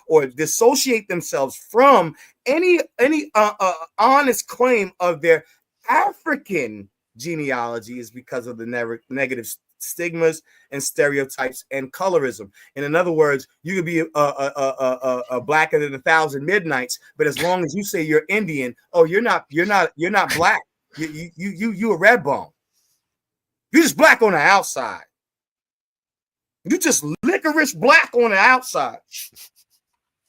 or dissociate themselves from any honest claim of their African genealogy is because of the negative stigmas and stereotypes and colorism. And in other words, you could be a blacker than 1,000 midnights, but as long as you say you're Indian, oh, you're not black. You a red bone. You're just black on the outside. You just licorice black on the outside,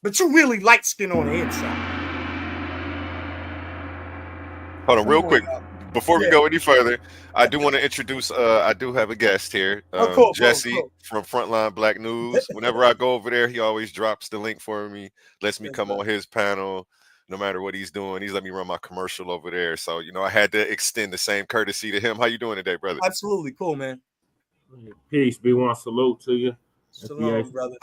but you really light skin on the inside. Hold on, real quick. Before we go any further, I do want to introduce, I do have a guest here, Jesse from Frontline Black News. Whenever I go over there, he always drops the link for me, lets me come on his panel, no matter what he's doing. He's let me run my commercial over there. So, you know, I had to extend the same courtesy to him. How you doing today, brother? Absolutely. Cool, man. Peace. B1 salute to you. Shalom, brother.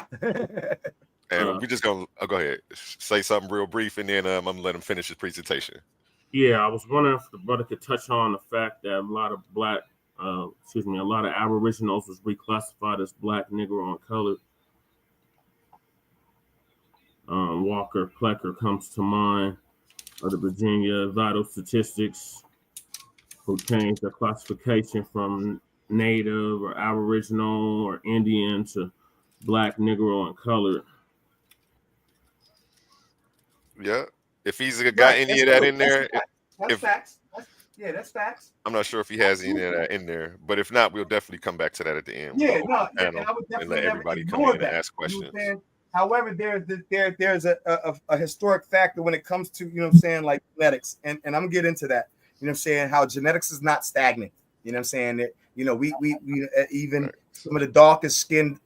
And we just going to go ahead, say something real brief, and then I'm going to let him finish his presentation. Yeah, I was wondering if the brother could touch on the fact that a lot of a lot of Aboriginals was reclassified as black, Negro, and colored. Walker Plecker comes to mind, of the Virginia Vital Statistics, who changed their classification from Native or Aboriginal or Indian to black, Negro, and colored. Yeah. If he's got any of that in there, that's facts. That's facts. I'm not sure if he has any of that in there, but if not, we'll definitely come back to that at the end. Yeah, no, and I would definitely let everybody come in and ask questions. You know, however, there's a historic factor when it comes to, you know what I'm saying, like genetics, and I'm gonna get into that. You know what I'm saying, how genetics is not stagnant. You know what I'm saying, that, you know, we even some of the darkest skinned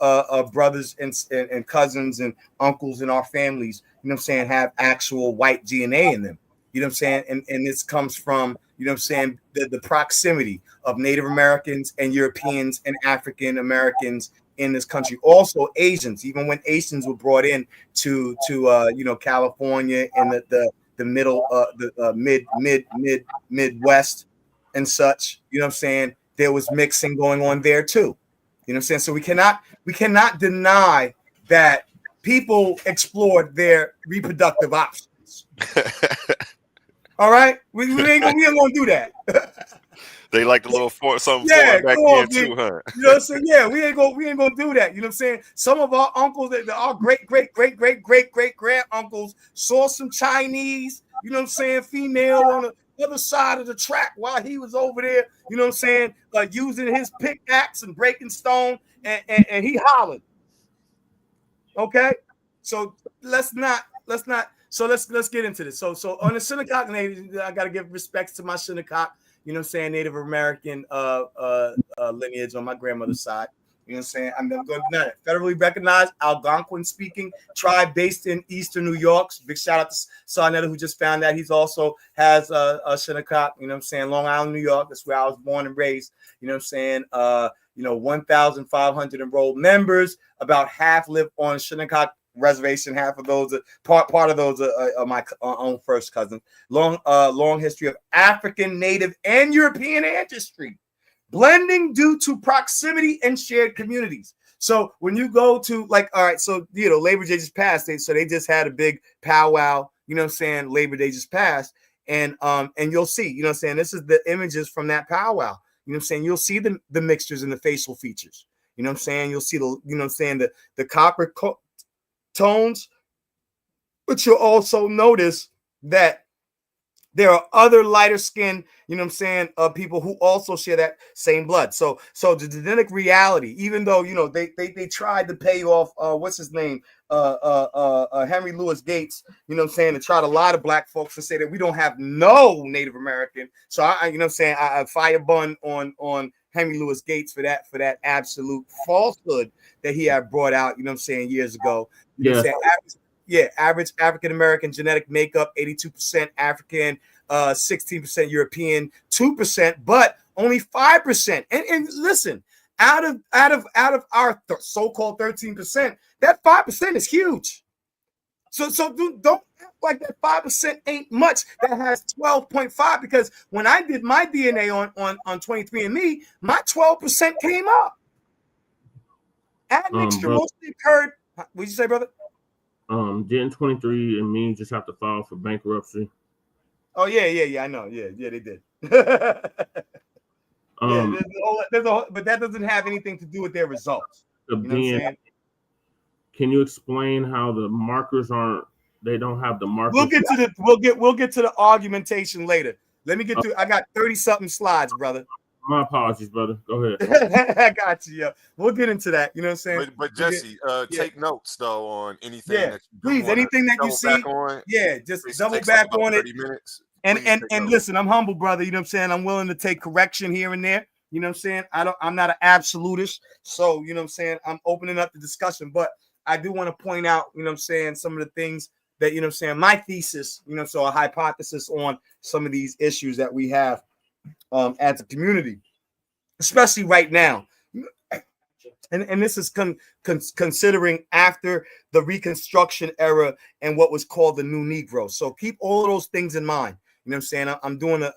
brothers and cousins and uncles in our families, you know what I'm saying, have actual white DNA in them. You know what I'm saying? And this comes from, you know what I'm saying, the proximity of Native Americans and Europeans and African Americans in this country. Also Asians, even when Asians were brought in to you know, California and the middle the Midwest and such, you know what I'm saying, there was mixing going on there too. You know what I'm saying? So we cannot deny that people explored their reproductive options. All right, we ain't gonna do that. They like the little something back then too, huh? You know what I'm saying? Yeah, we ain't gonna do that. You know what I'm saying? Some of our uncles, our great grand uncles, saw some Chinese, you know what I'm saying, female on the other side of the track while he was over there, you know what I'm saying, using his pickaxe and breaking stone, and he hollered. Okay, so let's get into this. So on the Shinnecock Native, I got to give respects to my Shinnecock, you know what I'm saying, Native American lineage on my grandmother's side. You know what I'm saying? I'm never going to deny it. Federally recognized Algonquin speaking tribe based in Eastern New York. Big shout out to Sarnetta, who just found that he's also has a Shinnecock, you know what I'm saying, Long Island, New York. That's where I was born and raised. You know what I'm saying? 1,500 enrolled members. About half live on Shinnecock reservation. Half of those part of those are my own first cousins. Long history of African, Native, and European ancestry, blending due to proximity and shared communities. So when you go to, like, all right, so, you know, Labor Day just passed, so they just had a big powwow, you know what I'm saying, Labor Day just passed, and you'll see, you know what I'm saying, this is the images from that powwow, you know what I'm saying, you'll see the mixtures in the facial features, you know what I'm saying, you'll see you know what I'm saying, the copper tones, but you'll also notice that there are other lighter skinned, you know what I'm saying, people who also share that same blood. So the genetic reality, even though, you know, they tried to pay off what's his name, Henry Louis Gates, you know what I'm saying, to try to lie to black folks and say that we don't have no Native American. So I you know what I'm saying, I fire bun on Henry Louis Gates for that absolute falsehood that he had brought out, you know what I'm saying, years ago. You know what I'm saying? Average African American genetic makeup, 82% African, 16% European, 2%, but only 5%. And listen, out of our so-called 13%, that 5% is huge. So don't act like that 5% ain't much. That has 12.5, because when I did my DNA on 23andMe, my 12% came up. Admixture mostly occurred. What'd you say, brother? Didn't 23andMe just have to file for bankruptcy? Oh yeah. I know. Yeah, they did. But that doesn't have anything to do with their results. You know what I'm saying? Can you explain how the markers aren't? They don't have the markers. We'll get to the argumentation later. Let me get to. I got 30-something slides, brother. My apologies, brother. Go ahead. I got you. Yeah. We'll get into that. You know what I'm saying? But Jesse, take notes though on anything that you please, anything that you see. Just double back on it. 30 minutes. And listen, I'm humble, brother. You know what I'm saying? I'm willing to take correction here and there. You know what I'm saying? I'm not an absolutist. So, you know what I'm saying? I'm opening up the discussion, but I do want to point out, you know what I'm saying, some of the things that, you know what I'm saying, my thesis, you know, so a hypothesis on some of these issues that we have as a community, especially right now. And this is considering after the Reconstruction era and what was called the New Negro. So keep all of those things in mind. You know what I'm saying? I'm doing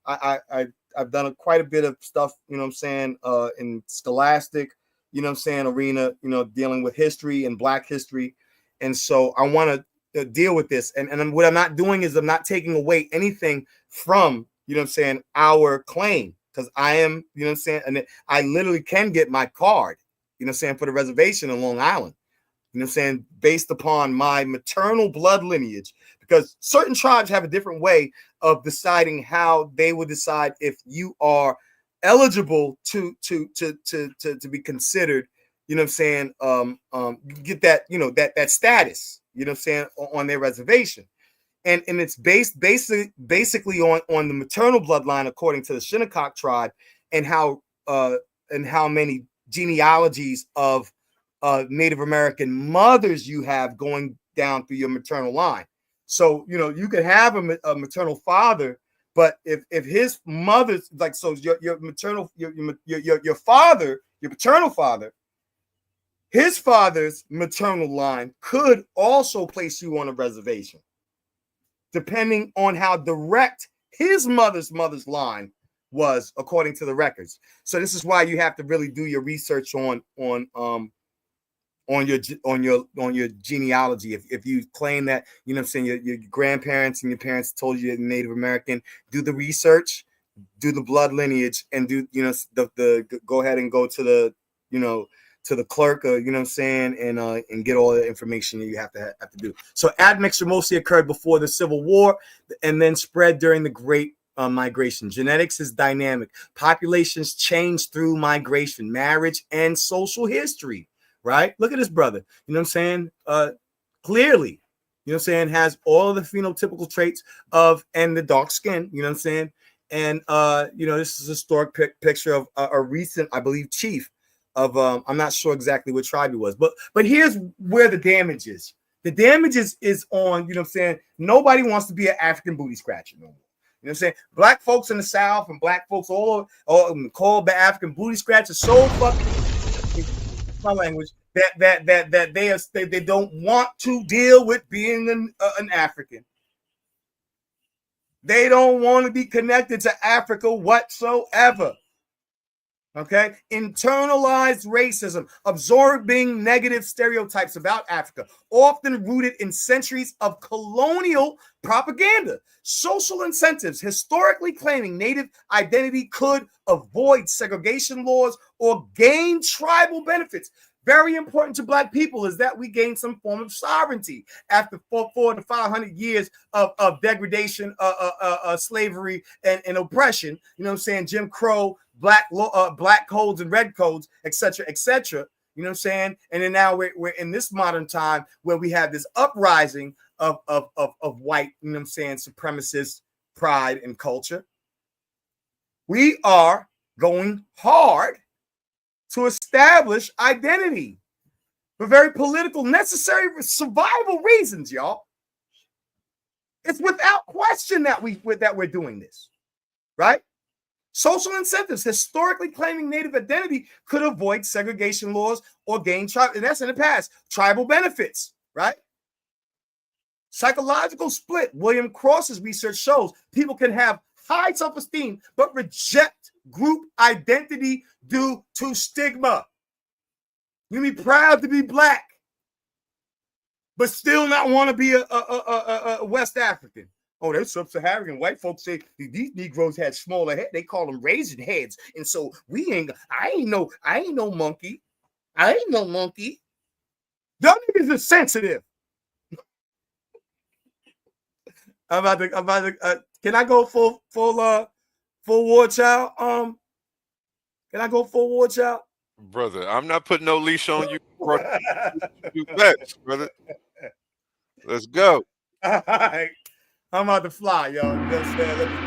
I've done quite a bit of stuff, you know what I'm saying, in scholastic, you know what I'm saying, arena, you know, dealing with history and Black history. And so I want to deal with this. And what I'm not doing is I'm not taking away anything from, you know what I'm saying, our claim. Because I am, you know what I'm saying, and I literally can get my card, you know what I'm saying, for the reservation in Long Island, you know what I'm saying, based upon my maternal blood lineage, because certain tribes have a different way of deciding how they would decide if you are eligible to be considered, you know what I'm saying, get that, you know, that status, you know what I'm saying, on their reservation. And it's basically on the maternal bloodline, according to the Shinnecock tribe, and how many genealogies of Native American mothers you have going down through your maternal line. So, you know, you could have a maternal father, but if his mother's like, so your maternal, your father, your paternal father, his father's maternal line could also place you on a reservation, depending on how direct his mother's line was, according to the records. So this is why you have to really do your research on your genealogy. If you claim that, you know what I'm saying, your grandparents and your parents told you you're Native American, do the research, do the blood lineage, and do, you know, the go ahead and go to the, you know, to the clerk, you know what I'm saying, and get all the information that you have to do. So admixture mostly occurred before the Civil War and then spread during the Great Migration. Genetics is dynamic. Populations change through migration, marriage, and social history, right? Look at this brother, you know what I'm saying? Clearly, you know what I'm saying, has all of the phenotypical traits of, and the dark skin, you know what I'm saying? And, you know, this is a historic picture of a recent, I believe, chief of I'm not sure exactly what tribe he was, but here's where the damage is. The damage is on, you know what I'm saying, nobody wants to be an African booty scratcher no more. You know what I'm saying? Black folks in the South and Black folks all called the African booty scratcher so fucking my language that they don't want to deal with being an African. They don't want to be connected to Africa whatsoever. Okay, internalized racism, absorbing negative stereotypes about Africa, often rooted in centuries of colonial propaganda. Social incentives, historically claiming Native identity could avoid segregation laws or gain tribal benefits. Very important to Black people is that we gain some form of sovereignty after 400 to 500 years of degradation, slavery, and oppression. You know what I'm saying? Jim Crow, black codes and red codes, etc., etc. You know what I'm saying? And then now we're in this modern time where we have this uprising of white, you know what I'm saying, supremacist pride and culture. We are going hard to establish identity for very political, necessary survival reasons, y'all. It's without question that we're doing this, right? Social incentives, historically claiming Native identity could avoid segregation laws or gain tribal, and that's in the past, tribal benefits, right? Psychological split. William Cross's research shows people can have high self-esteem but reject group identity due to stigma. You be proud to be Black, but still not want to be a West African. Oh, they're sub-Saharan. White folks say these Negroes had smaller head. They call them raisin heads. And so I ain't no monkey. I ain't no monkey. Y'all niggas are sensitive. I'm about to can I go full Warchild? Can I go full Warchild? Brother, I'm not putting no leash on you. You best, brother. Let's go. All right. I'm about to fly, y'all. Let me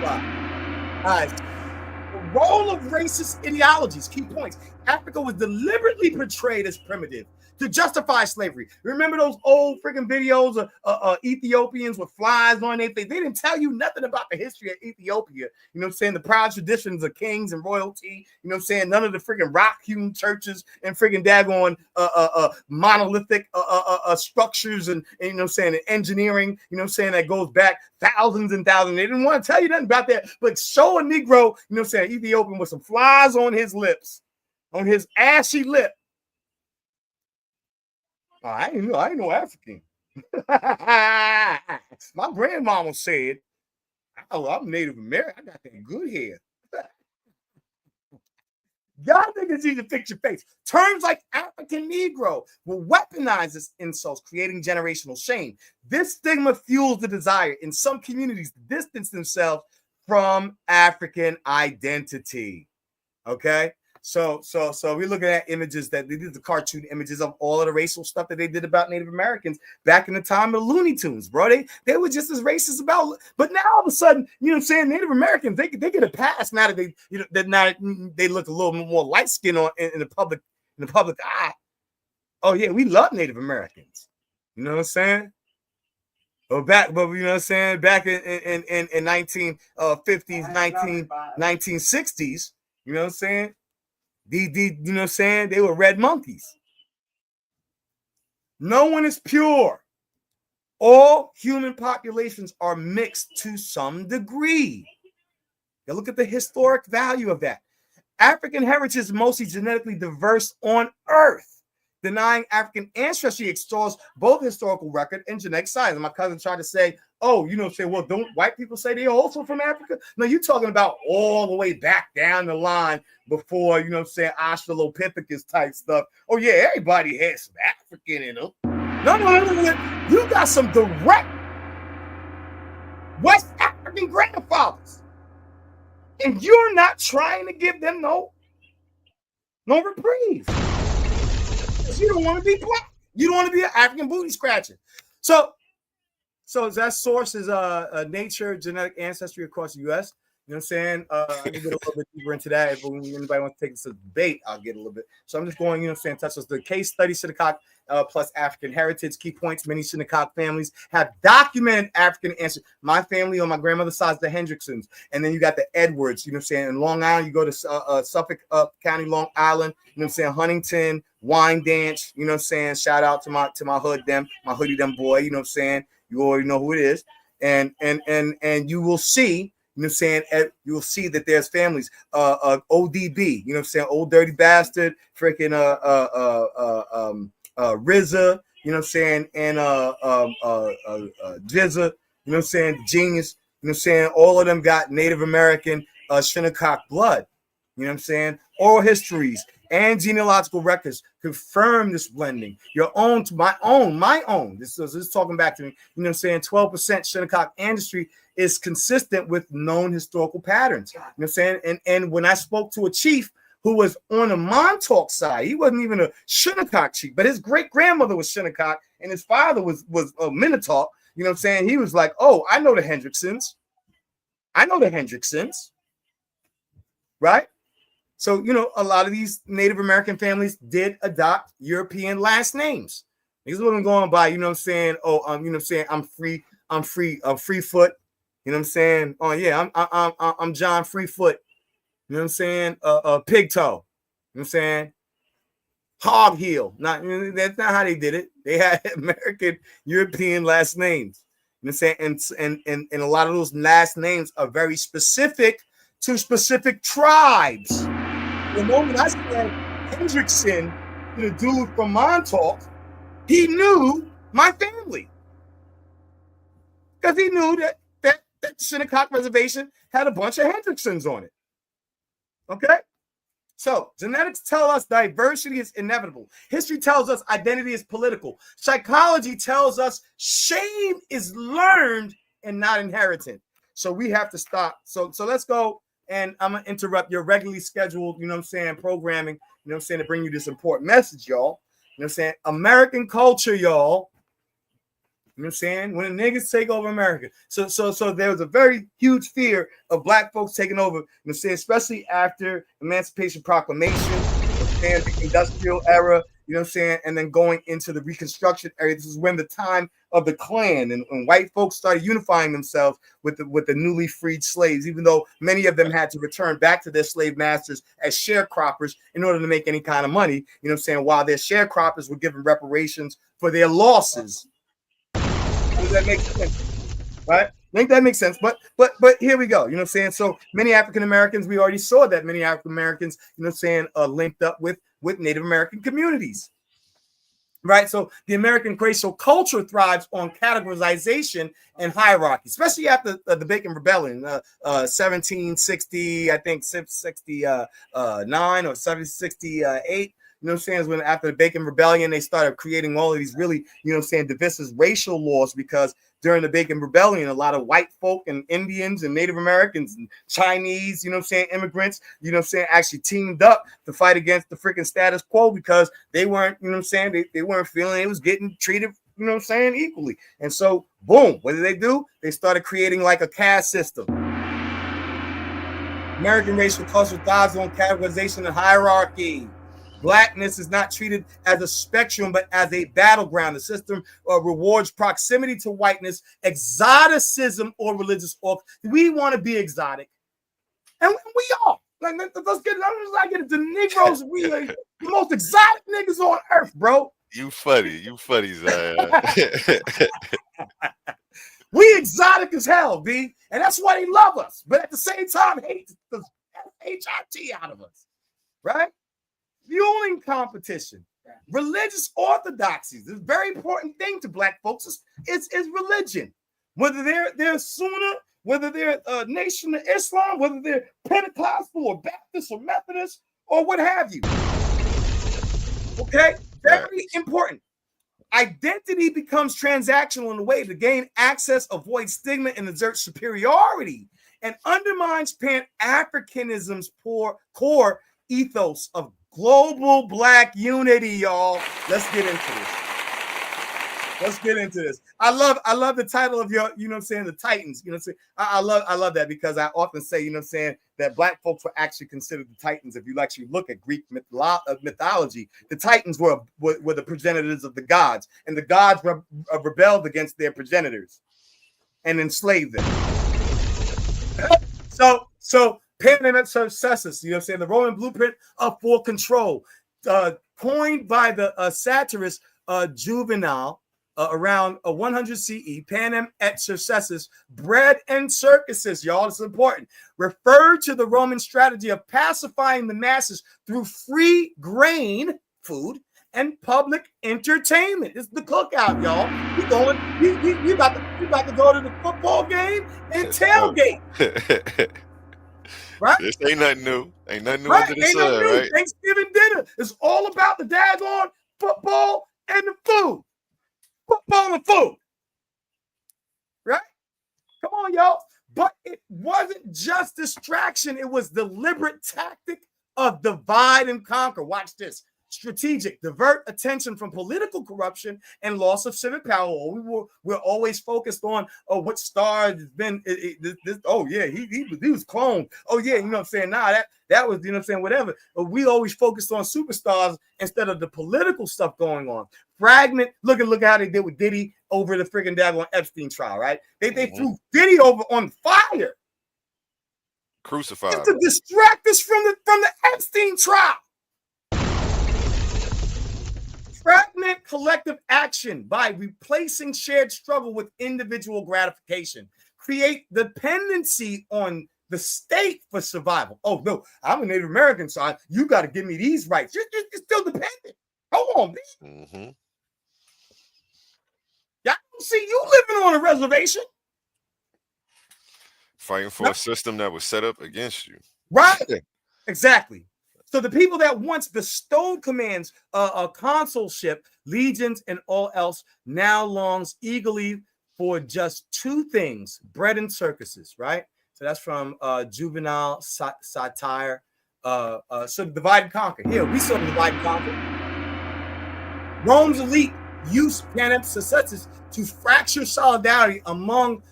fly. All right. The role of racist ideologies, key points. Africa was deliberately portrayed as primitive to justify slavery. Remember those old freaking videos of Ethiopians with flies on their face? They didn't tell you nothing about the history of Ethiopia. You know what I'm saying? The proud traditions of kings and royalty. You know what I'm saying? None of the freaking rock-hewn churches and freaking daggone monolithic structures and you know what I'm saying, and engineering, you know what I'm saying, that goes back thousands and thousands. They didn't want to tell you nothing about that, but show a Negro, you know what I'm saying, Ethiopian with some flies on his lips, on his ashy lip. Oh, I ain't no African. My grandmama said, "Oh, I'm Native American. I got that good hair." Y'all niggas need to fix your face. Terms like African Negro will weaponize this insults, creating generational shame. This stigma fuels the desire in some communities to distance themselves from African identity. Okay? So we're looking at images that they did, the cartoon images of all of the racial stuff that they did about Native Americans back in the time of the Looney Tunes, bro. They were just as racist about, but now all of a sudden, you know what I'm saying, Native Americans, they get a pass now that they, you know, that now they look a little more light skin in the public eye. Oh yeah, we love Native Americans. You know what I'm saying? But you know what I'm saying, back in 1950s, 1960s, you know what I'm saying? You know what I'm saying? They were red monkeys. No one is pure. All human populations are mixed to some degree. Now look at the historic value of that. African heritage is mostly genetically diverse on Earth. Denying African ancestry extols both historical record and genetic science. And my cousin tried to say, oh, you know, say, well, don't white people say they're also from Africa? No, you're talking about all the way back down the line before, you know what I'm saying, Australopithecus type stuff. Oh, yeah, everybody has some African in them. No. You got some direct West African grandfathers. And you're not trying to give them no reprieve. You don't want to be black. You don't want to be an African booty scratcher. So that source is Nature Genetic Ancestry across the U.S. You know what I'm saying? I can get a little bit deeper into that. If anybody wants to take this to debate, I'll get a little bit. So I'm just going, you know what I'm saying, touch us. The case study Shinnecock plus African heritage. Key points: many Shinnecock families have documented African ancestry. My family on my grandmother's side is the Hendricksons. And then you got the Edwards, you know what I'm saying? In Long Island, you go to Suffolk County, Long Island, you know what I'm saying? Huntington, Wine Dance, you know what I'm saying? Shout out to my hood, my hoodie, boy, you know what I'm saying? You already know who it is. And you will see, you know what I'm saying? You will see that there's families, ODB, you know what I'm saying? Old Dirty Bastard, freaking RZA, you know what I'm saying? And Jizza, you know what I'm saying? Genius, you know what I'm saying? All of them got Native American Shinnecock blood, you know what I'm saying? Oral histories and genealogical records confirm this blending. Your own to my own. This is talking back to me. You know what I'm saying? 12% Shinnecock ancestry is consistent with known historical patterns. You know what I'm saying? And when I spoke to a chief who was on the Montauk side, he wasn't even a Shinnecock chief, but his great grandmother was Shinnecock and his father was Minnetonka. You know what I'm saying? He was like, oh, I know the Hendricksons. Right? So, you know, a lot of these Native American families did adopt European last names. These women going by, you know what I'm saying? Oh, you know what I'm saying? I'm Freefoot. You know what I'm saying? Oh yeah, I'm John Freefoot. You know what I'm saying? Pig toe. You know what I'm saying? Hog heel. Not, that's not how they did it. They had American European last names. You know what I'm saying? And a lot of those last names are very specific to specific tribes. The moment I said Hendrickson, the dude from Montauk, he knew my family. Because he knew that Shinnecock Reservation had a bunch of Hendricksons on it. Okay? So, genetics tell us diversity is inevitable. History tells us identity is political. Psychology tells us shame is learned and not inherited. So we have to stop. So let's go, and I'm going to interrupt your regularly scheduled, programming, to bring you this important message, y'all. American culture, y'all. When the niggas take over America. So there was a very huge fear of black folks taking over, especially after Emancipation Proclamation, the industrial era, and then going into the Reconstruction area. This is when the time of the Klan and white folks started unifying themselves with the newly freed slaves, even though many of them had to return back to their slave masters as sharecroppers in order to make any kind of money, while their sharecroppers were given reparations for their losses. Does that make sense? Right? I think that makes sense. But here we go. So many African Americans, we already saw that many African Americans, linked up with Native American communities. Right? So the American racial culture thrives on categorization and hierarchy, especially after the Bacon Rebellion, 1760, I think 69 or 1768. When after the Bacon Rebellion, they started creating all of these really, divisive racial laws, because during the Bacon Rebellion, a lot of white folk and Indians and Native Americans and Chinese, immigrants, actually teamed up to fight against the freaking status quo, because they weren't, they weren't feeling it was getting treated, equally. And so, boom, what did they do? They started creating like a caste system. American racial culture thrives on categorization and hierarchy. Blackness is not treated as a spectrum, but as a battleground. The system rewards proximity to whiteness, exoticism, or religious awe. We want to be exotic, and we are. Like, let's get it. The Negroes, we are the most exotic niggas on earth, bro. You funny, Zion. We exotic as hell, B, and that's why they love us. But at the same time, hate the HIT out of us, right? Fueling competition, religious orthodoxies. This is a very important thing to black folks is religion. Whether they're Sunni, whether they're Nation of Islam, whether they're Pentecostal or Baptist or Methodist or what have you. Okay, very important. Identity becomes transactional in a way to gain access, avoid stigma, and exert superiority, and undermines Pan-Africanism's core ethos of global black unity, y'all. Let's get into this. I love the title of your, the Titans. I love that, because I often say, that black folks were actually considered the Titans. If you actually look at Greek mythology, the Titans were the progenitors of the gods, and the gods rebelled against their progenitors and enslaved them. So Panem et Circenses, the Roman blueprint for control, coined by the satirist Juvenal around 100 CE. Panem et Circenses, bread and circuses, y'all. It's important. Referred to the Roman strategy of pacifying the masses through free grain, food, and public entertainment. It's the cookout, y'all. We about to go to the football game and tailgate. Right? This ain't nothing new. Ain't nothing new right. under the sun, right? Thanksgiving dinner is all about the daggone football and the food. Football and food. Right? Come on, y'all. But it wasn't just distraction. It was deliberate tactic of divide and conquer. Watch this. Strategic, divert attention from political corruption and loss of civic power. We're always focused on what star has been. He was cloned. Oh yeah, that was whatever. But we always focused on superstars instead of the political stuff going on. Fragment. Look how they did with Diddy over the freaking daggone Epstein trial. Right? They threw Diddy over on fire, crucified, just to distract us from the Epstein trial. Fragment collective action by replacing shared struggle with individual gratification. Create dependency on the state for survival. Oh, no, I'm a Native American, so you got to give me these rights. You're still dependent. Hold on, B. don't see you living on a reservation. Fighting for a system that was set up against you. Right. Exactly. So the people that once bestowed commands, consulship, legions, and all else now longs eagerly for just two things: bread and circuses, right? So that's from juvenile satire. So divide and conquer. Here, we saw divide and conquer. Rome's elite used panem successes to fracture solidarity among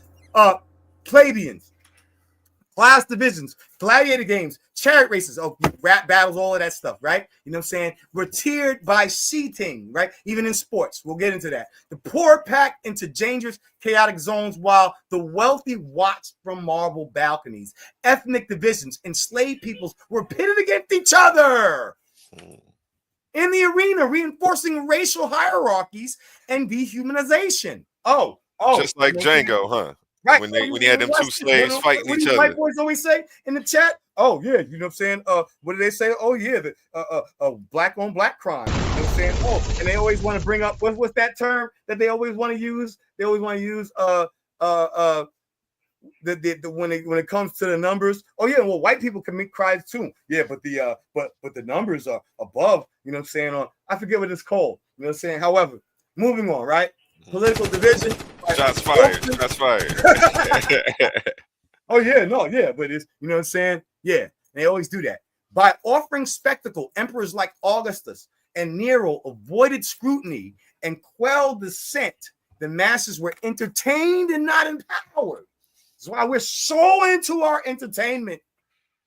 plebeians. Class divisions, gladiator games, chariot races, rap battles, all of that stuff, right? You know what I'm saying? We're tiered by seating, right? Even in sports, we'll get into that. The poor packed into dangerous, chaotic zones while the wealthy watched from marble balconies. Ethnic divisions, enslaved peoples were pitted against each other in the arena, reinforcing racial hierarchies and dehumanization. Just like Django, huh? Right. When he had them two slaves fighting each other. White boys always say in the chat, oh yeah, you know what I'm saying? What do they say? Oh yeah, the black on black crime. You know what I'm saying? Oh, and they always want to bring up what's that term that they always want to use? They always want to use when it comes to the numbers. Oh yeah, well, white people commit crimes too. Yeah, but the numbers are above, you know what I'm saying? I forget what it's called. You know what I'm saying? However, moving on, right? Political division. Shots fired. Shots fired. Oh yeah, no, yeah, but it's, you know what I'm saying? Yeah, they always do that. By offering spectacle, emperors like Augustus and Nero avoided scrutiny and quelled dissent. The masses were entertained and not empowered. That's why we're so into our entertainment.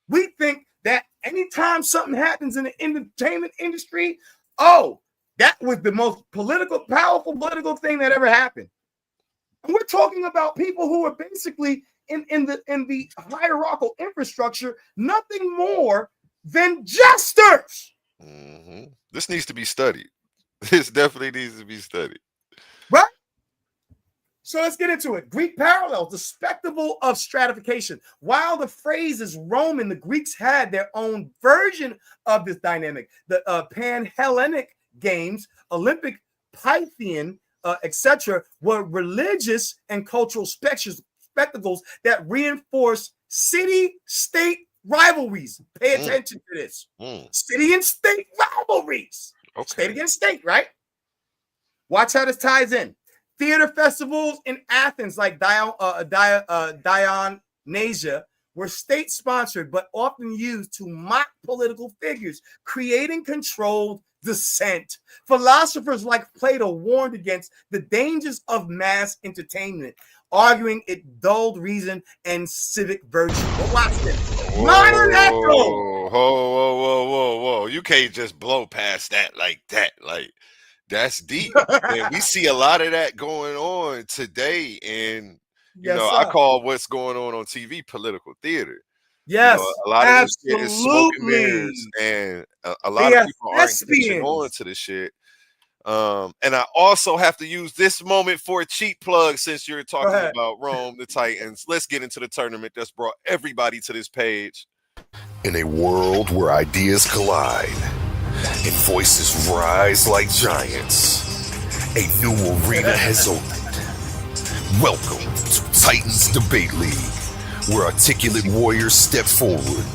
We think that anytime something happens in the entertainment industry, that was the most powerful political thing that ever happened. And we're talking about people who are basically in the hierarchical infrastructure, nothing more than jesters. Mm-hmm. This needs to be studied. This definitely needs to be studied. Right? So let's get into it. Greek parallels, the spectacle of stratification. While the phrase is Roman, the Greeks had their own version of this dynamic. The Pan-Hellenic Games, Olympic, Pythian, etc., were religious and cultural spectacles that reinforce city-state rivalries. Pay attention to this. City and state rivalries. Okay. State against state, right? Watch how this ties in. Theater festivals in Athens, like Dionysia, were state-sponsored but often used to mock political figures, creating controlled dissent. Philosophers like Plato warned against the dangers of mass entertainment, arguing it dulled reason and civic virtue. But watch this. Modern echo. Whoa. You can't just blow past that like that. Like, that's deep. And we see a lot of that going on today. And, you know, I call what's going on TV political theater. Yes, you know, a lot of this shit is smoke and mirrors, and a lot of people aren't catching on to the shit. And I also have to use this moment for a cheap plug since you're talking about Rome, the Titans. Let's get into the tournament that's brought everybody to this page. In a world where ideas collide and voices rise like giants, a new arena has opened. Welcome to Titans Debate League, where articulate warriors step forward,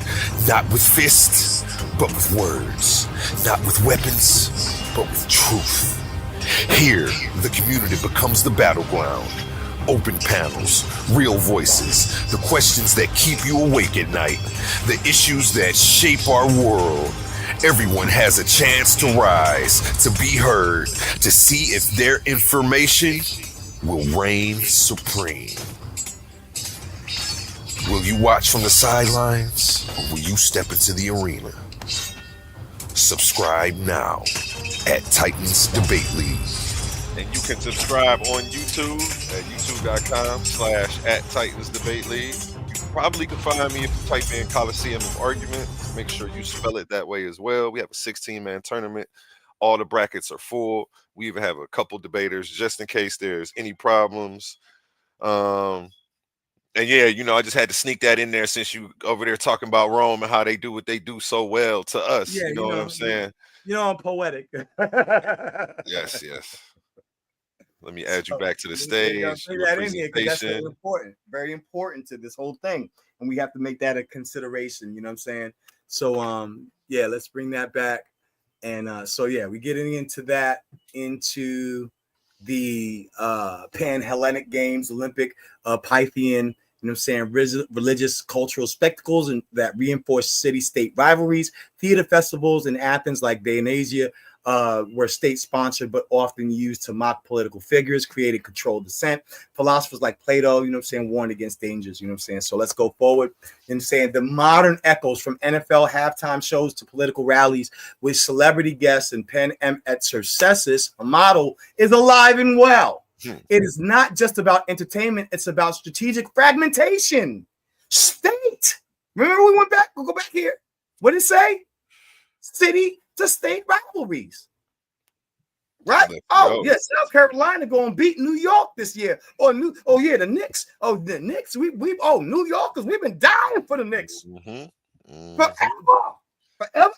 not with fists, but with words, not with weapons, but with truth. Here, the community becomes the battleground. Open panels, real voices, the questions that keep you awake at night, the issues that shape our world. Everyone has a chance to rise, to be heard, to see if their information will reign supreme. Will you watch from the sidelines, or will you step into the arena? Subscribe now at Titans Debate League. And you can subscribe on YouTube at youtube.com/@Titans Debate League. You probably can find me if you type in Coliseum of Argument. Make sure you spell it that way as well. We have a 16-man tournament. All the brackets are full. We even have a couple debaters just in case there's any problems. And yeah, you know, I just had to sneak that in there since you over there talking about Rome and how they do what they do so well to us. Yeah, you know what I'm saying? You know, I'm poetic. Yes. Let me add you back to the stage. Put that in here because that's very important. Very important to this whole thing. And we have to make that a consideration. You know what I'm saying? So yeah, let's bring that back. And so yeah, we're getting into that, into the Pan-Hellenic Games, Olympic, Pythian, you know what I'm saying, religious cultural spectacles and that reinforce city-state rivalries. Theater festivals in Athens like Dionysia were state-sponsored but often used to mock political figures, created controlled dissent. Philosophers like Plato, you know what I'm saying, warned against dangers, you know what I'm saying. So let's go forward. And saying the modern echoes from NFL halftime shows to political rallies with celebrity guests and pen et circenses, a model is alive and well. It is not just about entertainment. It's about strategic fragmentation. State. Remember we went back? We'll go back here. What did it say? City to state rivalries. Right? Oh, yes. South Carolina going to beat New York this year. The Knicks. The Knicks. New Yorkers. We've been dying for the Knicks. Forever.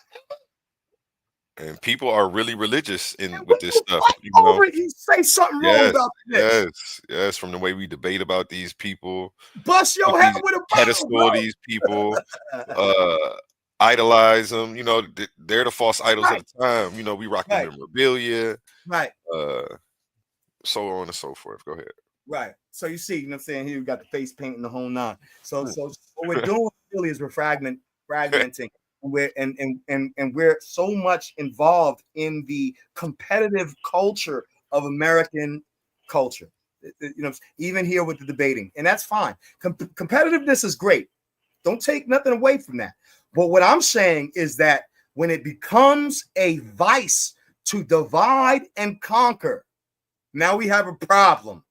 And people are really religious with this stuff. You say something wrong about this. Yes. From the way we debate about these people, bust your head with a pedestal these people, idolize them. You know, they're the false idols at the time. You know, we rock the memorabilia, right? So on and so forth. Go ahead. Right. So you see, you know what I'm saying? Here we got the face paint and the whole nine. So what we're doing really is we're fragmenting. And we're so much involved in the competitive culture of American culture, you know, even here with the debating, and that's fine. Competitiveness is great. Don't take nothing away from that. But what I'm saying is that when it becomes a vice to divide and conquer, now we have a problem.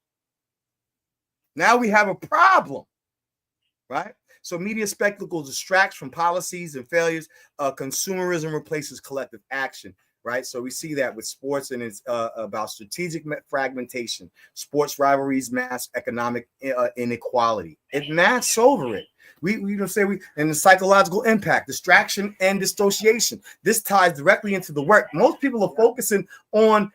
Right? So media spectacle distracts from policies and failures. Consumerism replaces collective action, right? So we see that with sports, and it's about strategic fragmentation, sports rivalries, mass economic inequality. It masks over it. And the psychological impact, distraction and dissociation. This ties directly into the work. Most people are focusing on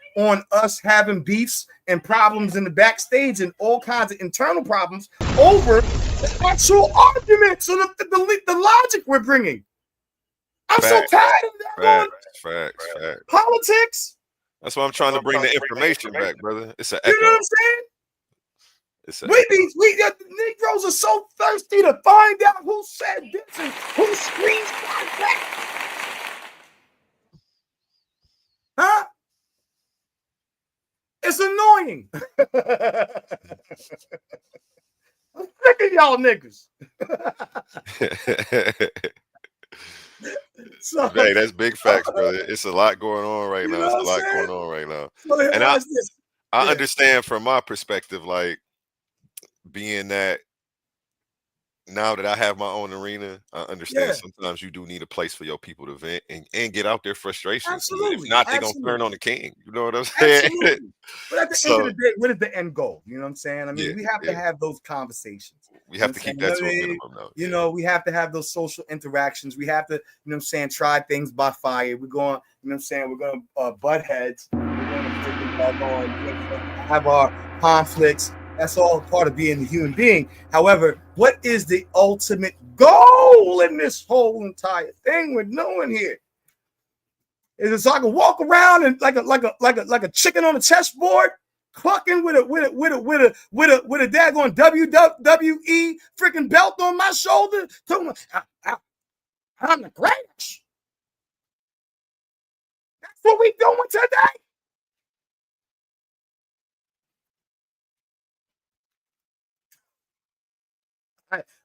us having beefs and problems in the backstage and all kinds of internal problems over the actual arguments and the logic we're bringing. I'm so tired of that. Facts. Politics. That's why I'm trying to bring the information back, brother. It's an echo. You know what I'm saying? The Negroes are so thirsty to find out who said this and who screams like that. Huh? It's annoying. I'm sick of y'all niggas. Hey, that's big facts, brother. It's a lot going on right now. And I understand from my perspective, like, being that now that I have my own arena, I understand sometimes you do need a place for your people to vent and get out their frustrations. Absolutely. If not, they're going to turn on the king. You know what I'm saying? Absolutely. But at the end of the day, what is the end goal? You know what I'm saying? I mean, we have to have those conversations. We have to keep that to a minimum, though. You know, we have to have those social interactions. We have to, you know what I'm saying, try things by fire. We're going, you know what I'm saying, we're going to butt heads. We're going to have our conflicts. That's all part of being a human being. However, what is the ultimate goal in this whole entire thing we're doing here? Is it so I can walk around and like a chicken on a chessboard, clucking with a daggone WWE freaking belt on my shoulder? I'm the greatest. That's what we doing today.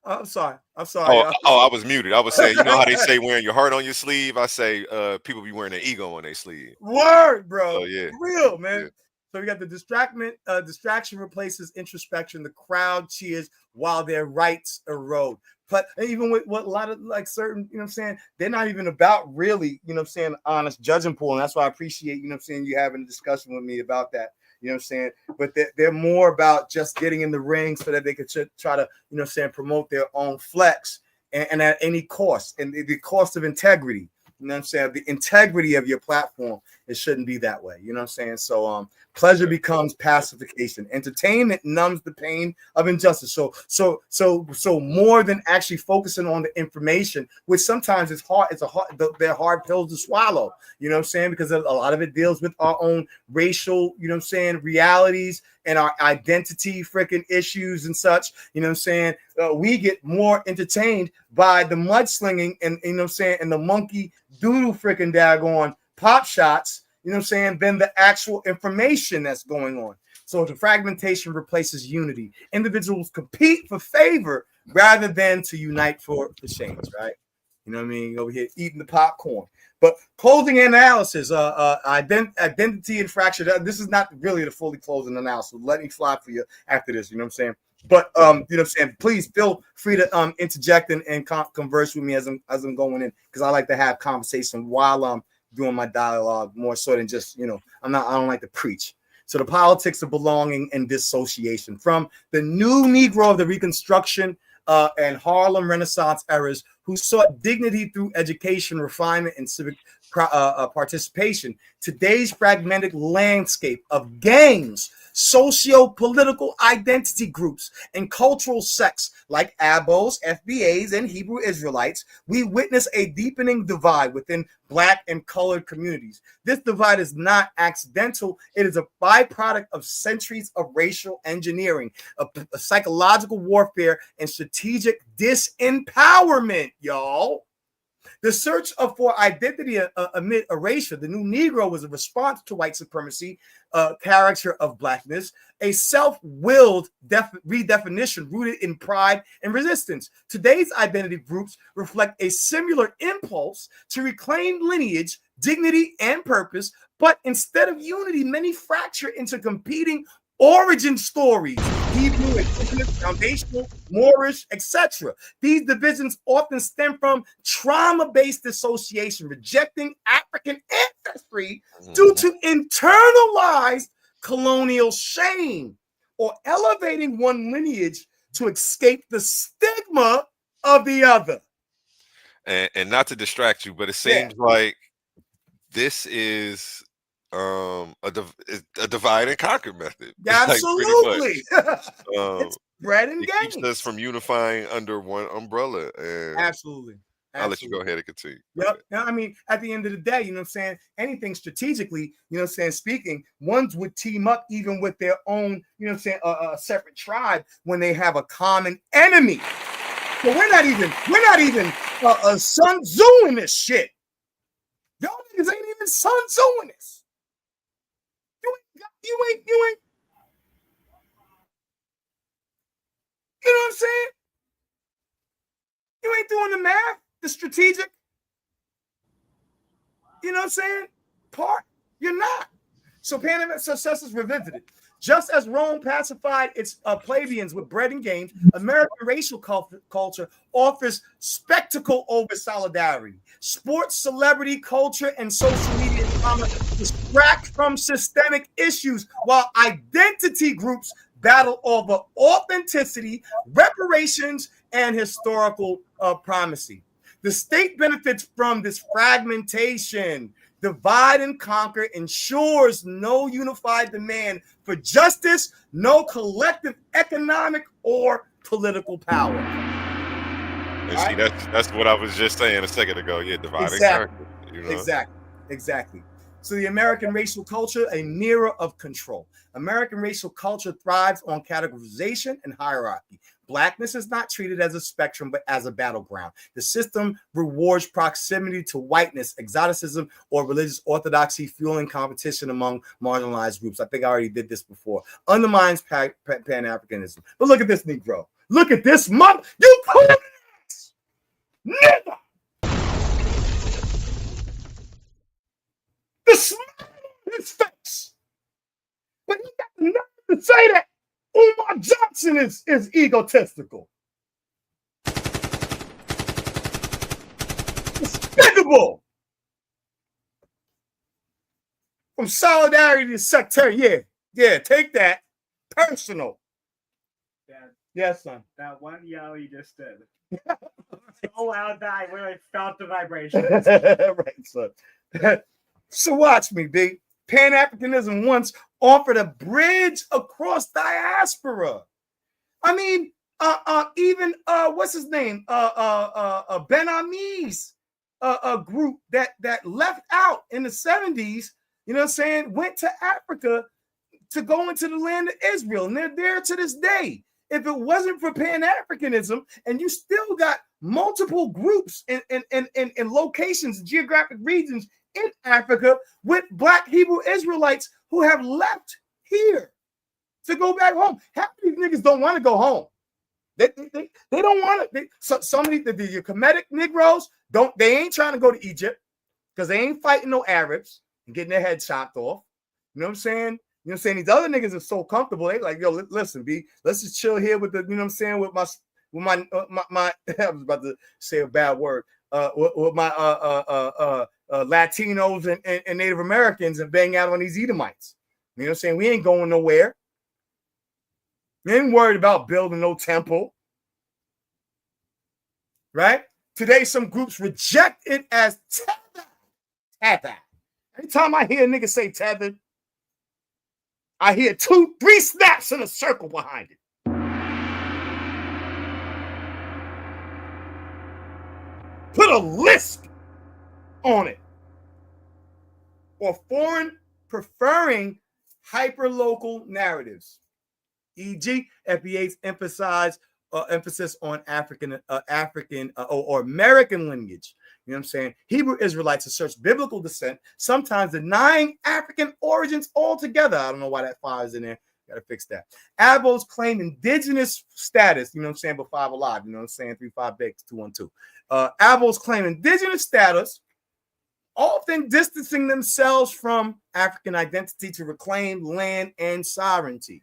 I'm sorry. Oh, I was muted. I was saying, you know how they say wearing your heart on your sleeve? I say people be wearing their ego on their sleeve. Word, bro. Oh, yeah. Real, man. Yeah. So we got the distraction replaces introspection. The crowd cheers while their rights erode. But even with what a lot of like certain, you know what I'm saying, they're not even about really, you know what I'm saying, honest judging pool. And that's why I appreciate, you know what I'm saying, you having a discussion with me about that. You know what I'm saying? But they're more about just getting in the ring so that they could try to, you know what I'm saying, promote their own flex and at any cost. And the cost of integrity, you know what I'm saying? The integrity of your platform It shouldn't be that way. You know what I'm saying? So pleasure becomes pacification. Entertainment numbs the pain of injustice. So more than actually focusing on the information, which sometimes it's hard. They're hard pills to swallow. You know what I'm saying? Because a lot of it deals with our own racial, you know what I'm saying, realities and our identity freaking issues and such. You know what I'm saying? We get more entertained by the mudslinging and, you know what I'm saying, and the monkey doodle freaking daggone pop shots, you know what I'm saying, than the actual information that's going on. So the fragmentation replaces unity. Individuals compete for favor rather than to unite for change, right? You know what I mean? Over here eating the popcorn. But closing analysis, identity and fracture. This is not really the fully closing analysis. Let me fly for you after this. You know what I'm saying? But you know what I'm saying. Please feel free to interject and converse with me as I'm going in, because I like to have conversation while I'm doing my dialogue more so than just, you know, I don't like to preach. So the politics of belonging and dissociation from the new Negro of the Reconstruction and Harlem Renaissance eras, who sought dignity through education, refinement, and civic participation. Today's fragmented landscape of gangs, socio-political identity groups, and cultural sects like Abos, FBAs, and Hebrew Israelites, we witness a deepening divide within Black and colored communities. This divide is not accidental. It is a byproduct of centuries of racial engineering, a psychological warfare, and strategic disempowerment, y'all. The search for identity amid erasure, the new Negro, was a response to white supremacy, character of Blackness, a self-willed redefinition rooted in pride and resistance. Today's identity groups reflect a similar impulse to reclaim lineage, dignity, and purpose, but instead of unity, many fracture into competing origin stories, Hebrew, indigenous, foundational, Moorish, etc. These divisions often stem from trauma-based dissociation, rejecting African ancestry due to internalized colonial shame, or elevating one lineage to escape the stigma of the other. And not to distract you, but it seems like this is a divide and conquer method. Absolutely. Like, it's bread and games. Keeps us from unifying under one umbrella. And Absolutely. I'll let you go ahead and continue. Yep. I mean, at the end of the day, you know what I'm saying? Anything strategically, you know what I'm saying, speaking, ones would team up even with their own, you know what I'm saying, a separate tribe when they have a common enemy. So we're not even Sun Tzu in this shit. Y'all niggas ain't even Sun Tzu in this. You ain't. You know what I'm saying? You ain't doing the math, the strategic. You know what I'm saying? Part. You're not. So Pan success is revisited. Just as Rome pacified its plebeians with bread and games, American racial culture offers spectacle over solidarity. Sports, celebrity, culture, and social media drama distract from systemic issues, while identity groups battle over authenticity, reparations, and historical primacy. The state benefits from this fragmentation. Divide and conquer ensures no unified demand for justice, no collective economic or political power. And see, that's what I was just saying a second ago. Yeah, divide and conquer. You know? Exactly. So the American racial culture, a mirror of control. American racial culture thrives on categorization and hierarchy. Blackness is not treated as a spectrum, but as a battleground. The system rewards proximity to whiteness, exoticism, or religious orthodoxy, fueling competition among marginalized groups. I think I already did this before. Undermines Pan-Africanism. But look at this Negro. Look at this month. You nigga. The smile on his face. But he got the nerve to say that Umar Johnson is egotistical. Despicable. From solidarity to sectarian. Yeah, take that. Personal. Dad, yes, son. That one yell you just did. So loud that I really felt the vibration. Right, son. So watch me, B. Pan-Africanism once offered a bridge across diaspora. I mean, even what's his name? Ben Ami's group that left out in the 70s, you know what I'm saying, went to Africa to go into the land of Israel, and they're there to this day. If it wasn't for Pan-Africanism, and you still got multiple groups in locations, geographic regions in Africa with Black Hebrew Israelites who have left here to go back home. Half of these niggas don't want to go home. They don't want to. Some of the Kemetic Negroes they ain't trying to go to Egypt because they ain't fighting no Arabs and getting their head chopped off. You know what I'm saying? You know what I'm saying? These other niggas are so comfortable. They like, yo, listen, B, let's just chill here with the, you know what I'm saying, with my I was about to say a bad word. With my Latinos and Native Americans and bang out on these Edomites. You know what I'm saying? We ain't going nowhere. We ain't worried about building no temple. Right? Today, some groups reject it as tethered. Anytime I hear a nigga say tethered, I hear 2-3 snaps in a circle behind it. Put a lisp on it. Or foreign preferring hyperlocal narratives, e.g., FBA's emphasis on African or American lineage. You know what I'm saying? Hebrew Israelites assert biblical descent, sometimes denying African origins altogether. I don't know why that fire's in there. Gotta fix that. Abos claim indigenous status. You know what I'm saying? But 5 alive. You know what I'm saying? 35 bakes 212. Abos claim indigenous status, often distancing themselves from African identity to reclaim land and sovereignty.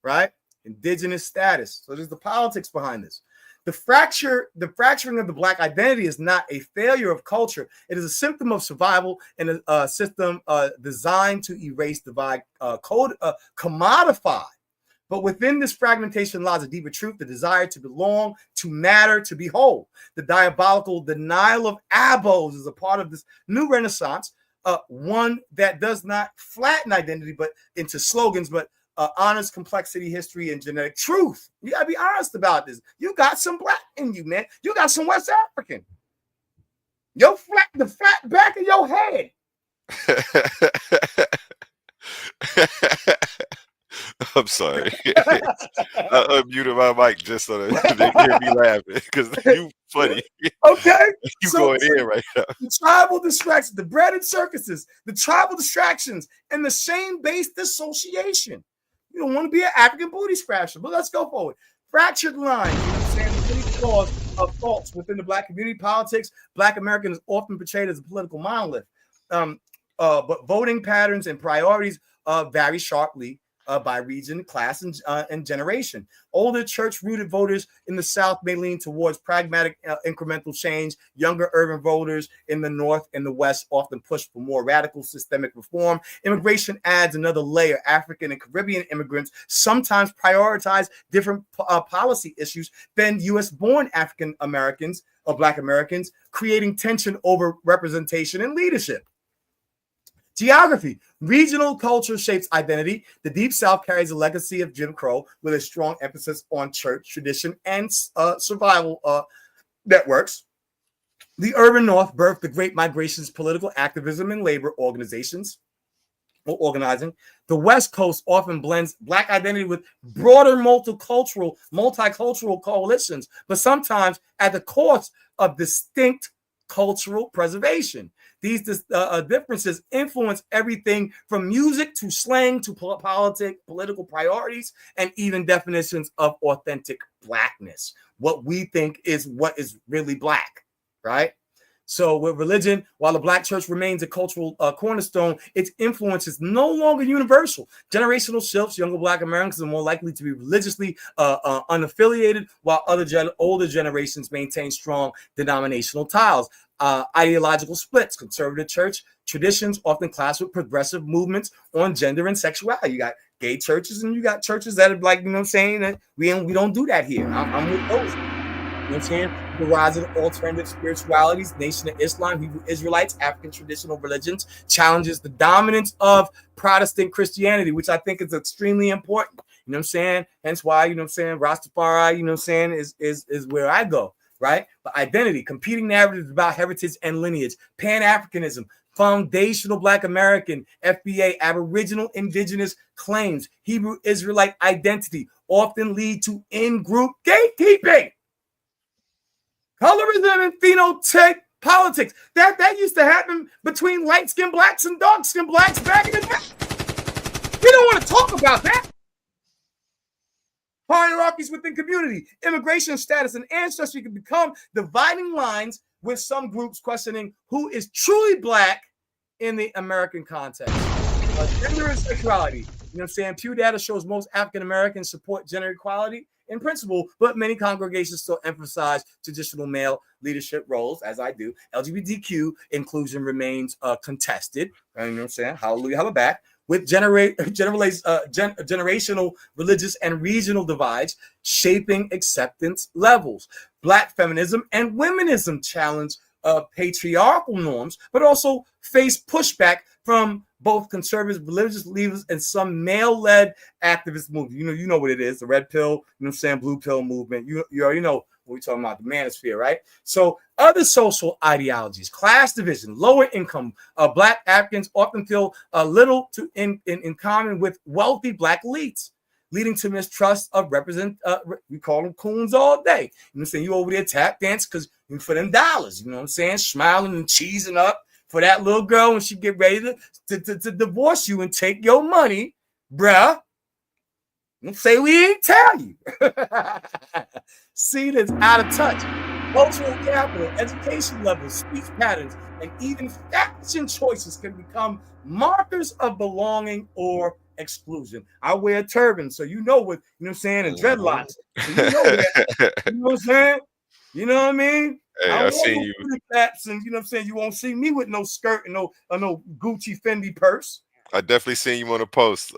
Right? Indigenous status. So there's the politics behind this. The fracturing of the Black identity is not a failure of culture. It is a symptom of survival and a system designed to erase, divide, commodify. But within this fragmentation lies a deeper truth, the desire to belong, to matter, to be whole. The diabolical denial of Abos is a part of this new renaissance, one that does not flatten identity but into slogans, but honors complexity, history, and genetic truth. You gotta be honest about this. You got some Black in you, man. You got some West African. The flat back of your head. I'm sorry. I unmuted my mic just so that they hear me laughing because you funny. Okay. You going in right now. The tribal distractions, the bread and circuses, the tribal distractions, and the shame-based dissociation. You don't want to be an African booty scratcher, but let's go forward. Fractured lines, you know what I'm saying? Many flaws of faults within the Black community. Politics, Black Americans often portrayed as a political monolith. But voting patterns and priorities vary sharply by region, class, and generation. Older church-rooted voters in the South may lean towards pragmatic incremental change. Younger urban voters in the North and the West often push for more radical systemic reform. Immigration adds another layer. African and Caribbean immigrants sometimes prioritize different policy issues than U.S.-born African Americans or Black Americans, creating tension over representation and leadership. Geography. Regional culture shapes identity. The Deep South carries a legacy of Jim Crow with a strong emphasis on church tradition and survival networks. The urban North birthed the Great Migration's political activism and labor organizing. The West Coast often blends Black identity with broader multicultural coalitions, but sometimes at the cost of distinct cultural preservation. These differences influence everything from music to slang to political priorities, and even definitions of authentic Blackness. What we think is what is really Black, right? So with religion, while the Black church remains a cultural cornerstone, its influence is no longer universal. Generational shifts, younger Black Americans are more likely to be religiously unaffiliated, while older generations maintain strong denominational ties. Ideological splits, conservative church traditions often clash with progressive movements on gender and sexuality. You got gay churches and you got churches that are like, you know what I'm saying, that we don't do that here. I'm with those. You know what I'm saying? the rise of alternative spiritualities, Nation of Islam, Hebrew Israelites, African traditional religions, challenges the dominance of Protestant Christianity, which I think is extremely important. You know what I'm saying? Hence why, you know what I'm saying, Rastafari, you know what I'm saying, is where I go, right? But identity, competing narratives about heritage and lineage, Pan-Africanism, foundational Black American, FBA, Aboriginal Indigenous claims, Hebrew Israelite identity often lead to in-group gatekeeping. Colorism and phenotype politics. That used to happen between light-skinned Blacks and dark-skinned Blacks back in the day. We don't want to talk about that. Hierarchies within community, immigration status, and ancestry can become dividing lines, with some groups questioning who is truly Black in the American context. Gender and sexuality. You know what I'm saying? Pew data shows most African Americans support gender equality in principle, but many congregations still emphasize traditional male leadership roles, as I do. LGBTQ inclusion remains contested. You know what I'm saying? Hallelujah, holla back. With generational, religious, and regional divides shaping acceptance levels. Black feminism and womenism challenge patriarchal norms, but also face pushback from both conservative religious leaders and some male-led activist movements. You know what it is, the red pill, you know what I'm saying, blue pill movement. You already know what we're talking about, the manosphere, right? So other social ideologies, class division, lower income, Black Africans often feel little in common with wealthy Black elites, leading to mistrust of we call them coons all day. You know what I'm saying? You over there tap dance because for them dollars, you know what I'm saying? Smiling and cheesing up for that little girl when she get ready to divorce you and take your money, bruh. Don't say we ain't tell you. See, that's out of touch. Cultural capital, education levels, speech patterns, and even fashion choices can become markers of belonging or exclusion. I wear a turban, so you know what, you know what I'm saying, and dreadlocks. So you know that. You know what I'm saying? You know what I mean? Hey, I seen you. Caps and you know what I'm saying? You won't see me with no skirt and no Gucci Fendi purse. I definitely seen you on a post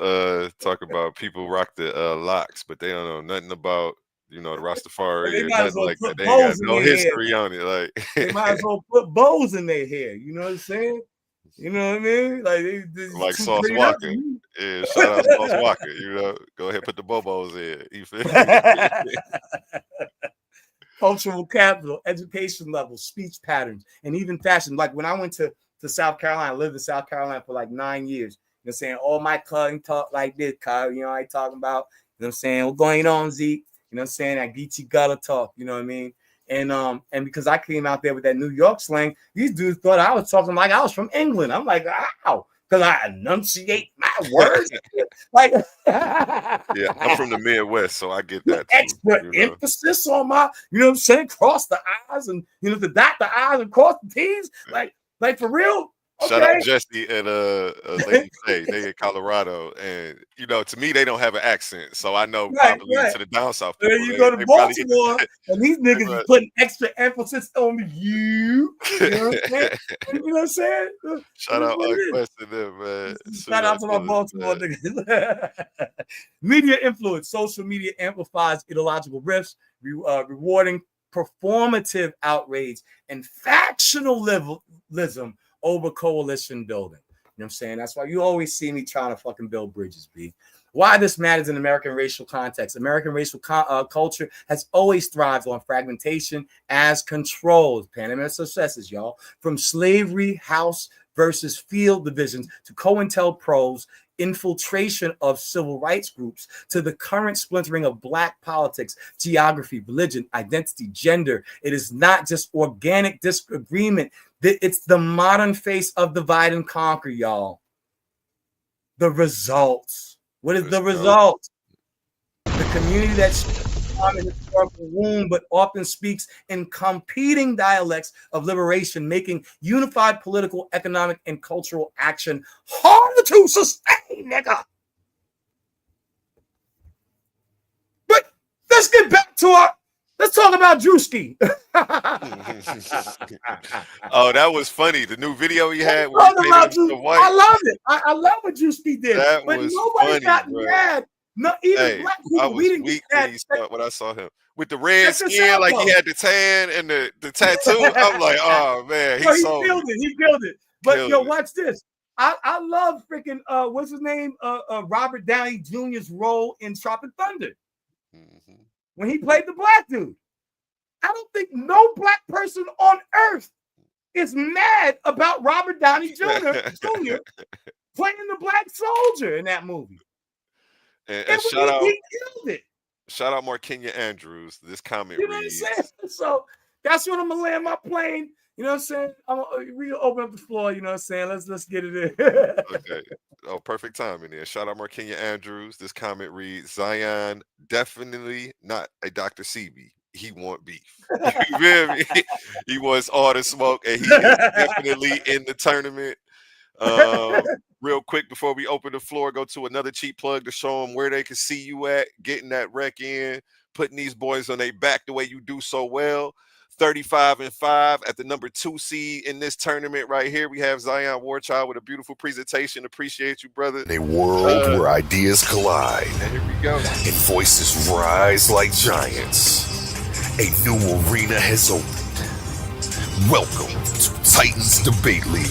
talk about people rock the locks, but they don't know nothing about, you know, the Rastafari or nothing like that. They ain't got no history on it. Like they might as well put bows in their hair. You know what I'm saying? You know what I mean? Like Sauce Walker. Yeah, shout out Sauce Walker. You know, go ahead, put the bobos in. You feel me? Cultural capital, education levels, speech patterns, and even fashion. Like when I went to South Carolina, I lived in South Carolina for like 9 years. You know what I'm saying? All my cousin talk like this, Kyle. You know what I talking about? You know what I'm saying? What's going on, Zeke? You know what I'm saying? That Geechee gutter talk, you know what I mean? And because I came out there with that New York slang, these dudes thought I was talking like I was from England. I'm like, how? Because I enunciate my words. Like, yeah, I'm from the Midwest, so I get that. Extra emphasis on my, you know what I'm saying? Cross the I's and, you know, to dot the I's and cross the T's. Like for real. Okay. Shout out Jesse and Lady Faye. They in Colorado, and you know, to me, they don't have an accent, so I know probably to the down south. Then you go to Baltimore, and these niggas is putting extra emphasis on you. You know what I'm saying? You know what I'm saying? Shout out Quest to them, man. Shout out to my Baltimore niggas. Media influence, social media amplifies ideological rifts, rewarding performative outrage and factionalism over coalition building. You know what I'm saying? That's why you always see me trying to fucking build bridges, B. Why this matters in American racial context. American racial culture has always thrived on fragmentation as controls. Panama successes, y'all. From slavery, house versus field divisions to COINTELPRO's infiltration of civil rights groups to the current splintering of Black politics, geography, religion, identity, gender. It is not just organic disagreement. It's the modern face of divide and conquer, y'all. The results. What is the result? The community that's in the historical womb, but often speaks in competing dialects of liberation, making unified political, economic, and cultural action harder to sustain, nigga. But let's get back to let's talk about Drewski. Oh, that was funny. The new video he had. I love it. I love what Drewski did. But nobody got mad Not even black people. I was We didn't weak get that. when I saw him with the red skin, like he had the tan and the tattoo. I'm like, oh man, he killed it. He killed it. But watch this. I love freaking what's his name? Robert Downey Jr.'s role in Tropic Thunder. Mm-hmm. When he played the black dude. I don't think no black person on earth is mad about Robert Downey Jr. playing the black soldier in that movie. And he killed it. Shout out Markenya Andrews. This comment you know reads. What I'm saying? So that's when I'm gonna land my plane. You know what I'm saying? We're gonna open up the floor, you know what I'm saying? Let's get it in. Okay. Oh, perfect timing there. Shout out Markenya Andrews. This comment reads: Xion definitely not a Dr. CB. He want beef. You feel me? He wants all the smoke, and he is definitely in the tournament. Real quick before we open the floor, go to another cheap plug to show them where they can see you at, getting that wreck in, putting these boys on their back the way you do so well. 35-5 at the number 2 seed in this tournament right here. We have Xion Warchild with a beautiful presentation. Appreciate you, brother. In a world where ideas collide and here we go. And voices rise like giants, a new arena has opened. Welcome to Titans Debate League,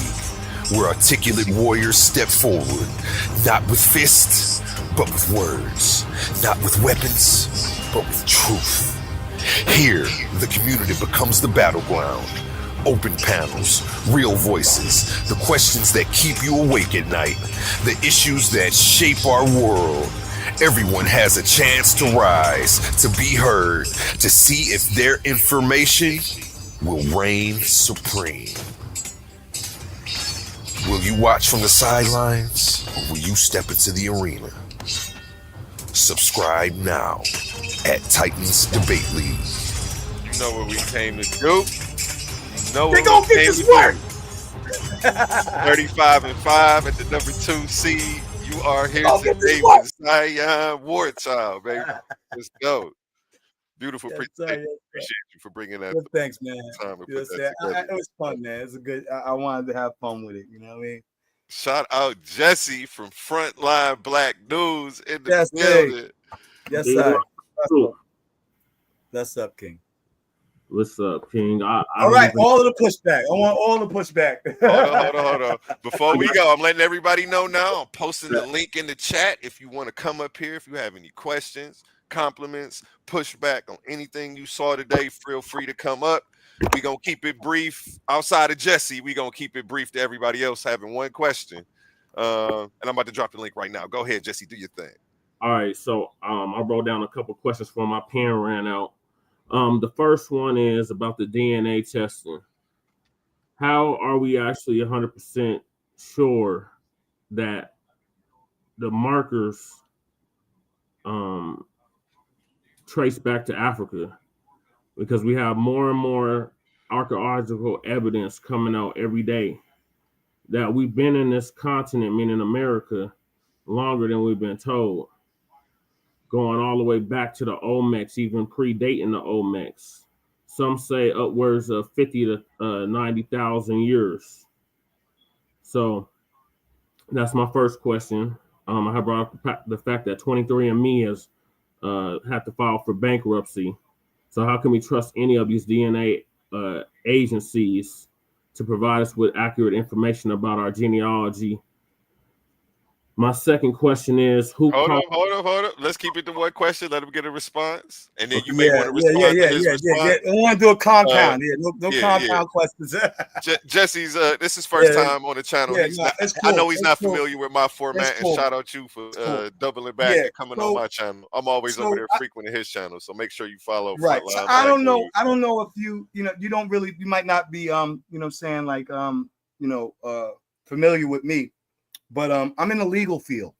where articulate warriors step forward, not with fists, but with words, not with weapons, but with truth. Here, the community becomes the battleground. Open panels, real voices, the questions that keep you awake at night, the issues that shape our world. Everyone has a chance to rise, to be heard, to see if their information will reign supreme. Will you watch from the sidelines, or will you step into the arena? Subscribe now at Titans Debate League. You know what we came to do. You know they gonna get this work. 35-5 at the number 2 seed. You are here today with Xion Warchild, baby. Let's go. Beautiful presentation. Appreciate you for bringing that. Thanks, man. It was fun, man. It's a good. I wanted to have fun with it. You know what I mean? Shout out Jesse from Frontline Black News in the building. Yes, sir. That's up, King. What's up, King? All right, all of the pushback. I want all the pushback. Hold on. Before we go, I'm letting everybody know now. I'm posting the link in the chat. If you want to come up here, if you have any questions, compliments, pushback on anything you saw today, feel free to come up. We're going to keep it brief. Outside of Jesse, we're going to keep it brief to everybody else having one question. And I'm about to drop the link right now. Go ahead, Jesse. Do your thing. All right. So I wrote down a couple questions before my pen ran out. The first one is about the DNA testing. How are we actually 100% sure that the markers trace back to Africa? Because we have more and more archaeological evidence coming out every day that we've been in this continent, meaning America, longer than we've been told. Going all the way back to the Olmecs, even predating the Olmecs. Some say upwards of 50 to 90,000 years. So that's my first question. I have brought up the fact that 23andMe has had to file for bankruptcy. So how can we trust any of these DNA agencies to provide us with accurate information about our genealogy? My second question is, hold up. Let's keep it to one question. Let him get a response, and then you may want to respond to his response. I want to do a compound. No compound questions. Jesse's this is first time on the channel. Cool. I know he's not familiar with my format, and shout out you for doubling back and coming on my channel. I'm always over there frequenting his channel, so make sure you follow. Right. So I don't know if you don't really, you might not be familiar with me. But I'm in the legal field,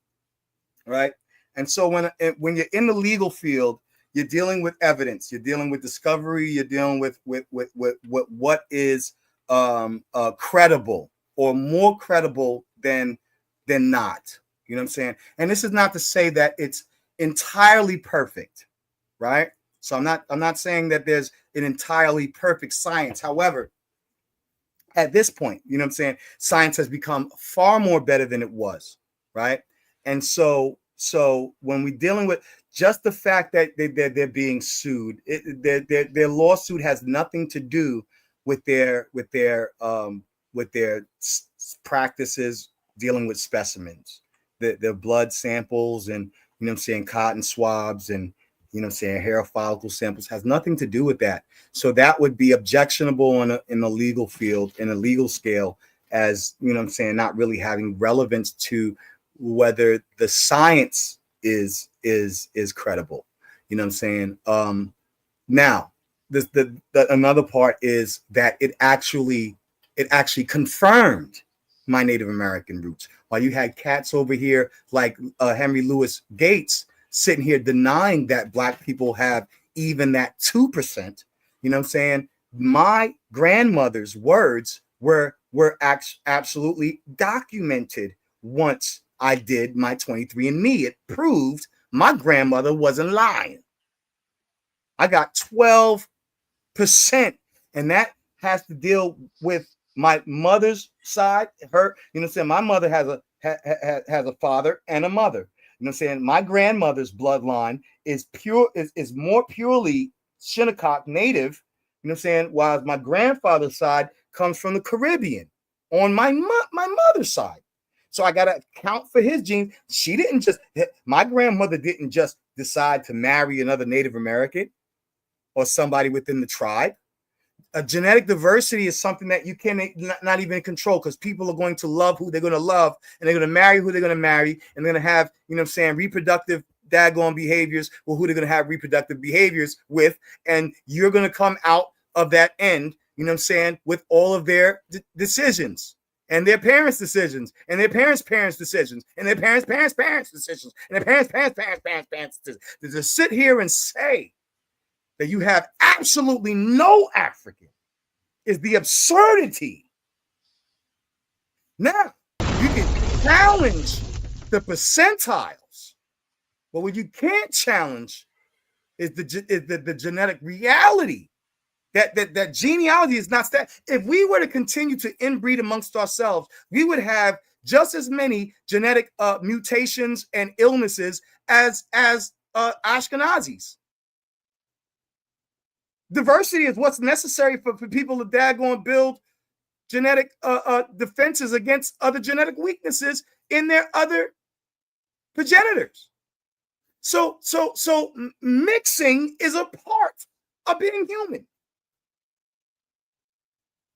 right? And so when you're in the legal field, you're dealing with evidence, you're dealing with discovery, you're dealing with what is credible or more credible than not. You know what I'm saying? And this is not to say that it's entirely perfect, right? So I'm not saying that there's an entirely perfect science. However, at this point, science has become far more better than it was, right? And so So when we're dealing with just the fact that they're being sued, their lawsuit has nothing to do with their practices dealing with specimens, their blood samples, and you know what I'm saying, cotton swabs, and you know what I'm saying, hair follicle samples has nothing to do with that. So that would be objectionable in the legal field, in a legal scale, as you know what I'm saying, not really having relevance to whether the science is credible. You know what I'm saying? Now the another part is that it actually confirmed my Native American roots. While you had cats over here like Henry Louis Gates sitting here denying that Black people have even that 2%, you know what I'm saying? My grandmother's words were absolutely documented once I did my 23andMe. It proved my grandmother wasn't lying. I got 12%, and that has to deal with my mother's side. Her, you know what I'm saying? My mother has a father and a mother. You know what I'm saying? My grandmother's bloodline is more purely Shinnecock native, you know what I'm saying? While my grandfather's side comes from the Caribbean on my mother's side. So I got to account for his genes. My grandmother didn't just decide to marry another Native American or somebody within the tribe. Genetic diversity is something that you can not even control, because people are going to love who they're going to love, and they're going to marry who they're going to marry, and they're going to have, you know what I'm saying, reproductive daggone behaviors with who they're going to have reproductive behaviors with, and you're going to come out of that end, you know what I'm saying, with all of their decisions, and their parents' decisions, and their parents' decisions, and their parents' decisions, and their parents' decisions. To sit here and say that you have absolutely no African is the absurdity. Now, you can challenge the percentiles, but what you can't challenge is the genetic reality. That genealogy is not that. If we were to continue to inbreed amongst ourselves, we would have just as many genetic mutations and illnesses as Ashkenazis. Diversity is what's necessary for people to daggone build genetic defenses against other genetic weaknesses in their other progenitors. So mixing is a part of being human.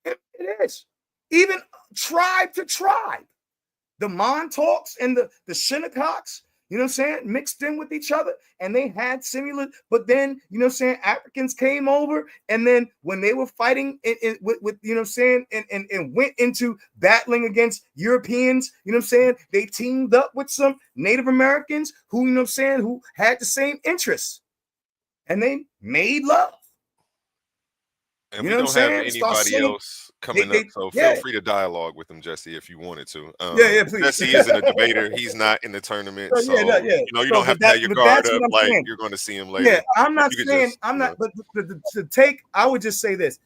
It is. Even tribe to tribe. The Montauk's and the Shinnecocks, you know what I'm saying, mixed in with each other, and they had similar, but then, you know what I'm saying, Africans came over, and then when they were fighting with you know what I'm saying, and went into battling against Europeans, you know what I'm saying, they teamed up with some Native Americans who, you know what I'm saying, who had the same interests, and they made love. And you know we don't have anybody else coming up, so feel free to dialogue with him, Jesse, if you wanted to. Please. Jesse isn't a debater; he's not in the tournament, so you know you don't have to have your guard up. Like you're going to see him later. Yeah, I'm not saying I'm not, but to take, I would just say this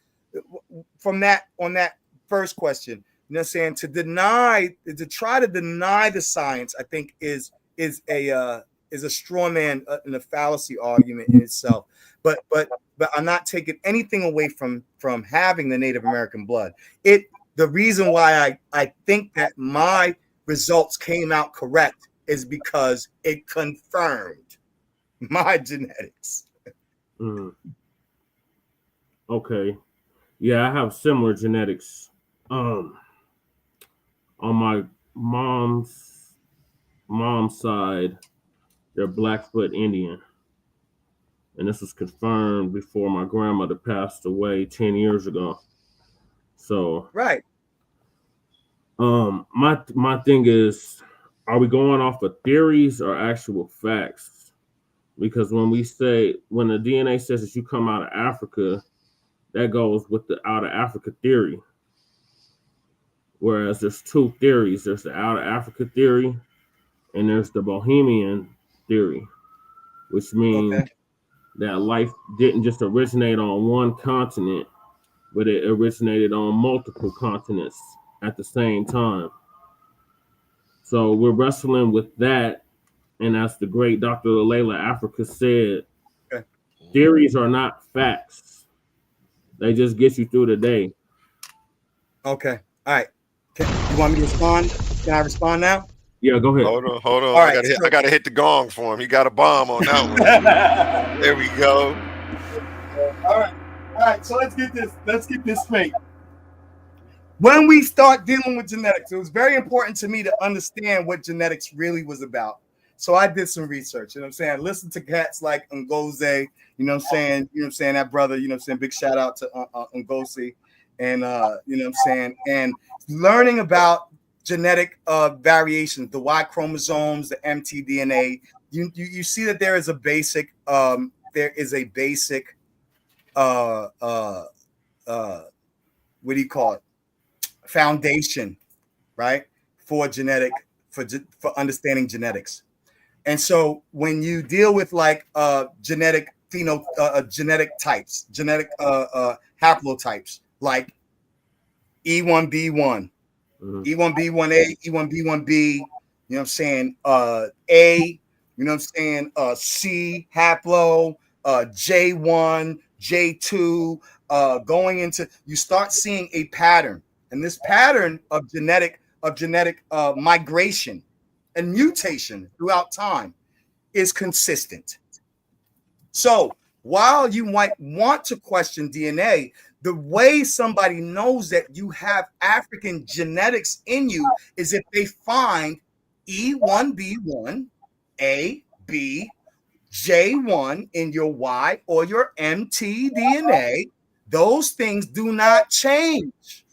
from that on that first question. You know, what I'm saying, to try to deny the science, I think is a straw man and a fallacy argument in itself. But I'm not taking anything away from having the Native American blood. The reason why I think that my results came out correct is because it confirmed my genetics. Okay. Yeah, I have similar genetics. On my mom's side, they're Blackfoot Indian. And this was confirmed before my grandmother passed away 10 years ago. So right. My thing is, are we going off of theories or actual facts? Because when the DNA says that you come out of Africa, that goes with the out of Africa theory. Whereas there's two theories. There's the out of Africa theory and there's the Bohemian theory, which means that life didn't just originate on one continent, but it originated on multiple continents at the same time. So we're wrestling with that And as the great Dr. Layla Africa said, Okay. Theories are not facts. They just get you through the day. Okay. All right. You want me to respond? Can I respond now? Yeah, go ahead. Hold on. All right, I gotta hit the gong for him. He got a bomb on that one. There we go. All right. So let's get this straight. When we start dealing with genetics, it was very important to me to understand what genetics really was about. So I did some research, you know what I'm saying? I listened to cats like Ngozi, you know what I'm saying? That brother, you know what I'm saying? Big shout out to Ngozi. And you know what I'm saying? And learning about genetic variations, the Y chromosomes, the mtDNA, you see that there is a basic what do you call it? Foundation, right? For understanding genetics. And so when you deal with like genetic types, genetic haplotypes like E1B1, E1B1A, E1B1B, you know what I'm saying? A, you know what I'm saying? C haplo, J1, J2, going into, you start seeing a pattern, and this pattern of genetic migration and mutation throughout time is consistent. So while you might want to question DNA, the way somebody knows that you have African genetics in you is if they find E1B1, A, B, J1 in your Y or your mtDNA. Those things do not change.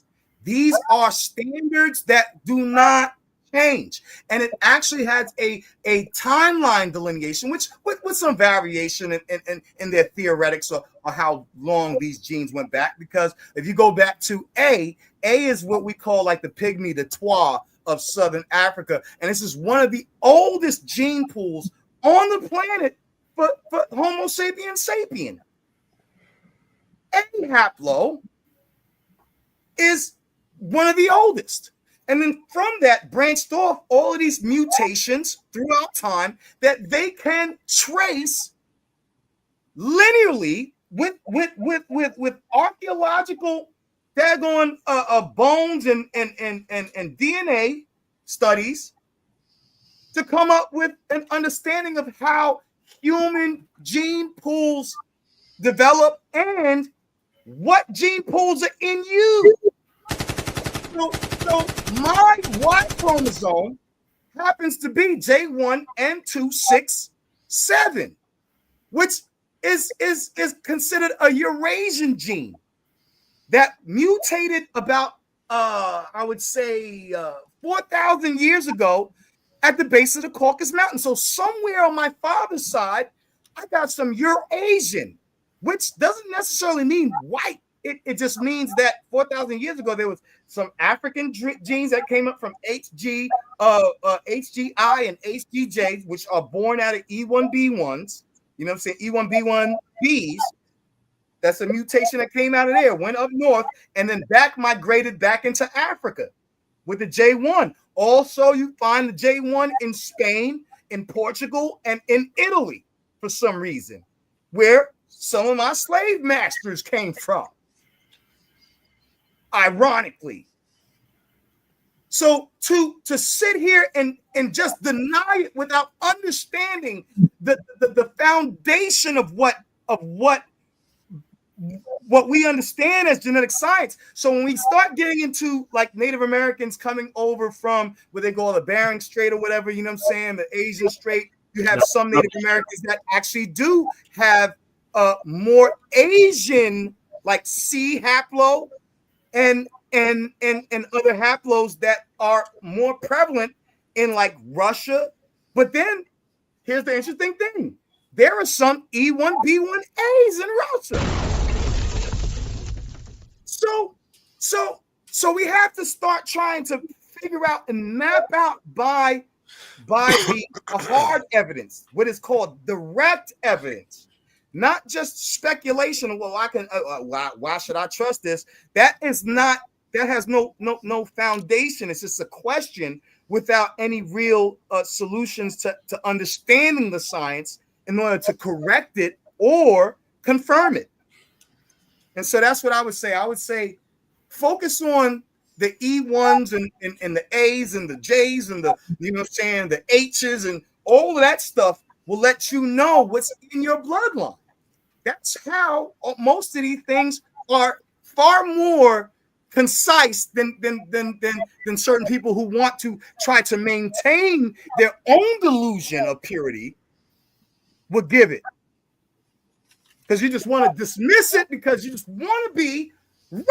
These are standards that do not change. And it actually has a timeline delineation, which with some variation in their theoretics or how long these genes went back. Because if you go back to A is what we call like the pygmy, the Twa of Southern Africa. And this is one of the oldest gene pools on the planet for Homo sapiens sapien. A haplo is one of the oldest. And then from that branched off all of these mutations throughout time that they can trace linearly with archaeological daggone bones and DNA studies to come up with an understanding of how human gene pools develop and what gene pools are in you. So my Y chromosome happens to be J1N267, which is considered a Eurasian gene that mutated about I would say 4,000 years ago at the base of the Caucasus Mountain. So somewhere on my father's side, I got some Eurasian, which doesn't necessarily mean white. It just means that 4,000 years ago, there was some African genes that came up from HGI and HGJ, which are born out of E1B1s. You know what I'm saying? E1B1Bs. That's a mutation that came out of there, went up north, and then migrated back into Africa with the J1. Also, you find the J1 in Spain, in Portugal, and in Italy for some reason, where some of my slave masters came from. Ironically. So to sit here and just deny it without understanding the foundation of what we understand as genetic science. So when we start getting into like Native Americans coming over from what they call the Bering Strait or whatever, you know what I'm saying, the Asian Strait, you have some Native Americans that actually do have more Asian, like C haplo and other haplos that are more prevalent in like Russia. But then here's the interesting thing. There are some E1B1As in Russia. So we have to start trying to figure out and map out by the hard evidence, what is called direct evidence, not just speculation. Well, I can. Why should I trust this? That has no foundation. It's just a question without any real solutions to understanding the science in order to correct it or confirm it. And so that's what I would say. I would say focus on the E1s and the A's and the J's and the, you know what I'm saying, the H's and all of that stuff will let you know what's in your bloodline. That's how most of these things are far more concise than certain people who want to try to maintain their own delusion of purity would give it. Because you just want to dismiss it because you just want to be right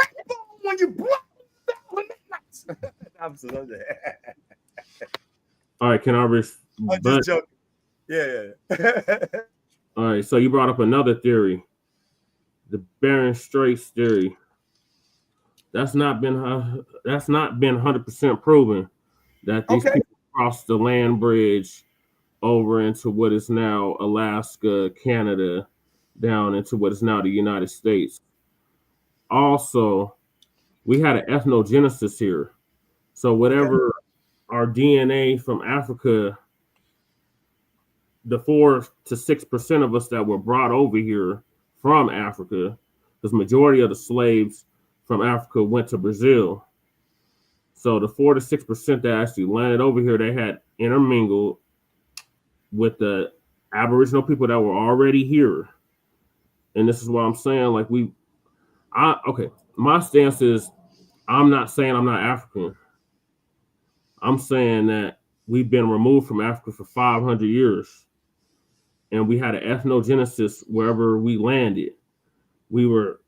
when you block the midnight. Absolutely. All right, can I I'm just joking. Yeah. All right, so you brought up another theory, the Bering Straits theory. That's not been 100% proven that these people crossed the land bridge over into what is now Alaska, Canada, down into what is now the United States. Also, we had an ethnogenesis here. So whatever our DNA from Africa, the 4 to 6% of us that were brought over here from Africa, because majority of the slaves from Africa went to Brazil. So the 4 to 6% that actually landed over here, they had intermingled with the Aboriginal people that were already here. And this is what I'm saying. Like my stance is, I'm not saying I'm not African. I'm saying that we've been removed from Africa for 500 years. And we had an ethnogenesis wherever we landed. We were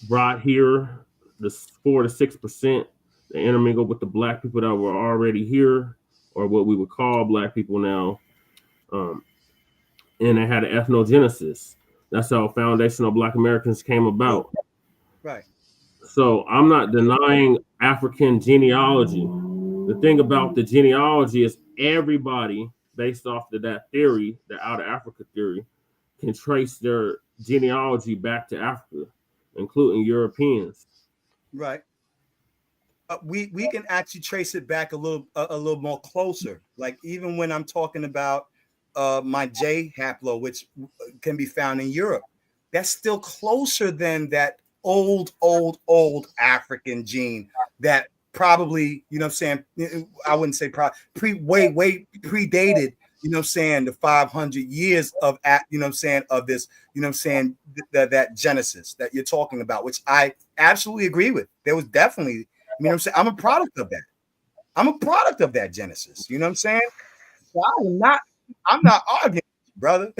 brought here, the 4 to 6%, they intermingled with the black people that were already here, or what we would call black people now. And they had an ethnogenesis. That's how foundational Black Americans came about. Right. So I'm not denying African genealogy. The thing about the genealogy is everybody, based off of that theory, the Out of Africa theory, can trace their genealogy back to Africa, including Europeans. Right. We can actually trace it back a little more closer. Like even when I'm talking about my J haplo, which can be found in Europe, that's still closer than that old African gene that probably, you know what I'm saying, I wouldn't say way predated, you know what I'm saying, the 500 years of, you know what I'm saying, of this, you know what I'm saying, that genesis that you're talking about, which I absolutely agree with. There was definitely, you know what I'm saying, I'm a product of that. I'm a product of that genesis, you know what I'm saying? So I'm not arguing, brother.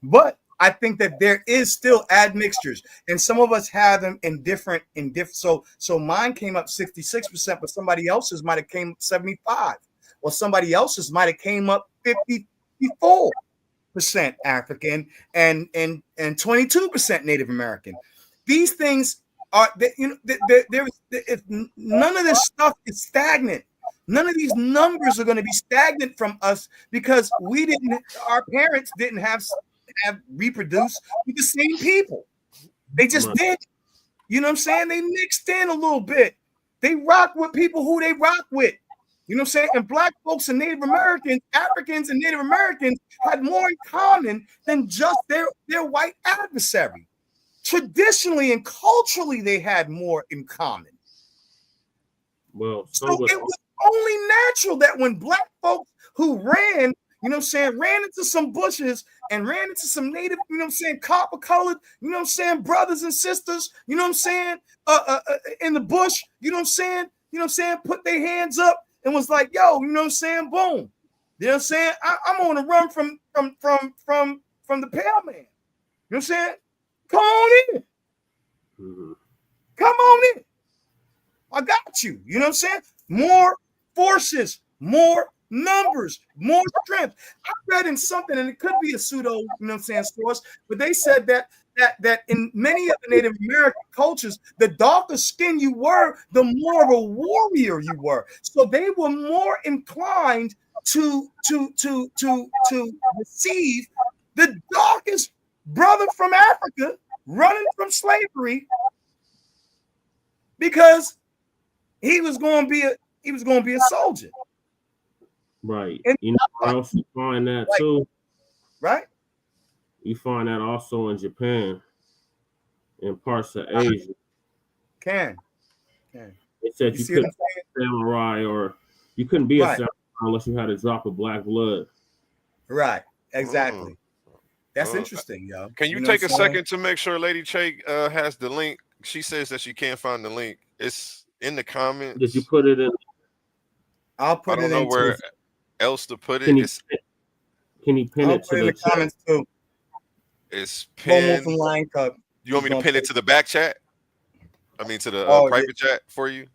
But I think that there is still admixtures, and some of us have them in different. So mine came up 66%, but somebody else's might have came up 75, or somebody else's might have came up 54% African and 22% Native American. These things are, if none of this stuff is stagnant. None of these numbers are going to be stagnant from us because our parents didn't have reproduced with the same people. They just did. You know what I'm saying? They mixed in a little bit. They rock with people who they rock with. You know what I'm saying? And black folks and Native Americans, Africans and Native Americans had more in common than just their white adversary. Traditionally and culturally, they had more in common. Well, so it was only natural that when black folks who ran, you know what I'm saying, ran into some bushes and ran into some native, you know what I'm saying, copper colored, you know what I'm saying, brothers and sisters, you know what I'm saying, in the bush, you know what I'm saying, put their hands up and was like, yo, you know what I'm saying, boom. You know what I'm saying? I'm on the run from the pale man. You know what I'm saying? Come on in. Mm-hmm. Come on in. I got you. You know what I'm saying? More forces, more numbers, more strength. I read in something, and it could be a pseudo, you know what I'm saying, source, but they said that in many of the Native American cultures, the darker skin you were, the more of a warrior you were. So they were more inclined to receive the darkest brother from Africa running from slavery because he was going to be he was going to be a soldier. Right. And, you know where else you find that too? Right. You find that also in Japan, in parts of Asia. Can. They said you couldn't be a samurai, or you couldn't be a samurai unless you had a drop of black blood. Right. Exactly. That's interesting, yo. Can you take a second to make sure Lady Che has the link? She says that she can't find the link. It's in the comments. Did you put it in? I'll put it in. I don't know where else to put it. Can you pin it to the comments too? It's pinned. You want me to pin it to the back chat? I mean, to the private chat for you,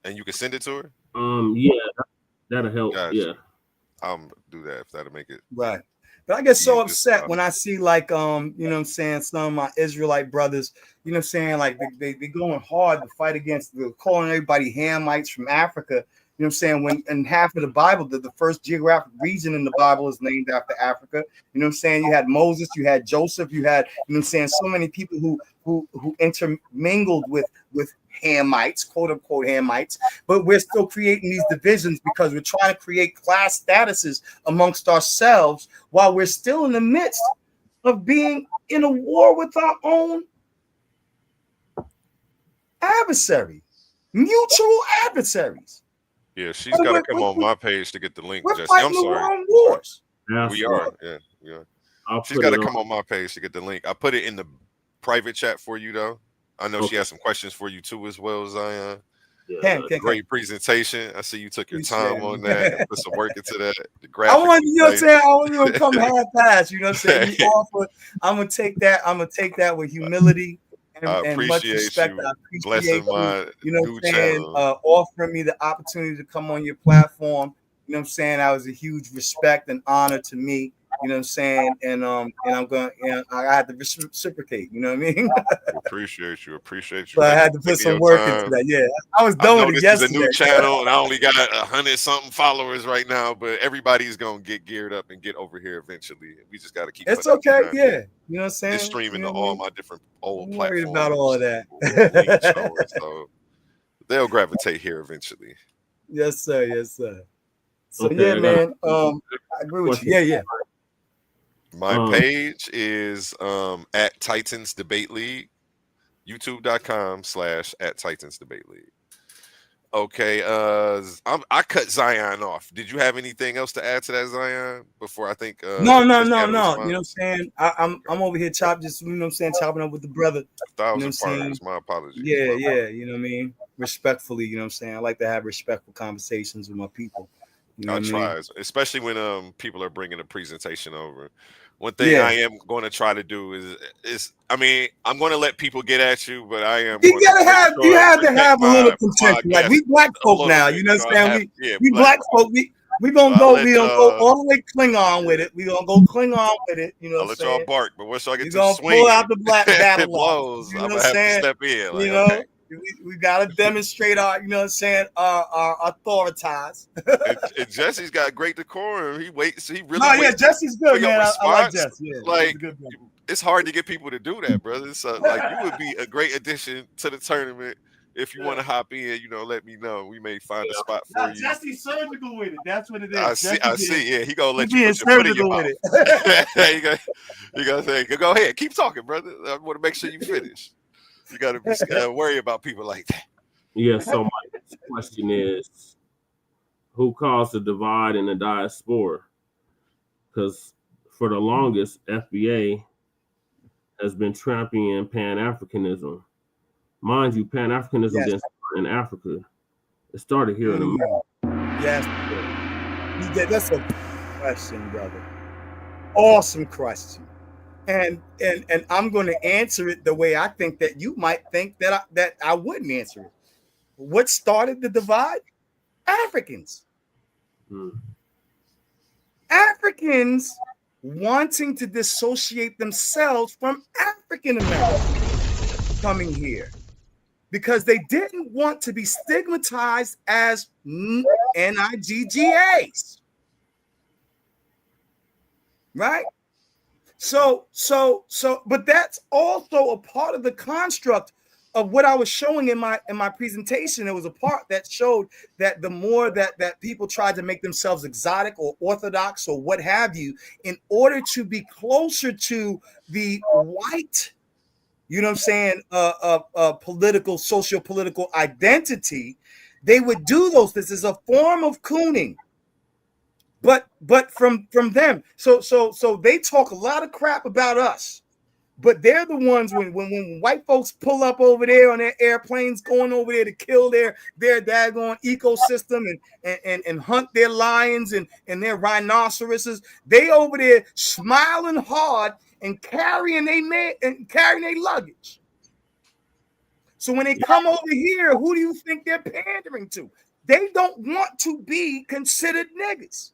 and you can send it to her. Yeah, that'll help. Gotcha. Yeah, I'll do that if that'll make it right. But I get so upset when I see like you know what I'm saying, some of my Israelite brothers, you know what I'm saying, like they going hard to fight against calling everybody Hamites from Africa. You know what I'm saying? When in half of the Bible, the first geographic region in the Bible is named after Africa. You know what I'm saying? You had Moses, you had Joseph, you had, you know what I'm saying, so many people who intermingled with Hamites, quote unquote Hamites, but we're still creating these divisions because we're trying to create class statuses amongst ourselves while we're still in the midst of being in a war with our own adversary, mutual adversaries. Yeah, she's got to come on my page to get the link. We're Jesse. fighting I'm sorry. the wrong wars. We are. Yeah. She's got to come on my page to get the link. I put it in the private chat for you, though. I know she has some questions for you too, as well, Zion. Great presentation. I see you took your time on that and put some work into that. I want you know what I'm saying. I want you to come half-ass. You know what I'm saying. I'm gonna take that. I'm gonna take that with humility and much respect. I appreciate you know what I'm saying, offering me the opportunity to come on your platform. You know what I'm saying? That was a huge respect and honor to me. You know what I'm saying? And I'm going, I had to reciprocate. You know what I mean? Appreciate you. But I had to put some work into that. Yeah, I was done with it yesterday. This is a new channel, and I only got 100-something followers right now. But everybody's gonna get geared up and get over here eventually. We just got to keep. It's okay. Yeah, you know what I'm saying. It's streaming to all my different old I'm platforms. worried about all of that. So they'll gravitate here eventually. Yes, sir. Yes, sir. So yeah, man. I agree with you. Yeah. My page is at Titans Debate League, youtube.com/@Titans Debate League. Okay, I cut Zion off. Did you have anything else to add to that, Zion? Before I think no. You know what I'm saying? I'm over here chopping up with the brother. 1,000 partners. My apologies. Yeah, you know what I mean? Respectfully, you know what I'm saying? I like to have respectful conversations with my people. You know I try, especially when people are bringing a presentation over. One thing I am going to try to do is I mean, I'm going to let people get at you, but I am. You have to have a little contention. Like we black folk now, you know what I'm saying? We black folk. We gonna go. We gonna go all the way Klingon with it. We gonna go Klingon with it. You know, I'll let y'all bark, but once y'all get to swing, pull out the black battle blows. You know I'm gonna have to step in. Like, you know. We gotta demonstrate our, you know what I'm saying, our authorities. and Jesse's got great decorum. He waits. He really. No, Jesse's good, man. I like Jesse. Yeah, like it's hard to get people to do that, brother. So like you would be a great addition to the tournament. If you want to hop in, you know, let me know. We may find a spot for you. Jesse's surgical with it. That's what it is. I see. Yeah, he gonna let you put your foot in your mouth. You gotta say, go ahead, keep talking, brother. I want to make sure you finish. You got to be worry about people like that. Yeah, so my question is, who caused the divide in the diaspora? Because for the longest, FBA has been championing Pan-Africanism. Mind you, Pan-Africanism didn't start in Africa. It started here in America. Yes. That's a question, brother. Awesome question. And I'm going to answer it the way I think that you might think that I wouldn't answer it. What started the divide? Africans. Africans wanting to dissociate themselves from African Americans coming here because they didn't want to be stigmatized as NIGGAs. Right? So, but that's also a part of the construct what I was showing in my presentation, there was a part that showed that the more that people tried to make themselves exotic or orthodox or what have you, in order to be closer to the white, you know what I'm saying, political, socio-political identity, they would do those. This is a form of cooning. But from them. So they talk a lot of crap about us. But they're the ones when white folks pull up over there on their airplanes going over there to kill their daggone ecosystem and hunt their lions and their rhinoceroses, they over there smiling hard and carrying their luggage. So when they come over here, who do you think they're pandering to? They don't want to be considered niggas.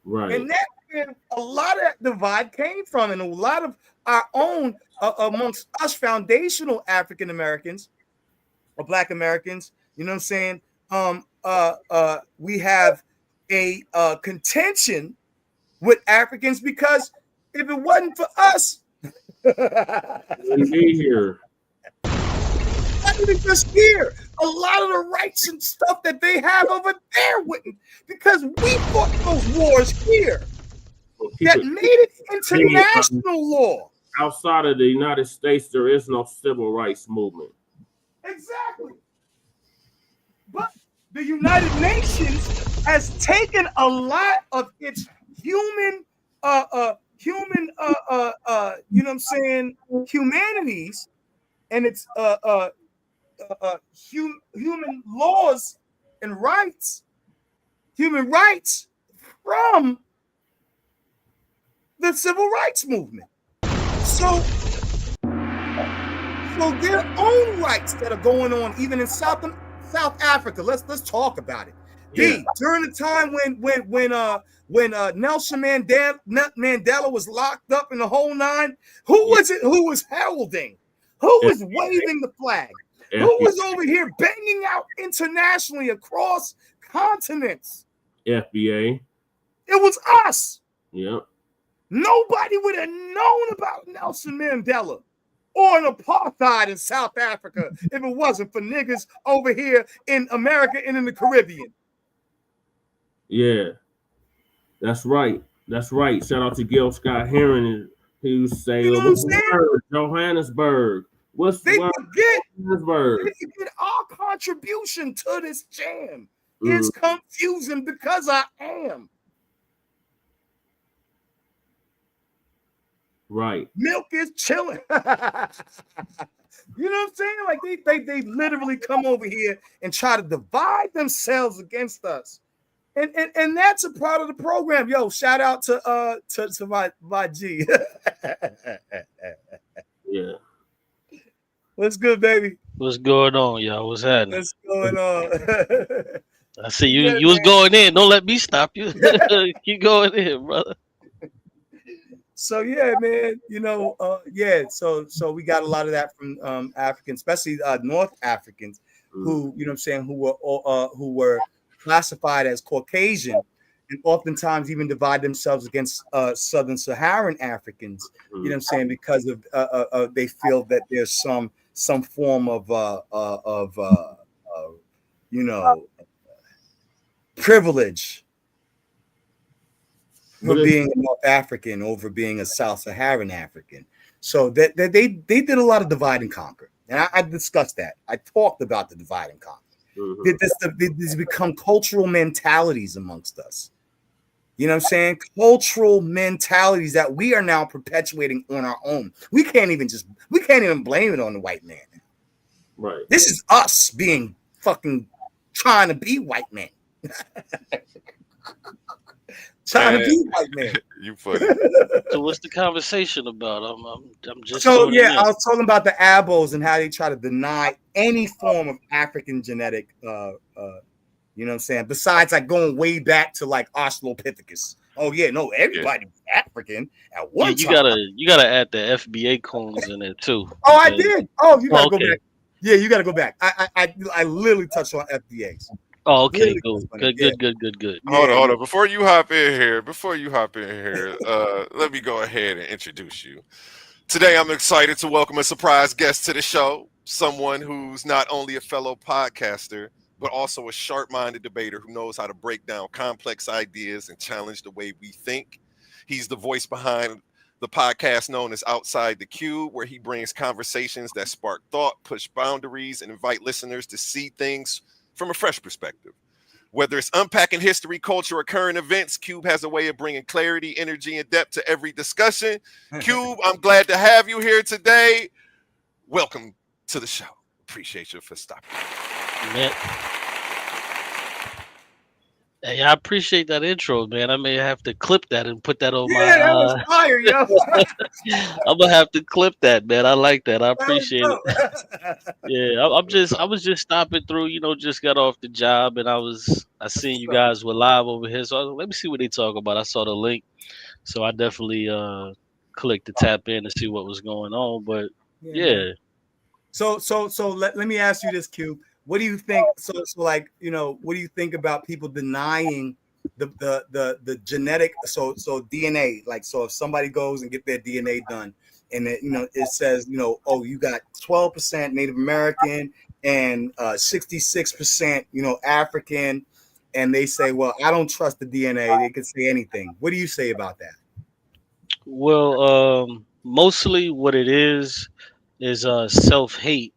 Right. And that's where a lot of that divide came from, and a lot of our own amongst us foundational African Americans or Black Americans, you know what I'm saying? We have a contention with Africans because if it wasn't for us, wouldn't be here. Not even just here. A lot of the rights and stuff that they have over there wouldn't, because we fought those wars here that made it international law. Outside of the United States, there is no civil rights movement. Exactly. But the United Nations has taken a lot of its human, you know what I'm saying, humanities and its human laws and rights, human rights from the civil rights movement. So their own rights that are going on even in South Africa. Let's talk about it. Yeah. During the time when Nelson Mandela was locked up in the whole nine, who was it who was heralding? Who was waving the flag? Who was over here banging out internationally across continents? FBA. It was us. Yep. Nobody would have known about Nelson Mandela or an apartheid in South Africa if it wasn't for niggas over here in America and in the Caribbean. Yeah, that's right. That's right. Shout out to Gil Scott Heron. He was saying, you know what's the word? Johannesburg. What's the word? Johannesburg. They forget our contribution to this jam. It's confusing because I am. Right. Milk is chilling. You know what I'm saying? Like they literally come over here and try to divide themselves against us. And that's a part of the program. Yo, shout out to my G. Yeah. What's good, baby? What's going on, y'all? What's happening? What's going on? I see you. You was going in. Don't let me stop you. Keep going in, brother. So yeah, man, you know, So we got a lot of that from Africans, especially North Africans, who, you know what I'm saying, who were classified as Caucasian, and oftentimes even divide themselves against Southern Saharan Africans. You know what I'm saying, because of they feel that there's some form of you know, privilege for being a North African over being a South Saharan African. So that they did a lot of divide and conquer. And I discussed that. I talked about the divide and conquer. These become cultural mentalities amongst us. You know what I'm saying? Cultural mentalities that we are now perpetuating on our own. We can't even blame it on the white man. Right. This is us being fucking trying to be white men. Trying to be white man. You funny. So what's the conversation about? I'm just so yeah. I was talking about the Abos and how they try to deny any form of African genetic. You know what I'm saying? Besides, like going way back to like Australopithecus. Oh yeah, no, everybody was African at one time. You gotta add the FBA cones in there too. Oh, I did. Oh, you gotta go back. Yeah, you gotta go back. I literally touched on FBAs. Oh, okay, good. Hold on. Before you hop in here, let me go ahead and introduce you. Today, I'm excited to welcome a surprise guest to the show. someone who's not only a fellow podcaster, but also a sharp-minded debater who knows how to break down complex ideas and challenge the way we think. He's the voice behind the podcast known as Outside the Cube, where he brings conversations that spark thought, push boundaries, and invite listeners to see things from a fresh perspective. Whether it's unpacking history, culture, or current events, Cube has a way of bringing clarity, energy, and depth to every discussion. Cube, I'm glad to have you here today. Welcome to the show. Appreciate you for stopping. Man. Hey, I appreciate that intro, man. I may have to clip that and put that on my. Yeah, that was fire, yo. I'm gonna have to clip that, man. I like that. I appreciate it. Yeah, I was just stopping through. Just got off the job, and I seen you guys were live over here. So let me see what they talk about. I saw the link, so I definitely clicked to tap in to see what was going on. But yeah. So let me ask you this, Q. What do you think? So like, what do you think about people denying the genetic? So DNA, like, so if somebody goes and get their DNA done, and it says, oh, you got 12% Native American and 66%, African, and they say, well, I don't trust the DNA. They can say anything. What do you say about that? Well, mostly what it is self-hate,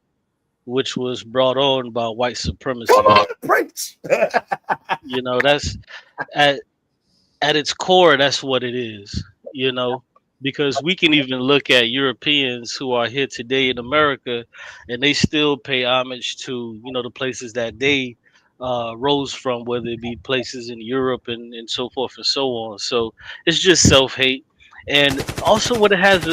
which was brought on by white supremacy. Come on, Prince. That's at its core, that's what it is, because we can even look at Europeans who are here today in America, and they still pay homage to, the places that they rose from, whether it be places in Europe and so forth and so on. So it's just self-hate. And also what it has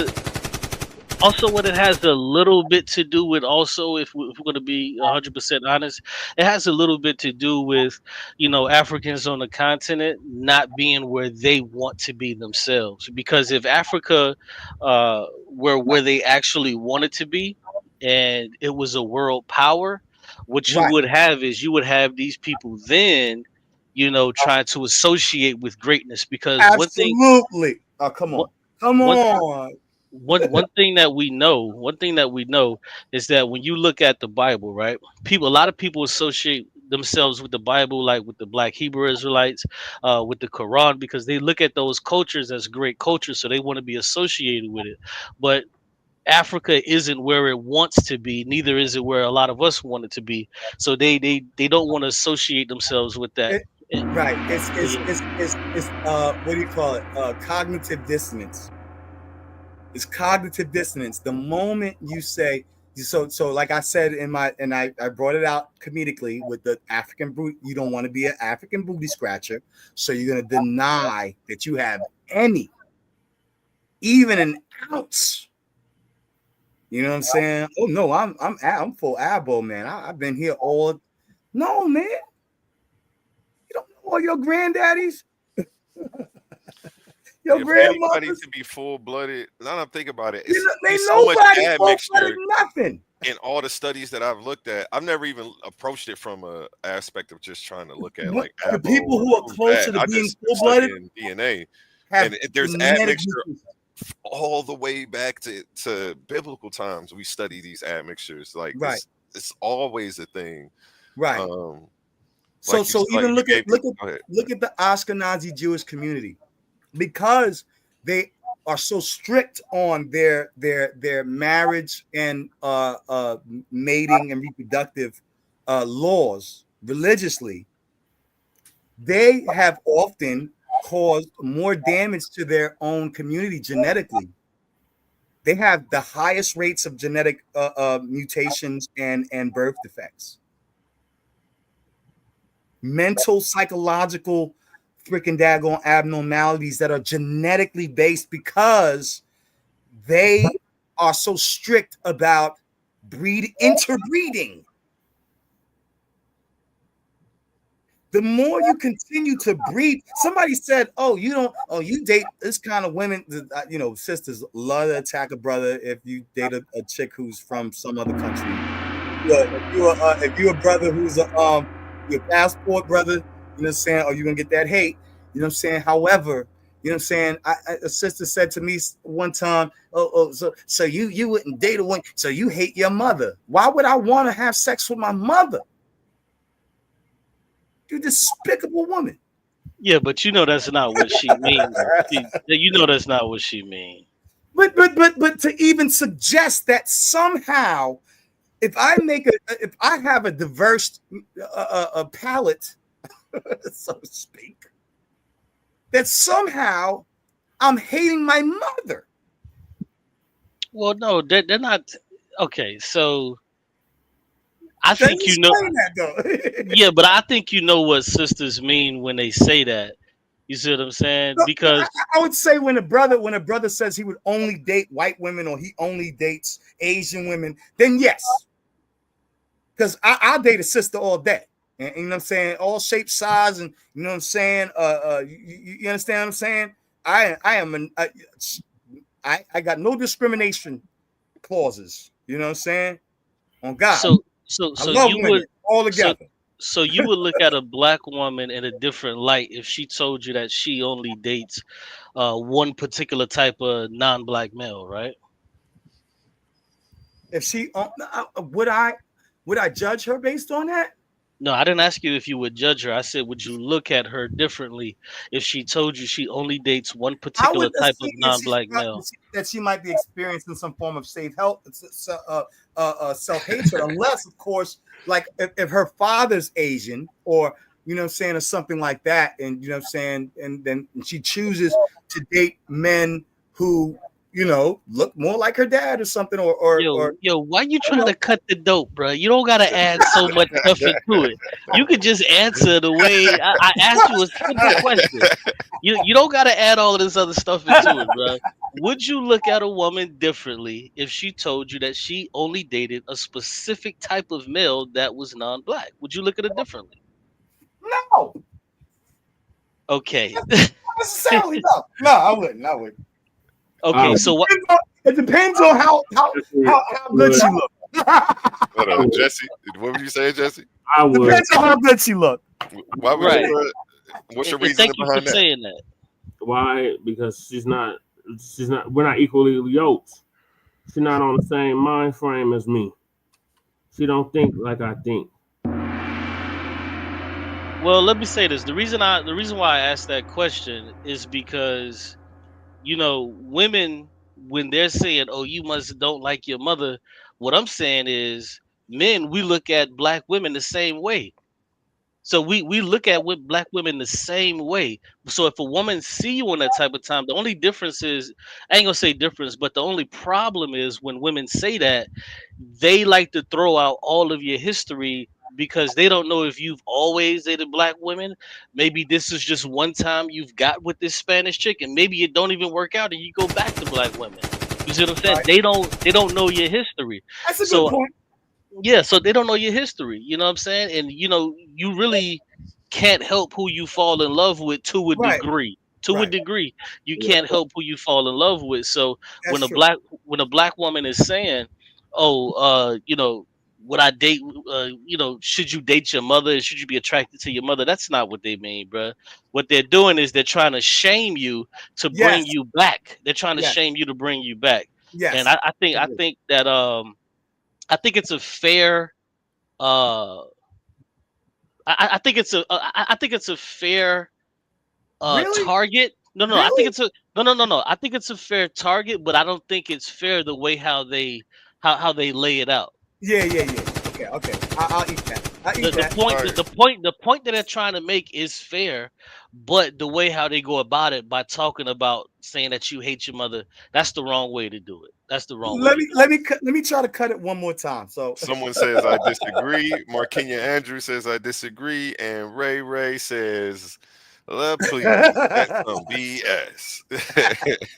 a little bit to do with, also, if we're going to be 100% honest, it has a little bit to do with, Africans on the continent not being where they want to be themselves. Because if Africa were where they actually wanted to be, and it was a world power, what you would have is these people then, trying to associate with greatness. Because absolutely. Oh, come on. One thing that we know is that when you look at the Bible, right? A lot of people associate themselves with the Bible, like with the Black Hebrew Israelites, with the Quran, because they look at those cultures as great cultures, so they want to be associated with it. But Africa isn't where it wants to be, neither is it where a lot of us want it to be. So they don't want to associate themselves with that. Right. It's what do you call it? Cognitive dissonance. It's cognitive dissonance. The moment you say, so like I said I brought it out comedically with the African boot. You don't want to be an African booty scratcher, so you're gonna deny that you have even an ounce. You know what I'm saying? Oh no, I'm full Abo, man. I've been here all. No, man. You don't know all your granddaddies. Your anybody to be full-blooded, now that I think about it, it's so much admixture. Nothing. In all the studies that I've looked at, I've never even approached it from an aspect of just trying to look at like the people who are closer to being full-blooded DNA, and there's admixture all the way back to biblical times. We study these admixtures, like it's always a thing, right? So even look at the Ashkenazi Jewish community. Because they are so strict on their marriage and mating and reproductive laws religiously, they have often caused more damage to their own community genetically. They have the highest rates of genetic mutations and birth defects. Mental, psychological freaking daggone abnormalities that are genetically based because they are so strict about interbreeding. The more you continue to breed, somebody said, you date this kind of women, sisters love to attack a brother if you date a chick who's from some other country. If you're a brother who's your passport brother, you know what I'm saying? Or you're going to get that hate. You know what I'm saying? However, You know what I'm saying? A sister said to me one time, so you wouldn't date a woman, so you hate your mother. Why would I want to have sex with my mother? You despicable woman. Yeah, but you know that's not what she means. You know that's not what she means. But to even suggest that somehow, if I have a diverse palate, so to speak, that somehow I'm hating my mother. Well, no, they're not. Okay, so I think you know. That, yeah, but I think you know what sisters mean when they say that. You see what I'm saying? Because I would say when a brother says he would only date white women or he only dates Asian women, then yes. Because I'll date a sister all day. And you know what I'm saying? All shapes, size, and you know what I'm saying? You understand what I'm saying? I got no discrimination clauses. You know what I'm saying? On God. So I love you women would all together. So you would look at a black woman in a different light if she told you that she only dates one particular type of non-black male, right? If she would I judge her based on that? No, I didn't ask you if you would judge her. I said, would you look at her differently if she told you she only dates one I particular would type of assume non-black male? that she might be experiencing some form of self-hatred, unless, of course, like if her father's Asian or you know what I'm saying, or something like that, and you know what I'm saying, and then she chooses to date men who you know look more like her dad or something, Yo, why you trying to cut the dope, bro? You don't gotta add so much stuff into it. You could just answer the way I asked you a simple question. You don't gotta add all of this other stuff into it, bro. Would you look at a woman differently if she told you that she only dated a specific type of male that was non-black? Would you look at it differently? no, Okay. not necessarily. No, I wouldn't. Okay, so what? It depends on how good she look. Hold on, Jesse. What were you saying, Jesse? I would. Depends on how good she look. Why would Right. you? What's your reason Thank you for behind that? saying that. Why? Because she's not. We're not equally yoked. She's not on the same mind frame as me. She don't think like I think. Well, let me say this. The reason why I asked that question is because, you know, women, when they're saying, "Oh, you must don't like your mother," what I'm saying is, men, we look at black women the same way. So we look at black women the same way. So if a woman see you on that type of time, the only difference is, I ain't gonna say difference, but the only problem is when women say that, they like to throw out all of your history because they don't know if you've always dated black women. Maybe this is just one time you've got with this Spanish chick, and maybe it don't even work out, and you go back to black women. You see what I'm saying? Right. They don't know your history. That's a good point. Yeah, so they don't know your history. You know what I'm saying? And you know, you really can't help who you fall in love with to a degree. To a degree, you can't help who you fall in love with. So That's when true. when a black woman is saying, "Oh, you know, would I date? You know, should you date your mother? Should you be attracted to your mother?" That's not what they mean, bro. What they're doing is they're trying to shame you to bring you back. They're trying to shame you to bring you back. Yes. And I think that I think it's a fair I think it's a fair Really? target. No, I Really? think it's a no. I think it's a fair target, but I don't think it's fair the way how they lay it out. Yeah. Okay. I'll eat that. The point that they're trying to make is fair, but the way how they go about it by talking about saying that you hate your mother, that's the wrong way to do it. That's the wrong way. Let me try to cut it one more time. So someone says I disagree. Marquina Andrew says I disagree, and Ray says, please, that's some BS.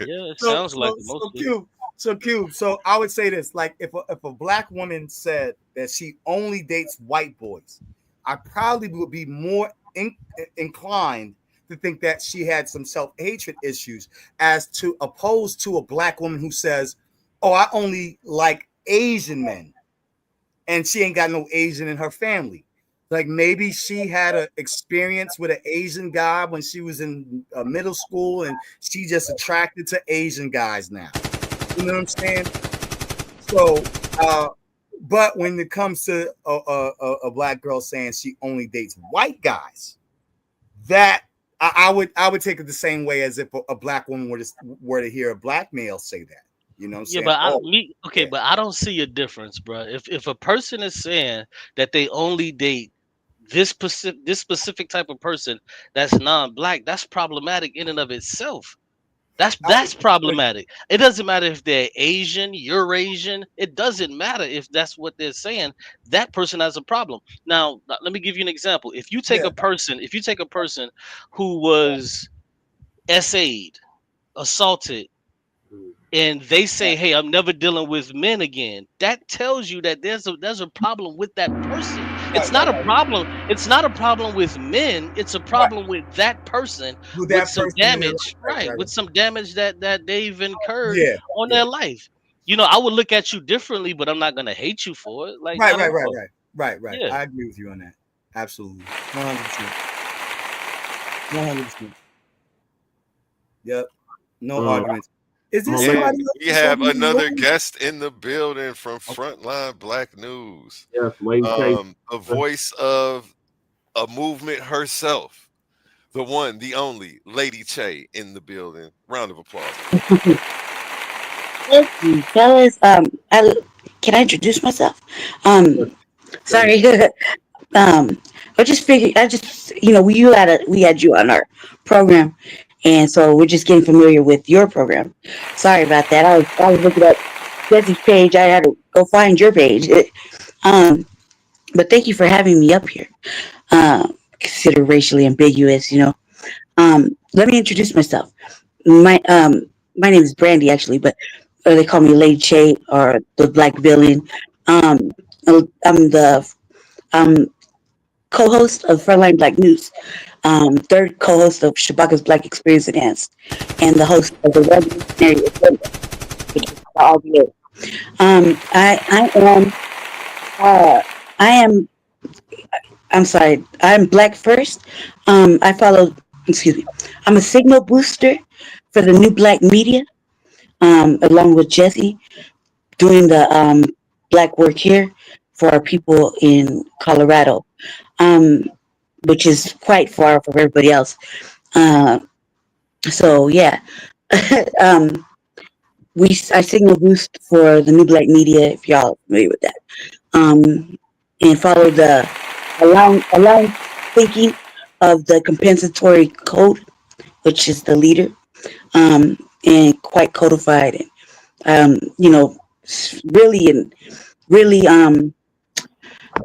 Yeah, it sounds like most. So Cube. So I would say this: like, if a black woman said that she only dates white boys, I probably would be more inclined to think that she had some self-hatred issues, as to opposed to a black woman who says, "Oh, I only like Asian men," and she ain't got no Asian in her family. Like maybe she had an experience with an Asian guy when she was in middle school, and she just attracted to Asian guys now. You know what I'm saying? So, but when it comes to a black girl saying she only dates white guys, that I would take it the same way as if a black woman were to hear a black male say that. You know what I'm saying? But but I don't see a difference, bro. If a person is saying that they only date this specific type of person that's non-black, that's problematic in and of itself. That's problematic. It doesn't matter if they're Asian, Eurasian. It doesn't matter if that's what they're saying. That person has a problem. Now, let me give you an example. If you take a person who was SA'd, assaulted, and they say, "Hey, I'm never dealing with men again," that tells you that there's a problem with that person. It's not a problem. It's not a problem with men. It's a problem with that person with some damage, right? With some damage that they've incurred on their life. You know, I would look at you differently, but I'm not gonna hate you for it. Like, right. Yeah. I agree with you on that. Absolutely, 100%. 100%. Yep. No arguments. Is this somebody else? We have another guest in the building from Frontline Black News. Yes, a voice of a movement herself, the one, the only, Lady Che in the building. Round of applause. Thank you, fellas. Can I introduce myself? Sorry. I just figured. We had you on our program, and so we're just getting familiar with your program. Sorry about that. I was looking at Jesse's page. I had to go find your page. But thank you for having me up here. Consider racially ambiguous, Let me introduce myself. My name is Brandy, actually, but they call me Lady Che or the Black Villain. I'm the co-host of Frontline Black News, third co-host of Shabaka's Black Experience Enhanced, and the host of the Revolutionary Agenda, which is all the I'm Black First. I'm a signal booster for the new Black media, along with Jesse, doing the Black work here for our people in Colorado, which is quite far from everybody else. So yeah, I signal boost for the new Black media, if y'all are familiar with that, and follow the aligned thinking of the compensatory code, which is the leader, and quite codified, and really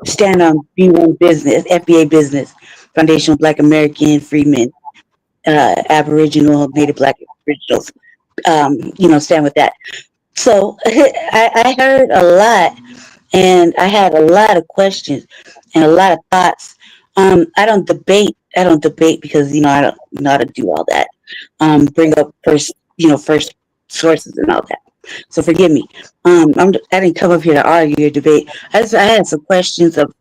stand on B1 business, FBA business, Foundational Black American Freedmen, Aboriginal, Native Black Originals, stand with that. So I heard a lot, and I had a lot of questions and a lot of thoughts. I don't debate because I don't know how to do all that. Bring up first sources and all that. So forgive me. I didn't come up here to argue or debate. I had some questions of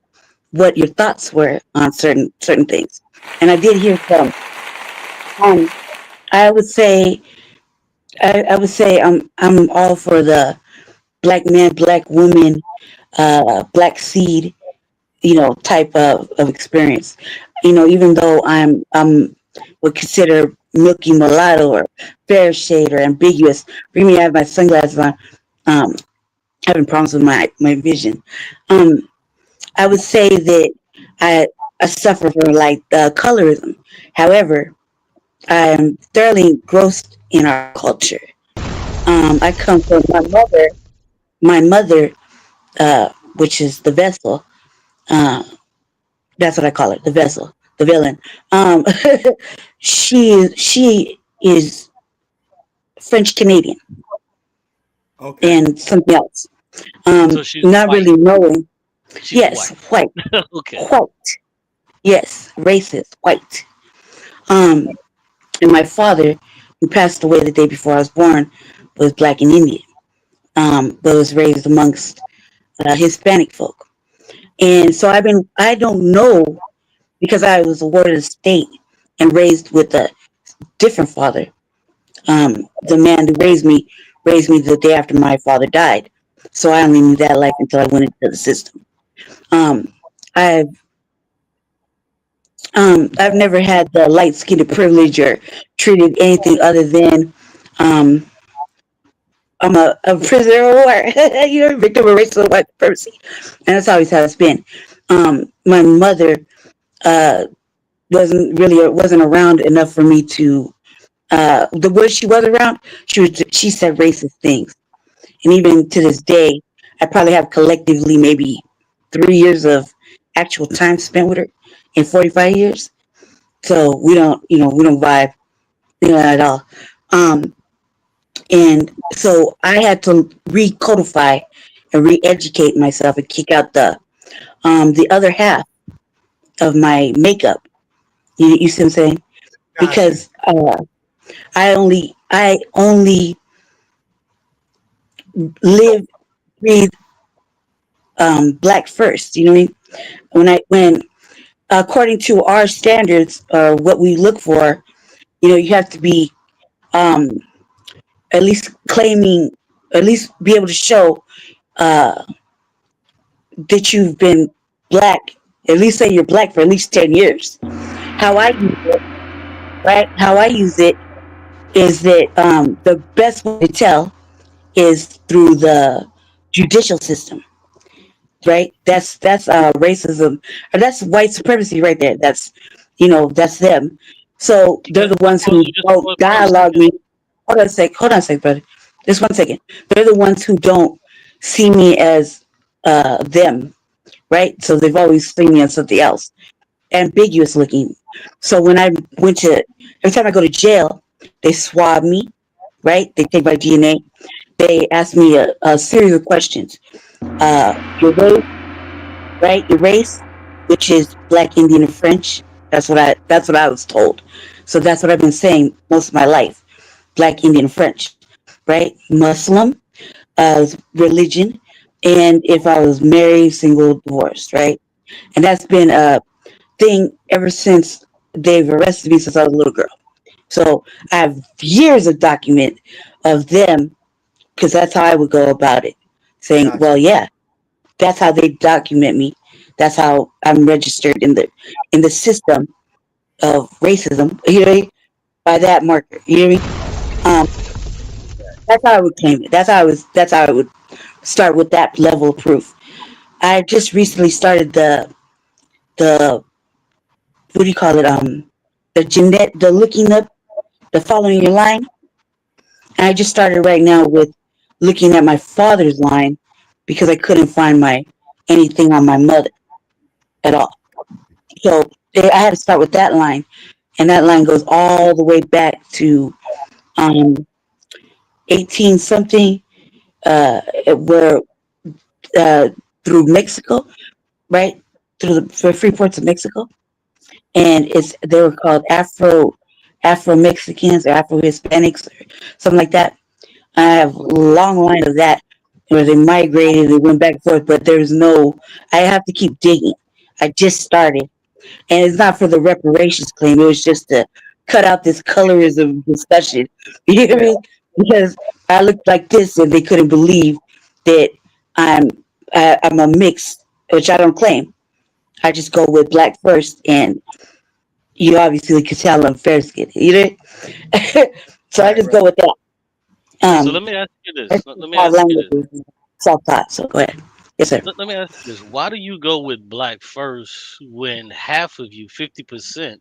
what your thoughts were on certain things, and I did hear some. I would say I'm all for the Black man, Black woman, Black seed, type of experience. Even though I'm would consider milky mulatto or fair shade or ambiguous. For me, I have my sunglasses on, having problems with my vision. I would say that I suffer from colorism. However, I am thoroughly engrossed in our culture. I come from my mother, which is the vessel. That's what I call it, the vessel, the villain. She is French Canadian, and something else. So she's not white. really knowing. She's Yes, white. Okay. White. Yes, racist, white. And my father, who passed away the day before I was born, was Black and Indian, but was raised amongst Hispanic folk. And so I don't know, because I was awarded a state and raised with a different father. The man who raised me the day after my father died. So I only knew that life until I went into the system. Um, I've I've never had the light skinned privilege or treated anything other than um, I'm a prisoner of war. You're a victim of racial white supremacy, and that's always how it's been. My mother uh, wasn't around enough for me to. The word she was around, she said racist things, and even to this day, I probably have collectively maybe 3 years of actual time spent with her in 45 years. So we don't vibe, at all. Um, and so I had to recodify and re-educate myself and kick out the other half of my makeup. You see what I'm saying? Gotcha. Because I only live, breathe black first. You know what I mean? When according to our standards, what we look for, you have to be um, at least claiming, at least be able to show uh, that you've been black. At least say you're black for at least 10 years. How I use it, right? How I use it is that the best way to tell is through the judicial system, right? That's racism, or that's white supremacy right there. That's them. So they're the ones who don't dialogue me. Hold on a sec, brother. Just 1 second. They're the ones who don't see me as them, right? So they've always seen me as something else, ambiguous looking. So when I every time I go to jail, they swab me, right? They take my DNA. They ask me a series of questions. Your race, right? Your race, which is Black, Indian, and French. That's what I was told. So that's what I've been saying most of my life. Black, Indian, and French, right? Muslim, religion, and if I was married, single, divorced, right? And that's been a thing ever since they've arrested me since I was a little girl. So I have years of document of them, because that's how I would go about it. Saying, Gotcha. well, yeah, that's how they document me. That's how I'm registered in the system of racism. You know, by that marker. You know what I mean? That's how I would claim it. That's how I would start with that level of proof. I just recently started the what do you call it? The looking up, the following your line. And I just started right now with looking at my father's line, because I couldn't find anything on my mother at all. So I had to start with that line, and that line goes all the way back to um 18 something, where uh through Mexico, right? Through the free ports of Mexico. And they were called Afro Mexicans or Afro Hispanics or something like that. I have a long line of that where they migrated, they went back and forth, but I have to keep digging. I just started, and it's not for the reparations claim. It was just to cut out this colorism discussion. You know what I mean? Because I looked like this, and they couldn't believe that I'm I'm a mix, which I don't claim. I just go with black first, and you obviously could tell I'm fair skinned. You know, so I just go with that. So let me ask you this. Let me Five ask you this. languages, self-taught. So go ahead. Yes, sir. Let me ask you this. Why do you go with black first when half of you, 50%,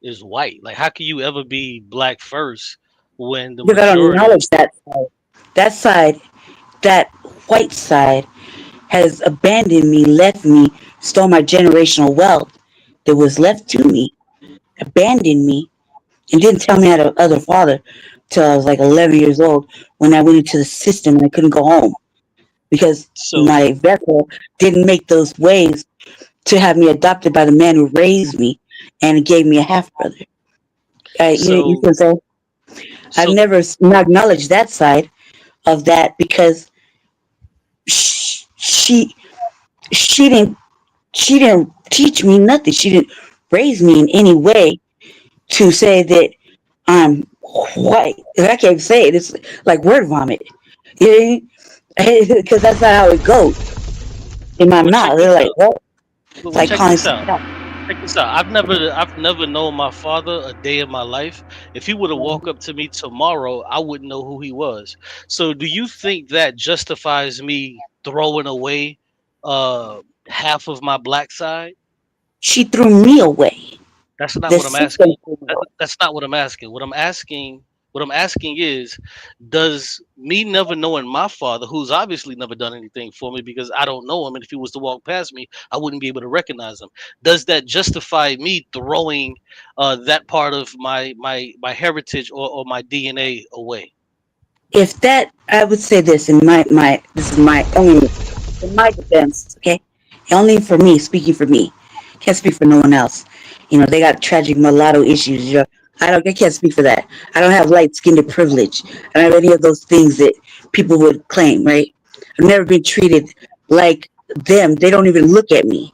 is white? Like, how can you ever be black first when the Because I don't majority? acknowledge that side. That side, that white side, has abandoned me, left me, stole my generational wealth that was left to me, abandoned me, and didn't tell me I had a other father till I was like 11 years old, when I went into the system and I couldn't go home because So, my vessel didn't make those waves to have me adopted by the man who raised me and gave me a half brother. You so, can say I've so, never acknowledged that side of that, because she she didn't she didn't teach me nothing. She didn't raise me in any way to say that I'm white. I can't say it. It's like word vomit. You know, because that's not how it goes in my Well, check mouth. this They're like, out. what? It's Well, like check calling this out. something out. Check this out. I've never known my father a day in my life. If he would have walked up to me tomorrow, I wouldn't know who he was. So, do you think that justifies me throwing away half of my black side? She threw me away. That's not The what I'm asking. system threw me away. That's not what I'm asking. What I'm asking is, does me never knowing my father, who's obviously never done anything for me because I don't know him, and if he was to walk past me, I wouldn't be able to recognize him. Does that justify me throwing that part of my heritage or my DNA away? If that, I would say this in this is my only in my defense, okay? Only for me, speaking for me. Can't speak for no one else. You know, they got tragic mulatto issues. You know, I can't speak for that. I don't have light skinned privilege. I don't have any of those things that people would claim, right? I've never been treated like them. They don't even look at me.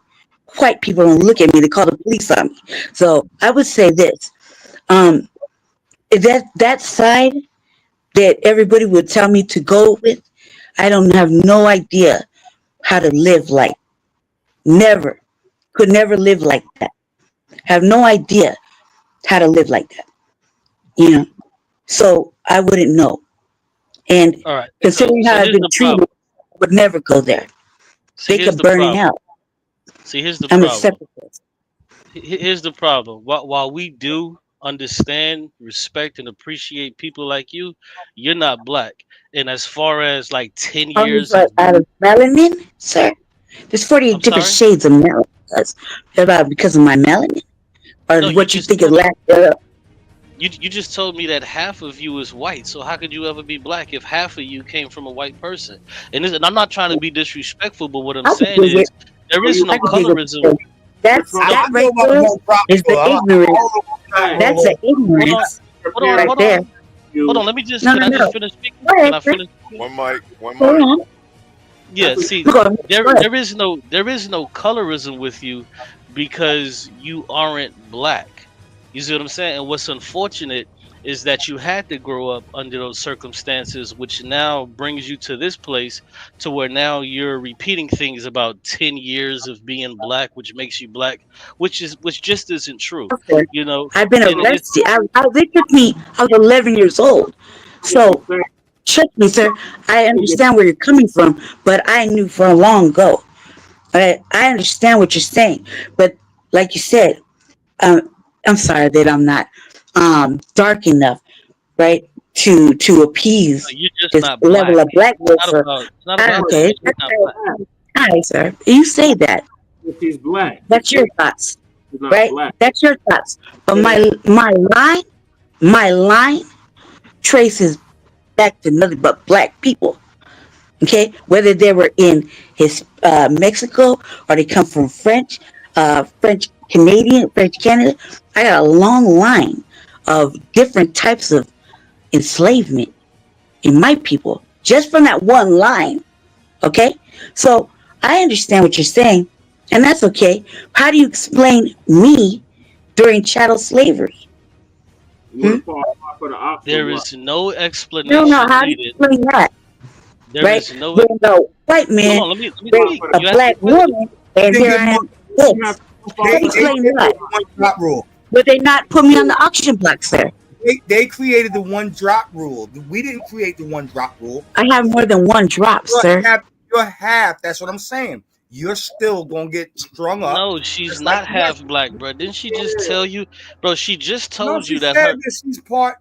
White people don't look at me. They call the police on me. So I would say this. Um, that side that everybody would tell me to go with, I don't have no idea how to live like. Never. Could never live like that. Have no idea how to live like that. You know. So I wouldn't know. And All right. considering So how I've here's been the treated, problem. I would never go there. See, They here's could the burn in problem. hell. See, here's the I'm a problem. separatist. Here's the problem. While we do understand, respect, and appreciate people like you, you're not black. And as far as like 10 Only years but of out being, of melanin, sir. There's 48 I'm different sorry? shades of melanin. About because of my melanin, or No, you what you just think of told lack. you just told me that half of you is white. So how could you ever be black if half of you came from a white person? And I'm not trying to be disrespectful, but what I'm I could saying dig it. is there So is you I no could dig it. colorism. That's That's what No, that I know right about the there whole drop is the rule. ignorance. That's the hold on, ignorance prepared right hold there. on. you. Hold on, let me just No, can no, I just no. finish speaking? Go Can ahead, I sir. finish speaking? One mic, one Hold mic. on. Yeah, That's see, Go ahead. Go ahead. there is no colorism with you because you aren't black. You see what I'm saying? And what's unfortunate is that you had to grow up under those circumstances, which now brings you to this place to where now you're repeating things about 10 years of being black, which makes you black, which just isn't true. Of course. You know, I've been and it's arrested. They took me. I was 11 years old. So trust me, sir. I understand where you're coming from, but I knew for long ago. I understand what you're saying, but like you said, um, I'm sorry that I'm not dark enough, right, to appease you're just this not level black. of blackness. Or It's not about that. okay, You're just not black. all right, sir. You say that. If he's black, That's your thoughts, he's not right? black. That's your thoughts. But my line traces back to nothing but black people. Okay, whether they were in Mexico or they come from French Canadian, French Canada. I got a long line of different types of enslavement in my people just from that one line. Okay, so I understand what you're saying, and that's okay. How do you explain me during chattel slavery? You would have fought for the auction There block. is no I don't know. explanation How do you needed. explain that? There Right? is no. When a white Hold man on, let me raped speak. a You asked me a black question. woman, and They here give I am. You This. have to How They do you explain created that? the one drop rule. Would they not put me on the auction block, sir? They created the one drop rule. We didn't create the one drop rule. I have more than one drop, sir. You're half. That's what I'm saying. You're still gonna get strung up. No, she's just like not the half rest. black, bro. Didn't she just tell you, bro? She just No, told she you that said her that she's part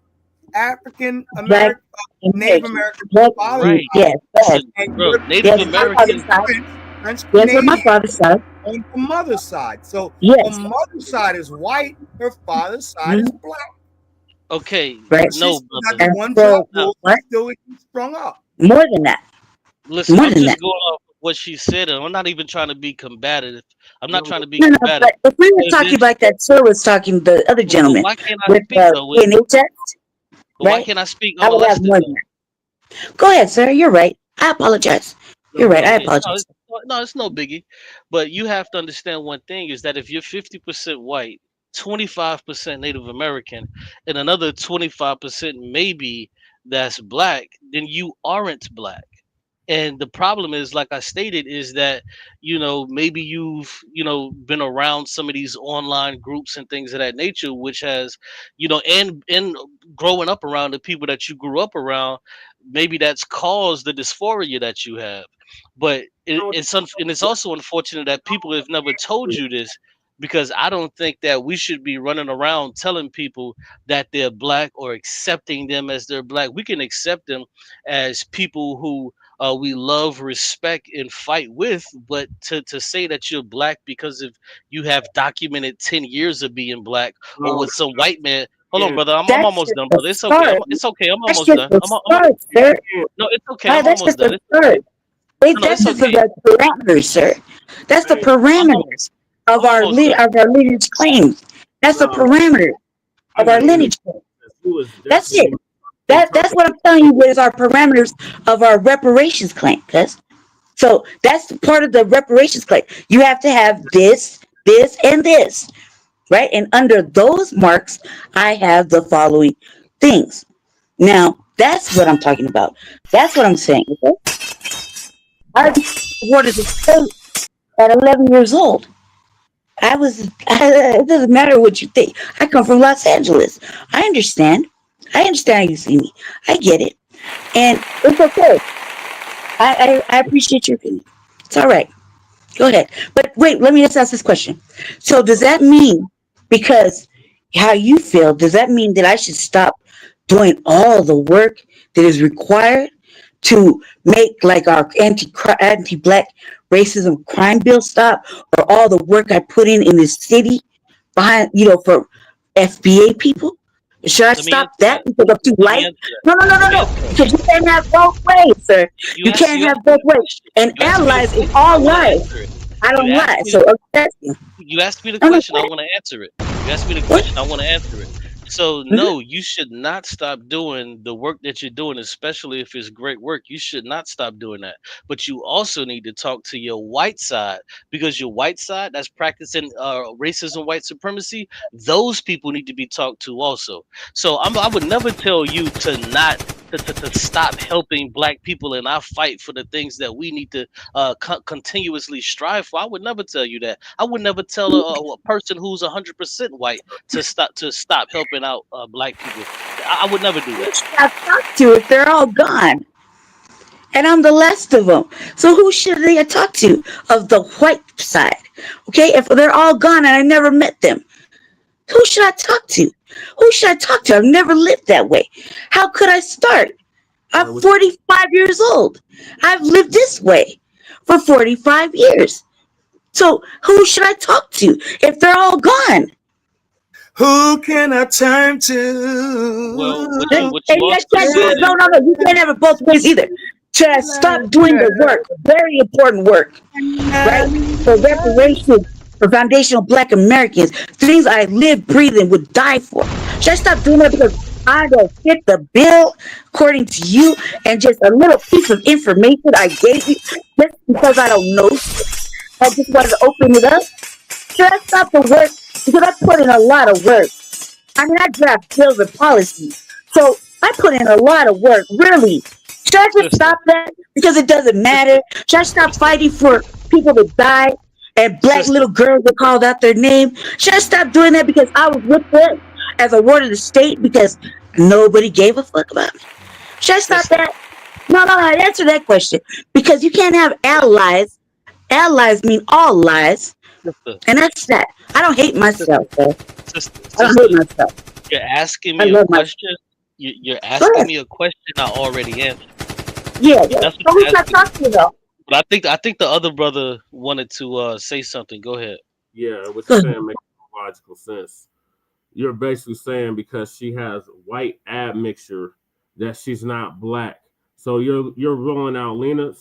African Black American, and Native Mexican. American Black, father's right. side, yes, yes. Listen, and bro. you're Native Yes, on my father's American. side. French Yes, on my Canadian father's side. on the mother's side. So her Yes. mother's side is white, her father's side is Mhm. black. Okay, Right. But she's no, still got brother. the And one so, drop rule. what? She's still getting strung up. More than that. Listen, More I'm than just that. going off of what she said, and I'm not even trying to be combative. I'm not trying to be No, no, combative. but if we were And talking then, like that, sir was talking, the other but gentleman, why can't I with speak though? DNA test, But why right? can't I speak I would have unmolested more though? than that. Go ahead, sir. You're right. I apologize. You're right. I Yeah, no, apologize. No, it's no biggie. But you have to understand one thing is that if you're 50% white, 25% Native American, and another 25% maybe that's black, then you aren't black. And the problem is, like I stated, is that maybe you've been around some of these online groups and things of that nature, which has and growing up around the people that you grew up around, maybe that's caused the dysphoria that you have. But and it's also unfortunate that people have never told you this, because I don't think that we should be running around telling people that they're black or accepting them as they're black. We can accept them as people who we love, respect, and fight with. But to say that you're black because of you have documented 10 years of being black, or with some white man. Hold on, brother. I'm almost done, brother. It's okay. It's okay. I'm almost done. Sir. No, it's okay. I'm That's almost just done. a start. Wait, No, that's it's just okay. the parameters, sir. That's the parameters of our lineage claims. That's the parameter of our lineage claims. That's it. That's what I'm telling you. What is our parameters of our reparations claim? So that's part of the reparations claim. You have to have this, this, and this, right? And under those marks, I have the following things. Now, that's what I'm talking about. That's what I'm saying. Okay? I awarded the state at 11 years old. It doesn't matter what you think. I come from Los Angeles. I understand how you see me. I get it. And it's okay. I appreciate your opinion. It's all right. Go ahead. But wait, let me just ask this question. So does that mean, because how you feel, does that mean that I should stop doing all the work that is required to make like our anti-black racism crime bill stop, or all the work I put in this city behind, for FBA people? Should I stop that because I'm too light? No. Because you can't have both ways, sir. You can't have both ways. And allies is all lies. I don't lie. So you asked me the question, I want to answer it. You asked me the question, I want to answer it. So no, you should not stop doing the work that you're doing, especially if it's great work. You should not stop doing that. But you also need to talk to your white side, because your white side that's practicing racism, white supremacy, those people need to be talked to also. So I would never tell you to not to stop helping black people in our fight for the things that we need to continuously strive for. I would never tell you that. I would never tell a person who's 100% white to stop helping out black people. I would never do that. I've talked to if they're all gone, and I'm the last of them. So who should they talk to of the white side? Okay, if they're all gone and I never met them, who should I talk to? Who should I talk to? I've never lived that way. How could I start? I'm 45 years old. I've lived this way for 45 years. So who should I talk to if they're all gone? Who can I turn to? Well, no, you can't have it both ways either. Should I stop doing the work? Very important work, right? For reparations, for foundational Black Americans, things I live, breathe, and would die for. Should I stop doing that because I don't fit the bill according to you, and just a little piece of information I gave you just because I don't know? I just wanted to open it up. Should I stop the work? Because I put in a lot of work. I mean, I draft bills and policies. So I put in a lot of work, really. Should I just stop that? Because it doesn't matter. Should I stop fighting for people to die and black little girls that called out their name? Should I stop doing that because I was with them as a ward of the state because nobody gave a fuck about me? Should I stop that? No, answer that question. Because you can't have allies. Allies mean all lies. And that's that. I don't hate myself, though. I don't hate myself. You're asking me a question. You're asking me a question I already answered. Yeah. That's what we got to talk to, though. But I think the other brother wanted to say something. Go ahead. Yeah, what you're saying makes logical sense. You're basically saying because she has white admixture that she's not black. So you're rolling out Lena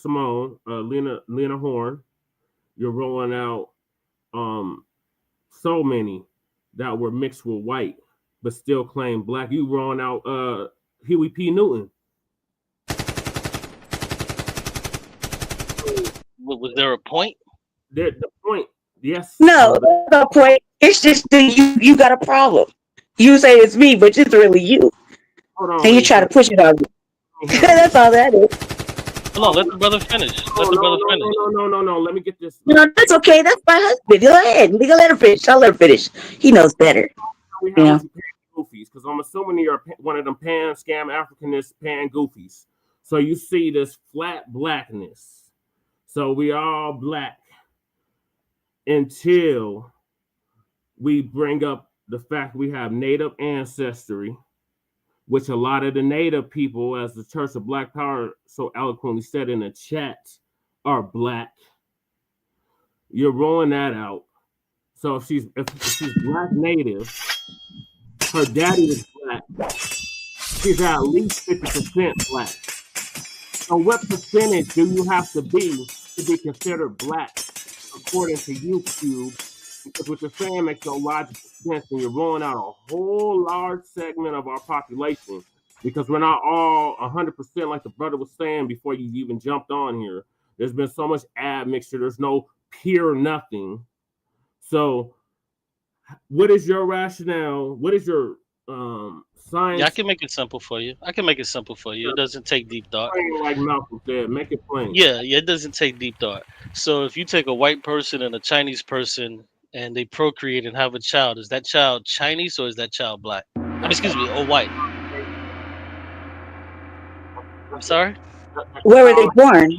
Horne. You're rolling out so many that were mixed with white but still claim black. You rolling out Huey P. Newton. Was there a point? The point, yes. No, no point. It's just that you got a problem. You say it's me, but it's really you. Hold on, and you try to push it on me. That's all that is. Hold on, let the brother finish. Let the brother finish. No. Let me get this. No, that's okay. That's my husband. Go ahead. We can let him finish. I'll let him finish. He knows better. We have goofies, because I'm assuming you're one of them pan scam Africanist pan goofies. So you see this flat blackness. So we all black until we bring up the fact we have native ancestry, which a lot of the native people, as the Church of Black Power so eloquently said in the chat, are black. You're rolling that out. So if she's black native, her daddy is black. She's at least 50% black. So what percentage do you have to be considered black according to YouTube? Because what you're saying makes no logical sense, and you're rolling out a whole large segment of our population, because we're not all 100% like the brother was saying before you even jumped on here. There's been so much admixture. There's no pure nothing. So what is your rationale? What is your science? Yeah, I can make it simple for you. It doesn't take deep thought. Like Malcolm said, make it plain. Yeah, it doesn't take deep thought. So if you take a white person and a Chinese person and they procreate and have a child, is that child Chinese or is that child black? Excuse me, or white? I'm sorry? Where were they born?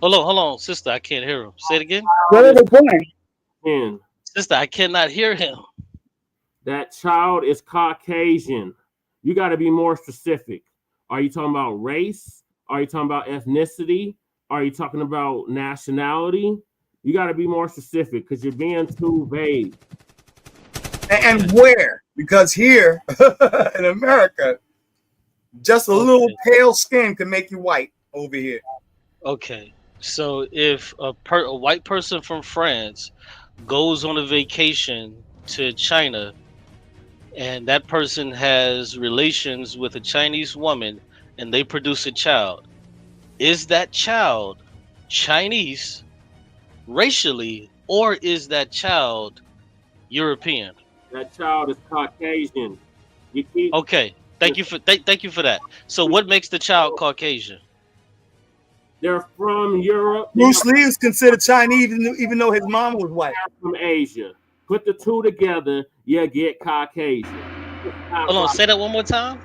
Hold on, sister, I can't hear him. Say it again. Where were they born? Sister, I cannot hear him. That child is Caucasian. You got to be more specific. Are you talking about race? Are you talking about ethnicity? Are you talking about nationality? You got to be more specific because you're being too vague. And where? Because here in America, just a little pale skin can make you white over here. Okay, so if a white person from France goes on a vacation to China and that person has relations with a Chinese woman and they produce a child, is that child Chinese racially, or is that child European? That child is Caucasian. Okay, thank you for that. So what makes the child Caucasian? They're from Europe. Bruce Lee is considered Chinese even though his mom was white. From Asia. Put the two together, you get Caucasian. Hold on, say that one more time.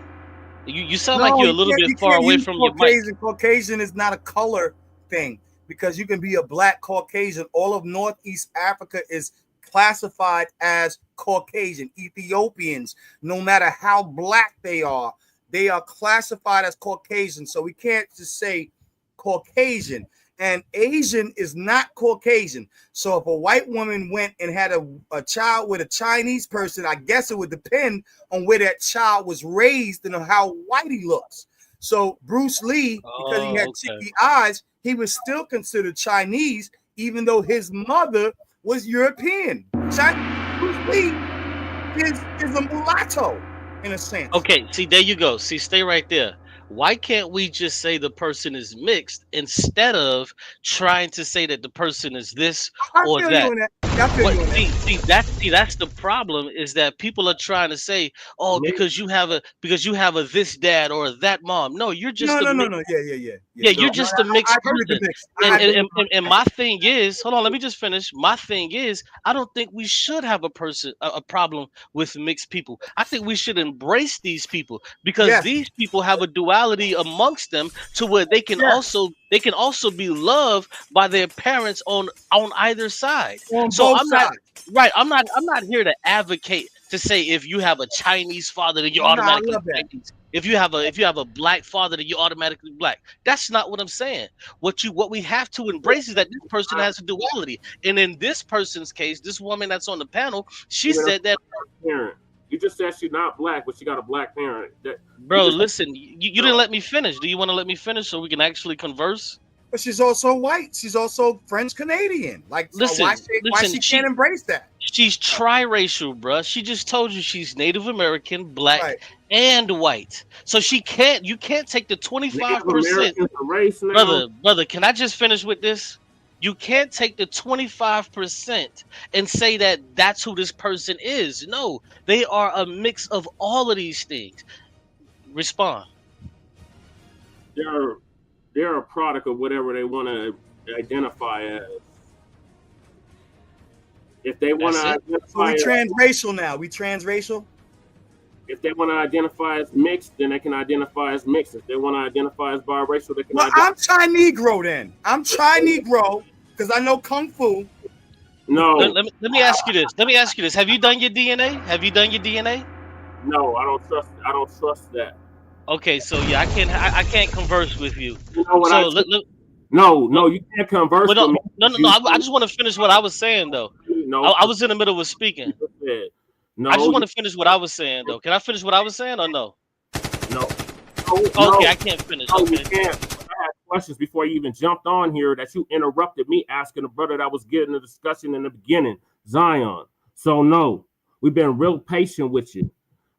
You sound like you're a little bit far away from your mic. Caucasian is not a color thing, because you can be a black Caucasian. All of Northeast Africa is classified as Caucasian. Ethiopians, no matter how black they are classified as Caucasian. So we can't just say Caucasian. And Asian is not Caucasian. So if a white woman went and had a child with a Chinese person, I guess it would depend on where that child was raised and how white he looks. So Bruce Lee, because he had cheeky eyes, he was still considered Chinese, even though his mother was European. Bruce Lee is a mulatto in a sense. Okay, see, there you go. See, stay right there. Why can't we just say the person is mixed instead of trying to say that the person is this or that? That's the problem, is that people are trying to say, oh, because you have a this dad or that mom. No, you're just you're just a mixed person. And my thing is, hold on, let me just finish. My thing is, I don't think we should have a problem with mixed people. I think we should embrace these people, because these people have a duality amongst them to where they can also be loved by their parents on either side. So I'm not here to advocate to say if you have a Chinese father then you're automatically Chinese. If you have a black father then you're automatically black. That's not what I'm saying. What we have to embrace is that this person has a duality. And in this person's case, this woman that's on the panel, she said that you just said she's not black, but she got a black parent. Bro, listen, you didn't let me finish. Do you want to let me finish so we can actually converse? But she's also white. She's also French Canadian. Like, listen, why she can't embrace that? She's triracial, bro. She just told you she's Native American, black, and white. So she can't. You can't take the 25%. Brother, can I just finish with this? You can't take the 25% and say that that's who this person is. No, they are a mix of all of these things. Respond. They're a product of whatever they want to identify as. If they want to identify, so we transracial now. We transracial. If they want to identify as mixed, then they can identify as mixed. If they want to identify as biracial, they can. Well, I'm Chi-Negro then. I'm Chi-Negro because I know Kung Fu. No. Let me ask you this. Have you done your DNA? No, I don't trust that. Okay, so yeah, I can't converse with you. You know what so No, you can't converse with me. No. I just want to finish what I was saying though. No, I was in the middle of speaking. No, I just want to finish what I was saying though. Can I finish what I was saying or no? No. Okay, I can't finish. No, okay. You can't. I had questions before you even jumped on here that you interrupted me asking the brother that was getting the discussion in the beginning, Xion. So no, we've been real patient with you.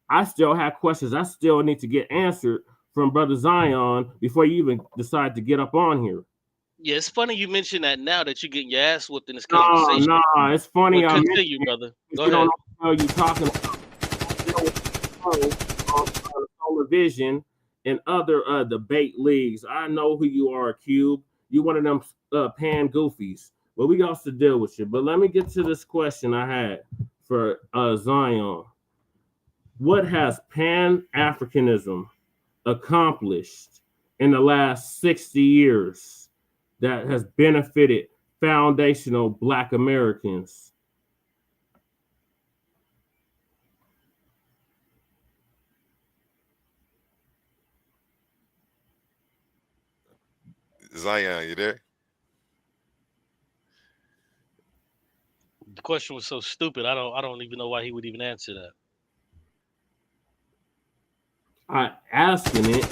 I still have questions. I still need to get answered from Brother Xion before you even decide to get up on here. Yeah, it's funny you mentioned that now that you're getting your ass whooped in this conversation. No, it's funny. Well, continue, brother. Go ahead. Don't know what you talking about. On Solar Vision and other debate leagues. I know who you are, Cube. You one of them pan goofies. But we got to deal with you. But let me get to this question I had for Xion. What has Pan-Africanism accomplished in the last 60 years that has benefited foundational Black Americans? Xion, you there? The question was so stupid. I don't even know why he would even answer that. I asking it,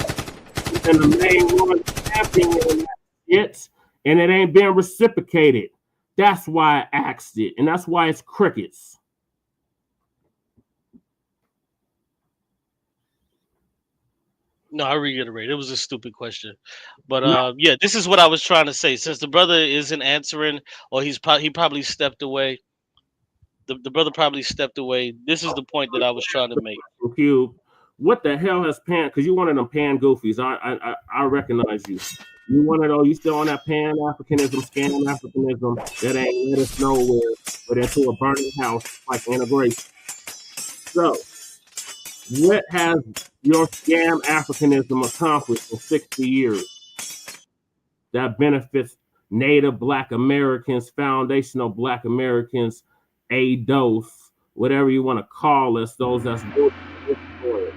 and the main one asking it, and it ain't being reciprocated. That's why I asked it, and that's why it's crickets. No, I reiterate, it was a stupid question. But yeah, this is what I was trying to say. Since the brother isn't answering, or he probably stepped away. The brother probably stepped away. This is the point that I was trying to make. Cube, what the hell has Pan? Because you one of them Pan goofies. I recognize you. You one of those. You still on that Pan Africanism, Scan Africanism that ain't let us nowhere, but into a burning house like integration. So, what has your scam Africanism accomplished in 60 years that benefits Native Black Americans, foundational Black Americans, ADOS, whatever you want to call us, those that's built for it?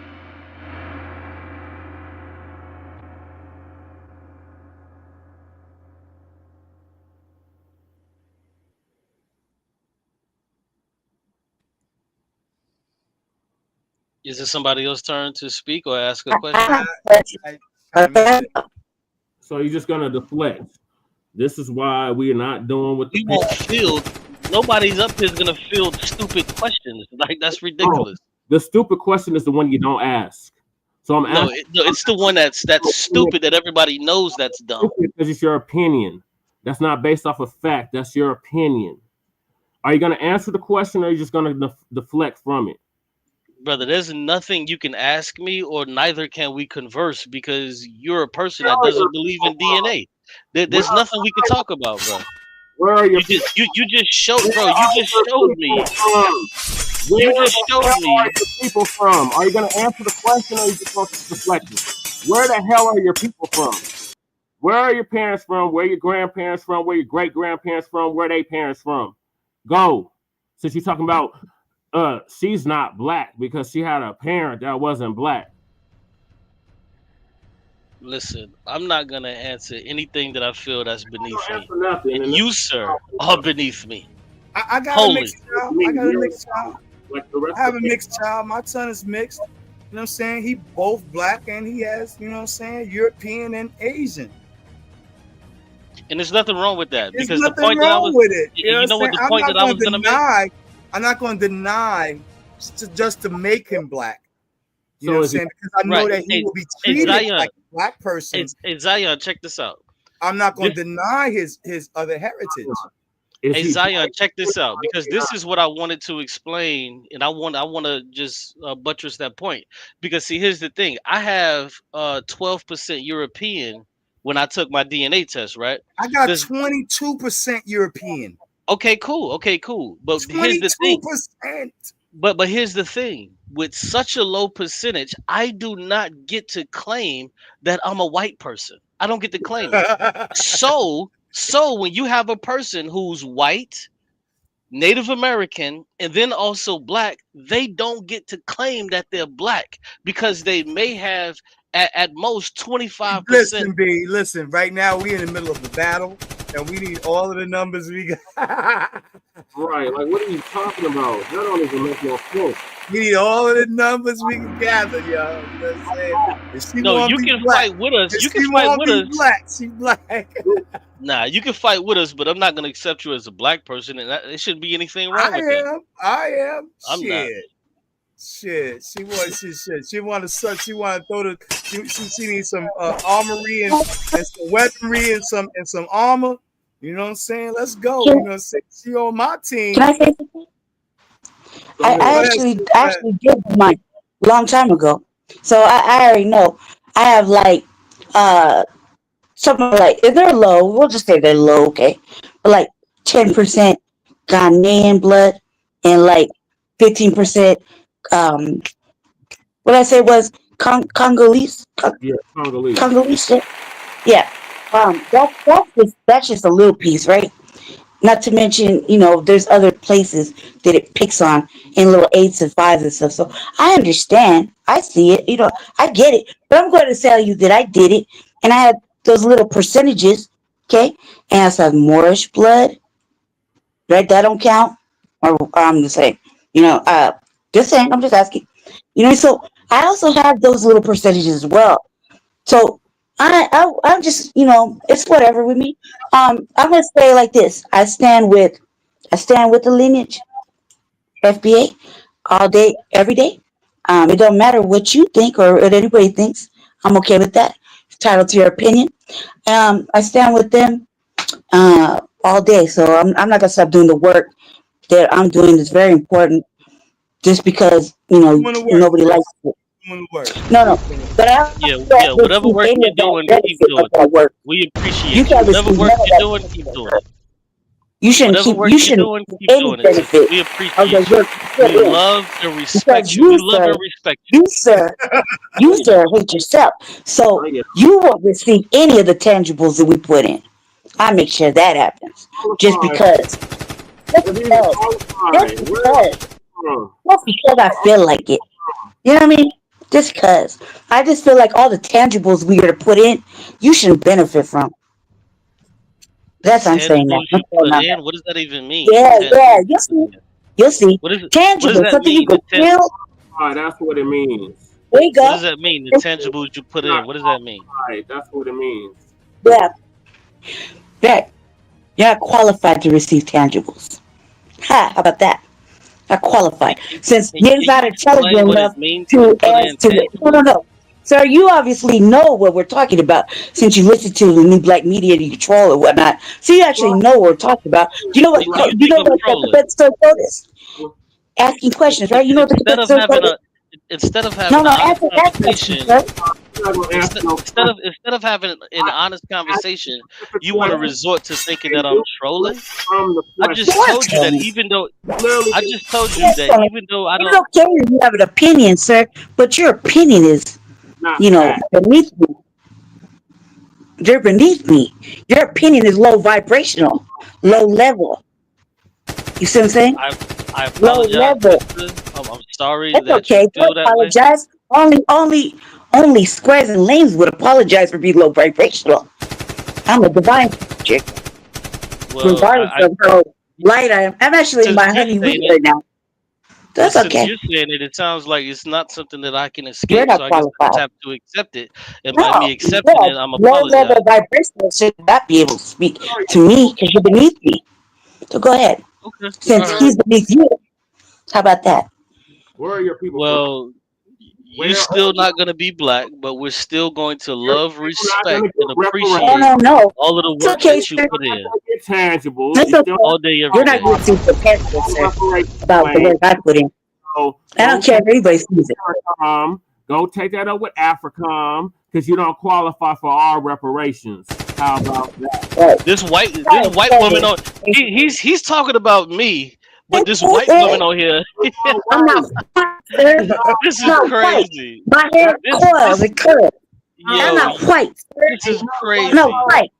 Is it somebody else's turn to speak or ask a question? So you're just gonna deflect. This is why we are not doing what we won't field. Nobody's up here is gonna field stupid questions. Like that's ridiculous. The stupid question is the one you don't ask. So I'm asking. No, it's the one that's stupid that everybody knows that's dumb. Because it's your opinion. That's not based off of fact. That's your opinion. Are you gonna answer the question, or are you just gonna deflect from it? Brother, there's nothing you can ask me, or neither can we converse, because you're a person that doesn't believe in DNA. There's nothing we can talk about, bro. Where are you just showed, bro. You just showed me. You just showed me. Where are your people from? Are you going to answer the question, or are you just going to deflect it? Where the hell are your people from? Where are your parents from? Where are your grandparents from? Where are your great-grandparents from? Where are their parents from? Go. Since you're talking about she's not Black because she had a parent that wasn't Black. Listen, I'm not gonna answer anything that I feel that's beneath me. And you, sir, are beneath me. I got a mixed child. I got a mixed child. I have a mixed child. My son is mixed. You know what I'm saying? He both Black and he has, you know what I'm saying, European and Asian. And there's nothing wrong with that. There's because nothing the point wrong that I was, with it. You know what the point that I was gonna make? I'm not going to deny just to make him Black. You know what I'm saying? Because I know that he will be treated like a Black person. Hey, Xion, check this out. I'm not going to deny his other heritage. Hey Zion, check this out, because this is what I wanted to explain, and I want to just buttress that point. Because see, here's the thing: I have 12% European when I took my DNA test, right? I got 22% European. Okay, cool. But here's the thing. 22%. But here's the thing: with such a low percentage, I do not get to claim that I'm a white person. I don't get to claim it. So when you have a person who's white, Native American, and then also black, they don't get to claim that they're black because they may have at most 25%. Listen, B, listen, right now we're in the middle of the battle and we need all of the numbers we got. Right, like what are you talking about? That don't even make no sense. We need all of the numbers we can gather, y'all. No, you can fight with us. You can fight with us. Black. She black. Nah, you can fight with us, but I'm not gonna accept you as a black person, and there shouldn't be anything wrong with that. I am. I'm not. Shit. She want to throw the. She needs some armory and some weaponry and some armor. You know what I'm saying? Let's go. You know what I'm saying? She on my team. Can I say something? I actually did mine a long time ago, so I already know. I have like something like, if they're low, we'll just say they're low, okay? But like 10% Ghanaian blood and like 15% what I say was Congolese. Congolese. Yeah. That's just a little piece, right? Not to mention, there's other places that it picks on in little 8s and 5s and stuff. So I understand. I see it. I get it. But I'm going to tell you that I did it. And I had those little percentages, okay? And I said Moorish blood, right? That don't count? Or I'm just saying, just saying. I'm just asking. So I also have those little percentages as well. So I'm just, it's whatever with me. I'm gonna say like this. I stand with the lineage, FBA, all day, every day. It don't matter what you think or what anybody thinks. I'm okay with that. It's entitled to your opinion. I stand with them all day. So I'm not gonna stop doing the work that I'm doing. It's very important. Just because nobody likes it. No. But whatever work you're doing, keep doing it. We appreciate you. Whatever work you're doing, keep doing it. You shouldn't keep doing any benefit. We appreciate you. We love and respect you. We love and respect you. You sir hate yourself. So you won't receive any of the tangibles that we put in. I make sure that happens. Just because I feel like it. You know what I mean? Just because. I just feel like all the tangibles we are to put in, you should benefit from. That's what I'm saying now. What does that even mean? Yeah. You'll see. What is it? Tangible, something you can feel. That's what it means. There you go. What does that mean? The tangibles you put in. What does that mean? Right, that's what it means. Yeah. You're not qualified to receive tangibles. How about that? Not qualified. Since you're not intelligent enough to answer it. No. Sir, you obviously know what we're talking about since you listen to the new Black media control or whatnot. So you actually know what we're talking about. You know what the best code is? Asking questions, right? You know what the best code is? Instead of having an honest conversation, instead of having an honest conversation, you want to resort to thinking that I'm trolling. I just told you that even though I don't care if you have an opinion, sir, but your opinion is, beneath me. You're beneath me. Your opinion is low vibrational, low level. You see what I'm saying? I apologize. I'm sorry. That's okay. Don't apologize. Only squares and lanes would apologize for being low vibrational. I'm a divine chick. Regardless of how light I am. I'm actually in my honey week right now. That's okay. You're saying it sounds like it's not something that I can escape. So I guess I just have to accept it. And by me accepting it, I'm apologizing. Low level vibrational should not be able to speak to me because you're beneath me. So go ahead. Okay. Since he's beneath you. How about that? Where are your people? Well, You're still not going to be black, but we're still going to love, respect, and appreciate all of the work that you put in. Tangible. All day, every You're not going to see the tangible, sir, about the work I put in. So, I don't care if anybody sees it. Go take that up with AFRICOM because you don't qualify for our reparations. How about that? Right. This white woman on he's talking about me, but this white woman on here. I'm not white, sir. This is crazy. My hair coils and curls. I'm not white, sir. This is crazy. I'm not white.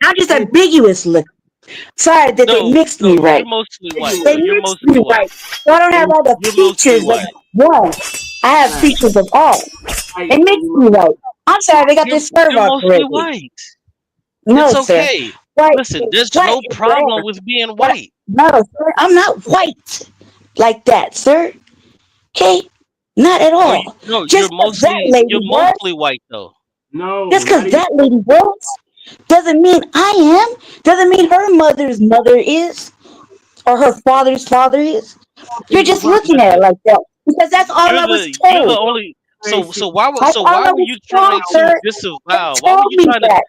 I'm just ambiguous looking. Sorry that they mixed me right. You're mostly white. They mixed me right. So I don't have all the features of one. I have features of all. They mixed me right. I'm sorry, they got this serve off correctly. White. No, it's okay. Sir. White, listen, there's no problem with being white. No, sir, I'm not white like that, sir. Okay? Not at all. No, just you're mostly white though. No. Just because that lady was doesn't mean I am. Doesn't mean her mother's mother is, or her father's father is. You're just looking at it like that because that's all I was told. So why were you trying to disavow? Why were you trying to?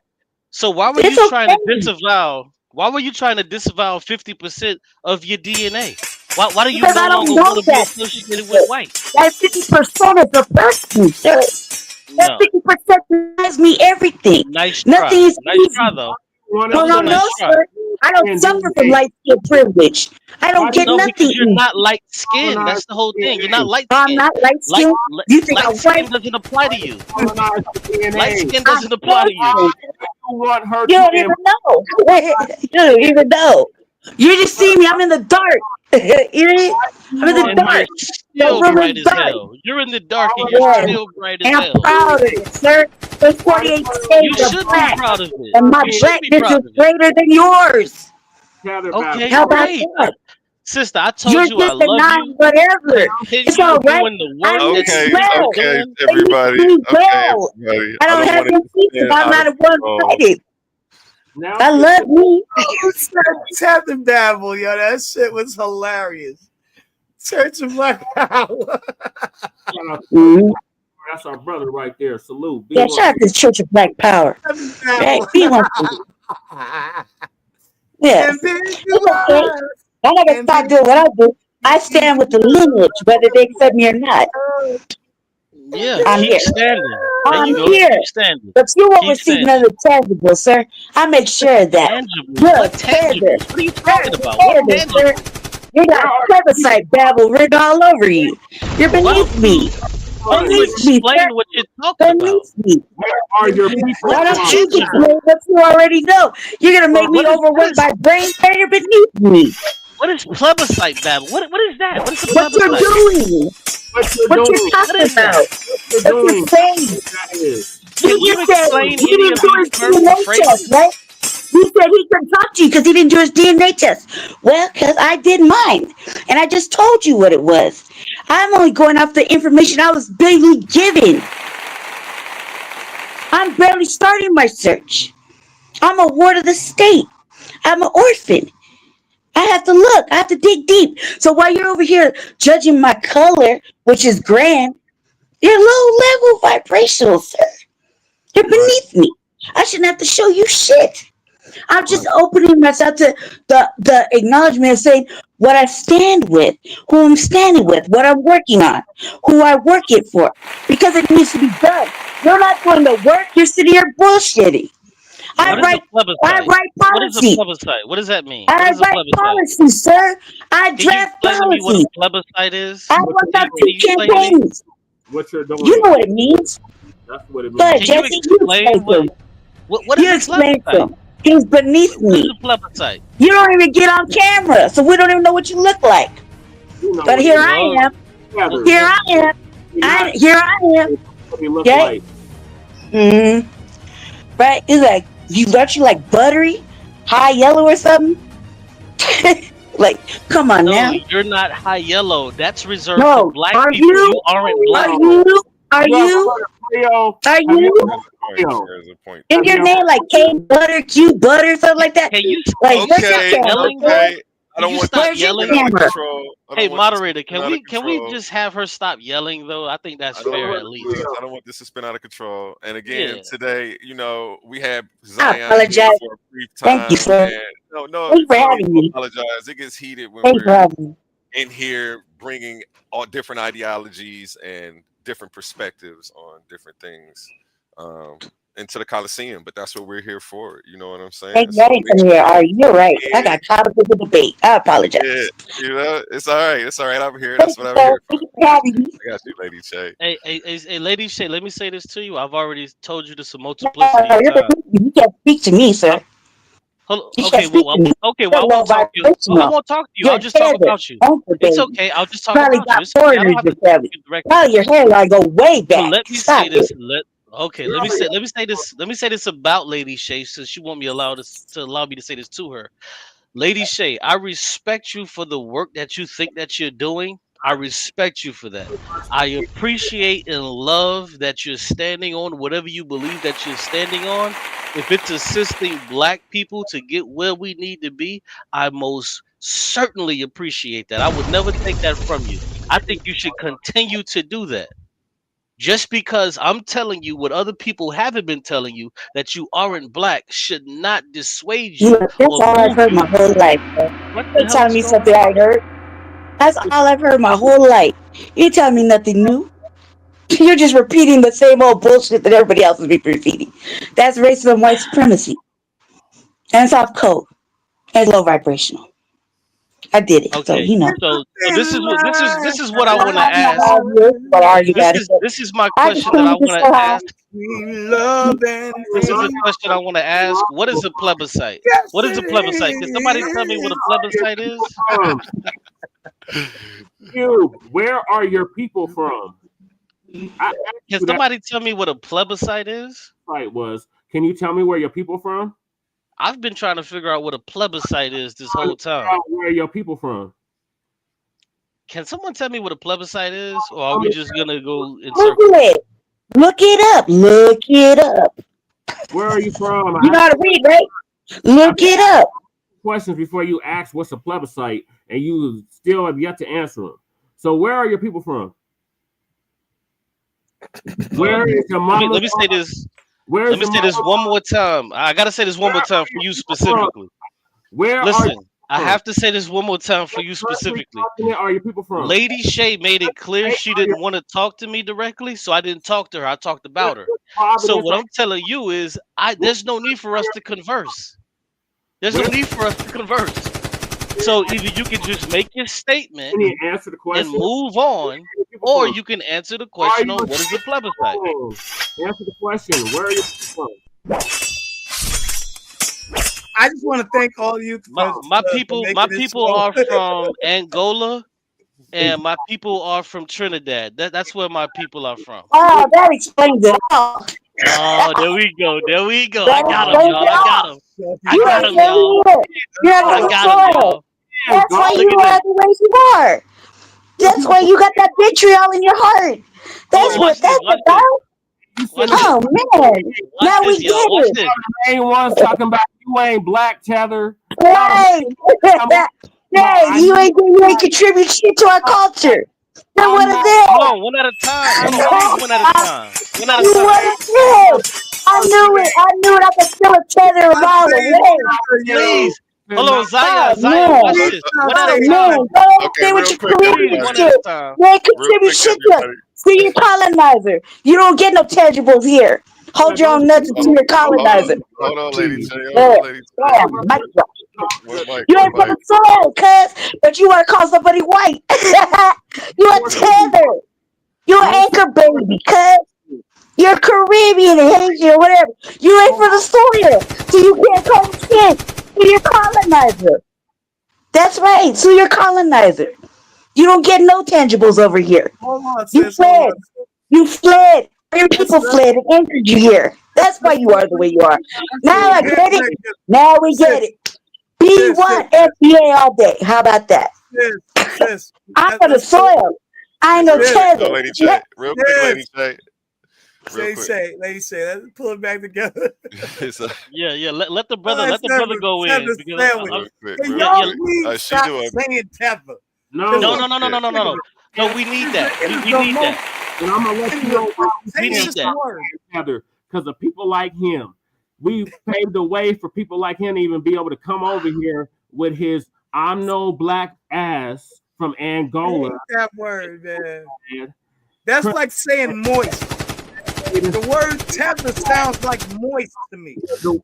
So why were you trying to disavow? Why were you trying to disavow 50% of your DNA? Why do you no longer want to be associated with white? That 50% is the person, sir. That 50% denies me everything. Nice try. Nice try, though. No, sir. I don't suffer from light skin privilege. I don't get nothing. Because you're not light skinned. That's the whole thing. You're not light skinned. I'm not light skinned. You think light skin doesn't apply to you. Light skin doesn't apply to you. You don't even know. You don't even know. You just see me. I'm in the dark. I'm in the dark. You're still bright as hell. You're in the dark and you're still bright as hell. I'm proud of it, sir. There's 48 shades you should be proud of it. And my blackness is greater than yours. Okay, how about that? Sister, I told you I love you. Whatever. It's all right. Okay, everybody. I don't have any features. I'm not a one-sided. I love me. Tap them dabble, yo. That shit was hilarious. Church of Black Power. That's our brother right there. Salute. Yeah, shout out to the Church of Black Power. Okay, yeah. It's okay. I'm not gonna stop doing what I do. I stand with the lineage, whether they accept me or not. Yeah, I'm keep here. Standing. I'm here. But you won't receive none of the tangible, sir. I make sure of that. What tangible? What are you talking about? What tangible? You got plebiscite babble written all over you. You're beneath me. Beneath me, explain what you're talking about. Where are your people? Why don't you explain what you already know? You're gonna make me overwork my brain. You're beneath me. What is plebiscite babble? What is that? What is the plebiscite? What you're doing? What you're talking about? What you're saying? You explain any of these phrases, right? He said he couldn't talk to you because he didn't do his DNA test. Well, because I did mine, and I just told you what it was. I'm only going off the information I was barely given. I'm barely starting my search. I'm a ward of the state. I'm an orphan. I have to look. I have to dig deep. So while you're over here judging my color, which is grand, you're low-level vibrational, sir. You're beneath me. I shouldn't have to show you shit. I'm just opening myself to the acknowledgement of saying what I stand with, who I'm standing with, what I'm working on, who I work it for, because it needs to be done. You're not doing the work. You're sitting here bullshitting. I write policy. What does that mean? I write policy, sir. I draft policy. Can you explain to me what a plebiscite is? I work out 2 campaigns. What you're doing? You know what it means. That's what it means. But Jesse, you explain what is a plebiscite? He's beneath me. What is a plebiscite? You don't even get on camera, so we don't even know what you look like. But here I am. Here I am. Here I am. Okay. Right? It's like aren't you like buttery, high yellow or something? Like, come on now. You're not high yellow. That's reserved for black people. You aren't black. Are you? In your name, like K Butter, Q Butter, something like that. Can you like okay. I don't want stop yelling. Hey, moderator, can we just have her stop yelling though? I think that's fair at least. I don't want this to spin out of control. And again, today, we had I Xion apologize. here for a brief time. Thank you, sir. And no, Thanks for having me. apologize. It gets heated when Thanks for we're having me. in here bringing all different ideologies and different perspectives on different things into the Coliseum. But that's what we're here for. You know what I'm saying? Hey, that ain't from here. Are you? You're right. I got caught up in the debate. I apologize. Yeah, it's all right. It's all right. I'm here. That's what I'm here for. I got you, Lady Shay. Hey, Lady Shay, let me say this to you. I've already told you this a multiplicity of times. You can't speak to me, sir. Okay, well, I won't talk to you. I won't talk to you. I'll just talk about you. It's okay. I'll just talk about you. It's okay. I don't have to talk to you directly. Probably your hairline go way back. So let me say this. Let me say this about Lady Shay, since she won't be allowed to allow me to say this to her. Lady Shay, I respect you for the work that you think that you're doing. I respect you for that. I appreciate and love that you're standing on whatever you believe that you're standing on. If it's assisting Black people to get where we need to be, I most certainly appreciate that. I would never take that from you. I think you should continue to do that. Just because I'm telling you what other people haven't been telling you, that you aren't Black, should not dissuade you. That's all I've heard my whole life. You're telling me something I heard. That's all I've heard my whole life. You're telling me nothing new. You're just repeating the same old bullshit that everybody else has been repeating. That's racism, white supremacy. And soft code. And low vibrational. I did it. Okay. So So this is what I want to ask. What are you This is my question that I want to ask. This is a question I want to ask. What is a plebiscite? What is a plebiscite? Can somebody tell me what a plebiscite is? Where are your people from? Can somebody tell me what a plebiscite is? Can you tell me where your people from? I've been trying to figure out what a plebiscite is this whole time. Where are your people from? Can someone tell me what a plebiscite is, or are we just gonna go in Look circles? it. Look it up. Look it up. Where are you from? You gotta read, right? Look it up. Questions before you ask what's a plebiscite, and you still have yet to answer them. So where are your people from? Where is your mama? Let me say this. Let me say this one more time. I gotta say this one more time for you specifically. Listen, I have to say this one more time for you specifically. Where are your people from? Lady Shay made it clear she didn't want to talk to me directly, so I didn't talk to her. I talked about her. So what I'm telling you is, there's no need for us to converse. There's no need for us to converse. So either you can just make your statement and move on, or you can answer the question on what is a plebiscite. Answer the question. Where are you from? I just want to thank all of you. My people are from Angola, and my people are from Trinidad. That's where my people are from. Oh, that explains it all. Oh, there we go. I got him, y'all. I got him, y'all. That's why you are the way you are. That's why you got that vitriol in your heart. That's what that's about. Oh man! Now we get it. Anyone's talking about you ain't Black, Tether. Right. Hey, you ain't contribute shit to our culture. Then what is it? Hold on, one at a time. One at a time. I knew it. I could feel a tether a mile away. Please. Hold on, Zion, watch this. One at a time. Okay, what you contribute to. You ain't contribute shit to. See, you're colonizer. You don't get no tangibles here. Hold your own nuts until you're colonizer. Hold on, ladies. You ain't from the soil, cuz, but you want to call somebody white. You a tether. You an anchor baby, cuz. You're Caribbean and Haitian or whatever. You ain't from the soil, so you can't call skin. So you're colonizer. That's right. So you're colonizer. You don't get no tangibles over here. You fled. You fled. Your people fled and anchored you here. That's why you are the way you are. Now I get it. Now we get it. B1 FBA all day. How about that? I'm from the soil. I ain't no tether. Real quick, Lady Shay. Lady Shay, let's pull it back together. Yeah. Let the brother go in. Y'all please stop saying tether. No, we need that. We need that. And I'm gonna let you know why we need that. Because of people like him, we paved the way for people like him to even be able to come over here with his "I'm no black ass" from Angola. That word, man. That's like saying moist. The word tether sounds like moist to me.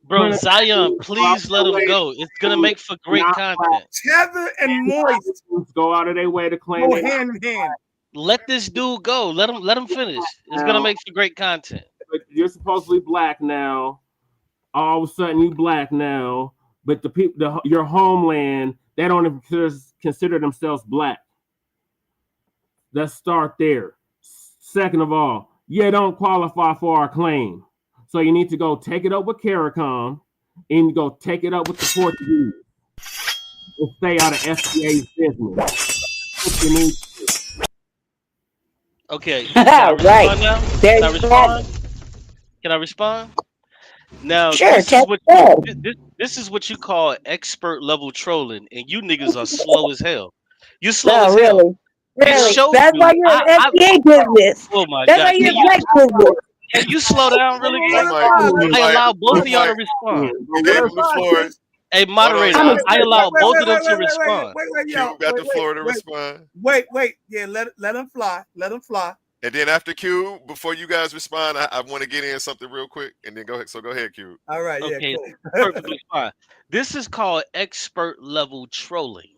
Bro, Xion, please let him go. It's gonna make for great content. Tether and moist go out of their way to claim go hand in hand. Let this dude go. Let him finish. It's gonna make for great content. You're supposedly black now. All of a sudden, you black now. But the people, your homeland, they don't even consider themselves black. Let's start there. Second of all, you don't qualify for our claim. So you need to go take it up with CARICOM and go take it up with the Portuguese and stay out of FBA's business. That's what you need to do. Okay. Can I respond now? Can I respond? Now, sure, this is what you call expert level trolling, and you niggas are slow as hell. You're slow as hell. Really? That's why you're an FBA business. Oh my That's God. why you're a black business. Can you slow down really quick? I allow both of y'all to respond. Hey, moderator, I allow both of them to respond. You got the floor to respond. Wait. Yeah, let him fly. Let him fly. And then after Q, before you guys respond, I want to get in something real quick, and then go ahead. So go ahead, Q. All right. Okay, yeah, cool. Perfectly fine. This is called expert level trolling.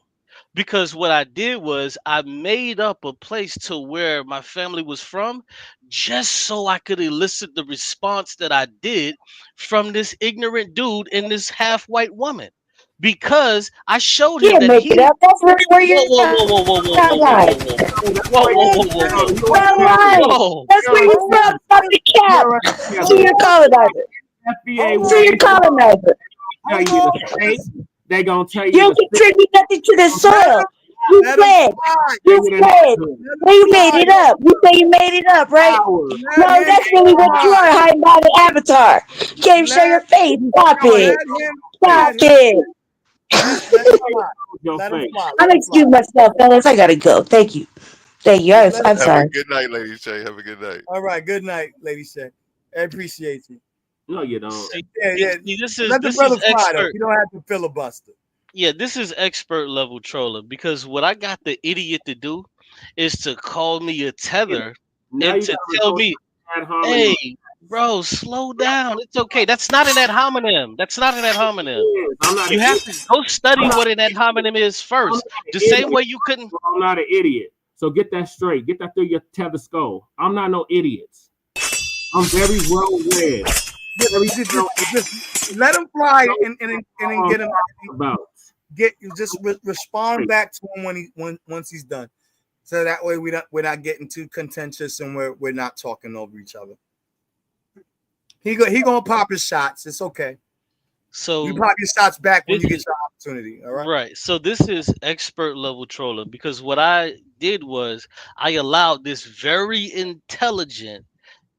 Because what I did was I made up a place to where my family was from just so I could elicit the response that I did from this ignorant dude and this half-white woman. Because I showed him that he... That's where you're... Whoa. That's where you're from, fucking cap. So you're colonizer. So you're colonizer. They gonna tell you you don't contribute nothing to the soil. You fled. You made it up. You say you made it up, right? No, that's really what you are, hiding by the avatar. You can't even show your face. Stop it. Stop it. I'm excuse myself, fellas. I gotta go. Thank you. I'm sorry. Have a good night, Lady Shay. Have a good night. All right. Good night, Lady Shay. I appreciate you. No, you don't. Yeah. Let the brother fly, though. You don't have to filibuster. Yeah, this is expert level trolling because what I got the idiot to do is to call me a tether and to tell me, hey, bro, slow down. It's okay. That's not an ad hominem. You have to go study what an ad hominem is first. The same way you couldn't. I'm not an idiot. So get that straight. Get that through your tether skull. I'm not no idiot. I'm very well read. Just let him fly and get him respond back to him once he's done, so that way we're not getting too contentious and we're not talking over each other. He gonna pop his shots. It's okay. So you pop your shots back when you get your opportunity. All right. Right. So this is expert level trolling because what I did was I allowed this very intelligent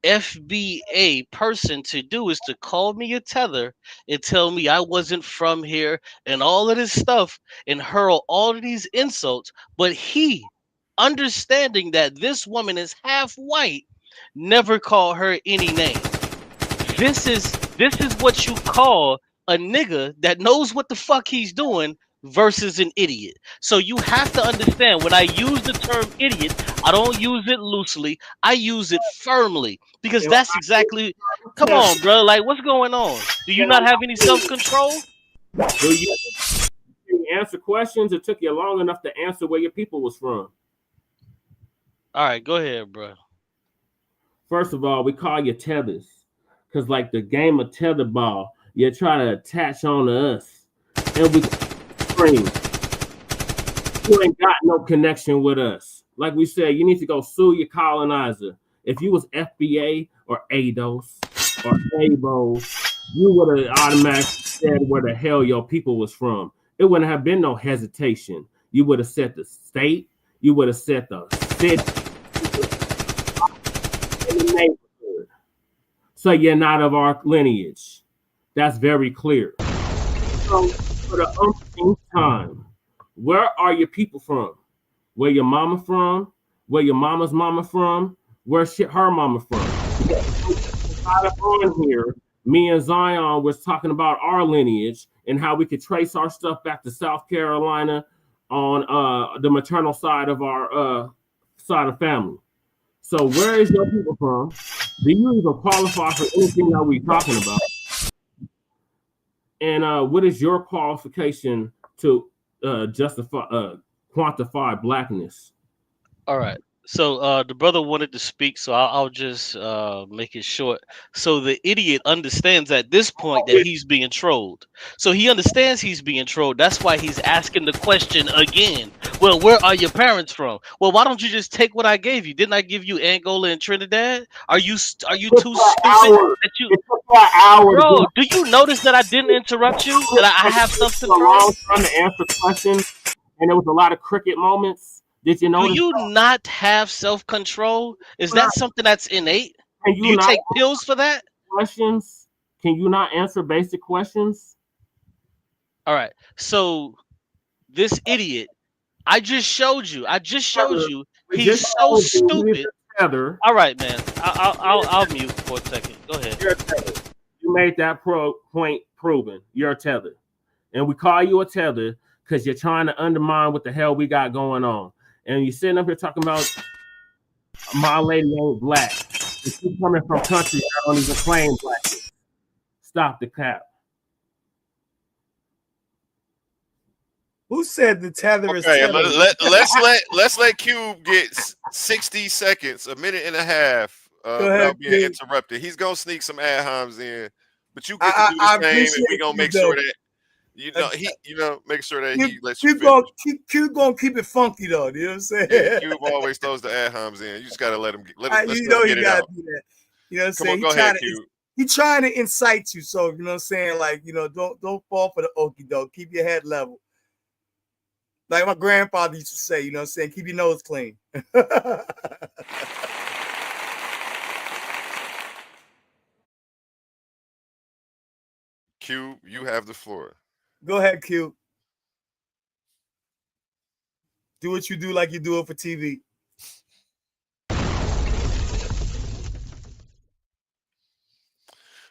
FBA person to do is to call me a tether and tell me I wasn't from here and all of this stuff and hurl all of these insults. But he, understanding that this woman is half white, never called her any name. This is what you call a nigga that knows what the fuck he's doing versus an idiot. So you have to understand when I use the term idiot, I don't use it loosely. I use it firmly because that's exactly. Come on, bro. Like, what's going on? Do you not have any self-control? Do you answer questions? It took you long enough to answer where your people was from. All right, go ahead, bro. First of all, we call you tethers because, like the game of tetherball, you try to attach on to us, and we. You ain't got no connection with us. Like we said, you need to go sue your colonizer. If you was FBA or Abos or Abos, you would have automatically said where the hell your people was from. It wouldn't have been no hesitation. You would have said the state. You would have said the city. In the neighborhood. So you're not of our lineage. That's very clear. So for the umpteenth time, where are your people from? where your mama from, where your mama's mama from, where's her mama from. On here, me and Xion was talking about our lineage and how we could trace our stuff back to South Carolina on the maternal side of our side of family. So where is your people from? Do you even qualify for anything that we're talking about? And what is your qualification to quantify blackness? All right. So the brother wanted to speak, so I'll just make it short. So the idiot understands at this point that he's being trolled. So he understands he's being trolled. That's why he's asking the question again. Well, where are your parents from? Well, why don't you just take what I gave you? Didn't I give you Angola and Trinidad? Are you too stupid that you? Bro, do you notice that I didn't interrupt you? That I have self-control? Trying to answer questions, and there was a lot of cricket moments. Did you know? Do you not have self-control? Is that something that's innate? Do you take pills for that? Questions? Can you not answer basic questions? All right. So this idiot, I just showed you. He's so stupid. All right, man. I'll mute for a second. Go ahead. You made that point proven. You're tethered, and we call you a tether because you're trying to undermine what the hell we got going on. And you're sitting up here talking about my lady ain't black. And she's coming from countries that don't even claim blackness. Stop the cap. Who said the tether is okay, tethered? let's let Cube get 60 seconds, a minute and a half without being interrupted. He's gonna sneak some ad homs in, but you get to do the same, and we're gonna make sure that make sure that he lets you finish. Cube gonna keep it funky though. You know what I'm saying? Yeah, Cube always throws the ad homs in. You just gotta let him get it out. You gotta do that. You know what I'm saying? Go ahead, Cube. He's trying to incite you, so you know what I'm saying. Like don't fall for the okie doke. Keep your head level. Like my grandfather used to say, you know what I'm saying? Keep your nose clean. Cube, you have the floor. Go ahead, Q. Do what you do like you do it for TV.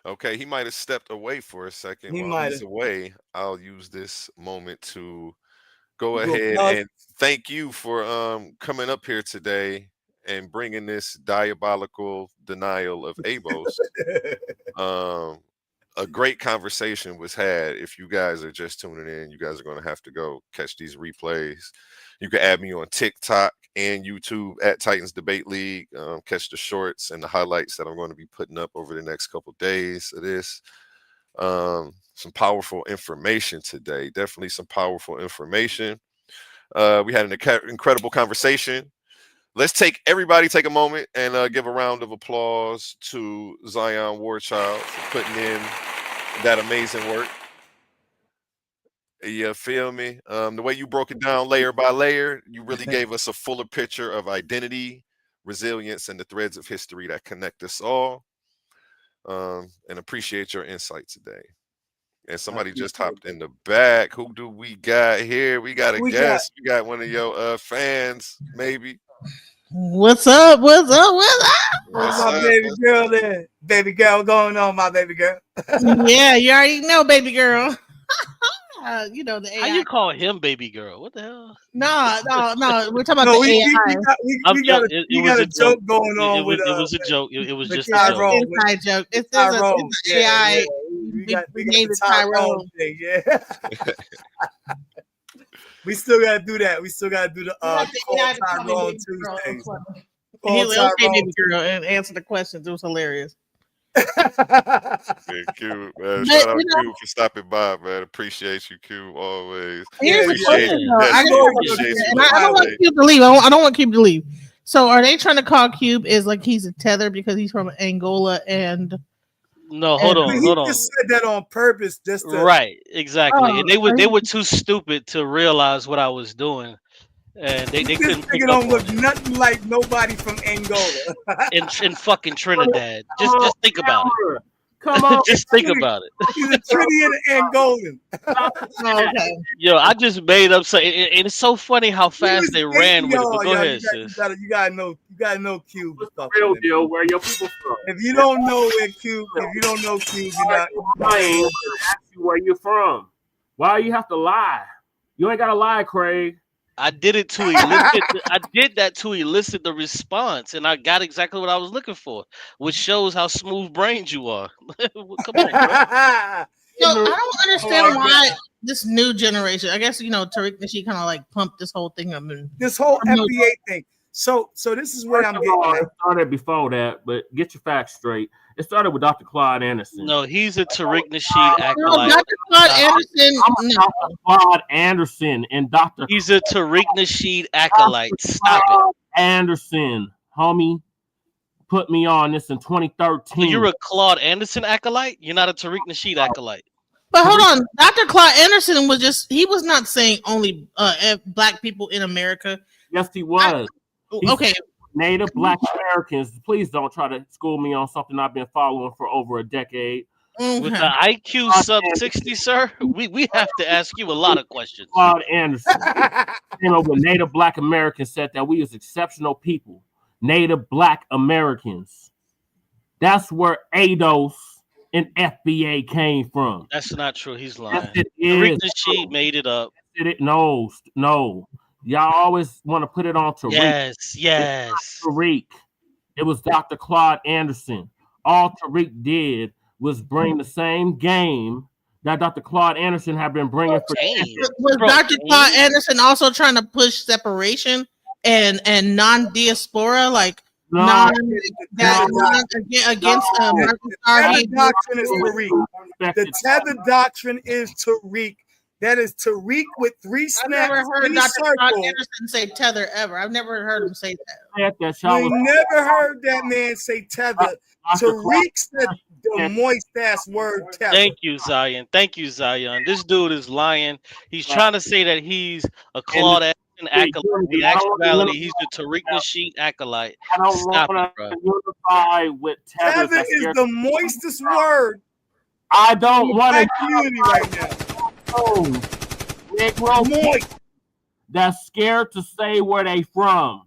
Okay, he might have stepped away for a second. While he's away, I'll use this moment to go ahead and thank you for coming up here today and bringing this diabolical denial of Abos. A great conversation was had. If you guys are just tuning in, you guys are going to have to go catch these replays. You can add me on TikTok and YouTube at Titans Debate League. Catch the shorts and the highlights that I'm going to be putting up over the next couple of days of this. Some powerful information today. Definitely some powerful information. We had an incredible conversation. Let's everybody take a moment and give a round of applause to Xion Warchild for putting in that amazing work. You feel me? The way you broke it down layer by layer, you really gave us a fuller picture of identity, resilience, and the threads of history that connect us all. And appreciate your insight today. And somebody just hopped in the back. Who do we got here? We got a guest. We got one of your fans, maybe. What's up? What's my baby girl there? Baby girl, what's going on, my baby girl? Yeah, you already know, baby girl. You know the AI. How you call him baby girl? What the hell? No. We're talking about the AI. We got a joke going on. It was a joke. It was just a joke. Inside joke. It's Tyrone. AI. We named it Tyrone. Yeah. We still gotta do that. We still gotta do the Tyrone Tuesdays. He was okay, baby girl, and answer the questions. It was hilarious. Q, man. Shout out Q for stopping by, man. Appreciate you, Q, always. Here's the question, I don't want Cube to leave. I don't want Cube to leave. So, are they trying to call Cube is like he's a tether because he's from Angola and? No, hold on. He just said that on purpose, just to... Right, exactly. And they were too stupid to realize what I was doing. And they couldn't pick up don't look nothing like nobody from Angola in fucking Trinidad. Just think about it. Come on. Just think about it. He's a Trinidad Angolan. Okay. Yo, I just made up something, and it's so funny how fast they ran with it. But go ahead, sis. You gotta know Cube. What's the real deal? Where your people from? If you don't know where Cube, you're not lying. Ask you where you're from. Why you have to lie? You ain't gotta lie, Craig. I did it to elicit. I did that to elicit the response, and I got exactly what I was looking for, which shows how smooth-brained you are. Come on, bro. So I don't understand why this new generation. I guess Tariq Nasheed kind of like pumped this whole thing up. And this whole FBA thing. So this is what I'm getting at. It started before that, but get your facts straight. It started with Dr. Claude Anderson. No, he's a Tariq Nasheed acolyte. Dr. Claude Anderson. Dr. Claude Anderson and Dr. He's a Tariq Nasheed acolyte. Stop it. Anderson, homie, put me on this in 2013. So you're a Claude Anderson acolyte? You're not a Tariq Nasheed acolyte. But hold on, Dr. Claude Anderson he was not saying only black people in America. Yes, he was. Okay. Native Black Americans, please don't try to school me on something I've been following for over a decade. With the IQ sub 60, sir, we have to ask you a lot of questions. Claude Anderson, when Native Black Americans said that we as exceptional people, Native Black Americans. That's where Abos and FBA came from. That's not true. He's lying. Yes, Tariq Nasheed made it up. No. Y'all always want to put it on Tariq. Yes. Tariq. It was Dr. Claude Anderson. All Tariq did was bring the same game that Dr. Claude Anderson had been bringing for years. Was Dr. Claude Anderson also trying to push separation and non-diaspora, like against Marcus Garvey? The doctrine is Tariq. The tether doctrine is Tariq. That is Tariq with 3 snaps. I've never heard Dr. Claude Anderson say tether ever. I've never heard him say that. You never heard that man say tether. Tariq said the moist ass word tether. Thank you, Zion. This dude is lying. He's trying to say that he's a Claude Anderson acolyte. In actuality, he's the Tariq Nasheed acolyte. Stop it, bro. Unify with tether is the moistest word. I don't want to community right now. Negro that's scared to say where they from.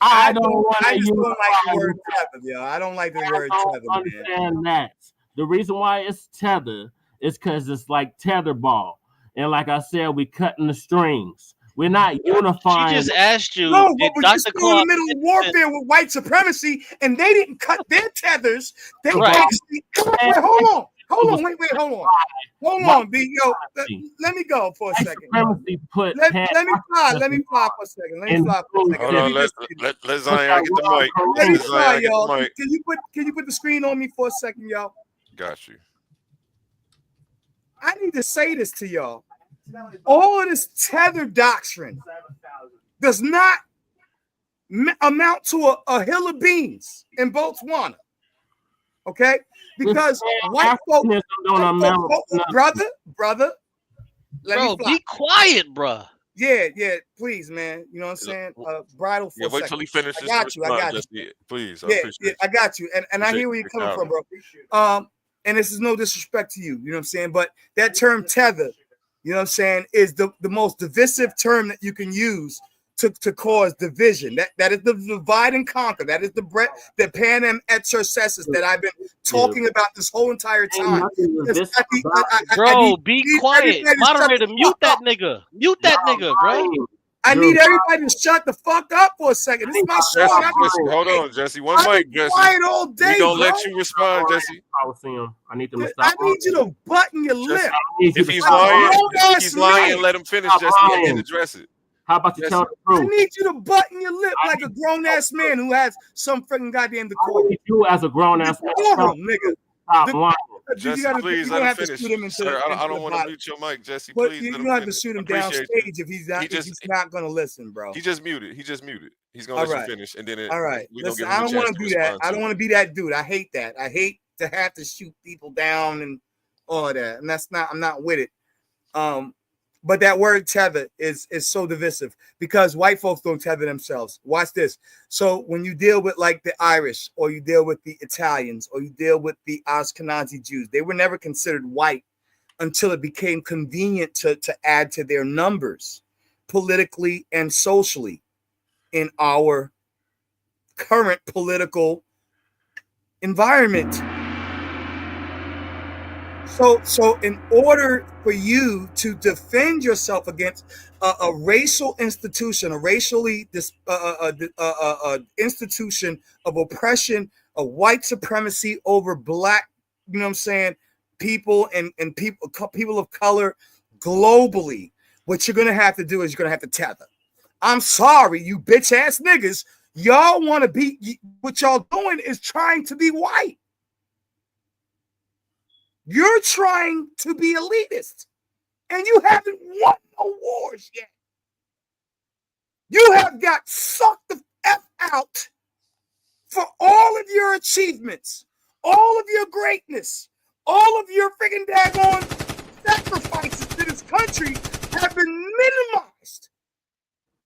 I just don't like the word tether, yo. I don't like the word tether. Understand that. The reason why it's tether is because it's like tetherball, and like I said, we cutting the strings. We're not unifying. She just asked you. No, but you're still in the middle of warfare with white supremacy, and they didn't cut their tethers. They actually. Wait, hold on, wait, hold on, B. Yo, let me go for a second. Let me fly for a second. Hold on, let Zion get the mic. Let me fly, y'all. Can you put the screen on me for a second, y'all? Got you. I need to say this to y'all. All of this tether doctrine does not amount to a hill of beans in Botswana. Okay? Because white folks don't amount, brother. Bro, be quiet, bro. Yeah, please, man. You know what I'm saying? Bridle for a second. Wait till he finishes. I got you. Please, I got you. And I hear where you're coming from, bro. And this is no disrespect to you. You know what I'm saying? But that term tether, you know what I'm saying, is the most divisive term that you can use to cause division. That is the divide and conquer. That is the panem et circenses that I've been talking about this whole entire time. Bro, be quiet. Moderator, mute that nigga. Mute that nigga, bro. I need everybody to shut the fuck up for a second. This is my show. Hold on, Jesse. One mic, Jesse. Quiet all day. We gonna let you respond, Jesse. I need to. I need you to button your lip. If he's lying, let him finish, Jesse, and address it. How about you tell the truth? I need you to button your lip like a grown ass man who has some freaking goddamn decorum. You as a grown ass man, nigga. Stop lying. Jesse, please let him finish. Sir, I don't want to mute your mic, Jesse. Please, you don't have to shoot him downstage if he's not going to listen, bro. He just muted. He's going to let you finish, and then all right. Listen, I don't want to do that. I don't want to be that dude. I hate that. I hate to have to shoot people down and all of that, and I'm not with it. But that word tether is so divisive because white folks don't tether themselves. Watch this. So when you deal with like the Irish or you deal with the Italians or you deal with the Ashkenazi Jews, they were never considered white until it became convenient to add to their numbers politically and socially in our current political environment. So in order for you to defend yourself against a racial institution, a racially institution of oppression, of white supremacy over black, you know what I'm saying, people and people of color globally, what you're gonna have to do is you're gonna have to tether. I'm sorry, you bitch ass niggas. Y'all want to be, what y'all doing is trying to be white. You're trying to be elitist, and you haven't won no wars yet. You have got sucked the F out for all of your achievements, all of your greatness, all of your freaking daggone sacrifices to this country have been minimized.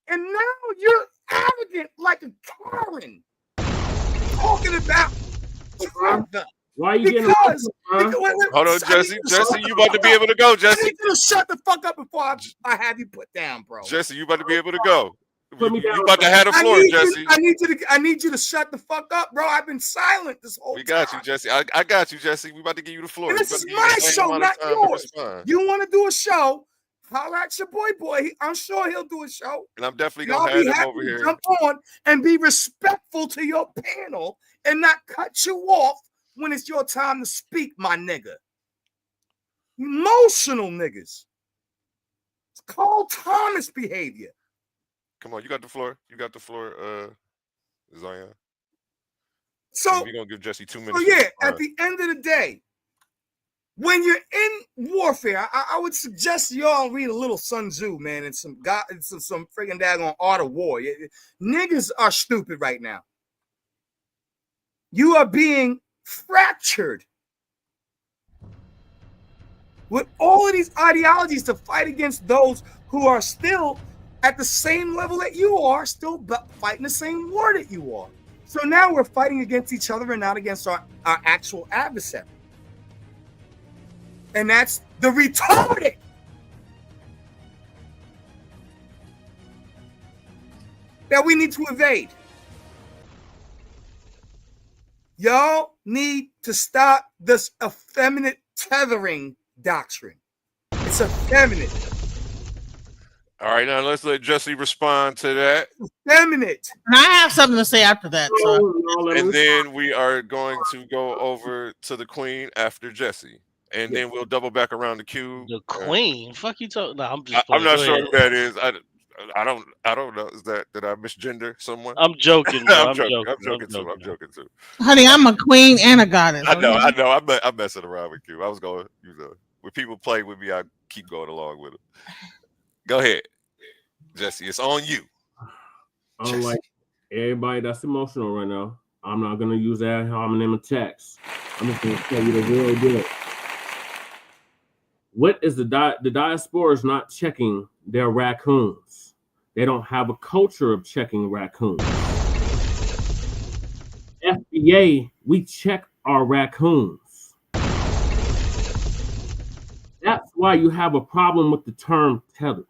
And now you're arrogant like a Karen, talking about tether. Why are you getting Hold on, Jesse. Jesse, you about to be able to go, Jesse. I need you to shut the fuck up before I have you put down, bro. Jesse, you about to be able to go. Put me down. You about to have the floor, Jesse. I need you to shut the fuck up, bro. I've been silent this whole time. We got you, Jesse. I got you, Jesse. We about to give you the floor. And this is my show, not yours. You want to do a show? Holler at your boy. I'm sure he'll do a show. And I'm definitely going to have him over here. Jump on and be respectful to your panel and not cut you off when it's your time to speak, my nigga. Emotional niggas. It's called Thomas behavior. Come on, you got the floor. You got the floor, Zion. So we're going to give Jesse 2 minutes. So yeah, at the end of the day, when you're in warfare, I would suggest y'all read a little Sun Tzu, man, and some freaking daggone art of war. Niggas are stupid right now. You are being fractured with all of these ideologies to fight against those who are still at the same level that you are, still fighting the same war that you are. So now we're fighting against each other and not against our actual adversary. And that's the retarded. That we need to evade. Y'all need to stop this effeminate tethering doctrine. It's effeminate. All right, now let's let Jesse respond to that. Effeminate. And I have something to say after that. So. And then we are going to go over to the Queen after Jesse. And then we'll double back around the cube. The Queen? Fuck you talking? No, I'm just. I'm not sure who that is. I don't know. Is that, did I misgender someone? I'm joking. Bro. I'm joking too. Honey, I'm a queen and a goddess. I know. I'm messing around with you. I was going, when people play with me, I keep going along with them. Go ahead, Jesse. It's on you. Like everybody that's emotional right now, I'm not gonna use ad hominem attacks. I'm just gonna tell you the real deal. What is the diaspora is not checking their raccoons. They don't have a culture of checking raccoons. FBA, we check our raccoons. That's why you have a problem with the term tether.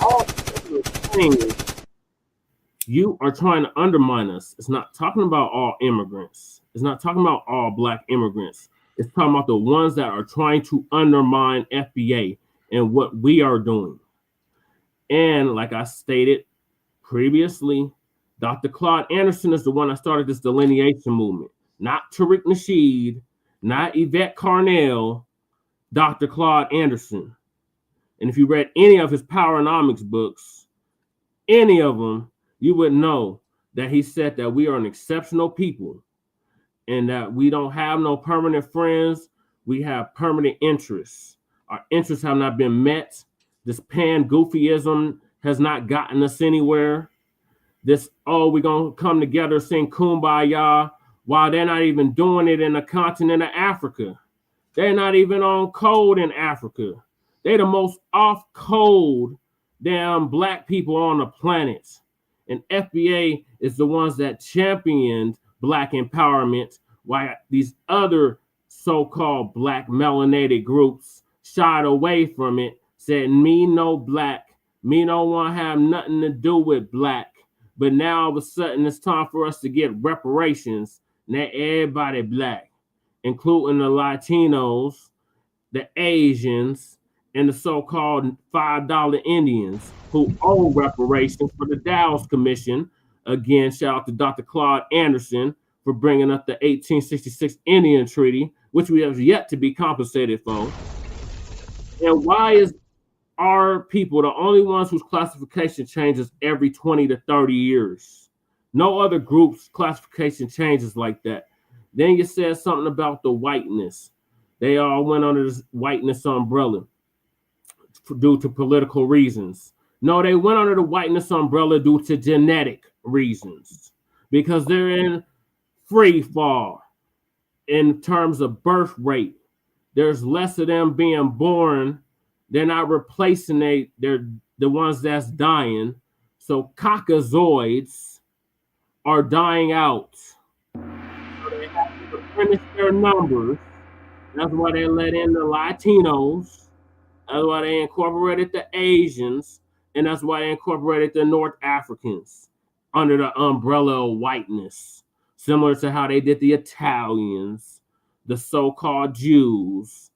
All things you are trying to undermine us. It's not talking about all immigrants. It's not talking about all Black immigrants. It's talking about the ones that are trying to undermine FBA and what we are doing. And like I stated previously, Dr. Claude Anderson is the one that started this delineation movement. Not Tariq Nasheed, not Yvette Carnell, Dr. Claude Anderson. And if you read any of his Powernomics books, any of them, you would know that he said that we are an exceptional people and that we don't have no permanent friends. We have permanent interests. Our interests have not been met. This pan-goofyism has not gotten us anywhere. This, we're going to come together, sing Kumbaya, while they're not even doing it in the continent of Africa. They're not even on code in Africa. They the most off code damn black people on the planet. And FBA is the ones that championed black empowerment, while these other so-called black melanated groups shied away from it, said, me no black, me no want to have nothing to do with black. But now all of a sudden it's time for us to get reparations. Now everybody black, including the Latinos, the Asians, and the so-called $5 Indians who owe reparations for the Dow's Commission. Again, shout out to Dr. Claude Anderson for bringing up the 1866 Indian Treaty, which we have yet to be compensated for. And why is our people the only ones whose classification changes every 20 to 30 years? No other group's classification changes like that. Then you said something about the whiteness. They all went under this whiteness umbrella due to political reasons. No, they went under the whiteness umbrella due to genetic reasons, because they're in free fall in terms of birth rate. There's less of them being born. They're not replacing they're the ones that's dying. So Caucasoids are dying out. So they have to replenish their numbers. That's why they let in the Latinos. That's why they incorporated the Asians. And that's why they incorporated the North Africans under the umbrella of whiteness. Similar to how they did the Italians, the so-called Jews,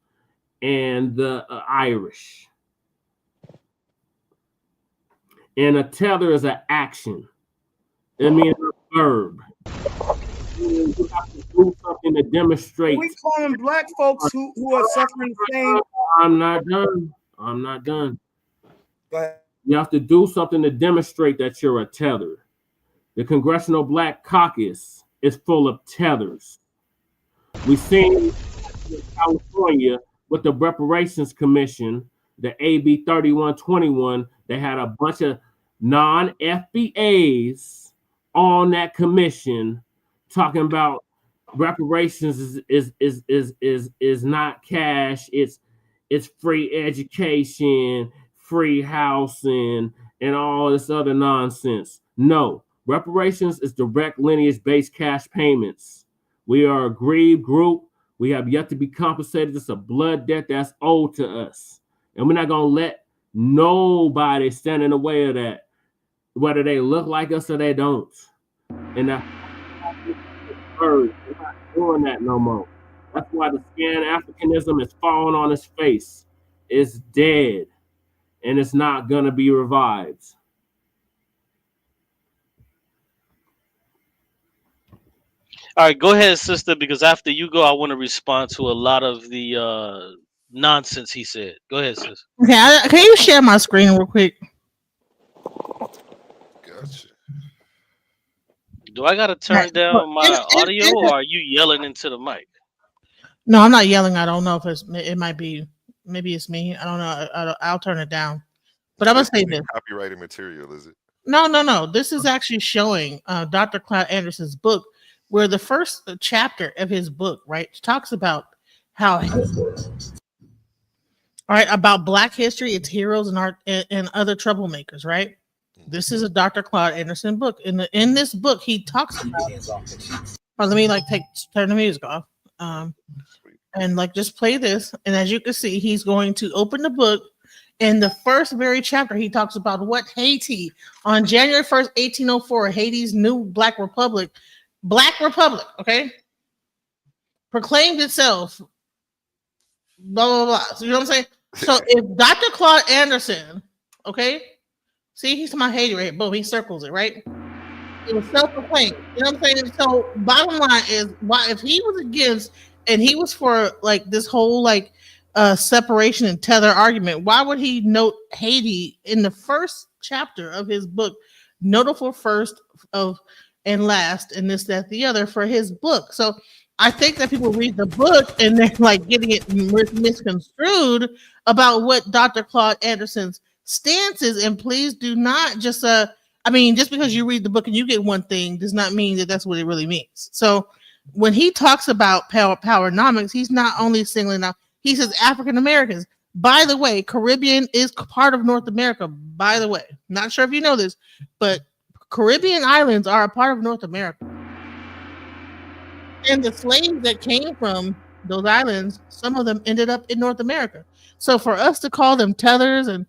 and the Irish. And a tether is an action. It means a verb. You have to do something to demonstrate. We calling black folks who are suffering pain. I'm not done. Go ahead. You have to do something to demonstrate that you're a tether. The Congressional Black Caucus is full of tethers. We've seen in California with the Reparations Commission, the AB 3121, they had a bunch of non-FBAs on that commission talking about reparations is not cash, it's free education, free housing, and all this other nonsense. No, reparations is direct lineage-based cash payments. We are a grieved group. We have yet to be compensated. It's a blood debt that's owed to us. And we're not going to let nobody stand in the way of that, whether they look like us or they don't. And that's we're not doing that no more. That's why the Pan-Africanism is falling on its face. It's dead. And it's not going to be revived. All right, go ahead, sister, because after you go, I want to respond to a lot of the nonsense he said. Go ahead, sis. Okay, can you share my screen real quick? Gotcha. Do I got to turn down my audio, or are you yelling into the mic? No, I'm not yelling. I don't know if it might be, maybe it's me. I don't know. I'll turn it down. But I'm going to say this. Copyrighted material, is it? No. This is actually showing Dr. Claude Anderson's book, where the first chapter of his book, right, talks about how, about Black history, its heroes and art and other troublemakers, right? This is a Dr. Claude Anderson book. In this book, he talks about. Let me turn the music off, and just play this. And as you can see, he's going to open the book. In the first very chapter, he talks about what Haiti on January 1st, 1804, Haiti's new Black Republic, okay, proclaimed itself. Blah blah blah. So you know what I'm saying? So if Dr. Claude Anderson, okay. See, he's my Haiti right here. Boom, he circles it, right? It was self-proclaimed. You know what I'm saying? So bottom line is, why if he was against and he was for this whole separation and tether argument, why would he note Haiti in the first chapter of his book, notable first of and last, and this, that, the other for his book? So I think that people read the book and they're getting it misconstrued about what Dr. Claude Anderson's stances. And please do not just just because you read the book and you get one thing does not mean that that's what it really means. So when he talks about powernomics, he's not only singling out, he says African Americans, By the way, Caribbean is part of North America. By the way, not sure if you know this, but Caribbean islands are a part of North America. And the slaves that came from those islands, some of them ended up in North America. So for us to call them tethers and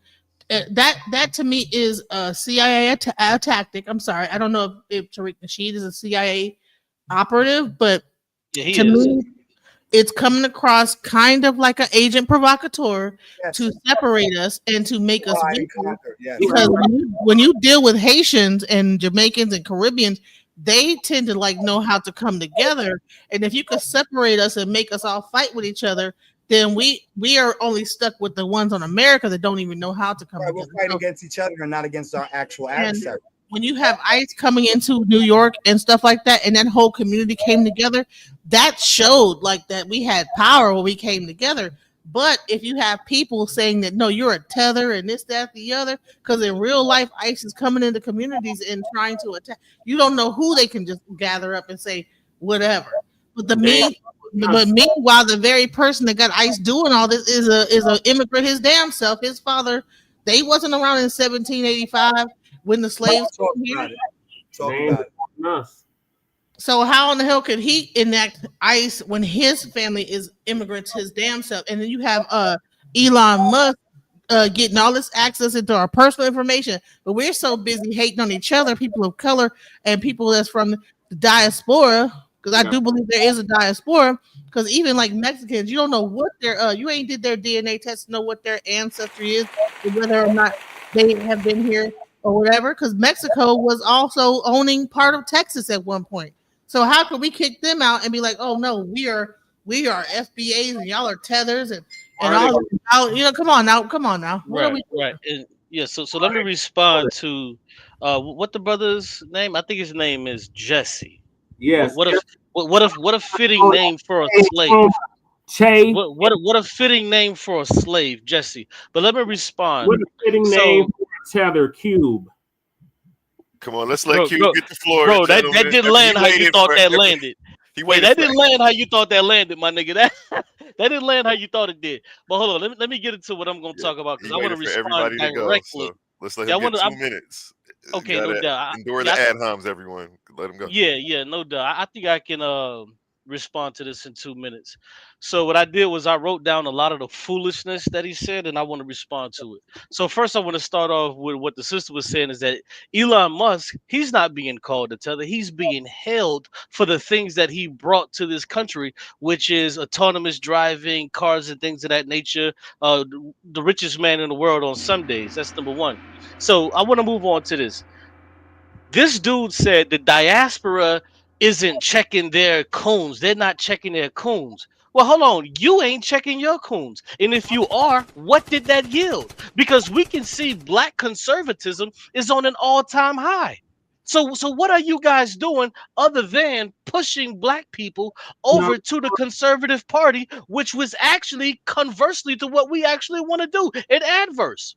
that to me is a CIA tactic. I'm sorry, I don't know if Tariq Nasheed is a CIA operative, but to me, it's coming across kind of like an agent provocateur to separate us and to make us weak. Because when you deal with Haitians and Jamaicans and Caribbeans, they tend to like know how to come together. And if you could separate us and make us all fight with each other, then we are only stuck with the ones on America that don't even know how to come together. We're fighting against each other and not against our actual adversary. When you have ICE coming into New York and stuff like that, and that whole community came together, that showed like that we had power when we came together. But if you have people saying that, no, you're a tether and this, that, the other, because in real life, ICE is coming into communities and trying to attack. You don't know who they can just gather up and say whatever. But meanwhile, the very person that got ICE doing all this is a immigrant his damn self. His father, they wasn't around in 1785 when the slaves came here. Talk about it. So how in the hell could he enact ICE when his family is immigrants his damn self? And then you have Elon Musk getting all this access into our personal information, but we're so busy hating on each other, people of color and people that's from the diaspora, because I do believe there is a diaspora, because even like Mexicans, you don't know what their you ain't did their DNA test to know what their ancestry is, whether or not they have been here or whatever, because Mexico was also owning part of Texas at one point. So how could we kick them out and be like, oh no, we are FBAs and y'all are tethers and all, you know, come on now. Right. And, yeah, so let me respond to what the brother's name? I think his name is Jesse. Yes. What a fitting name for a slave. What a fitting name for a slave, Jesse. But let me respond. What a fitting name for a tether, Cube. Come on, let's let Cube get the floor. Bro, that didn't land how you thought that landed. That didn't land how you thought that landed, my nigga. That didn't land how you thought it did. But hold on, let me get into what I'm going to talk about, because I want to respond directly. So let's let him get 2 minutes. Okay, no doubt. Endure the ad homs, everyone. Let him go. Yeah, no doubt. I think I can respond to this in 2 minutes. So what I did was I wrote down a lot of the foolishness that he said, and I want to respond to it. So first I want to start off with what the sister was saying, is that Elon Musk, he's not being called a tether. He's being held for the things that he brought to this country, which is autonomous driving, cars and things of that nature. The richest man in the world on Sundays. That's number one. So I want to move on to this. This dude said the diaspora isn't checking their coons. They're not checking their coons. Well, hold on. You ain't checking your coons. And if you are, what did that yield? Because we can see black conservatism is on an all-time high. So what are you guys doing other than pushing black people over to the conservative party, which was actually conversely to what we actually want to do, and adverse?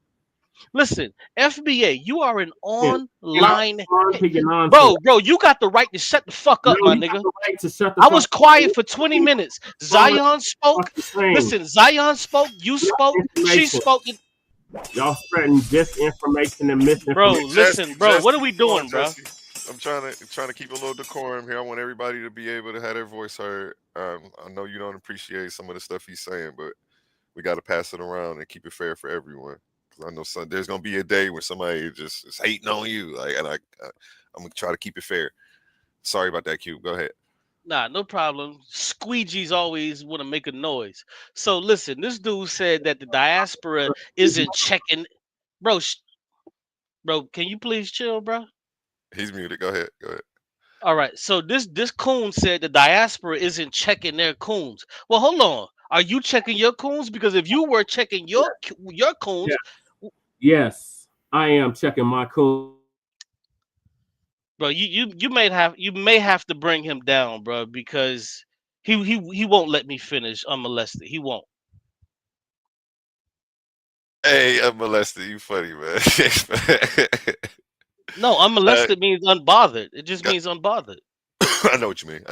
Listen, FBA, you are an online bro. You got the right to shut the fuck up, my nigga. I was quiet for 20 minutes. Xion spoke. Listen, Xion spoke. You spoke. She spoke. Y'all spreading disinformation and misinformation. Bro, listen, bro. What are we doing, bro? I'm trying to keep a little decorum here. I want everybody to be able to have their voice heard. I know you don't appreciate some of the stuff he's saying, but we got to pass it around and keep it fair for everyone. I know there's gonna be a day where somebody just is hating on you, and I'm gonna try to keep it fair. Sorry about that, Cube. Go ahead. Nah, no problem. Squeegees always want to make a noise. So listen, this dude said that the diaspora isn't checking. Bro, can you please chill, bro? He's muted. Go ahead. All right. So this coon said the diaspora isn't checking their coons. Well, hold on. Are you checking your coons? Because if you were checking your coons. Yeah. Yes, I am checking my coon. Bro, you may have to bring him down, bro, because he won't let me finish unmolested. He won't. Hey, unmolested, you funny, man. No, unmolested means unbothered. It just means unbothered. I know what you mean.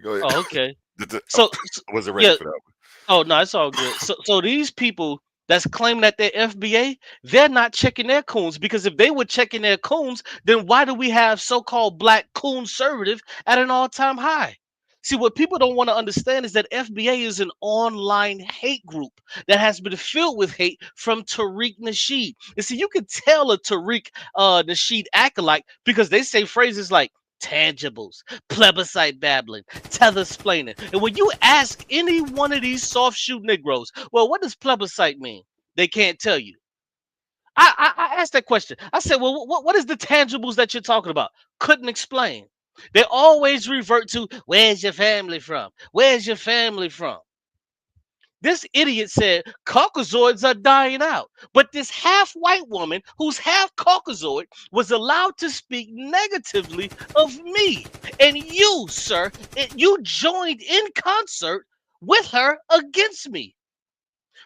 Go ahead. Oh, okay. I wasn't ready for that one. Oh no, it's all good. So these people that's claiming that they're FBA, they're not checking their coons, because if they were checking their coons, then why do we have so-called black conservative at an all-time high? See, what people don't want to understand is that FBA is an online hate group that has been filled with hate from Tariq Nasheed. And see, you can tell a Tariq Nasheed acolyte because they say phrases like tangibles, plebiscite babbling, tether splaining. And when you ask any one of these soft shoe Negroes, well, what does plebiscite mean? They can't tell you. I asked that question. I said, well, what is the tangibles that you're talking about? Couldn't explain. They always revert to, where's your family from? Where's your family from? This idiot said Caucasoids are dying out. But this half-white woman who's half Caucasoid was allowed to speak negatively of me. And you, sir, you joined in concert with her against me.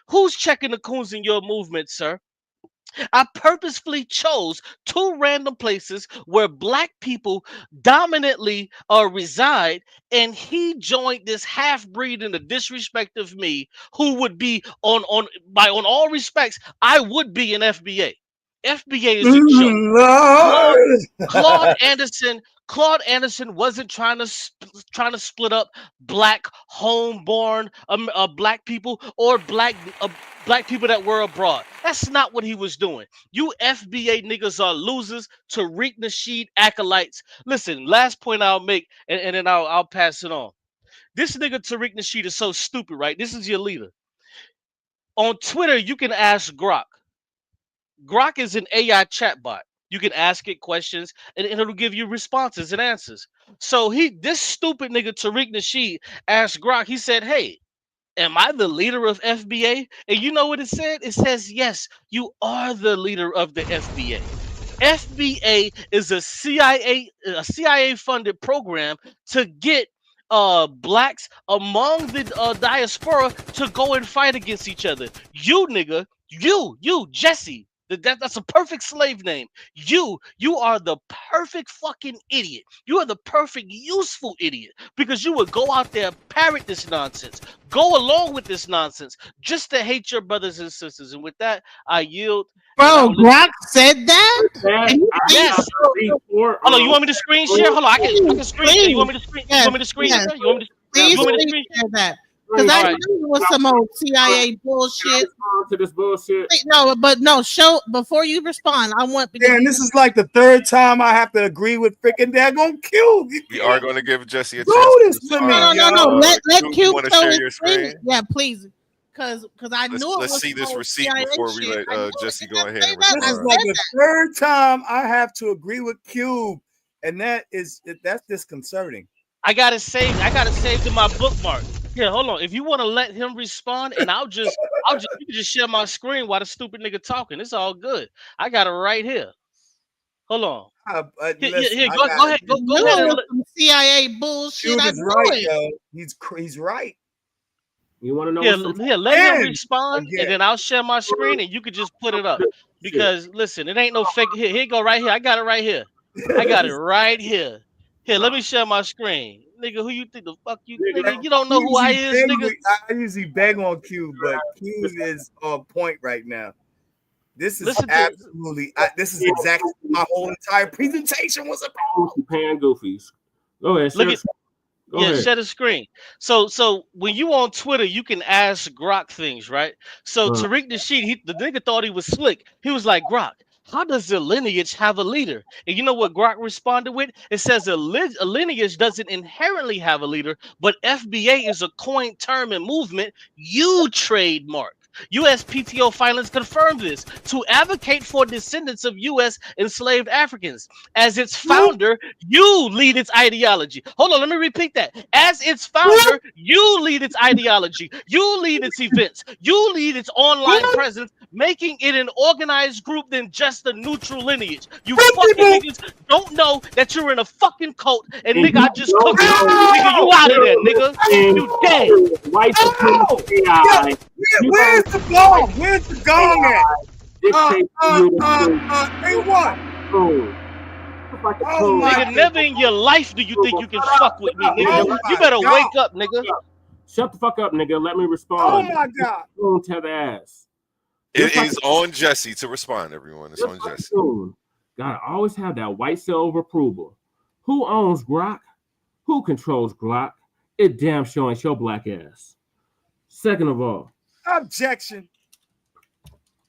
Who's checking the coons in your movement, sir? I purposefully chose two random places where black people dominantly reside, and he joined this half-breed in the disrespect of me, who would be on all respects, I would be an FBA. FBA is a joke. Claude Anderson wasn't trying to split up black homeborn black people or black people that were abroad. That's not what he was doing. You FBA niggas are losers. Tariq Nasheed acolytes. Listen, last point I'll make, and then I'll pass it on. This nigga Tariq Nasheed is so stupid, right? This is your leader. On Twitter, you can ask Grok. Grok is an AI chatbot. You can ask it questions and it'll give you responses and answers. So this stupid nigga Tariq Nasheed asked Grok, he said, hey, am I the leader of FBA? And you know what it said? It says, yes, you are the leader of the FBA. FBA is a CIA funded program to get blacks among the diaspora to go and fight against each other. You nigga, you Jesse, that's a perfect slave name. You are the perfect fucking idiot. You are the perfect useful idiot, because you would go out there, parrot this nonsense, go along with this nonsense just to hate your brothers and sisters. And with that, I yield. Bro, Blacc said that? Yes. Hold on, you want me to screen share? Hold on, I can screen share. You want me to screen? You want me to screen share? You want me to screen share that? Because I knew it was some old CIA bullshit. To this bullshit. No, show before you respond. I want. Man, this is like the third time I have to agree with freaking daggone Q. We are going to give Jesse a chance. No. Let Q want to share your screen? Yeah, please. Because I knew it was. Let's see this receipt CIA before we shit. let Jesse go ahead. And this is like the third time I have to agree with Cube, and that's disconcerting. I got it saved in my bookmark. Yeah, hold on. If you want to let him respond, and you can just share my screen while the stupid nigga talking. It's all good. I got it right here. Hold on. Listen, go ahead. Go ahead. Some CIA bullshit. He's right, yo. He's right. You want to know? Let him respond, and then I'll share my screen, and you can just put it up. Because listen, it ain't no fake. Here you go, right here. I got it right here. Here, let me share my screen. Nigga, who you think the fuck you? Nigga, you don't know who I is, nigga. I usually beg on Q, but Q is on point right now. This is absolutely. This is exactly my whole entire presentation was about. Pan goofies. Go ahead. Share the screen. So when you on Twitter, you can ask Grok things, right? So Tariq Nasheed, the nigga thought he was slick. He was like, Grok, how does the lineage have a leader? And you know what Grok responded with? It says a lineage doesn't inherently have a leader, but FBA is a coined term and movement you trademark. USPTO filings confirm this to advocate for descendants of U.S. enslaved Africans. As its founder, you lead its ideology. Hold on, let me repeat that. As its founder, you lead its ideology. You lead its events. You lead its online presence, making it an organized group than just a neutral lineage. You fucking niggas don't know that you're in a fucking cult, and nigga, I just cooked you. Nigga, you out of there, nigga. You dead. White supremacy. Where's the gong? Where's the gong at? Hey, what? Nigga, never in your life do you think you can fuck with me, nigga. You better wake up, nigga. Shut the fuck up, nigga. Let me respond. Oh my God. Don't tell the ass. It is on Jesse to respond, everyone. It's on Jesse. Gotta always have that white seal of approval. Who owns Grok? Who controls Glock? It damn sure ain't your black ass. Second of all. Objection.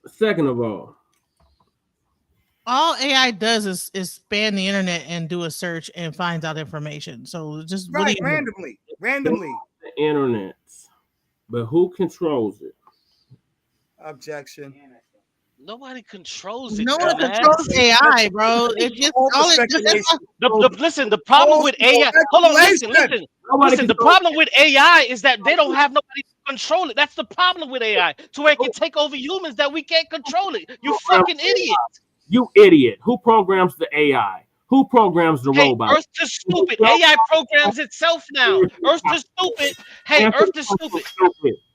Second of all AI does is span the internet and do a search and finds out information. So just randomly. The internet. But who controls it? Objection. Nobody controls it. No one controls AI, bro. It just listen. The problem with AI. Hold on, listen. The problem with AI is that they don't have nobody to control it. That's the problem with AI, to where it can take over humans that we can't control it. You fucking idiot. You idiot. Who programs the AI? Who programs the robot? Earth is stupid. AI programs itself now. Earth is stupid. Hey, Earth is stupid.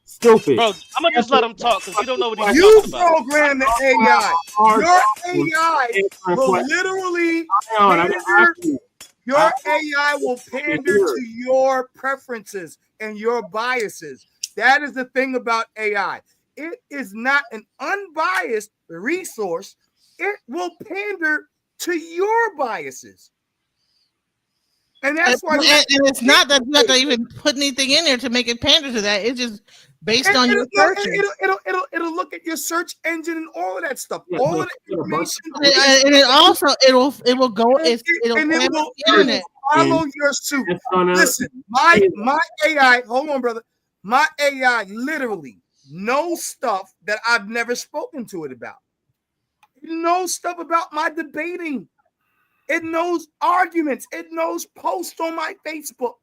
Stupid. Bro, I'm gonna just let him talk because you don't know what he's talking about. You program the AI. Your AI will literally your AI will pander to your preferences and your biases. That is the thing about AI. It is not an unbiased resource. It will pander to your biases. And that's why it's not that you have to even put anything in there to make it pander to that. It's just based on your search. It'll look at your search engine and all of that stuff. All of the information. And it also it'll follow your suit. Listen, my AI, hold on, brother. My AI literally knows stuff that I've never spoken to it about. It knows stuff about my debating. It knows arguments. It knows posts on my Facebook.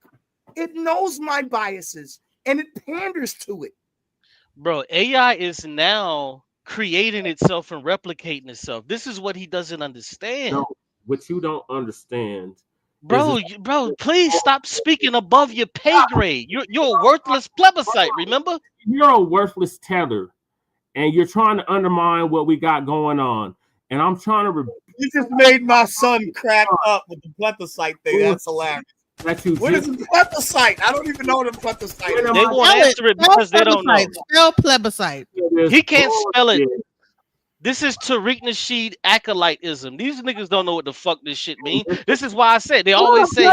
It knows my biases, and it panders to it. Bro, AI is now creating itself and replicating itself. This is what he doesn't understand. No, what you don't understand. Bro, please stop speaking above your pay grade. You're a worthless plebiscite, remember? You're a worthless tether, and you're trying to undermine what we got going on. And I'm trying to... You just made my son crack up with the plebiscite thing. That's hilarious. What is the plebiscite? I don't even know what the plebiscite is. They won't answer it because they don't know. Spell plebiscite. He can't spell it. This is Tariq Nasheed acolyteism. These niggas don't know what the fuck this shit mean. This is why I said they always say.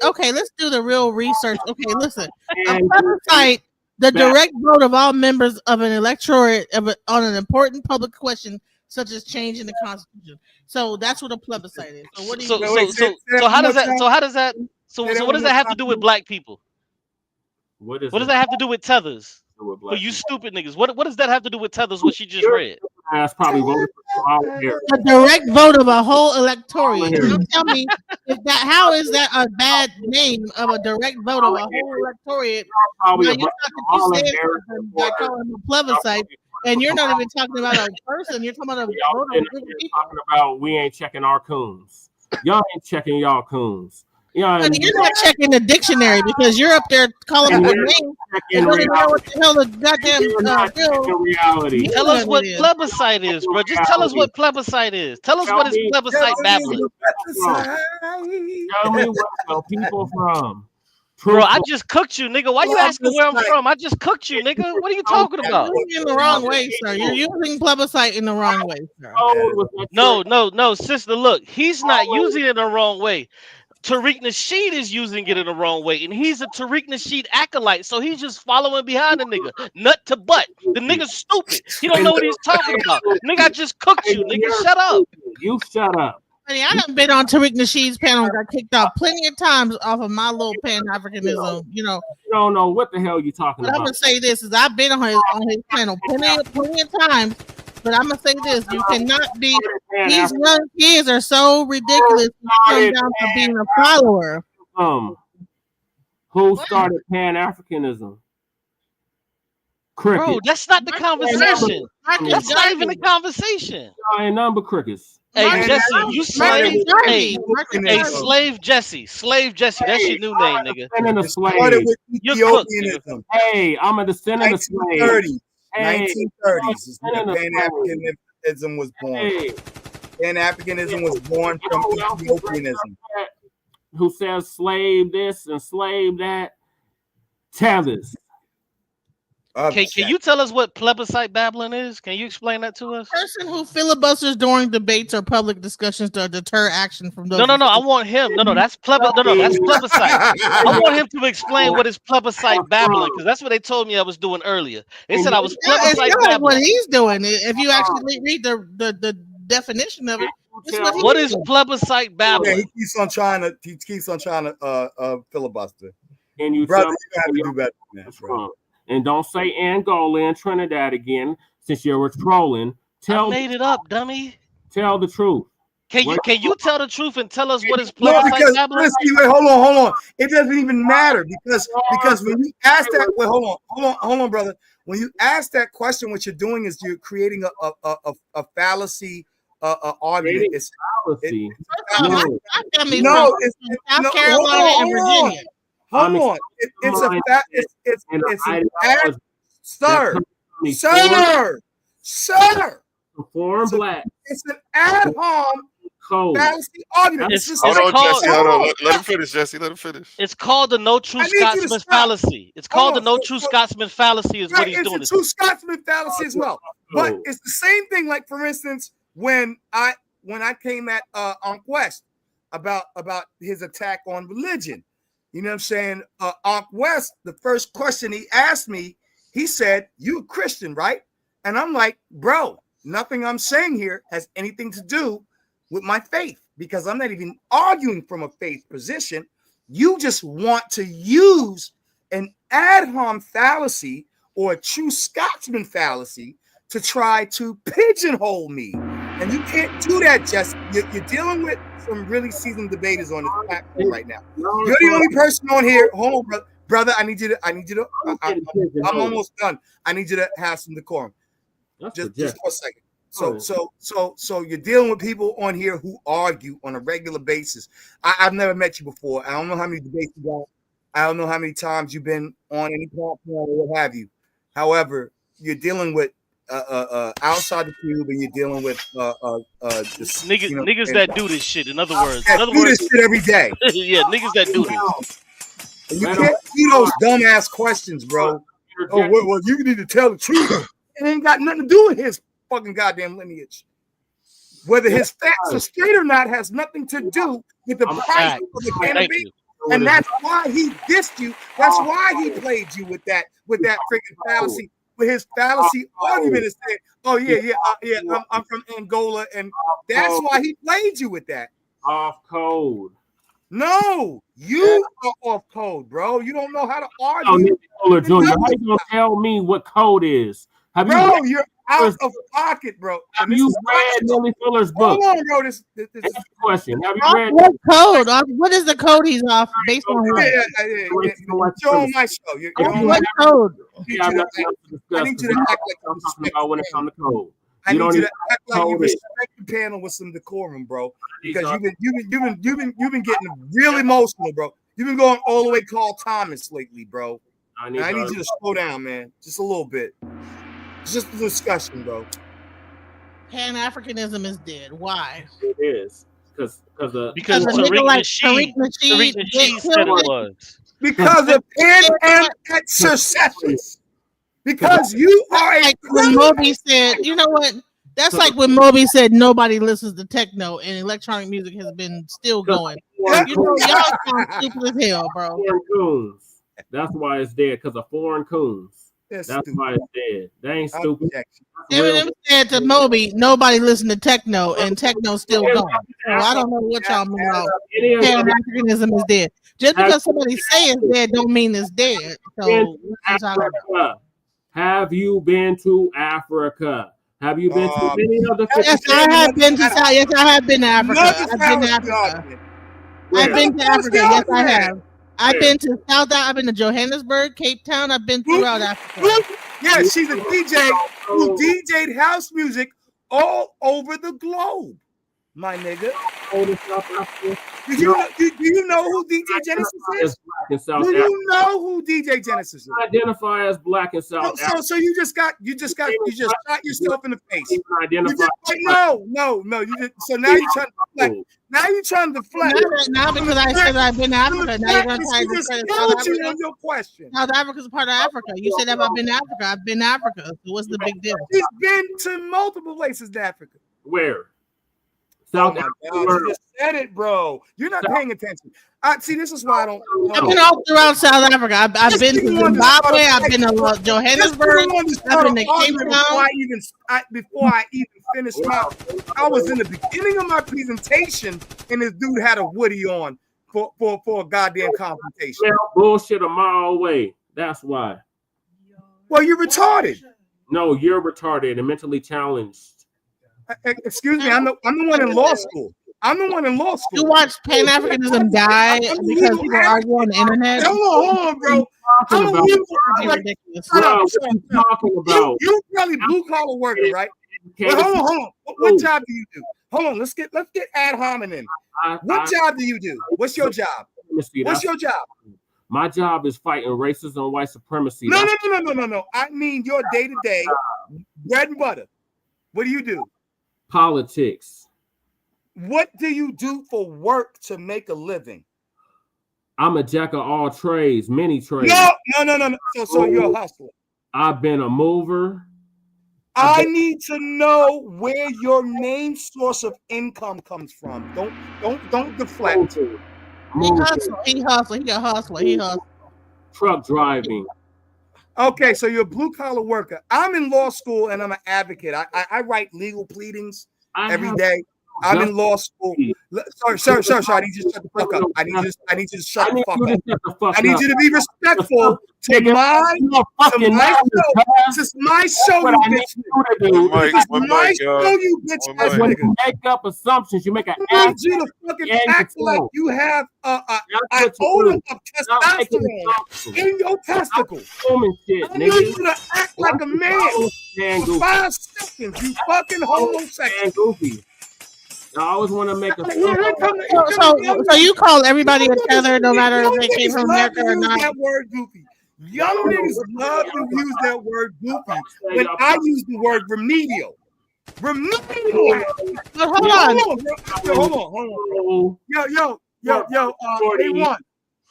Okay, let's do the real research. Okay, listen. A plebiscite, the direct vote of all members of an electorate on an important public question, such as changing the Constitution. So that's what a plebiscite is. So what do you? So how does that? So what does that have to do with black people? What does that have to do with tethers? For you stupid niggas, what does that have to do with tethers? What she just read? That's probably voted for a direct vote of a whole electorate. You tell me how is that a bad name of a direct vote of a whole electorate? By calling a plebiscite, and you're not even talking about a person. You're talking about a vote of people. Talking about we ain't checking our coons. Y'all ain't checking y'all coons. Yeah, you're not checking the dictionary because you're up there calling them the name. You don't know what the hell the goddamn reality. Tell us what plebiscite is, bro. Just tell us what plebiscite is. Tell us what is plebiscite babbling. Tell me where people from. Bro, I just cooked you, nigga. Why you asking where I'm from? I just cooked you, nigga. What are you talking about? You're in the wrong way, sir. You're using plebiscite in the wrong way, sir. No, sister. Look, he's not using it in the wrong way. Tariq Nasheed is using it in the wrong way, and he's a Tariq Nasheed acolyte, so he's just following behind the nigga, nut to butt. The nigga's stupid. He don't know what he's talking about. Nigga, I just cooked you. Nigga, shut up. You shut up. I done been on Tariq Nasheed's panel and got kicked off plenty of times off of my little Pan-Africanism, You don't know what the hell you talking about. I'm gonna say this is I've been on his panel plenty of times. But I'm gonna say this: you cannot be. These young kids are so ridiculous. You come down to being a follower. Who started Pan-Africanism? Cricket. Bro, that's not the conversation. That's not even the conversation. Ain't nothing but crickets. Hey Jesse, you slave. Hey, slave Jesse. Slave Jesse. That's your new name, nigga. You're cooked, nigga. Hey, I'm a descendant of slaves. 1930s is when Pan-Africanism was born. Pan-Africanism was born from Ethiopianism. Who says slave this and slave that? Tethers. Can you tell us what plebiscite babbling is? Can you explain that to us? Person who filibusters during debates or public discussions to deter action from those. No. I want him. No. That's that's plebiscite. I want him to explain what is plebiscite babbling, because that's what they told me I was doing earlier. They said I was plebiscite babbling. What he's doing. If you actually read the definition of it, what is plebiscite babbling? Yeah, he keeps on trying to filibuster. And you brother, you have to do better than that, bro. And don't say Angola and Trinidad again, since you were trolling. I made it up, dummy. Tell the truth. Can you tell the truth and tell us what is plebiscite babbling? Wait, hold on. It doesn't even matter because when you ask that, hold on, brother. When you ask that question, what you're doing is you're creating a fallacy argument. It's fallacy. It's South Carolina and Virginia. Hold on. It's sir. Foreign black. It's an ad hom fallacy argument. Hold on, Jesse. Hold on. Let him finish, Jesse. Let him finish. It's called the no true Scotsman fallacy. It's called the no true Scotsman fallacy. Is what he's doing. It's a true Scotsman fallacy as well. But it's the same thing. Like for instance, when I came at Unc West about his attack on religion. You know what I'm saying? Unc West, the first question he asked me, he said, "You a Christian, right?" And I'm like, "Bro, nothing I'm saying here has anything to do with my faith, because I'm not even arguing from a faith position. You just want to use an ad hom fallacy or a true Scotsman fallacy to try to pigeonhole me. And you can't do that, Jesse. You're dealing with some really seasoned debaters on this platform right now. You're the only person on here. Hold on, brother. I need you to. I'm almost done. I need you to have some decorum. Just for a second. So you're dealing with people on here who argue on a regular basis. I've never met you before. I don't know how many debates you got. I don't know how many times you've been on any platform or what have you. However, you're dealing with outside the cube, and you're dealing with niggas that do this shit. In other words, do this shit every day. Yeah, niggas that do this. And you can't see those dumbass questions, bro. Well, you need to tell the truth. It ain't got nothing to do with his fucking goddamn lineage. Whether his facts are straight or not has nothing to do with the price of the candidate. And that's why he dissed you. That's why he played you with that freaking fallacy. With his fallacy argument is saying, "Oh yeah, I'm from Angola," and that's why he played you with that. Off code. No, you are off code, bro. You don't know how to argue. Junior, how you gonna tell me what code is? You're out of pocket, bro. Have you read Nelly Fuller's book? Hold on, bro. This question. Have you read what code? What is the code he's off based on? You're on my show. You're on what code? I need you to act like I'm talking about when it comes to code. I need you to act like you respect the panel with some decorum, bro. Because you've been getting really emotional, bro. You've been going all the way Carl Thomas lately, bro. I need you to slow down, man. Just a little bit. It's just a discussion, bro. Pan-Africanism is dead. Why? It is. Because Tariq Nasheed said it was. Because of pan-exercise. Because you are like when Moby said, you know what? That's like when Moby said nobody listens to techno and electronic music has been still going. Y'all sound stupid as hell, bro. Coons. That's why it's dead, because of foreign coons. That's why it's dead. They ain't stupid. Eminem said to Moby, nobody listen to techno, and techno's still going. So I don't know what y'all mean about Pan-Africanism is dead. Just because somebody say it's dead don't mean it's dead. So have you been to Africa? Have you been to any other? Yes, I have been to South. Yes, I have been to Africa. I've been to Africa. I've been to Africa. Yes, I have. I've been to South. I've been to Johannesburg, Cape Town. I've been throughout Africa. Yeah, she's a DJ who DJ'd house music all over the globe, my nigga. Do you know who DJ Genesis is? Do you know who DJ Genesis is? Identify as black in South Africa. So you just shot yourself in the face. So now you're trying to deflect. Now you're trying to deflect. Now because I said I've been to Africa, now you're going to try to discredit South Africa. On your question. South Africa's a part of Africa. You said, have I been to Africa? I've been to Africa. So what's the big deal? He's been to multiple places in Africa. Where? South Africa. You just said it, bro. You're not paying attention. See, this is why I don't. I've been all throughout South Africa. I've been to Zimbabwe. I've been to Johannesburg. I've been to Cape Town. Before I even finished I was in the beginning of my presentation, and this dude had a Woody on for a goddamn confrontation. Well, bullshit a mile away. That's why. Well, you're retarded. No, you're retarded and mentally challenged. Excuse me, I'm the one in law school. I'm the one in law school. You watch Pan-Africanism die because people argue on the internet? Hold on, bro. You probably blue collar worker, right? But hold on. What job do you do? Hold on, let's get ad hominem. What job do you do? What's your job? What's your job? My job is fighting racism and white supremacy. No. I mean your day-to-day bread and butter. What do you do? Politics. What do you do for work to make a living? I'm a jack of all trades, many trades. No. So you're a hustler. I've been a mover. I need to know where your main source of income comes from. Don't deflect. He hustle. Truck driving. Okay, so you're a blue collar worker. I'm in law school and I'm an advocate. I write legal pleadings every day. I'm in law school. Sir, I need you to shut the fuck up. I need you to shut the fuck up. I need you to be respectful to my show, you bitch. This is my show, you bitch. When you make up assumptions, you make an I need you to fucking act like you have an odor of testosterone in your testicles. I need you to act like a man for 5 seconds, you fucking homosexual. I always want to make a. So you call everybody a tether, no matter if they came from America or not. That word goofy. Young niggas love to use that word goofy when I use the word remedial. Remedial. Hold on. Yo. A1.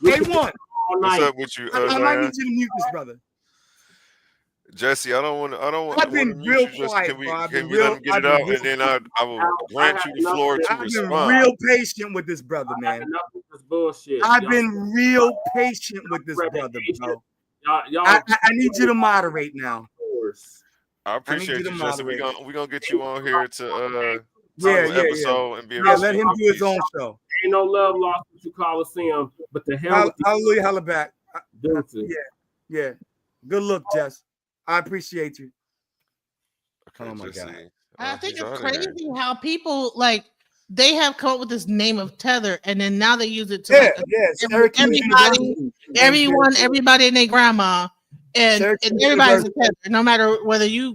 What's up with you? I might need you to mute this, brother. Jesse, I don't want. I've been real quiet. Can we let him get it out, and then I will grant you the floor to respond. I've been real patient with this brother, man. I've been real patient with this brother, bro. I need you to moderate now. I appreciate you, Jesse. We're gonna get you on here to episode and be let him do his own show. Ain't no love lost with you, Coliseum, but the hell. Hallelujah, holla back. Yeah. Good look, Jess. I appreciate you. Oh my God. I think it's crazy how people they have come up with this name of tether, and then now they use it to everybody and their grandma, and everybody's a tether, no matter whether your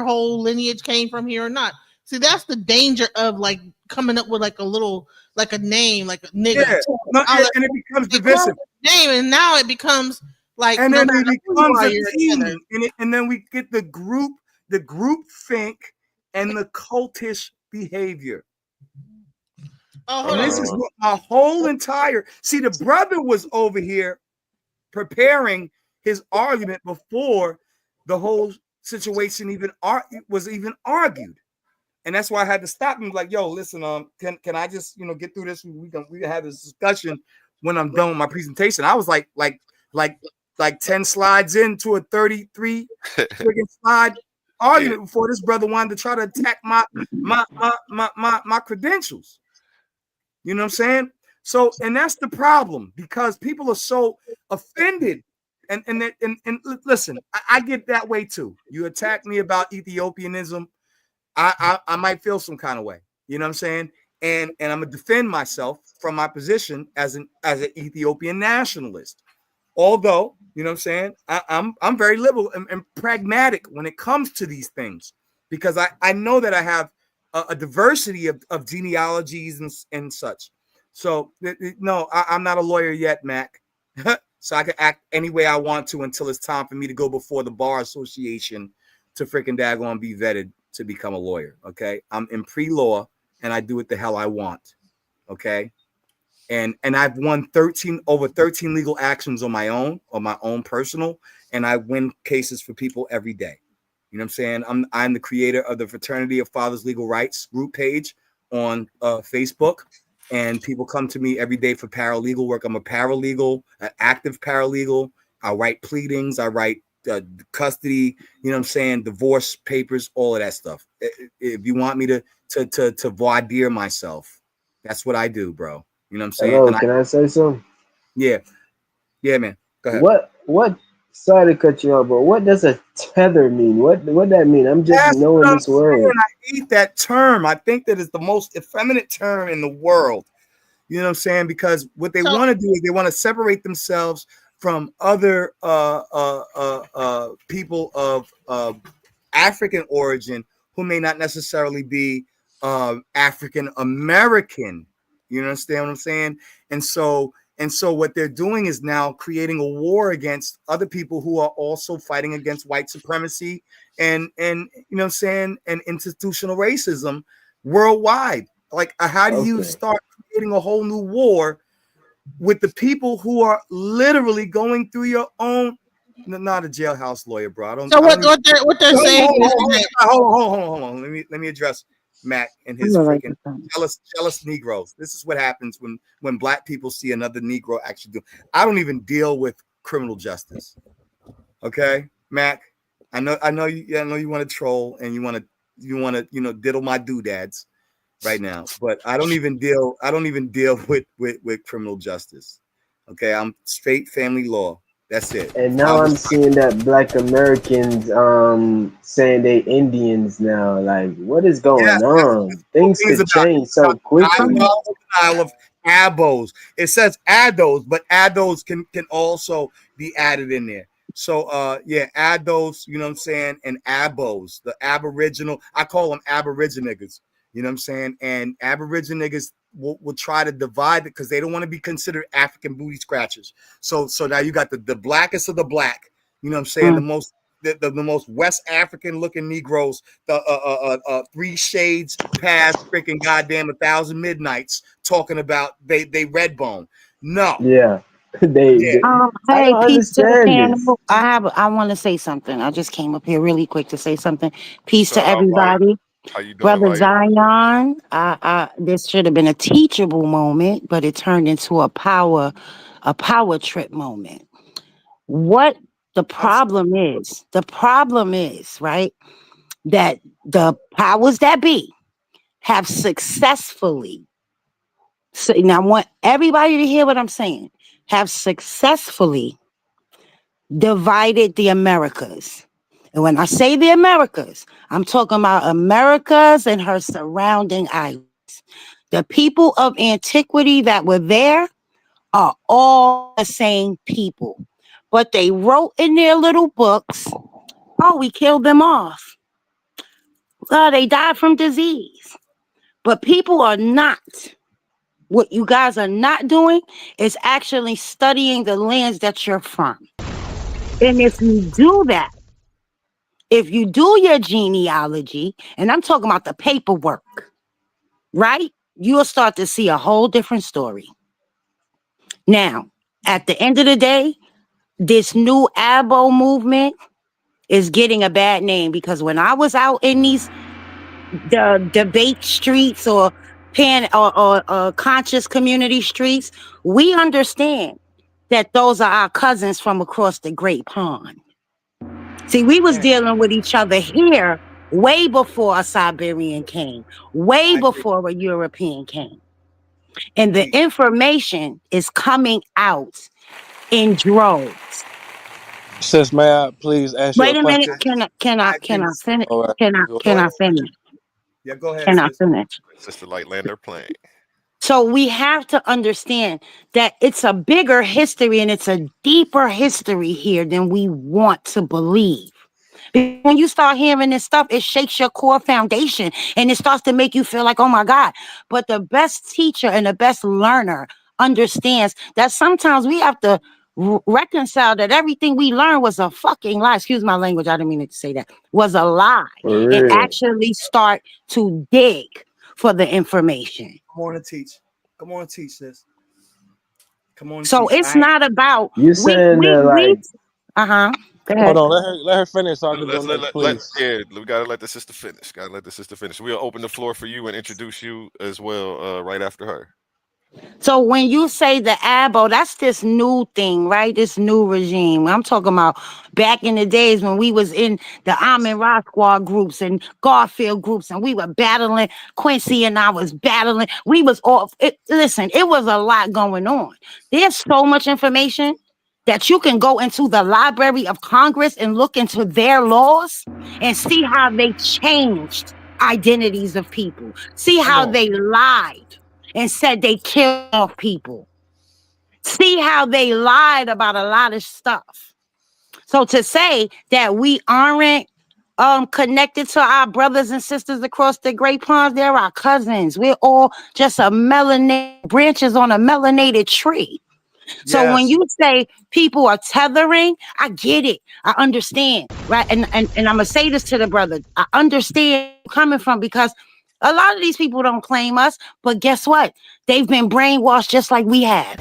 whole lineage came from here or not. See, that's the danger of coming up with a name, like a nigga. And it becomes divisive. Name, and now it becomes and then it becomes a team, and then we get the group think and the cultish behavior. And this is what my whole entire the brother was over here preparing his argument before the whole situation was even argued, and that's why I had to stop him. Like, yo, listen, can I just get through this? We can have this discussion when I'm done with my presentation. I was like 10 slides into a 33 friggin' slide argument before this brother wanted to try to attack my credentials. You know what I'm saying? So, and that's the problem, because people are so offended. And listen, I get that way too. You attack me about Ethiopianism, I might feel some kind of way. You know what I'm saying? And I'm gonna defend myself from my position as an Ethiopian nationalist. Although, you know what I'm saying, I'm very liberal and pragmatic when it comes to these things, because I know that I have a diversity of genealogies and such. So no, I'm not a lawyer yet, Mac. So I can act any way I want to until it's time for me to go before the Bar Association to freaking daggone be vetted to become a lawyer. Okay, I'm in pre-law and I do what the hell I want. Okay, and I've won over 13 legal actions on my own personal, and I win cases for people every day. You know what I'm saying? I'm the creator of the Fraternity of Fathers Legal Rights group page on Facebook. And people come to me every day for paralegal work. I'm a paralegal, an active paralegal. I write pleadings. I write custody, you know what I'm saying, divorce papers, all of that stuff. If you want me to voir dire myself, that's what I do, bro. You know what I'm saying? Hello, can I say something? Yeah, man. Go ahead. What? Sorry to cut you off, but what does a tether mean? What that mean? I'm just knowing this word. I hate that term. I think that is the most effeminate term in the world. You know what I'm saying? Because what they want to do is they want to separate themselves from other people of African origin who may not necessarily be African American. You understand what I'm saying? And so what they're doing is now creating a war against other people who are also fighting against white supremacy and you know what I'm saying, and institutional racism worldwide. Like, how do you start creating a whole new war with the people who are literally going through your own? Not a jailhouse lawyer, bro. What they're saying? Hold on. Let me address Mac and his freaking jealous Negroes. This is what happens when Black people see another Negro actually do. I don't even deal with criminal justice. Okay, Mac. I know you want to troll and you want to diddle my doodads right now, but I don't even deal with criminal justice. Okay, I'm straight family law. That's it. And now I'm seeing that Black Americans saying they Indians now. Like, what is going on? Things could change so quickly. Of Abos. It says Ados, but Ados can also be added in there. So Ados, you know what I'm saying, and Abos, the Aboriginal. I call them Aborigines. You know what I'm saying? And Aboriginal niggas will try to divide it because they don't want to be considered African booty scratchers. So now you got the blackest of the black. You know what I'm saying? The most West African looking Negroes, the 3 shades past freaking goddamn 1,000 midnights talking about they red bone. No. Yeah. Hey, peace to the panel. I want to say something. I just came up here really quick to say something. Peace to everybody. How you doing, Brother Mike? Zion? This should have been a teachable moment, but it turned into a power trip moment. What the problem is, right, that the powers that be have successfully, so now I want everybody to hear what I'm saying, have successfully divided the Americas. And when I say the Americas, I'm talking about Americas and her surrounding islands. The people of antiquity that were there are all the same people. But they wrote in their little books, oh, we killed them off. They died from disease. But people are not. What you guys are not doing is actually studying the lands that you're from. And if you do that, if you do your genealogy, and I'm talking about the paperwork, right? You'll start to see a whole different story. Now, at the end of the day, this new Abo movement is getting a bad name because when I was out in the debate streets or conscious community streets, we understand that those are our cousins from across the Great Pond. See, we was dealing with each other here way before a Siberian came, way before a European came. And the information is coming out in droves. Sis, may I please ask you a question? Wait a minute. Can I finish? Right. Can I finish? Yeah, go ahead. Can I finish? Sister Lightlander playing. So we have to understand that it's a bigger history and it's a deeper history here than we want to believe. When you start hearing this stuff, it shakes your core foundation and it starts to make you feel like, oh my God. But the best teacher and the best learner understands that sometimes we have to reconcile that everything we learned was a fucking lie. Excuse my language. I didn't mean to say that. Was a lie. And actually start to dig for the information. Come on and teach. Come on and teach this. Come on. So it's not about you saying like. Uh-huh. Hold on, let her finish so I can go next, please. We gotta let the sister finish. We'll open the floor for you and introduce you as well right after her. So when you say the Abo, that's this new thing, right? This new regime. I'm talking about back in the days when we was in the Amin Ra Squad groups and Garfield groups, and we were battling. Quincy and I was battling. We was all. Listen, it was a lot going on. There's so much information that you can go into the Library of Congress and look into their laws and see how they changed identities of people. See how they lied and said they killed off people. See how they lied about a lot of stuff. So to say that we aren't connected to our brothers and sisters across the Great Ponds, they're our cousins. We're all just branches on a melanated tree. So when you say people are tethering, I get it. I understand, right? And I'm gonna say this to the brother. I understand where you're coming from, because a lot of these people don't claim us, but guess what? They've been brainwashed just like we have.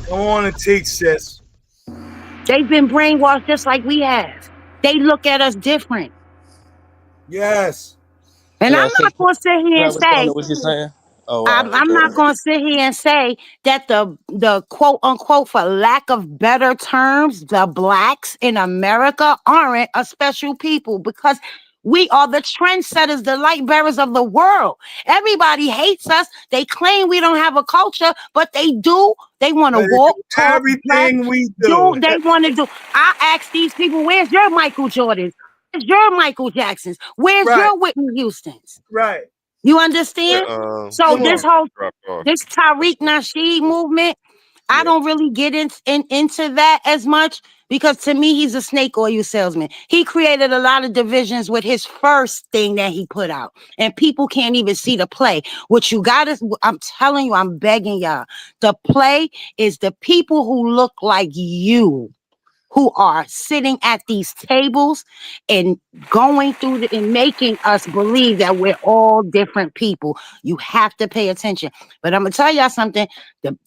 Come on and teach, sis. They've been brainwashed just like we have. They look at us different. Yes. And I'm not going to sit here and say, what you're saying? I'm not going to sit here and say that the quote unquote, for lack of better terms, the blacks in America aren't a special people, because we are the trendsetters, the light bearers of the world. Everybody hates us. They claim we don't have a culture, but they do. They want to walk, talk, everything we do. They want to do. I ask these people, where's your Michael Jordans? Where's your Michael Jacksons? Where's your Whitney Houstons? Right. You understand? So this Tariq Nasheed movement, I don't really get into that as much, because to me, he's a snake oil salesman. He created a lot of divisions with his first thing that he put out, and people can't even see the play. What you got is, I'm telling you, I'm begging y'all, the play is the people who look like you, who are sitting at these tables and going through and making us believe that we're all different people. You have to pay attention. But I'm gonna tell y'all something.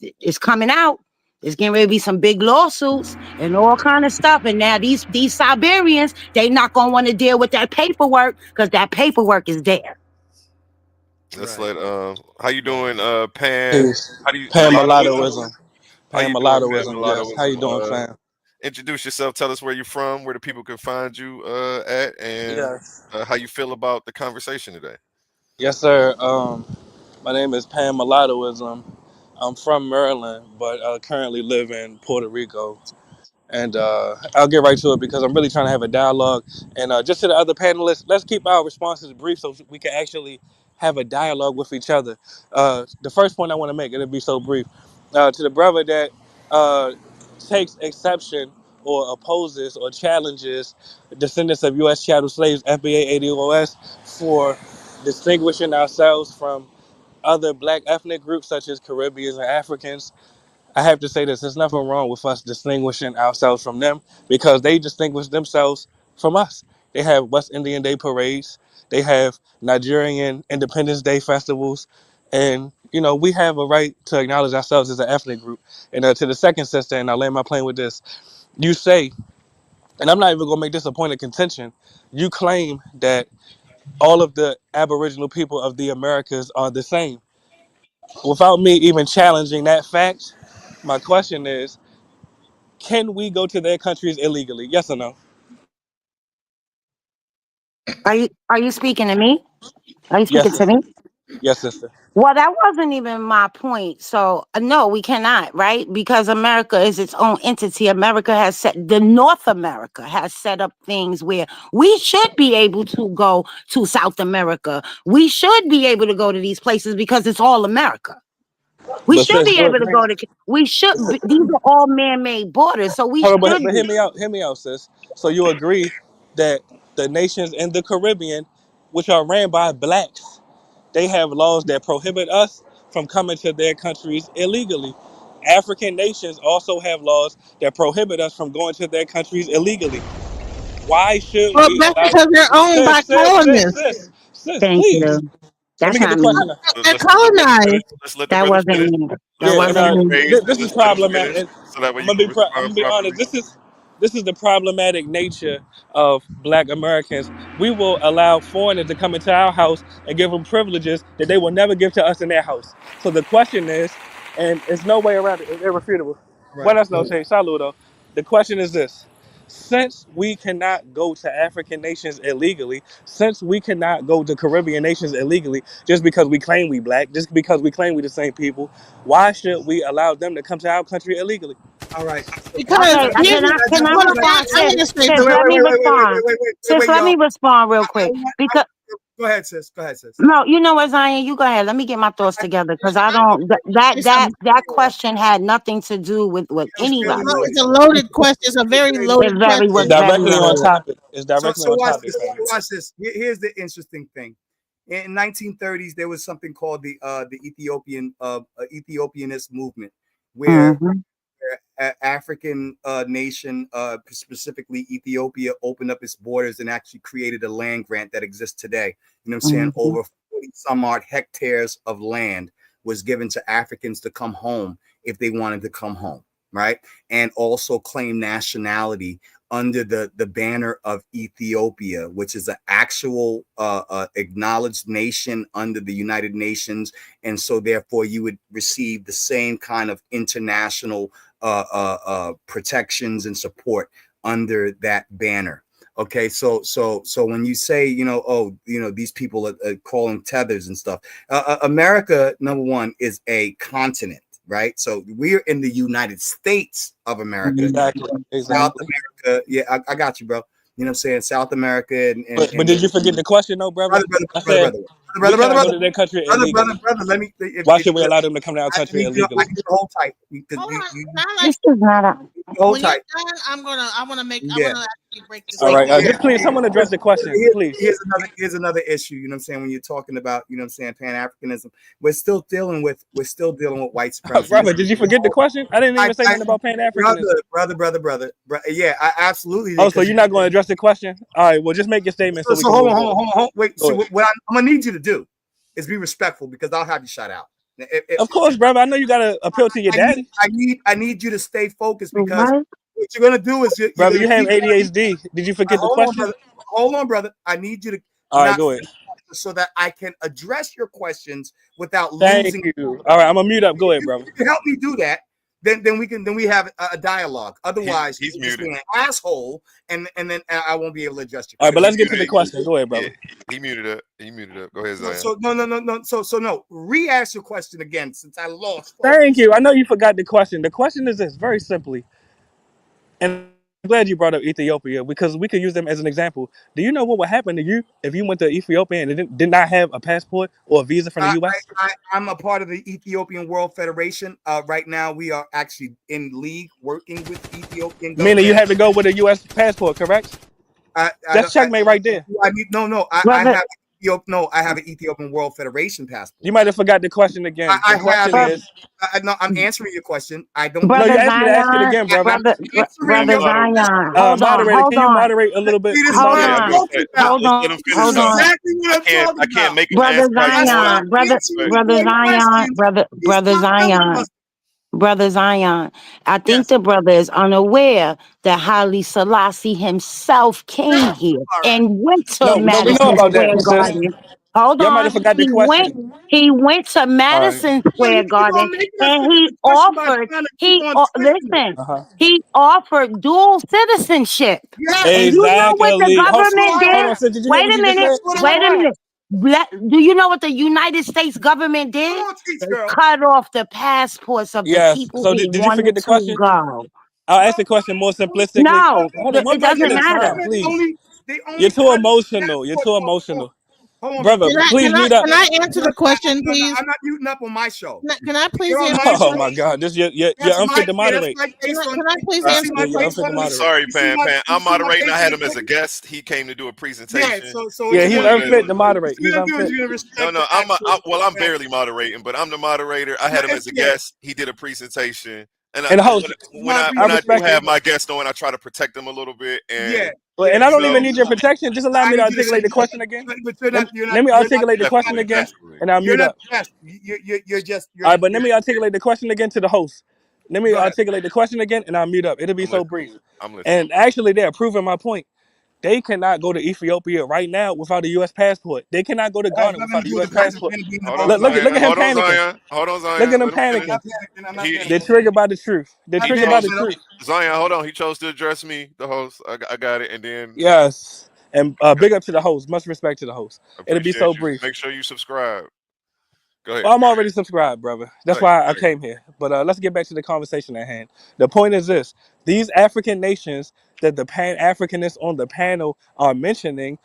It's coming out. There's getting ready to be some big lawsuits and all kind of stuff. And now these Siberians, they not gonna want to deal with that paperwork, because that paperwork is there. Let's let how you doing, Pam? Pam Mulattoism. Pam Mulattoism. Yes. How you doing, fam? Introduce yourself. Tell us where you're from, where the people can find you at, and how you feel about the conversation today. Yes, sir. My name is Pam Mulattoism. I'm from Maryland, but I currently live in Puerto Rico. And I'll get right to it, because I'm really trying to have a dialogue. And just to the other panelists, let's keep our responses brief so we can actually have a dialogue with each other. The first point I want to make, it'll be so brief, to the brother that takes exception or opposes or challenges descendants of U.S. chattel slaves, FBA ADOS, for distinguishing ourselves from other black ethnic groups such as Caribbeans and Africans. I have to say this, there's nothing wrong with us distinguishing ourselves from them, because they distinguish themselves from us. They have West Indian Day parades. They have Nigerian Independence Day festivals. And, we have a right to acknowledge ourselves as an ethnic group. And to the second sister, and I'll land my plane with this, you say, and I'm not even going to make this a point of contention, you claim that all of the Aboriginal people of the Americas are the same. Without me even challenging that fact, my question is, can we go to their countries illegally? Yes or no? Are you speaking to me? Are you speaking to me? Yes, sister. Well, that wasn't even my point. So no, we cannot, right? Because America is its own entity. North America has set up things where we should be able to go to South America. We should be able to go to these places because it's all America. We should be able to go to. These are all man-made borders, so we should. But hear me out, sis. So you agree that the nations in the Caribbean, which are ran by blacks, they have laws that prohibit us from coming to their countries illegally. African nations also have laws that prohibit us from going to their countries illegally. Why should Well, we that's allow because they're owned by colonists. Thank please? you. Let me That's get the not me. question. They're colonized. Let's let the That brother wasn't finish. me. That Yeah, and wasn't me. this is Let's let him finish, problematic. so that way I'm you gonna can be I'm respond gonna be honest. properly. This is the problematic nature of Black Americans. We will allow foreigners to come into our house and give them privileges that they will never give to us in their house. So the question is, and there's no way around it. It's irrefutable. Right. Buenas noches, saludo. The question is this: since we cannot go to African nations illegally, since we cannot go to Caribbean nations illegally, just because we claim we black, just because we claim we the same people, why should we allow them to come to our country illegally? All right. Because Okay, here's can I hold on, respond, I'm sis? gonna say Sis, this. let me respond. Sis, let me respond real quick. Because Go ahead, sis. Go ahead, sis. no, you know what, Zion, you go ahead. Let me get my thoughts together because I don't that question had nothing to do with anybody. No, it's a loaded question. It's a very loaded was It's question. directly on very topic. It's directly So on watch topic. this. Watch this. Here's the interesting thing. In 1930s, there was something called the Ethiopianist movement, where African nation, specifically Ethiopia, opened up its borders and actually created a land grant that exists today. You know what I'm saying? Over 40 some odd hectares of land was given to Africans to come home if they wanted to come home, right? And also claim nationality under the banner of Ethiopia, which is an actual acknowledged nation under the United Nations. And so therefore you would receive the same kind of international protections and support under that banner. Okay, so when you say, these people are calling tethers and stuff, America, number one, is a continent, right? So we're in the United States of America. Exactly. South America, yeah, I got you, bro. You know what I'm saying? South America But did you forget the question, though, brother? Brother, go to their country illegally. brother, let me. Why should we allow them to come to our country illegally? I need to hold tight. This is not a Hold when tight. you're done, I want to actually break this. All right, down. just please, someone address the question, please. Here's another issue. You know what I'm saying? When you're talking about, Pan-Africanism, we're still dealing with white supremacy. Brother, did you forget the question? I didn't even say nothing about Pan-Africanism. Brother. Yeah, I absolutely. Oh, so you're not going to address the question? All right, well, just make your statement. So hold on. Wait. So what I'm gonna need you to do is be respectful, because I'll have you shut out. Of course, brother. I know you gotta appeal to your daddy. I need you to stay focused, because what you're gonna do is brother, you have ADHD. Did you forget the question? Hold on, brother. I need you to all right, go ahead, so that I can address your questions without losing. Thank you. All right, I'm gonna mute up. Go ahead, brother. If you help me do that, then we have a dialogue. Otherwise, he's you're just muted. being an asshole, and then I won't be able to address you. All right, but let's get to the question. Go ahead, brother. Yeah, he muted up. Go ahead, Zion. So no. So re-ask your question again, since I lost. Thank you. I know you forgot the question. The question is this, very simply, and I'm glad you brought up Ethiopia, because we could use them as an example. Do you know what would happen to you if you went to Ethiopia and did not have a passport or a visa from the U.S.? I'm a part of the Ethiopian World Federation. Right now, we are actually in league working with Ethiopian government. Meaning you have to go with a U.S. passport, correct? That's checkmate right there. I have an Ethiopian World Federation passport. You might have forgot the question again. I'm answering your question. I don't. Brother no, you asked me to ask it again, brother. Brother Zion. Moderator, can you moderate a little bit? Hold on. I can't make him Brother Zion. Brother Zion, I think the brother is unaware that Haile Selassie himself came here and went to Madison Square Garden. Hold on. Might have forgot the question. He went to Madison Square Garden and he offered dual citizenship. Yes. And you know what the government did? Wait a minute. Do you know what the United States government did? They cut off the passports of the people so who did you wanted forget the question? to go. I'll ask the question more simplistically. No, Hold on, it doesn't matter. please. You're too emotional. Brother, please mute up. Can I answer the question, please? I'm not muting up on my show. Can I please answer? Oh my God, this you're unfit to moderate. Can I please answer? You're unfit to moderate. Sorry, Pan. I'm moderating. I had him as a guest. He came to do a presentation. Yeah, he's unfit to moderate. He's unfit. No, I'm barely moderating, but I'm the moderator. I had him as a guest. He did a presentation. And host, when I do have my guest on, I try to protect them a little bit. And and I don't even need your protection. Just allow me to articulate the question again. Let me articulate the question again, and I'll mute up. You're just. All right, but let me articulate the question again to the host. Let me articulate the question again, and I'll mute up. It'll be so brief. And actually, they're proving my point. They cannot go to Ethiopia right now without a U.S. passport. They cannot go to Ghana without a U.S. passport. Look at him panicking. Hold on, Zion. Look at him panicking. They're triggered by the truth. They're triggered by the truth. Zion, hold on. He chose to address me, the host. I got it. And then. Yes. And big up to the host. Much respect to the host. It'll be so brief. Make sure you subscribe. Go ahead. Well, I'm already subscribed, brother. That's why I came here. But let's get back to the conversation at hand. The point is this. These African nations that the Pan-Africanists on the panel are mentioning,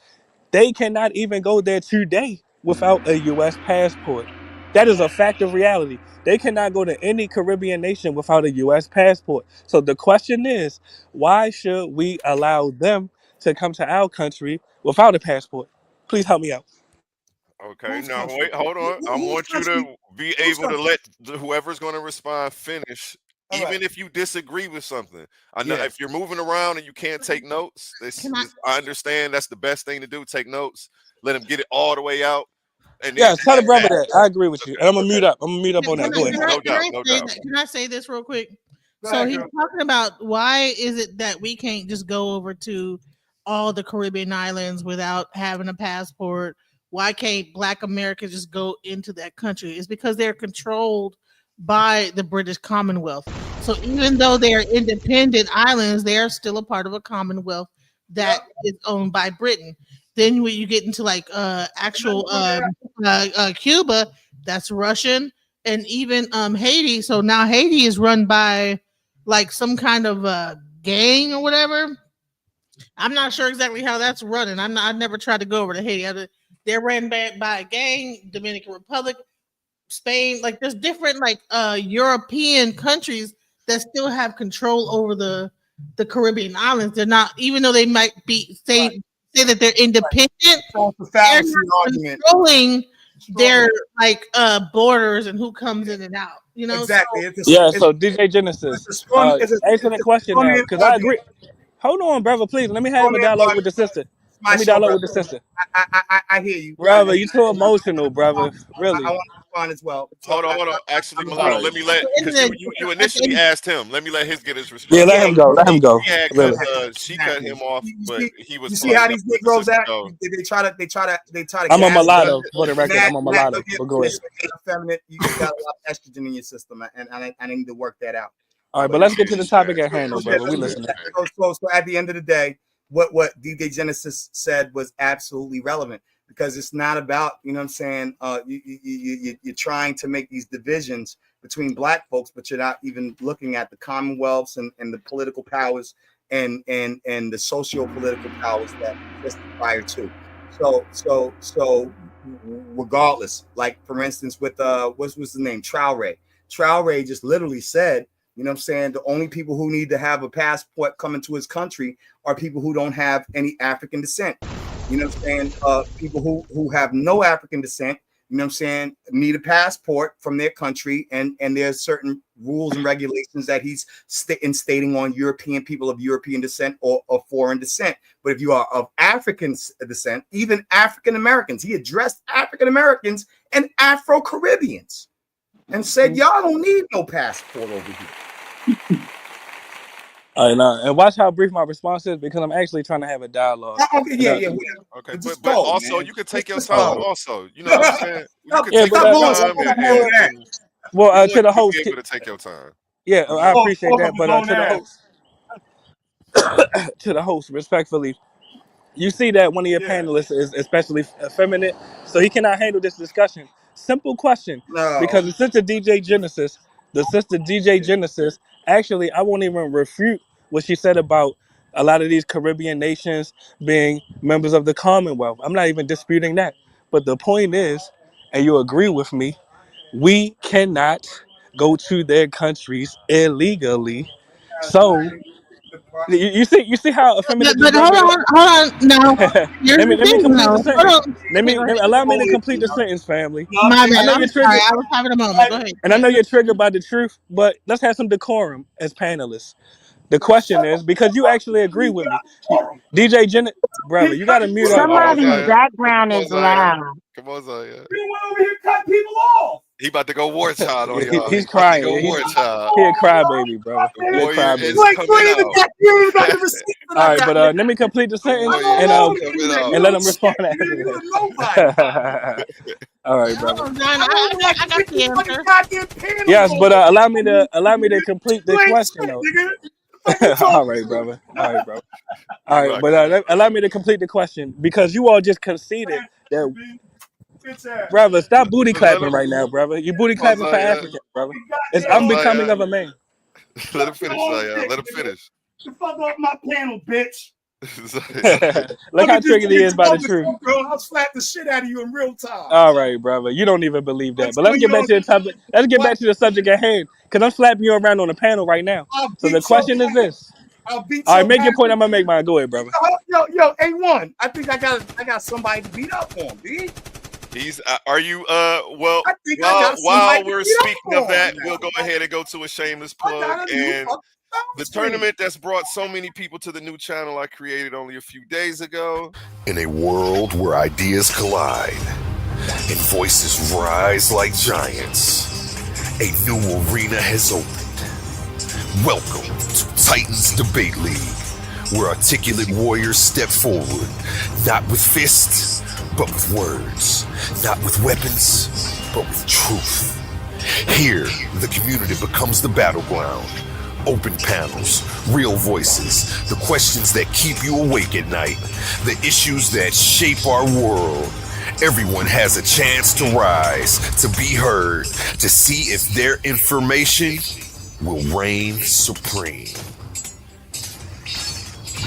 they cannot even go there today without a U.S. passport. That is a fact of reality. They cannot go to any Caribbean nation without a U.S. passport. So the question is, why should we allow them to come to our country without a passport? Please help me out. Okay, now wait, hold on. I want you to be able to let whoever's going to respond finish, even if you disagree with something. I know if you're moving around and you can't take notes, I understand that's the best thing to do. Take notes. Let them get it all the way out. And tell the brother that. I agree with you. And I'm gonna mute up. On that. Go ahead. No doubt. Can I say this real quick? So he's talking about why is it that we can't just go over to all the Caribbean islands without having a passport? Why can't Black Americans just go into that country? It's because they're controlled by the British Commonwealth. So even though they are independent islands, they are still a part of a Commonwealth that is owned by Britain. Then when you get into like actual Cuba, that's Russian, and even Haiti. So now Haiti is run by like some kind of gang or whatever. I'm not sure exactly how that's running. I never tried to go over to Haiti. They're ran by a gang. Dominican Republic, Spain. Like there's different like European countries that still have control over the Caribbean islands. They're not, even though they might be say that they're independent, they're not controlling their like borders and who comes in and out. You know exactly. So DJ Genesis, answer that question now because I agree. Hold on, brother, please. Let me have a dialogue with the sister. Let me dialogue with the sister. I hear you, brother. You too emotional, brother. Really. I want to respond as well. Hold on. Actually, Mulatto, let me because you initially asked him. Let me let his get his response. Yeah, let him go. Let him go. She cut him off, but he was. You see how these Negroes act? They try to. I'm a mulatto for the record. I'm a mulatto. But go ahead. Feminine, you got a lot of estrogen in your system, and I need to work that out. All right, but let's get to the topic at hand, brother. We listening. So at the end of the day, what DJ Genesis said was absolutely relevant because it's not about, you know what I'm saying, you're trying to make these divisions between Black folks, but you're not even looking at the commonwealths and the political powers and the socio-political powers that existed prior to. So regardless, like for instance with what was the name? Traoré just literally said, you know what I'm saying, the only people who need to have a passport coming to his country are people who don't have any African descent. You know what I'm saying? People who have no African descent, you know what I'm saying, need a passport from their country. And there's certain rules and regulations that he's stating on European people of European descent or foreign descent. But if you are of African descent, even African Americans, he addressed African Americans and Afro-Caribbeans and said, y'all don't need no passport over here. All right, now, and watch how brief my response is because I'm actually trying to have a dialogue. Okay, yeah. Okay, but also you can take your time. Also, you know what I'm saying? You can take your time. Well, to the host, be able to take your time. Yeah, I appreciate that, but to the host, respectfully, you see that one of your panelists is especially effeminate, so he cannot handle this discussion. Simple question, because the sister DJ Genesis, actually, I won't even refute what she said about a lot of these Caribbean nations being members of the Commonwealth. I'm not even disputing that. But the point is, and you agree with me, we cannot go to their countries illegally. So you see how effeminate this But brother is. hold on. Now, here's let the me thing, complete the though. sentence. Hold on. Allow me to complete the sentence, family. My I bad. know I'm you're sorry. triggered, I was having a moment. Go ahead. and I know you're triggered by the truth, but let's have some decorum as panelists. The question is, because you actually agree with me, DJ Janet, brother, you got to mute up, Come on, brother. Somebody's Zion. background Come on, is Zion. loud. Come on, Zion. You went over here cutting people off. He about to go Warchild on y'all. He's He about to crying. go Warchild. He a crybaby, brother. The He a warrior crybaby. is coming out. You ain't got the receipts that All I right, got. but let me complete the The sentence warrior and is coming out. let him respond after You a that. All right, Hold brother. on, John. I got the answer. goddamn panel. Yes, but allow me to complete the question though. All right, brother. All right, bro. All right, but allow me to complete the question because you all just conceded that. Brother, stop booty clapping right now, brother. You booty Come on, clapping for Zion. Africans, brother. Come I'm on, becoming Zion. of a man. Let him finish, Zion. Let him finish. The fuck off my panel, bitch. Look how triggered he is by the truth. Bro, I'll slap the shit out of you in real time. All right, brother. You don't even believe that. But let's get back to the topic. Let's get back to the subject at hand. Because I'm slapping you around on the panel right now. So the question is this. I'll beat All right, your make your ass. point. I'm gonna make mine. Go ahead, brother. Yo, A1. I think I got somebody to beat up on, B. He's are you well I think I got while somebody we're to beat up speaking of on that, now. we'll go ahead and go to a shameless I plug. got a new And fucking the screen. tournament that's brought so many people to the new channel I created only a few days ago. In a world where ideas collide and voices rise like giants, a new arena has opened. Welcome to Titans Debate League, where articulate warriors step forward, not with fists, but with words, not with weapons, but with truth. Here, the community becomes the battleground. Open panels, real voices, the questions that keep you awake at night, the issues that shape our world. Everyone has a chance to rise, to be heard, to see if their information will reign supreme.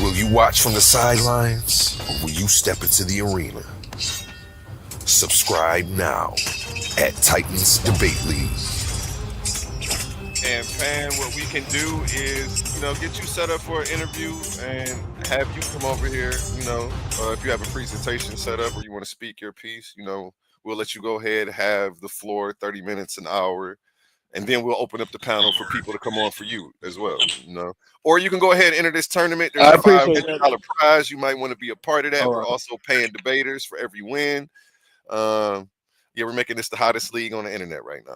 Will you watch from the sidelines, or will you step into the arena? Subscribe now at Titans Debate League. And Pan, what we can do is, get you set up for an interview and have you come over here, if you have a presentation set up or you want to speak your piece, we'll let you go ahead, have the floor 30 minutes, an hour, and then we'll open up the panel for people to come on for you as well, Or you can go ahead and enter this tournament. There's a $500 prize. You might want to be a part of that. We're also paying debaters for every win. We're making this the hottest league on the internet right now.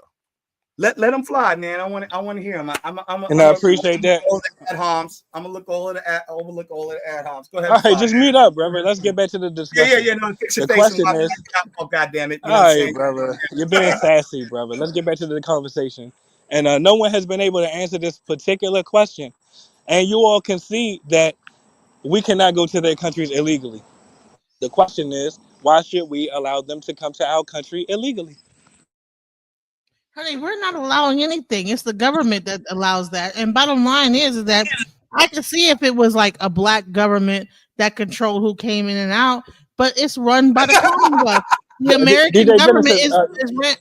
Let them fly, man. I want to hear them. I appreciate that. I'm gonna look overlook all of the ad homs. Go ahead. All right, just mute up, brother. Let's get back to the discussion. Yeah. No, fix your the face. question is, oh goddamn it! All right, brother. You're being sassy, brother. Let's get back to the conversation. And no one has been able to answer this particular question. And you all can see that we cannot go to their countries illegally. The question is, why should we allow them to come to our country illegally? Honey, we're not allowing anything. It's the government that allows that. And bottom line is that I can see if it was like a black government that controlled who came in and out, but it's run by the Commonwealth. The American DJ government Genesis, is ran.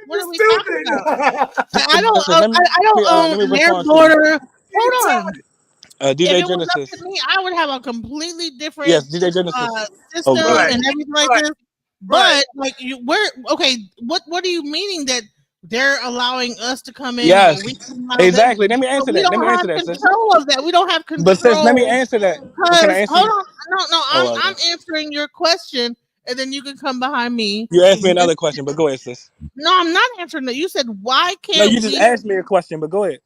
What are we talking about? I don't own their border. Hold on. DJ if it Genesis. was up to me, I would have a completely different DJ Genesis. system and everything like this. But like what are you meaning that they're allowing us to come in? Yes, exactly. Let me answer that. We don't have control of that. We don't have control. But sis, let me answer that. Can I answer? Hold on. No. I'm answering your question, and then you can come behind me. You asked me another question, but go ahead, sis. No, I'm not answering that. You said why can't? No, you just asked me a question, but go ahead.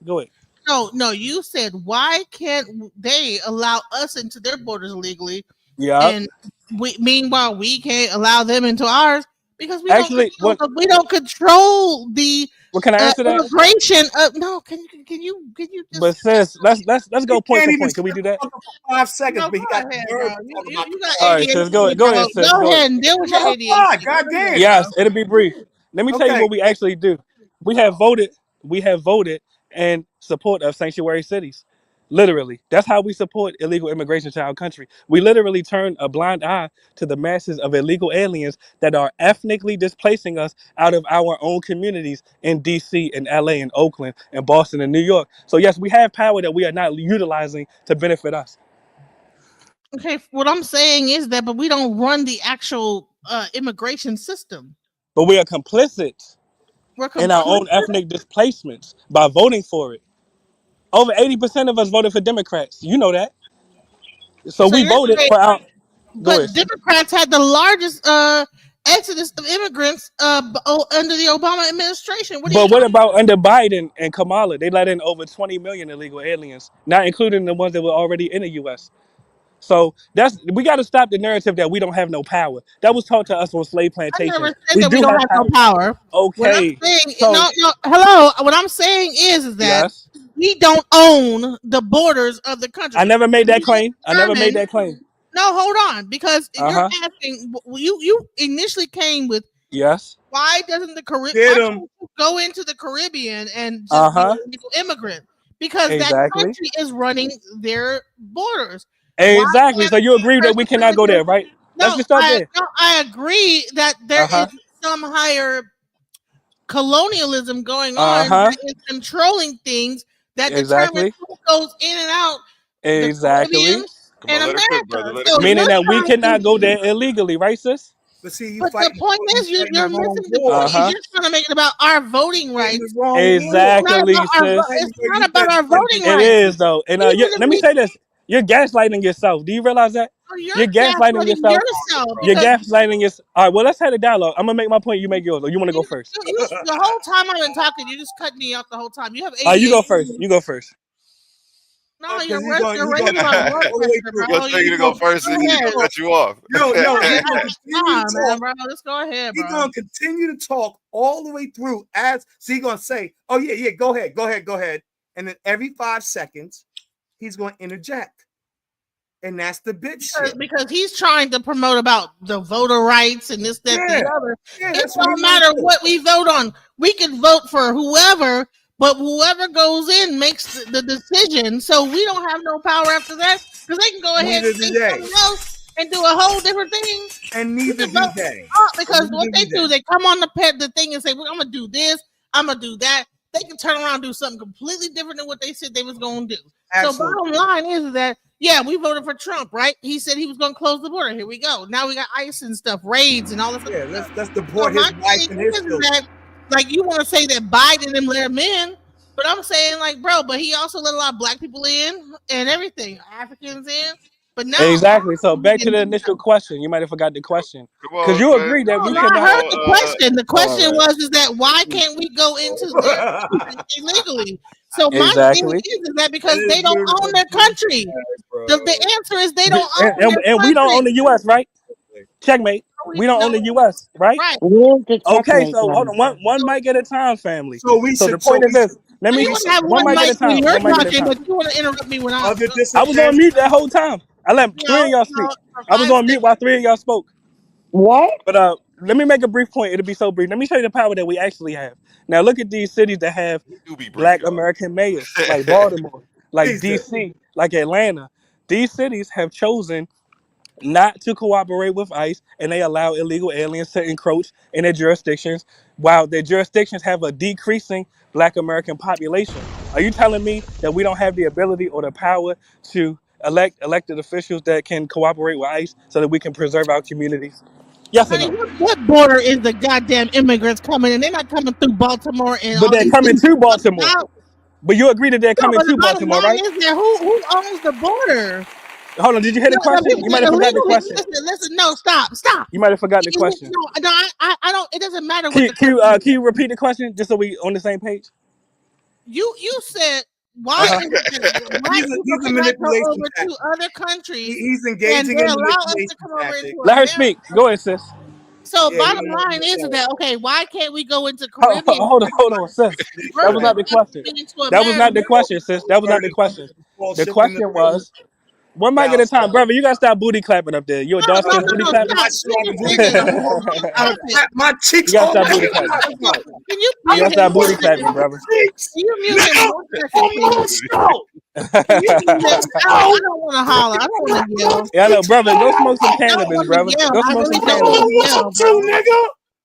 Go ahead. No. You said why can't they allow us into their borders illegally? Yeah. And meanwhile we can't allow them into ours because we don't control the. Well, can I answer that? Immigration. No. Can you? Just, but sis, let's go point to point. Can we do that? 5 seconds. No, but he got you got all right, sis, go ahead, sis. Go ahead and deal with your ADHD. God damn. Yes, it'll be brief. Let me tell you what we actually do. We have voted in support of sanctuary cities. Literally, that's how we support illegal immigration to our country. We literally turn a blind eye to the masses of illegal aliens that are ethnically displacing us out of our own communities in DC and LA and Oakland and Boston and New York. So yes, we have power that we are not utilizing to benefit us. Okay, what I'm saying is that, but we don't run the actual immigration system. But we are complicit in our own ethnic displacements by voting for it. Over 80% of us voted for Democrats. You know that. So we voted for our. But Democrats had the largest exodus of immigrants under the Obama administration. What about under Biden and Kamala? They let in over 20 million illegal aliens, not including the ones that were already in the U.S. So we got to stop the narrative that we don't have no power. That was taught to us on slave plantations. I never said that we don't have no power. Okay. Hello. What I'm saying is that we don't own the borders of the country. I never made that claim. No, hold on, because you're asking. You initially came with why doesn't the Caribbean go into the Caribbean and just be an illegal immigrant? Because that country is running their borders. Exactly. So you agree that we cannot go there, right? No, I agree that there is some higher colonialism going on that is controlling things that determine who goes in and out. Exactly. And America. Meaning that we cannot go there illegally, right, sis? But the point is, you're missing the point. You're trying to make it about our voting rights. Exactly, sis. It's not about our voting rights. It is, though. And let me say this. You're gaslighting yourself. Do you realize that? You're gaslighting yourself. You're gaslighting yourself. All right, well, let's have a dialogue. I'm going to make my point. You make yours. Or you want to go first? The whole time I've been talking, you just cut me off the whole time. You have you go first. You go first. No, you're raising my blood pressure, bro. You're thinking to go first and he cut you off. No, bro. Let's go ahead, bro. He's going to continue to talk all the way through so he's going to say, oh, yeah, go ahead. And then every 5 seconds, he's going to interject. And that's the bitch shit. Because he's trying to promote about the voter rights and this, that, the other. It don't matter what we vote on. We can vote for whoever, but whoever goes in makes the decision. So we don't have no power after that. Because they can go ahead and say something else and do a whole different thing. And neither do they. Because what they do, they come on the thing and say, well, I'm going to do this. I'm going to do that. They can turn around and do something completely different than what they said they was going to do. Absolutely. So bottom line is that, yeah, we voted for Trump, right? He said he was going to close the border. Here we go. Now we got ICE and stuff, raids and all this. Yeah, let's deport his wife and his children. Like, you want to say that Biden didn't let him in, but I'm saying, like, bro, but he also let a lot of black people in and everything, Africans in. But now, exactly. So back to the initial question. You might have forgot the question because you agree that we cannot. I heard the question. The question was that why can't we go into their illegally? So my thing is that because they don't own their country. The answer is they don't own their country. And we don't own the U.S., right? Checkmate. We don't own the U.S., right? Okay, so hold on. One mic at a time, family. So the point is this. Let me have one mic at a time. You're talking, but you want to interrupt me when I was on mute that whole time. I let three of y'all speak. I was on mute while three of y'all spoke. What? But let me make a brief point. It'll be so brief. Let me show you the power that we actually have. Now look at these cities that have black American mayors, like Baltimore, like DC, like Atlanta. These cities have chosen not to cooperate with ICE, and they allow illegal aliens to encroach in their jurisdictions, while their jurisdictions have a decreasing black American population. Are you telling me that we don't have the ability or the power to elect elected officials that can cooperate with ICE so that we can preserve our communities? Yes or no? What border is the goddamn immigrants coming in? They're not coming through Baltimore and but they're coming to Baltimore. But you agree that they're coming to Baltimore, right? Who owns the border? Hold on, did you hear the question? You might have forgot the question. Listen, no, stop. You might have forgot the question. No, I don't. It doesn't matter. Can you repeat the question just so we on the same page? You said why he's a manipulation over to other countries. He's engaging in manipulation. Let her speak. Go ahead, sis. So bottom line is that okay? Why can't we go into Caribbean? Hold on, sis. That was not the question. That was not the question, sis. That was not the question. The question was. One mic at a time, brother. You gotta stop booty clapping up there. You a dark skin booty clapping? My cheeks. You gotta stop booty clapping. You gotta stop booty clapping, brother. You I don't want to holler. I don't want to yell. Yeah, I know, brother. Go smoke some cannabis, brother. Go smoke some cannabis.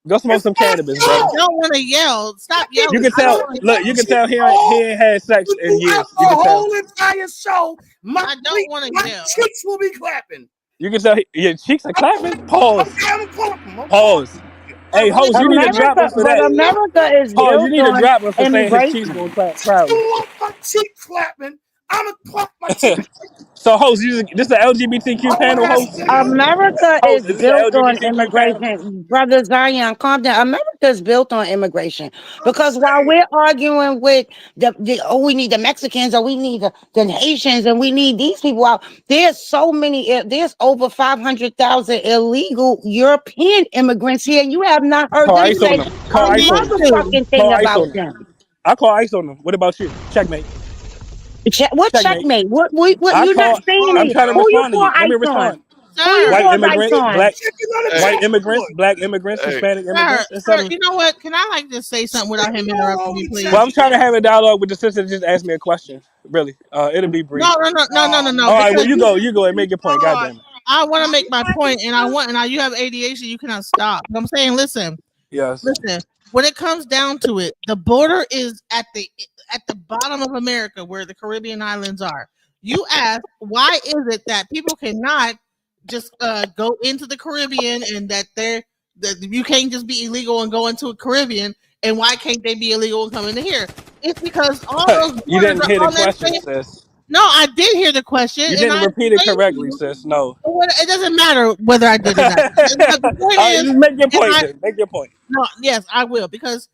Go smoke some cannabis, brother. I don't want to yell. Stop yelling. You can tell. Look, you can tell he ain't had sex in years. You can tell. Whole entire show, I don't want to yell. Cheeks will be clapping. You can tell your cheeks are clapping. Pause. Pause. Hey, host, you need to drop us for that. But America is Pause. You built need to on drop us for saying his immigration. cheeks gonna clap proudly. You want my cheek clapping? I'm gonna clap my cheeks. So, host, this is an LGBTQ panel, host. America Host, is built on immigration. Brother Zion, calm down. America is built on immigration because while we're arguing with we need the Mexicans or we need the Haitians and we need these people out, there's so many. There's over 500,000 illegal European immigrants here. You have not heard Call them ice say on them. Call ice on them. motherfucking thing Call ice about on them. them. I call ice on them. What about you? Checkmate. What checkmate? What you not saying I'm it? trying to Who you respond to pour you. Let me ice respond. on? Who you White pour immigrants, ice on? white immigrants, black immigrants, Hispanic immigrants, etc. You know what? Can I just say something without him interrupting me, please? Well, I'm trying to have a dialogue with the sister that just asked me a question. Really, it'll be brief. No. All right, well, you go and make your point. God damn it. I want to make my point, and now you have ADHD. You cannot stop. But I'm saying, listen. Yes. Listen. When it comes down to it, the border is at the bottom of America, where the Caribbean islands are. You ask, why is it that people cannot just go into the Caribbean, and that you can't just be illegal and go into a Caribbean, and why can't they be illegal and come into here? It's because all those you didn't hear the question, sis. No, I did hear the question. You didn't repeat it correctly, sis. No. It doesn't matter whether I did or not. The point is, just make your point. Make your point. No, yes, I will, because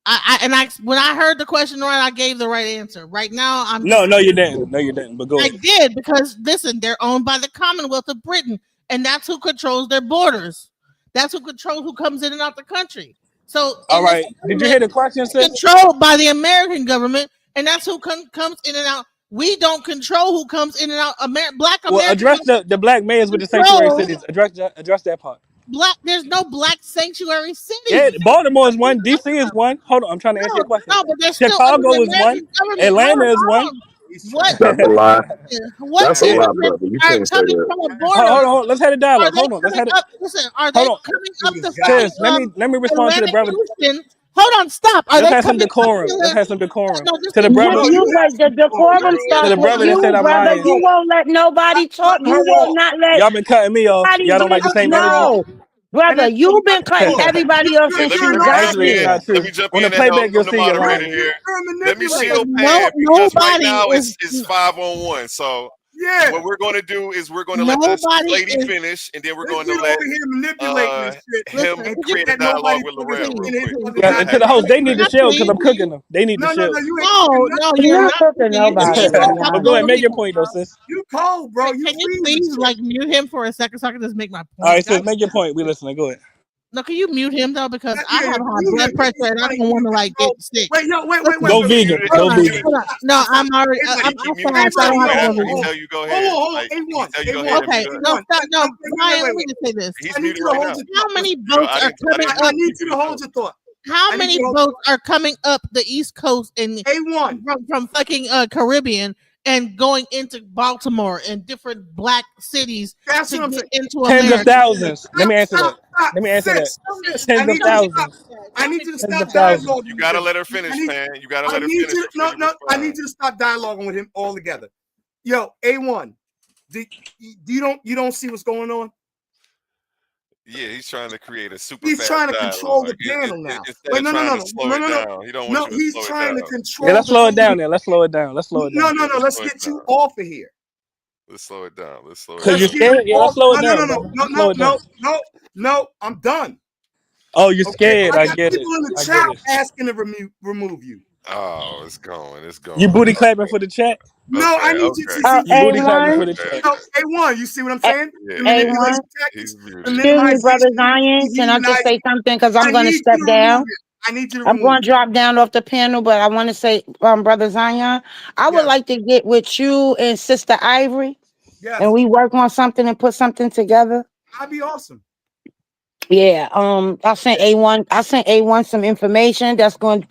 when I heard the question right, I gave the right answer. Right now, I'm no, you didn't. No, you didn't. But go ahead. I did, because listen, they're owned by the Commonwealth of Britain, and that's who controls their borders. That's who controls who comes in and out the country. So, all right, did you hear the question? Controlled by the American government, and that's who comes in and out. We don't control who comes in and out. Black Americans. Well, address the black mayors with the sanctuary cities. Address that part. There's no black sanctuary city. Yeah, Baltimore is one. DC is one. Hold on, I'm trying to answer your question. No, but there's Chicago is one. Atlanta is one. What? That's a lie. What? That's a lie, brother. You can't say that. Hold on. Let's have a dialogue. Hold on. Listen, are they coming up the sis, let me respond to the brother. Hold on, stop. Let's have some decorum. Let's have some decorum. To the brother. The decorum stuff. To the brother that said I'm lying. You won't let nobody talk. You will not let. Y'all been cutting me off. Y'all don't like the same energy. No, brother, you've been cutting everybody off since you got here. Let me jump in and playback, help you'll the see your moderator line. here. Let me shield Pam, because right now it's 5-on-1. So yeah, what we're going to do is we're going to let this lady finish, and then we're going to let him create a dialogue with Lorel real quick. Yeah, and to the host, they need to shield because I'm cooking them. They need to shield. No, you're not cooking nobody. But go ahead, make your point though, sis. You cold, bro. Can you please mute him for a second so I can just make my point? All right, sis, make your point. We listening. Go ahead. No, can you mute him though? Because I have high blood pressure and I don't want to get sick. Wait. Go vegan. Go vegan. No, I'm already. I'm fine. Tell you go ahead. Okay. No, Ryan, let me just say this. He's muted right now. How many boats are coming up? I need you to hold your thought. How many boats are coming up the East Coast and from fucking Caribbean and going into Baltimore and different black cities to get into America? Tens of thousands. Let me answer that. Tens of thousands. I need you to stop dialoguing. You gotta let her finish, man. You gotta let her finish. No. I need you to stop dialoguing with him altogether. Yo, A1, you don't see what's going on? Yeah, he's trying to create a super. He's trying to control the panel now. Wait, no. He don't want you he's to slow trying it to down. control. Yeah, let's slow it down there. Let's slow it down. No. Let's get you off of here. Let's slow it down. Cause you're scared. Yeah, let's slow it down. No. I'm done. Oh, you're scared. I get it. People in the chat asking to remove you. Oh, it's going. You booty clapping for the chat? No, I need you to see. You booty clapping for the chat. No, A1, you see what I'm saying? A1. Excuse me, brother Zion. Can I just say something? Because I'm going to step down. I need you to I'm going to drop down off the panel, but I want to say, brother Zion, I would like to get with you and Sister Ivory, and we work on something and put something together. That'd be awesome. Yeah, I sent A1. I sent A1 some information that's going to.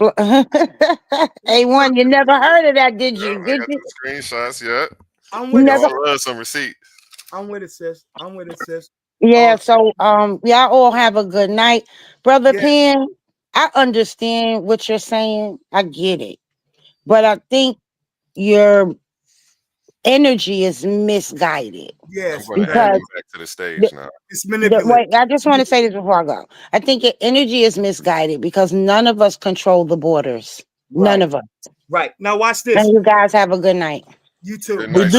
A1, you never heard of that, did you? I Did got you? the screenshots. Yeah, I'm You with it, never. y'all love some receipts. I'm with it, sis. I'm with it, sis. Yeah. So, y'all all have a good night, brother Yeah. Penn. I understand what you're saying. I get it, but I think your energy is misguided. Yes, I'm going to add because him back to the stage now. it's manipulative. wait, I just want to say this before I go. I think your energy is misguided because none of us control the borders. None Right. of us. Right. Now watch this. And you guys have a good night. You too. Good We night.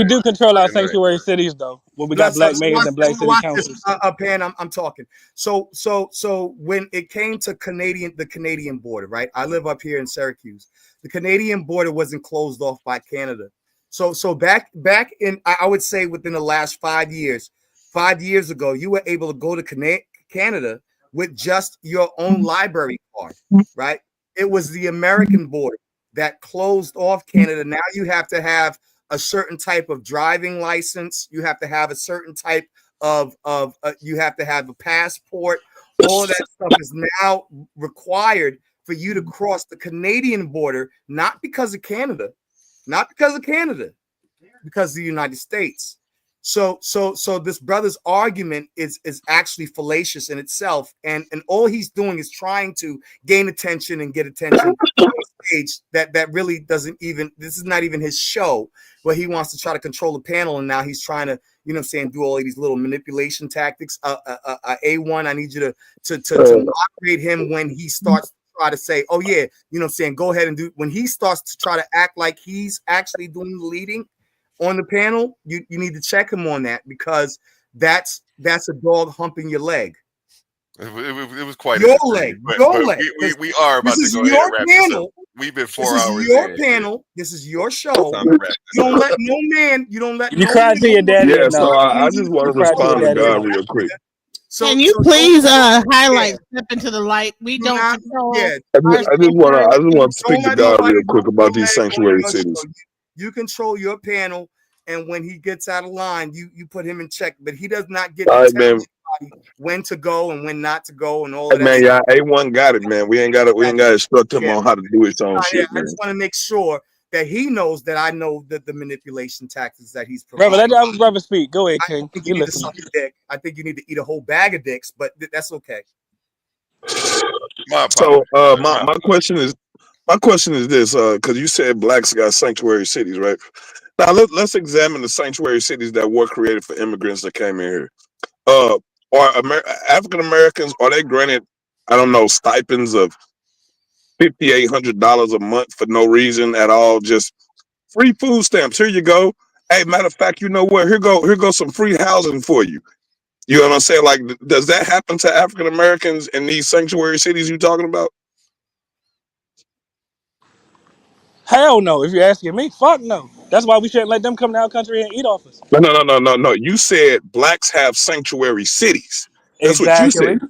do control our Good night. sanctuary cities though. When we got Bless black us. mayors and black city Watch this, councils. Pan. I'm talking. So when it came to the Canadian border, right? I live up here in Syracuse. The Canadian border wasn't closed off by Canada. So back in, I would say within the last 5 years, 5 years ago, you were able to go to Canada with just your own library card, right? It was the American border that closed off Canada. Now you have to have a certain type of driving license. You have to have a certain type of you have to have a passport. All of that stuff is now required for you to cross the Canadian border, not because of Canada, because of the United States. So this brother's argument is actually fallacious in itself, and all he's doing is trying to gain attention and get attention on stage that really doesn't even, this is not even his show, where he wants to try to control the panel, and now he's trying to, you know what I'm saying, do all of these little manipulation tactics. A1, I need you to moderate him when he starts to try to say, oh yeah, you know what I'm saying, go ahead and do, when he starts to try to act like he's actually doing the leading on the panel, you need to check him on that, because that's a dog humping your leg. It was quite your leg. We are about to go ahead and wrap this up. We've been 4 hours. This is your panel. This is your show. You don't let no man. You don't let. You cried to your daddy. Yeah, so I just want to respond to God real quick. Can you please highlight Step Into the Light? We don't control. I just want to speak to God real quick about these sanctuary cities. You control your panel, and when he gets out of line, you put him in check. But he does not get to tell anybody when to go and when not to go and all of that. Man, yeah, A1 got it, man. We ain't got to instruct him on how to do his own shit. I just want to make sure that he knows that I know that the manipulation tactics that he's providing. Brother, let our brother speak. Go ahead, King. You need to suck a dick. I think you need to eat a whole bag of dicks, but that's okay. So my question is this, because you said blacks got sanctuary cities, right? Now let's examine the sanctuary cities that were created for immigrants that came in here. Are African Americans, are they granted, I don't know, stipends of $5,800 a month for no reason at all? Just free food stamps. Here you go. Hey, matter of fact, you know what? Here go some free housing for you. You know what I'm saying? Like, does that happen to African Americans in these sanctuary cities you're talking about? Hell no. If you're asking me, fuck no. That's why we shouldn't let them come to our country and eat off us. No. You said blacks have sanctuary cities. That's what you said.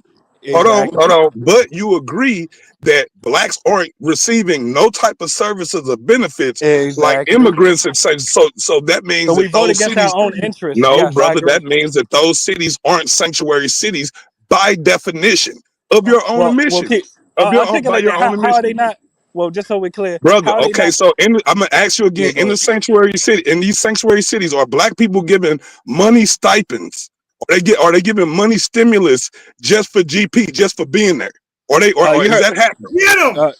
Hold on. But you agree that blacks aren't receiving no type of services or benefits like immigrants. So that means we that vote those against cities, our own interests. No, yes, brother, that means that those cities aren't sanctuary cities by definition of your own admission. Articulate that. How are they not? Well, just so we're clear, brother. Okay, so I'm gonna ask you again. In the sanctuary city, in these sanctuary cities, are black people given money stipends? Are they giving money stimulus just for GP, just for being there? Or is that happening? Get them.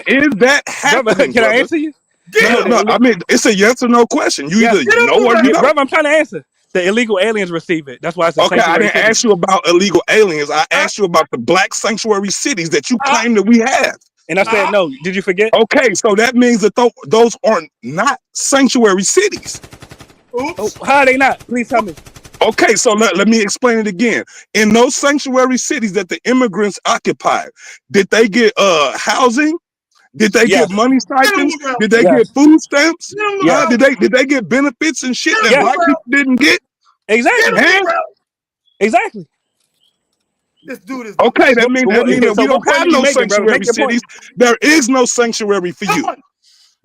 Is that happening? Can I answer you? No. I mean, it's a yes or no question. You either know or you don't. Brother, I'm trying to answer. The illegal aliens receive it. That's why it's a okay. I didn't ask you about illegal aliens. I asked you about the black sanctuary cities that you claim that we have. And I said no. Did you forget? Okay, so that means that those are not sanctuary cities. Oops. How are they not? Please tell me. Okay, so let me explain it again. In those sanctuary cities that the immigrants occupied, did they get housing? Did they get money stipends? Did they get food stamps? Did they get benefits and shit that black people didn't get? Exactly. This dude is okay. That means that we don't have no sanctuary cities. There is no sanctuary for you.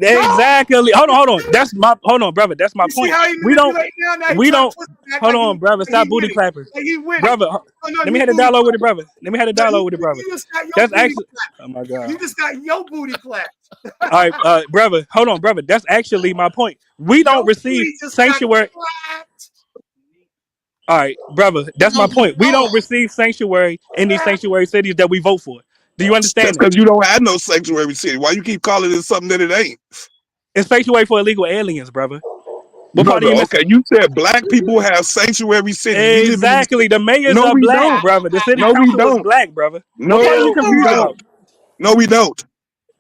Exactly. Hold on. That's my brother. That's my point. We don't. Hold on, brother. Stop booty clapping, brother. Let me have a dialogue with it, brother. That's actually. Oh my god. You just got your booty clapped. All right, brother. Hold on, brother. That's actually my point. We don't receive sanctuary. All right, brother. That's my point. We don't receive sanctuary in these sanctuary cities that we vote for. Do you understand? That's because you don't have no sanctuary city. Why you keep calling it something that it ain't? It's sanctuary for illegal aliens, brother. Okay, you said black people have sanctuary cities. Exactly. The mayors are black, brother. The city council is black, brother. No, what part are you confused about? No, we don't.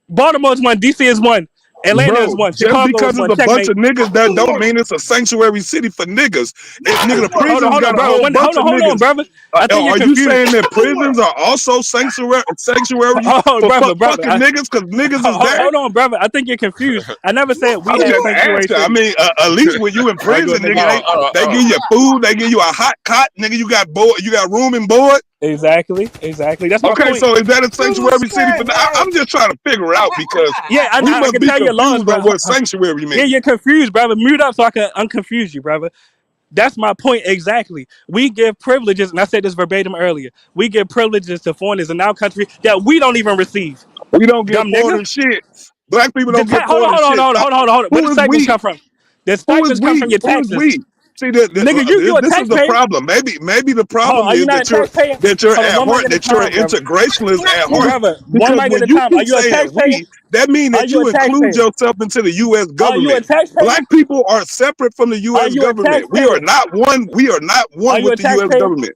Baltimore's one. DC is one. Atlanta is one. Just Chicago because is one. it's a bunch of niggas, that don't mean it's a sanctuary city for niggas. If nigga, the prisons hold got on, a whole bunch of niggas. Hold on, brother. Are you saying that prisons are also sanctuary for fucking niggas? Because niggas is there. Hold on, brother. I think you're confused. I never said we had sanctuary cities. I mean, at least when you in prison, nigga, they give you food, they give you a hot cot, nigga. You got room and board. Exactly. That's my point. So is that a sanctuary city? I'm just trying to figure it out because I can tell you laws, about what sanctuary means. Yeah, you're confused, brother. Mute up so I can unconfuse you, brother. That's my point exactly. We give privileges, and I said this verbatim earlier. We give privileges to foreigners in our country that we don't even receive. We don't get foreign shit. Black people don't get foreign shit. Hold on. Where the stipends come from? The stipends come from your taxes. See, nigga, this is the problem. Maybe the problem is that you're at heart, that you're an integrationist at heart. Because when you keep saying we, that means that you include yourself into the U.S. government. Black people are separate from the U.S. government. We are not one. We are not one with the U.S. government.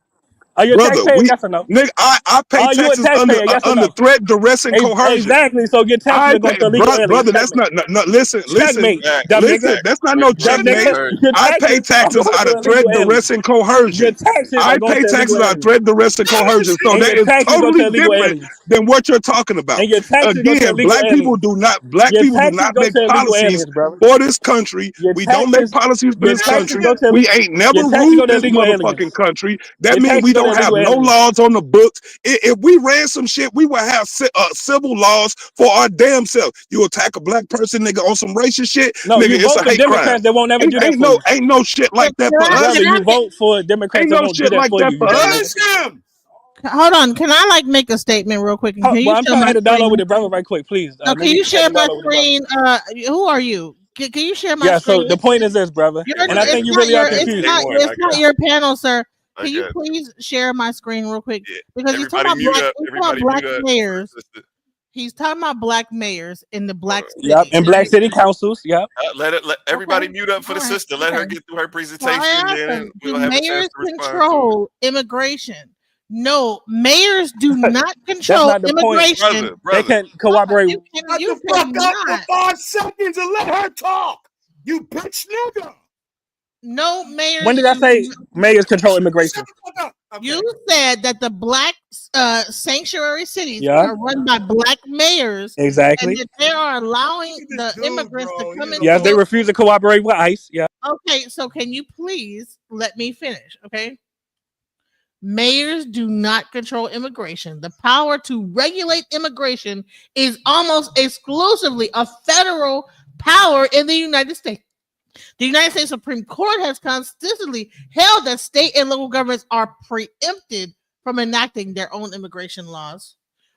Are you a taxpayer? Yes or no? Nigga, I pay taxes under threat, duress, and coercion. Exactly. So your taxes are going to illegal aliens. Brother, that's not. Listen. That's not no checkmate. I pay taxes out of threat, duress, and coercion. I pay taxes out of threat, duress, and coercion. So that is totally different than what you're talking about. Again, black people do not make policies for this country. We don't make policies for this country. We ain't never ruled this motherfucking country. That means we don't have no laws on the books. If we ran some shit, we would have civil laws for our damn self. You attack a black person, nigga, on some racist shit, no, nigga, it's a hate crime. They won't never do that. Ain't no shit like that for us. You vote for Democrats. Ain't no shit like that for us. Hold on, can I make a statement real quick? I'm trying to have a dialogue with the brother right quick, please. Can you share my screen? Who are you? Can you share my screen? So the point is this, brother, and I think you really are confused. It's not your panel, sir. Can you please share my screen real quick? Because he's talking about black mayors. He's talking about black mayors in the black city. Yep, and black city councils. Yep. Let everybody mute up for the sister. Let her get through her presentation. We'll mayors control immigration. No, mayors do not control immigration. They can cooperate. You fuck up for 5 seconds and let her talk. You bitch nigga. No mayors. When did I say mayors control immigration? You said that the black sanctuary cities are run by black mayors. Exactly. And that they are allowing the immigrants to come in. Yes, they refuse to cooperate with ICE. Yeah. Okay, so can you please let me finish? Okay. Mayors do not control immigration. The power to regulate immigration is almost exclusively a federal power in the United States. The United States Supreme Court has consistently held that state and local governments are preempted from enacting their own immigration laws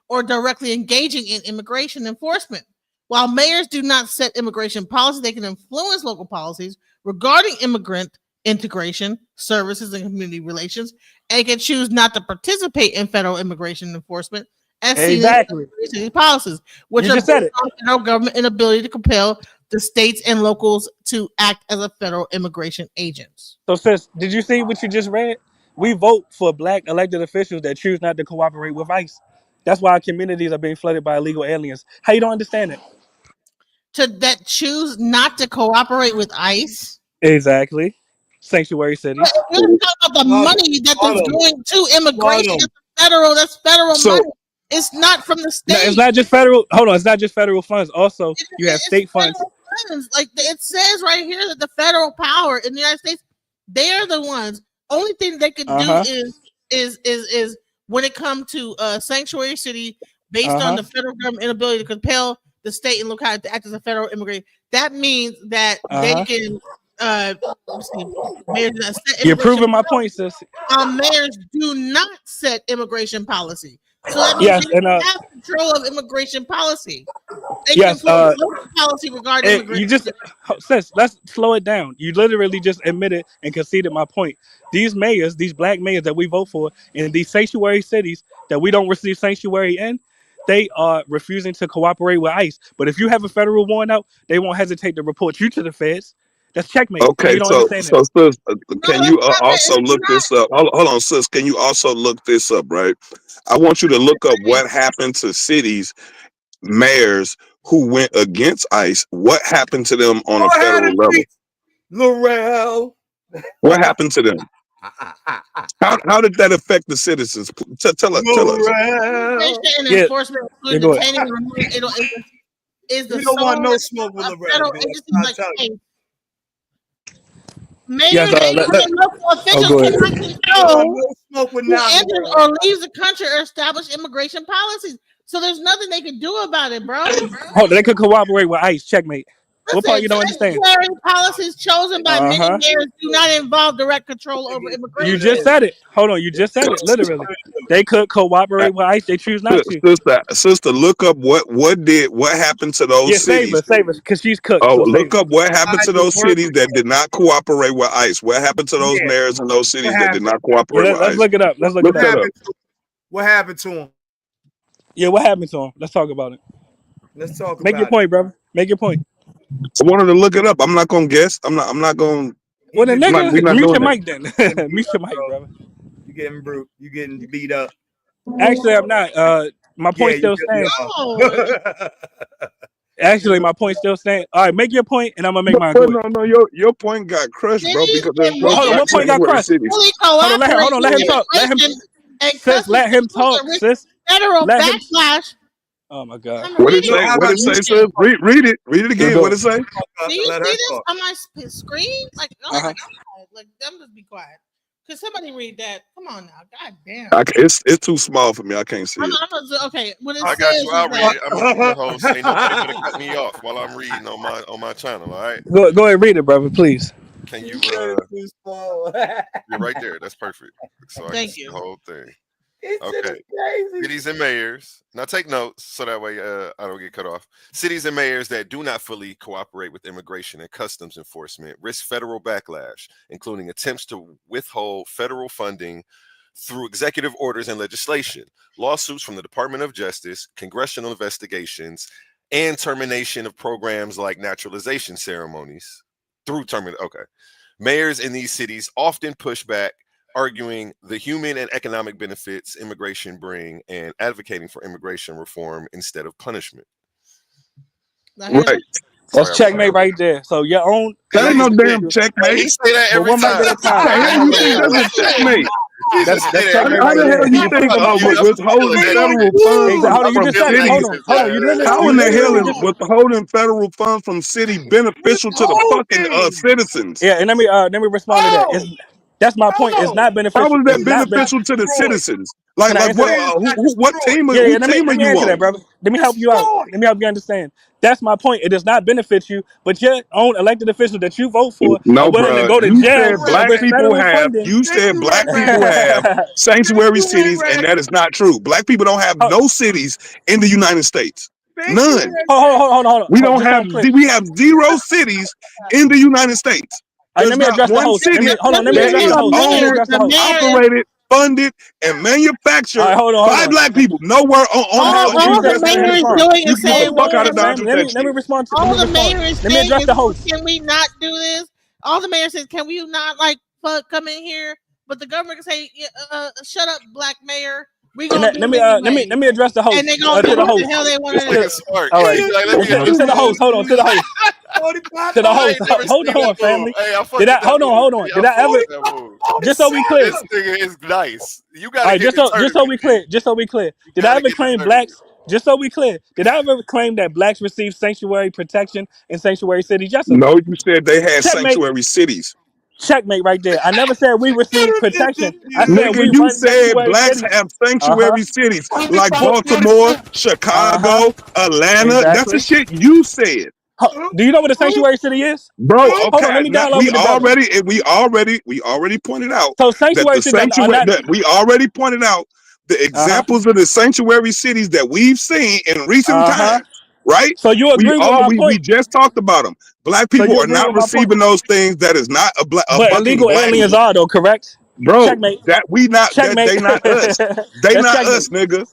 or directly engaging in immigration enforcement. While mayors do not set immigration policy, they can influence local policies regarding immigrant integration, services, and community relations, and can choose not to participate in federal immigration enforcement as seen in city policies, which are based on federal government inability to compel the states and locals to act as a federal immigration agents. So, sis, did you see what you just read? We vote for black elected officials that choose not to cooperate with ICE. That's why our communities are being flooded by illegal aliens. How you don't understand it? That choose not to cooperate with ICE? Exactly. Sanctuary cities. You're talking about the money that is going to immigration. That's federal money. It's not from the state. No, it's not just federal. Hold on, it's not just federal funds. Also, you have state funds. Like it says right here that the federal power in the United States, they are the ones. Only thing they can do is when it comes to sanctuary city based on the federal government inability to compel the state and locality to act as a federal immigration. That means that they can. Mayors You're proving my point, sis. Mayors do not set immigration policy, so that means they have control of immigration policy. They can enforce local policy regarding immigration. You just, sis, let's slow it down. You literally just admitted and conceded my point. These mayors, these black mayors that we vote for in these sanctuary cities that we don't receive sanctuary in, they are refusing to cooperate with ICE. But if you have a federal warrant out, they won't hesitate to report you to the feds. That's checkmate. Okay, so sis, can you also look this up? Hold on, sis. Can you also look this up, right? I want you to look up what happened to cities, mayors who went against ICE. What happened to them on a federal level? Laurel. What happened to them? How did that affect the citizens? Tell us. And enforcement, including detaining and removing, is the we don't want no smoke with Laurel. Mayors and local officials cannot control who enters or leaves the country or establish immigration policies. So there's nothing they can do about it, bro. Oh, they could cooperate with ICE. Checkmate. Listen, what part you don't understand? Policies chosen by many mayors do not involve direct control over immigration. You just said it. Hold on, you just said it. Literally, they could cooperate with ICE. They choose not to. Sister, look up what happened to those cities. Save us, because she's cooked. Oh, look up what happened to those cities that did not cooperate with ICE. What happened to those mayors in those cities that did not cooperate with ICE? Let's look it up. What happened to them? Yeah, what happened to them? Let's talk about it. Let's talk. Make your point, brother. Make your point. I wanted to look it up. I'm not gonna guess. I'm not gonna. Well, the nigga, mute your mic then. Mute your mic, brother. You getting brute. You getting beat up. Actually, I'm not. My point still stands. Actually, my point still stands. All right, make your point, and I'm gonna make mine. No, your point got crushed, bro. Because hold on, what point got crushed? Hold on, let him talk. Let him talk, sis. Federal backlash. Oh my God! What did it say? Sis? Read it. Read it again. What did it say? Do you see this on my screen? Like, oh my God! Like, them just be quiet. Could somebody read that? Come on now, God damn! It's too small for me. I can't see it. Okay, what it I got you. I'll read it. I'm a host. Ain't nobody gonna cut me off while I'm reading on my channel. All right. Go ahead, and read it, brother, please. Can you? You're right there. That's perfect. So I can see the whole thing. Okay. Cities and mayors. Now take notes so that way I don't get cut off. Cities and mayors that do not fully cooperate with immigration and customs enforcement risk federal backlash, including attempts to withhold federal funding through executive orders and legislation, lawsuits from the Department of Justice, congressional investigations, and termination of programs like naturalization ceremonies through termination. Okay. Mayors in these cities often push back, arguing the human and economic benefits immigration bring and advocating for immigration reform instead of punishment. Right. That's checkmate right there. So your own. That ain't no damn checkmate. He say that every time. That's checkmate. That's checkmate. How the hell you think withholding federal funds from cities? How in the hell is withholding federal funds from city beneficial to the fucking citizens? Yeah, and let me respond to that. That's my point. It's not beneficial. How is that beneficial to the citizens? Like what team are you on? That, brother. Let me help you out. Let me help you understand. That's my point. It does not benefit you, but your own elected official that you vote for are willing to go to jail. You said black people have sanctuary cities, and that is not true. Black people don't have no cities in the United States. None. Hold on. We have 0 cities in the United States. Let me address the host. Let me address the host. Operated, funded, and manufactured by black people. Nowhere on all the mayor is doing is saying, let me respond to all the mayor is saying. Let me address the host. Can we not do this? All the mayor says, can we not come in here? But the government can say, shut up, black mayor. We gonna let me address the host. And they gonna do what the hell they want to do. All right, to the host. Hold on, to the host. To the host. Hold on, family. Hold on. Did I ever? Just so we clear. This nigga is nice. You got. All right, just so we clear. Did I ever claim blacks? Just so we clear, did I ever claim that blacks receive sanctuary protection in sanctuary cities? Yes or no? You said they had sanctuary cities. Checkmate right there. I never said we received protection. I said Nigga, we you run said sanctuary blacks cities. have sanctuary cities like Well, Baltimore, Chicago, Atlanta. That's the exactly. shit you said. Do you know what a sanctuary city is? Bro, Hold on, okay. let me Now, dial over the brother. we already pointed out So that sanctuary the cities are sanctuary not. that we already pointed out the examples of the sanctuary cities that we've seen in recent times, right? So you agree with my We point? just talked about them. Black So people you are agree not with my point? receiving those things. That is not a But fucking illegal black, aliens are though, correct? bro. Checkmate. That we not that Checkmate. they not us. They That's not checkmate. us, nigga.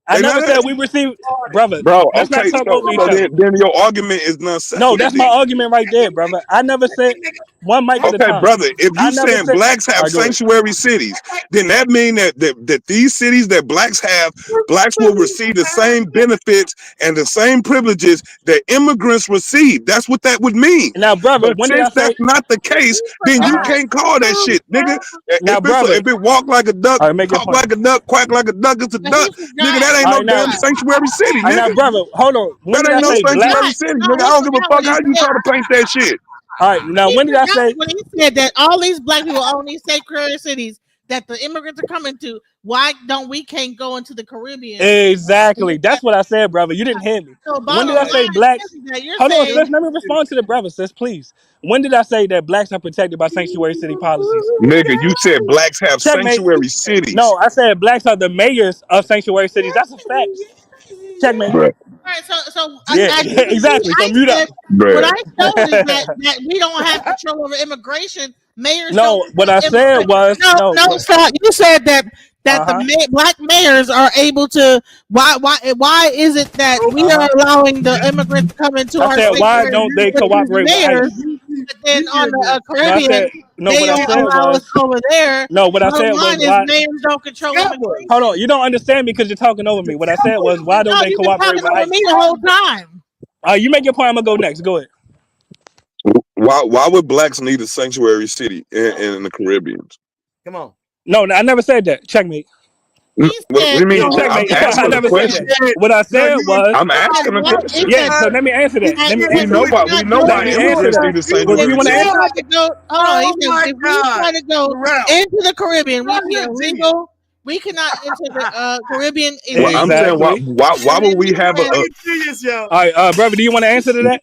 I They never not said us. we received, brother. Bro, Let's not okay, talk so over each other. then your argument is nonsensical. No, that's my argument right there, brother. I never said one mic at a Okay, time. brother, if I you never saying said. blacks have All right, go ahead. sanctuary cities, then that mean that these cities that blacks have, blacks will receive the same benefits and the same privileges that immigrants receive. That's what that would mean. Now, brother, But when did I since say? that's not the case, then you can't call that shit, nigga. Now, brother, If it walk like a duck, all right, make your talk point. like a duck, quack like a duck, it's a duck. Nigga, that ain't All no right, now, damn sanctuary city, all right, now, nigga. brother, hold on. When That did ain't I no say black? sanctuary city, nigga. I don't give a fuck how you try to paint that shit. All right, now when did I say? When he said that all these black people own these sanctuary cities that the immigrants are coming to, why don't we can't go into the Caribbean? Exactly. That's what I said, brother. You didn't hear me. So When did I say blacks? Hold on, sis. Let me respond to the brother, sis, please. When did I say that blacks are protected by sanctuary city policies? Nigga, you said blacks have Checkmate. sanctuary cities. No, I said blacks are the mayors of sanctuary cities. That's a fact. Checkmate. Bruh. All right, so Yeah, exactly. So mute up. What I showed is that we don't have control over immigration. Mayors No, don't. what I said was no. Stop. You said that Uh-huh. the black mayors are able to. Why is it that we are allowing the immigrants to come into I our said, why sanctuary don't they with these cooperate with mayors, ICE? but then on the No, I Caribbean said no. they What I don't said allow us was over there? no. What I said Bottom was line is why. mayors don't control immigration. Hold on, you don't understand me because you're talking over me. What I said was why don't No, they you've been cooperate talking with over ICE? me the whole time. You make your point. I'm gonna go next. Go ahead. Why would blacks need a sanctuary city in the Caribbean? Come on. No, I never said that. Check me. He What do said, you mean? Yeah, check I'm me. I asking a never said question. that. What I said was I'm asking a question. yeah. So let me answer that. Let me We answer know that. why Let me answer immigrants that. need a Well, do you sanctuary want to city. answer? Hold on. He said, if we try to go into the Caribbean, we can illegal. We cannot enter the Caribbean Well, I'm illegally. saying Exactly. why would we have a All right, brother. Do you want to answer to that?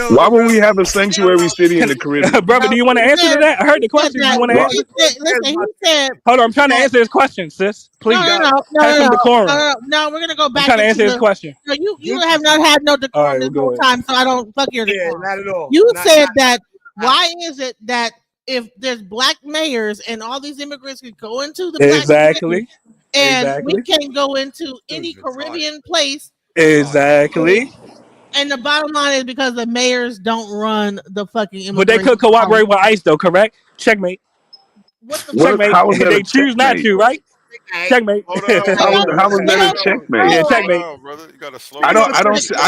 why would we have a sanctuary city in the Caribbean? Brother, do you want to answer to that? I heard the question. Do you want to answer? Listen, he said. Hold on, I'm trying to answer his question, sis. Please. Have some decorum. No, we're gonna go I'm back. trying to answer his question. No, you have not had no decorum this whole time, so I don't fuck your decorum. Not at all. You said that. Why is it that if there's black mayors and all these immigrants could go into the black Exactly. and we can't go into any Caribbean place? Exactly. And the bottom line is because the mayors don't run the fucking immigration. But they could cooperate with ICE though, correct? Checkmate. Checkmate. How is that They a choose not checkmate? to, right? Checkmate. Hold on, How is that a checkmate? Yeah, checkmate. Hold on, brother. You gotta slow I down.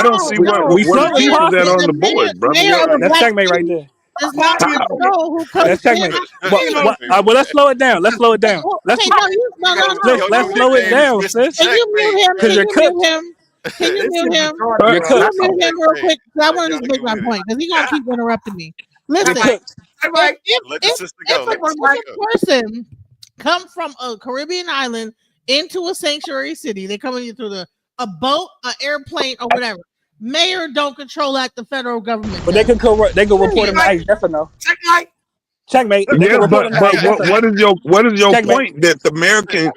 don't see what We the slowing you truth is off. that on the board, brother. That's checkmate right there. Does not control who comes That's checkmate. in. Well, let's slow it down. Let's slow it down. Let's slow it down, sis. Can you mute him? Because you're cooked. Can you mute him? You're cooked. Can you mute him real quick? I want to just make my point because he's gonna keep interrupting me. Listen, if a person come from a Caribbean island into a sanctuary city, they coming in through a boat, an airplane, or whatever. Mayor don't control that. The federal government. But they can report him to ICE. Yes or no? Checkmate. Yeah, but what is your point that the mayor can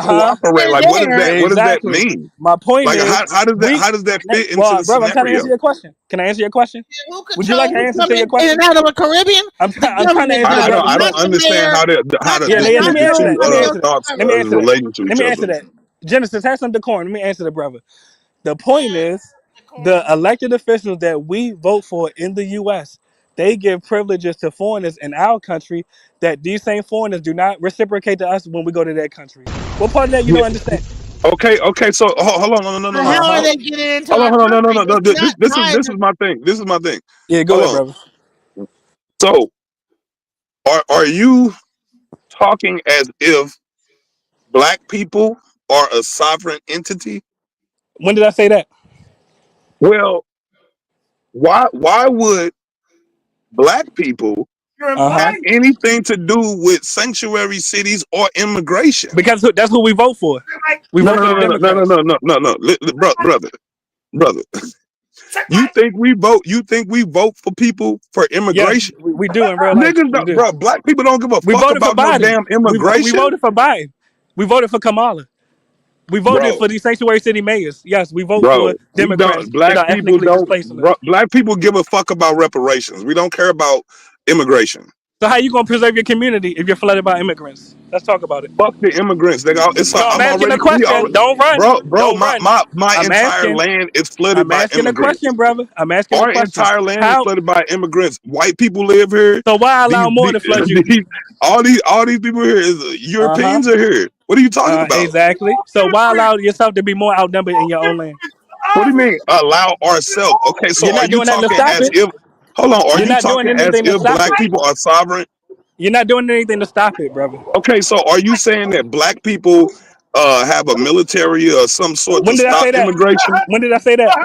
cooperate? Like what does that mean? My point like, is how does that fit into the brother, I'm trying to answer scenario? your question. Can I answer your question? Would you like an answer to your question? In and out of a Caribbean? I'm trying to answer the brother. I don't understand how the let me answer that. thoughts Let me answer relating to each Let me other. answer that. Genesis, have some decorum. Let me answer the brother. The point is, the elected officials that we vote for in the U.S., they give privileges to foreigners in our country that these same foreigners do not reciprocate to us when we go to their country. What part of that you don't understand? Okay. So hold on, no. How are they getting into hold our on, country? no. This is my thing. This is my thing. Yeah, go ahead, brother. So, are you talking as if black people are a sovereign entity? When did I say that? Well, why would black people have anything to do with sanctuary cities or immigration? Because that's who we vote for. We vote for the Democrats. No, brother. You think we vote? You think we vote for people for immigration? Yes, we do in real life. Niggas, bro, black people don't give a we fuck voted about for Biden. no damn immigration. We voted for Biden. We voted for Kamala. We voted for these sanctuary city mayors. Yes, we vote for Democrats that are ethnically displacing us. Black people give a fuck about reparations. We don't care about immigration. So how you gonna preserve your community if you're flooded by immigrants? Let's talk about it. Fuck the immigrants. I'm asking a question. Don't run. Bro, Don't my entire land is flooded by immigrants. I'm asking a question, brother. I'm asking a question. Our entire land is flooded by immigrants. White people live here. So why allow more to flood you? All these people here is Europeans are here. What are you talking about? Exactly. So why allow yourself to be more outnumbered in your own land? What do you mean allow ourselves? Okay, so are you talking as if? Hold on, are you talking as if black it? people are sovereign? You're not doing anything to stop it, brother. Okay, so are you saying that black people have a military or some sort to stop immigration? When did I say that?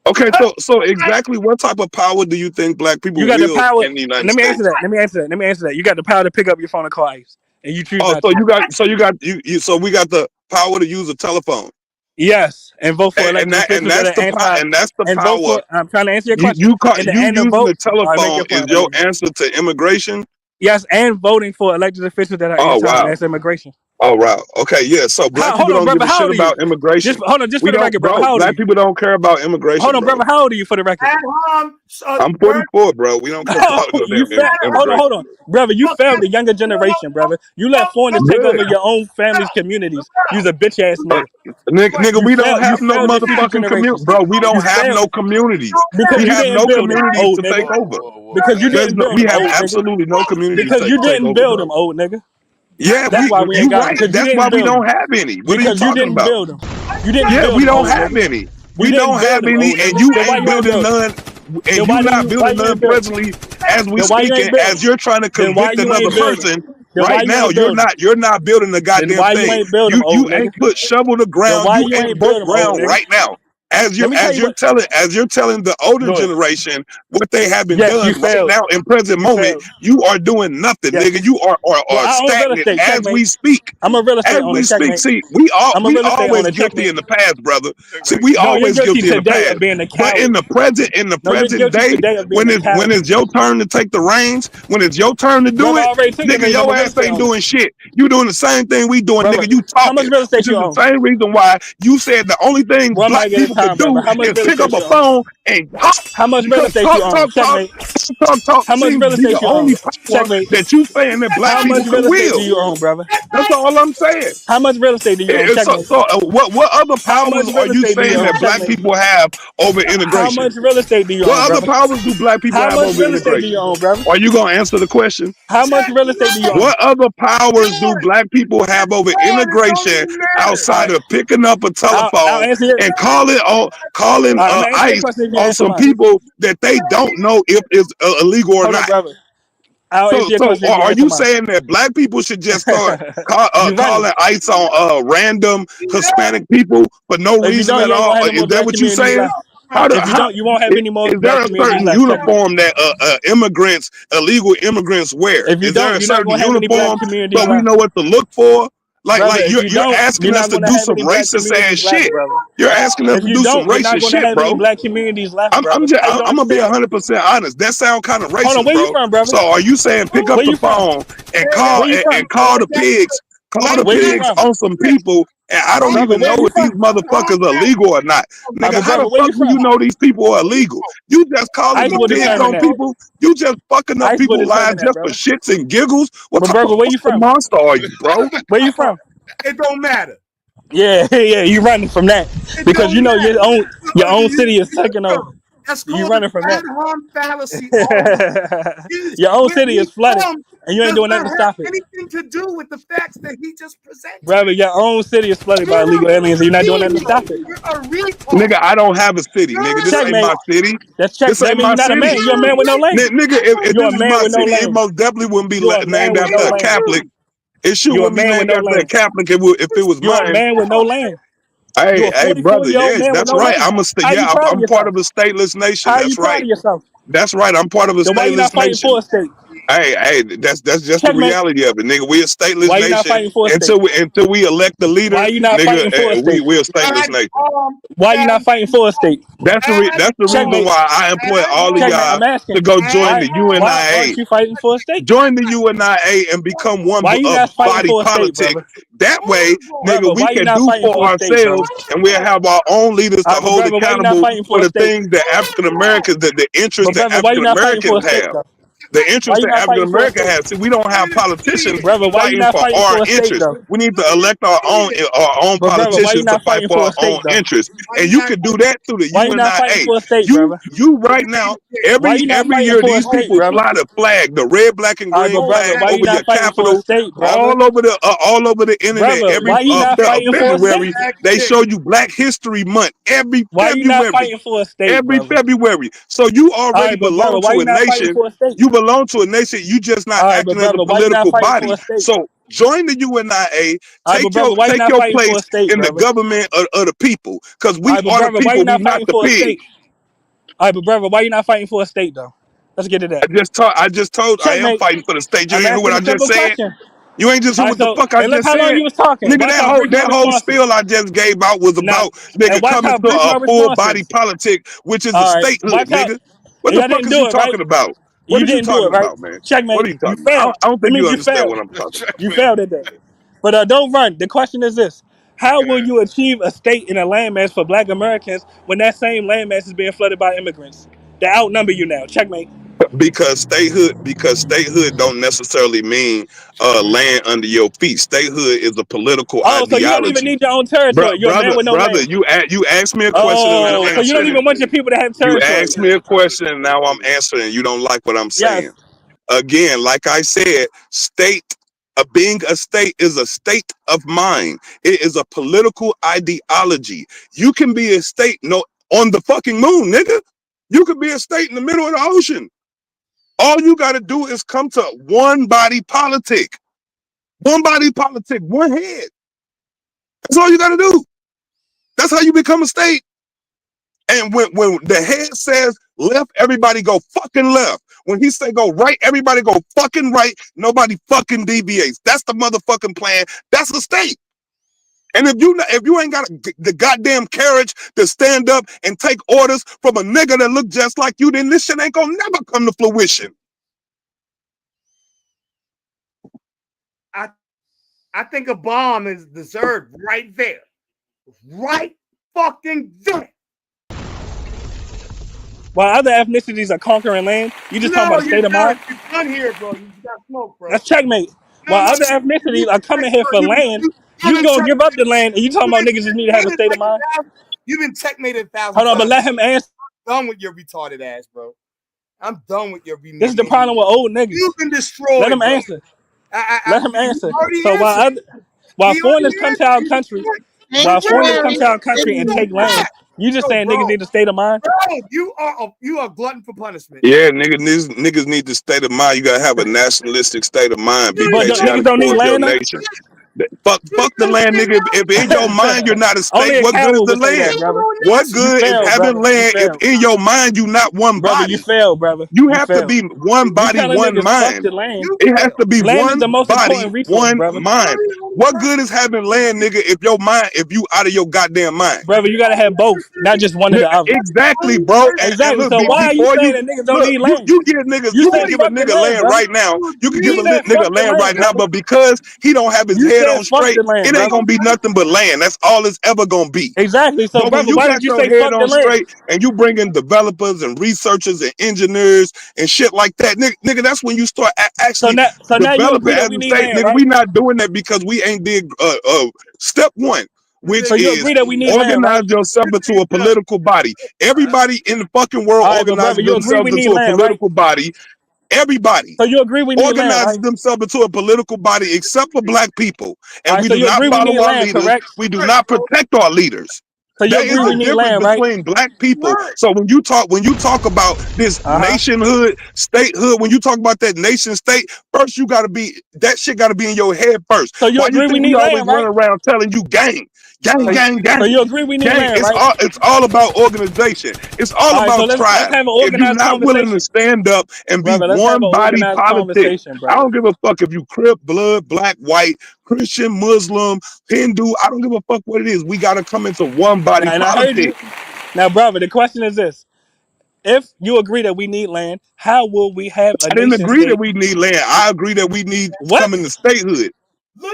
Okay, so exactly what type of power do you think black people wield in the United States? Let me answer that. You got the power to pick up your phone and call ICE, and you choose not to. So we got the power to use a telephone. Yes, and vote for elected officials that are anti. And that's the power. I'm trying to answer your question. You using the telephone is your answer to immigration? Yes, and voting for elected officials that are anti-immigration. Oh wow. Okay, yeah. So black people don't give a shit about immigration. Just for the record, bro. How old black people don't care about immigration. Hold on, brother. How old are you for the record? I'm 44, bro. We don't care about immigration. Hold on, brother. You failed the younger generation, brother. You let foreigners take over your own family's communities. You's a bitch ass nigga. Nigga, we don't have no motherfucking community, bro. We don't have no communities. We have no communities to take over. Because you didn't build them. We have absolutely no community. Because you didn't build them, old nigga. Yeah, that's why we don't have any. What are you talking about? Build them. You didn't build them. We don't have any. We don't have any, and you ain't building none. And you're not building none presently as we speak, as you're trying to convict another person. Right now, you're not building the goddamn thing. You ain't put shovel to ground. You ain't broke ground right now. As you're telling the older generation what they have been done right now in present moment, you are doing nothing, nigga. You are stagnant as we speak. I'm a real estate owner. See, we always guilty in the past, brother. See, we always guilty in the past. But in the present day, when it's your turn to take the reins, when it's your turn to do it, nigga, your ass ain't doing shit. You doing the same thing we doing, nigga. You talking. Which is the same reason why you said the only thing black people to do is pick up a phone and talk. How much real estate you own? Talk. How much real estate you own? That you saying that black people can wield. Do you own, brother? That's all I'm saying. How much real estate do you own? What other powers are you saying that black people have over integration? How much real estate do you own? What other powers do black people have over integration? Do you own, brother? Are you gonna answer the question? How much real estate do you own? What other powers do black people have over integration outside of picking up a telephone and calling ICE on some people that they don't know if it's illegal or not? So are you saying that black people should just start calling ICE on random Hispanic people for no reason at all? Is that what you're saying? You won't have any more. Is there a certain uniform that illegal immigrants wear? Is there a certain uniform so we know what to look for? Like you're asking us to do some racist ass shit. You're asking us to do some racist shit, bro. Black communities left. I'm gonna be 100% honest. That sounds kind of racist, hold on, where you from, brother? So are you saying pick up the phone and call the pigs? Call the pigs on some people, and I don't even know if these motherfuckers are legal or not. Nigga, how the fuck do you know these people are illegal? You just calling the pigs on people? You just fucking up people's lives just for shits and giggles? What type of monster are you, bro? Where you from? It don't matter. Yeah, you running from that because you know your own city is taking over. You running from that. Fallacy. Your own city is flooded, and you ain't doing nothing to stop it. Anything to do with the facts that he just presented, brother? Your own city is flooded by illegal aliens, and you're not doing nothing to stop it. Nigga, I don't have a city, nigga. This ain't my city. That's check. That means you're not a man. You're a man with no land. Nigga, if this is my city, it most definitely wouldn't be named after a Catholic. It sure wouldn't be named after a Catholic if it was mine. You're a man with no land. Hey, brother, yes, that's right. I'm part of a stateless nation. That's right. That's right. I'm part of a Then why you not stateless fighting nation. for a state? Hey, that's just the reality of it, nigga. We're a stateless Why you not nation fighting for a state? until we elect the leader. Why you not nigga, fighting for a state? we're a stateless nation. Why you not fighting for a state? That's the reason why I employ all of y'all I'm asking. to go join the Why UNIA. aren't you fighting for a state? Join the UNIA and become one Why you not fighting body for a state, politic. brother? That way, nigga, Brother, we why you can not do fighting for for a state, ourselves, brother? and we'll have our own leaders to But hold brother, why you not accountable fighting for for a the state? things that African Americans, the interests But that brother, why you African not fighting for a Americans state, have. though? The Why interest you that not African fighting for a America state? has. See, we don't have politicians Brother, why you fighting not for fighting our for a state, interests. though? We need to elect our own But brother, why you politicians to not fight fighting for for our a state, own though? interests. And you can do that through the Why you not fighting UNIA. for a state, You brother? right now, Why you not every fighting year for a these state, people brother? fly the flag, the red, black, and All right, green but brother, flag why you over your not fighting for a capital, state, brother? all over the internet. Brother, Every why you not fighting for a February, state? they show you Black History Month every Why you not February. fighting for a state, Every brother? February. So you All already right, but brother, belong why to you a not fighting nation. for a state? You belong to a nation. You just not All right, but acting as a brother, why you not political fighting for body. a state? So join the UNIA. All right, but Take brother, why you not your fighting for place a state, in the brother? government of the people. Because All we right, but are the brother, why people. you We not not fighting the for a pig. state? All right, but brother, why you not fighting for a state though? Let's get to that. I just told I am Checkmate. fighting for the state. You I'm ain't hear what asking I a just simple said? question. You ain't just All hear right, what the so fuck I and look just how long said? you was talking. Nigga, Watch how brief my that whole response is. spiel I just gave out was Now, about nigga and watch coming how to brief a my full response body is. politic, which is a All right, statehood, watch out. nigga. What And the y'all fuck didn't is do you it, right? talking about? What You are you didn't do talking it, right? about, man? What Checkmate. are you You talking about? failed. I don't That think you means you understand failed. what I'm talking about. You failed at that. But don't run. The question is this: how will you achieve a state in a landmass for Black Americans when that same landmass is being flooded by immigrants that outnumber you now? Checkmate. Because statehood don't necessarily mean land under your feet. Statehood is a political Oh, so you don't even ideology. need your own territory. You're a man with no Brother, land. you asked me a question and I'm Oh, so you don't answering it. even want your people to have You territory. asked me a question and now I'm answering. You don't like what I'm saying. Yes. Again, like I said, being a state is a state of mind. It is a political ideology. You can be a state on the fucking moon, nigga. You could be a state in the middle of the ocean. All you got to do is come to one body politic. One body politic, one head. That's all you got to do. That's how you become a state. And when the head says left, everybody go fucking left. When he say go right, everybody go fucking right. Nobody fucking deviates. That's the motherfucking plan. That's a state. And if you ain't got the goddamn courage to stand up and take orders from a nigga that look just like you, then this shit ain't gonna never come to fruition. I think a bomb is deserved right there. Right fucking there. While other ethnicities are conquering land, you just talking about state of mind? You're done here, bro. You got smoke, bro. That's checkmate. While other ethnicities are coming here for land, you gonna give up the land and you talking about niggas just need to have a state of mind? You've been checkmated 1,000 Hold on, times. but let him answer. I'm done with your retarded ass, bro. I'm done with your remediation. This is the problem with old niggas. You've been destroyed. Let him bro. answer. Let him answer. So While foreigners come to our country, and take land, you just saying niggas need a state of mind? Bro, you are glutton for punishment. Yeah, niggas need the state of mind. You gotta have a nationalistic state of mind. Be patriotic towards your nation. Fuck the land, nigga. If in your mind you're not a state, what good is the land? What good is having land if in your mind you not one body? Brother, you failed, brother. You have to be one body, one mind. It has to be land one is the most body, important resource, one brother. mind. What good is having land, nigga, if you out of your goddamn mind? Brother, you gotta have both, not just one or the other. Exactly, bro. Exactly. And look, So why are you before saying that niggas don't need land? you give niggas, you can give a nigga land right now. You can give a nigga land right now, but because he don't have his head on straight, it ain't gonna be nothing but land. That's all it's ever gonna be. Exactly. So, but brother, when you why got did you your say head fuck on the land? straight and you bring in developers and researchers and engineers and shit like that, nigga, that's when you start actually so now you developing agree that as we a need state. land, Nigga, right? we not doing that because we ain't did step one, which so you is agree that we need organize land, right? yourself into a political body. Everybody in the fucking world All right, but organizes brother, you agree we themselves need into a land, right? political body. Everybody So you agree we need land, organizes right? themselves into a political body except for black people. And All right, we so do you not agree we follow need our land, leaders. correct? We do not protect our leaders. So you There is agree we a need difference land, right? between black people. So when you talk about this nationhood, statehood, when you talk about that nation state, first that shit gotta be in your head first. So you Why you agree we think need we always land, right? run around telling you gang? Gang, gang, gang. So you agree we need land, right? It's all about organization. It's all right, about so let's tribe. have an If you're organized not willing to conversation. stand up and be Brother, let's have an one body organized politic, conversation, I brother. don't give a fuck if you Crip, Blood, Black, White, Christian, Muslim, Hindu. I don't give a fuck what it is. We got to come into one body And I heard you. politic. Now, brother, the question is this. If you agree that we need land, how will we have a I didn't nation agree that state? we need land. I agree that we need to What? come into statehood.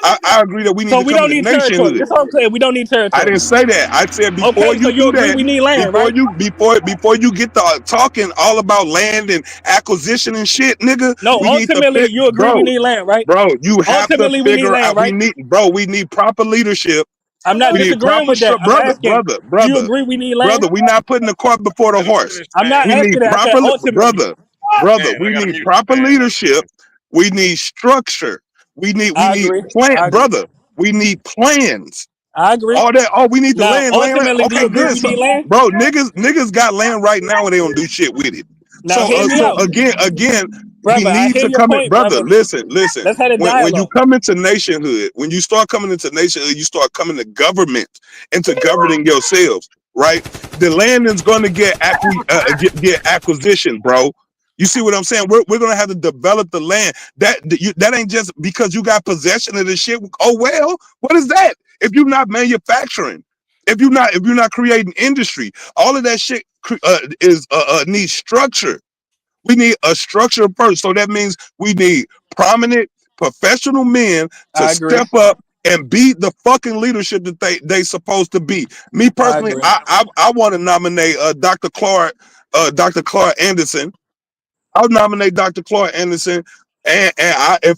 I agree that we need So to we come don't into need territory. nationhood. Just so I'm clear, we don't need I territory. didn't say that. I said before Okay, so you you do agree that, we need land, before right? you get to talking all about land and acquisition and shit, nigga, No, we need to ultimately, you agree we need land, right? bro, you have to Ultimately, we need figure land, out right? we need proper leadership. I'm not We need disagreeing proper with that. I'm asking, do you brother. agree we need land? We not putting the cart before the horse. I'm not We need asking that. I said proper ultimately. brother, we need proper leadership. We need structure. We need I agree. plan, I agree. brother. We need plans. I agree. All that. Oh, we need the Now, land. ultimately, do you Okay, agree good. we So, need land? bro, niggas got land right now and they don't do shit with it. Now, hear me So out. again, we Brother, I need hear to your come in, point, brother. brother. Listen. Let's have a When you dialogue. come into nationhood, when you start coming into nationhood, you start coming to government, into governing yourselves, right? The land is going to get acquisition, bro. You see what I'm saying? We're gonna have to develop the land. That ain't just because you got possession of this shit. Oh well, what is that? If you're not manufacturing, if you're not creating industry, all of that shit needs structure. We need a structure first. So that means we need prominent professional men to I agree. step up and be the fucking leadership that they supposed to be. Me personally, I want to nominate Dr. Clark Anderson. I'll nominate Dr. Clark Anderson and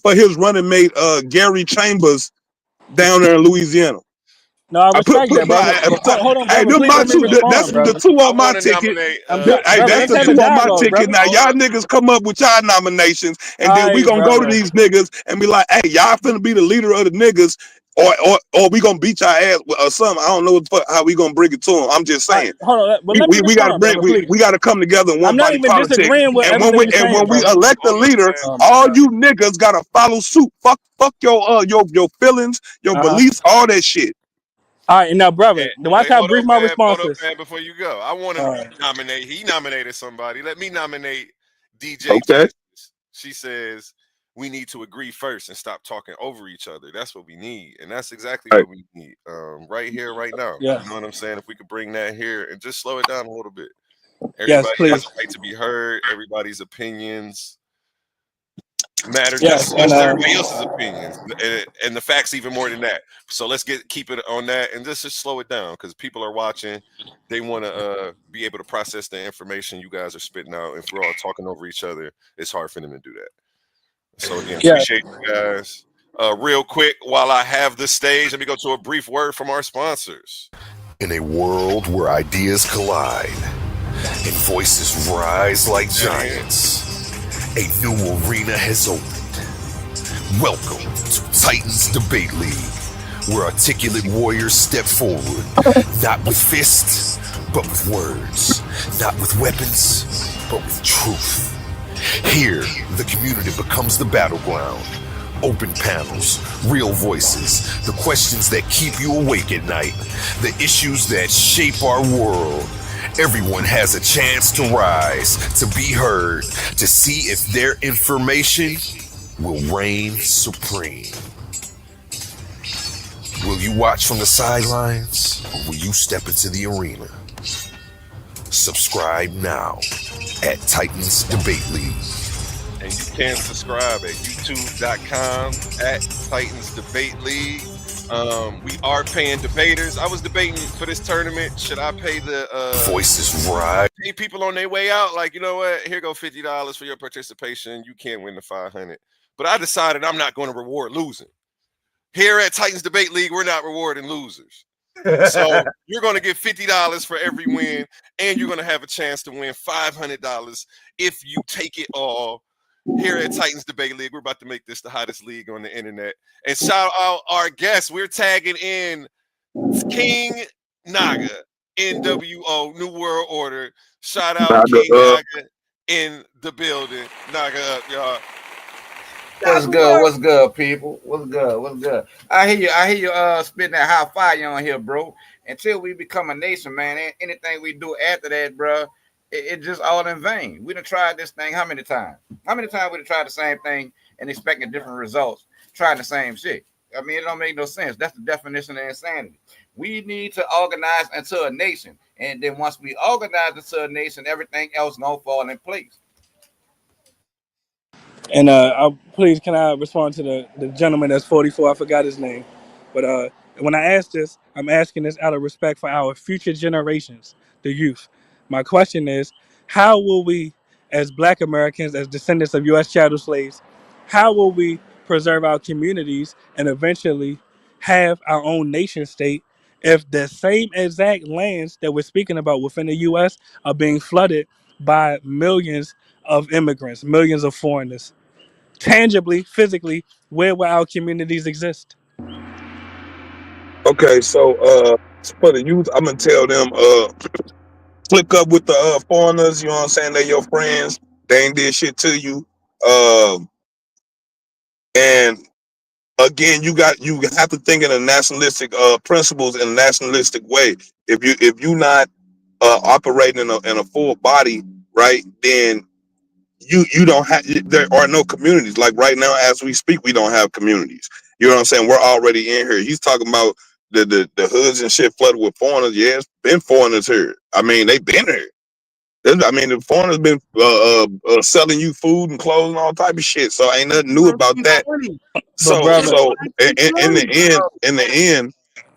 for his running mate Gary Chambers down there in Louisiana. No, I respect that, brother. Hold on, Hey, brother. Please let me respond, that's brother. the two on my ticket. Hey, brother, that's let's the have two a on my dialogue, ticket. brother. Now y'all niggas come up with y'all nominations, and then we gonna go to these niggas and be like, "Hey, y'all finna be the leader of the niggas, or we gonna beat y'all ass or something." I don't know how we gonna bring it to them. I'm just saying. Hold on, but let me We gotta respond, brother, please. we gotta come together in one I'm not body even politics. disagreeing with And everything you're saying, when we brother. elect a leader, all you niggas gotta follow suit. Fuck your feelings, your beliefs, all that shit. All right, now, brother, watch how brief my response Hold up, is. man, before you go. I want to nominate. He nominated somebody. Let me nominate DJ Okay. Texas. She says we need to agree first and stop talking over each other. That's what we need, and that's exactly what we need right here, right now. Yeah. You know what I'm saying? If we could bring that here and just slow it down a little bit. Yes, Everybody has please. a right to be heard. Everybody's opinions matter Yes, just as much as everybody else's opinions, and the facts even more than that. So let's keep it on that and just slow it down because people are watching. They want to be able to process the information you guys are spitting out. If we're all talking over each other, it's hard for them to do that. So again, appreciate you guys. Real quick, while I have the stage, let me go to a brief word from our sponsors. In a world where ideas collide and voices rise like giants, a new arena has opened. Welcome to Titans Debate League, where articulate warriors step forward, not with fists, but with words, not with weapons, but with truth. Here, the community becomes the battleground. Open panels, real voices, the questions that keep you awake at night, the issues that shape our world. Everyone has a chance to rise, to be heard, to see if their information will reign supreme. Will you watch from the sidelines, or will you step into the arena? Subscribe now at Titans Debate League. And you can subscribe at youtube.com at Titans Debate League. We are paying debaters. I was debating for this tournament. Should I pay the voices right? Pay people on their way out? Like, you know what? Here go $50 for your participation. You can't win the $500. But I decided I'm not going to reward losing. Here at Titans Debate League, we're not rewarding losers. So you're going to get $50 for every win, and you're going to have a chance to win $500 if you take it all. Here at Titans Debate League, we're about to make this the hottest league on the internet. And shout out our guests. We're tagging in King Naga, NWO, New World Order. Shout out King Naga in the building. Naga up, y'all. What's good? What's good, people? What's good? What's good? I hear you spitting that hot fire on here, bro. Until we become a nation, man, anything we do after that, bro, it just all in vain. We done tried this thing how many times? How many times we done tried the same thing and expecting different results, trying the same shit? I mean, it don't make no sense. That's the definition of insanity. We need to organize into a nation. And then once we organize into a nation, everything else gonna fall in place. And please, can I respond to the gentleman that's 44? I forgot his name. But when I ask this, I'm asking this out of respect for our future generations, the youth. My question is, how will we, as Black Americans, as descendants of U.S. chattel slaves, how will we preserve our communities and eventually have our own nation state if the same exact lands that we're speaking about within the U.S. are being flooded by millions of immigrants, millions of foreigners? Tangibly, physically, where will our communities exist? Okay, so for the youth, I'm gonna tell them flick up with the foreigners. You know what I'm saying? They're your friends. They ain't did shit to you. And again, you have to think in a nationalistic principles in a nationalistic way. If you not operating in a full body, right, then you don't have, there are no communities. Like right now as we speak, we don't have communities. You know what I'm saying? We're already in here. He's talking about the hoods and shit flooded with foreigners. Yeah, it's been foreigners here. I mean, they've been here. I mean, the foreigners been selling you food and clothes and all type of shit. So ain't nothing new about that. So in the end,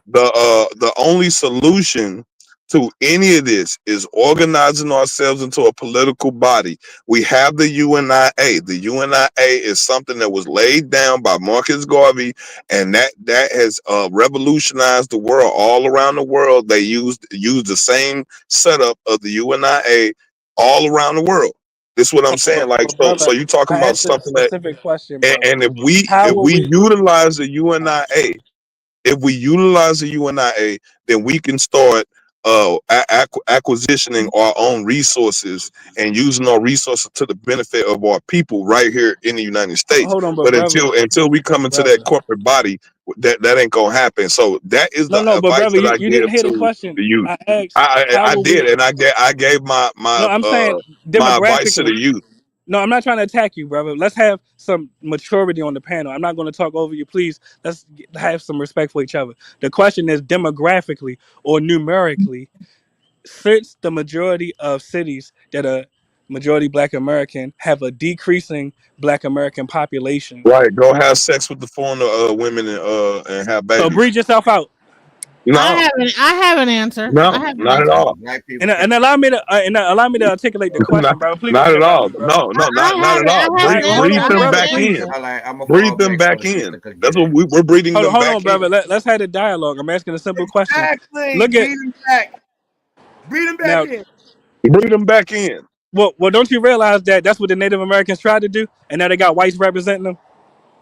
the only solution to any of this is organizing ourselves into a political body. We have the UNIA. The UNIA is something that was laid down by Marcus Garvey, and that has revolutionized the world. All around the world, they used the same setup of the UNIA all around the world. This is what I'm saying. Like, Brother, so you talking I about asked a something that, specific question, brother. and if How will we we? utilize the UNIA, if we utilize the UNIA, then we can start acquisitioning our own resources and using our resources to the benefit of our people right here in the United States. Hold on, But brother, until we come into that corporate body, that ain't gonna happen. So that is the no, but advice brother, that I you didn't give hear the to question. the youth. I asked, how I will did, we? and I gave my No, I'm saying advice to the demographically. youth. No, I'm not trying to attack you, brother. Let's have some maturity on the panel. I'm not going to talk over you. Please, let's have some respect for each other. The question is demographically or numerically, since the majority of cities that are majority Black American have a decreasing Black American population. Right, go have sex with the foreigner women and have So babies. breed yourself out. No, I have an answer. no, I have an not at answer. all. And allow me to articulate the question, bro. Please don't Not at interrupt all. me, bro. No, not at all. I have an answer. Breathe I them have an back in. answer. I'm gonna Breathe fall them back so back the sister in. could That's get what in. we're breathing them Hold back on, brother. in. Let's have a dialogue. I'm asking a simple question. Exactly. Look at Breathe him back. Breathe him back now. in. Breathe them back in. Well, don't you realize that that's what the Native Americans tried to do, and now they got whites representing them?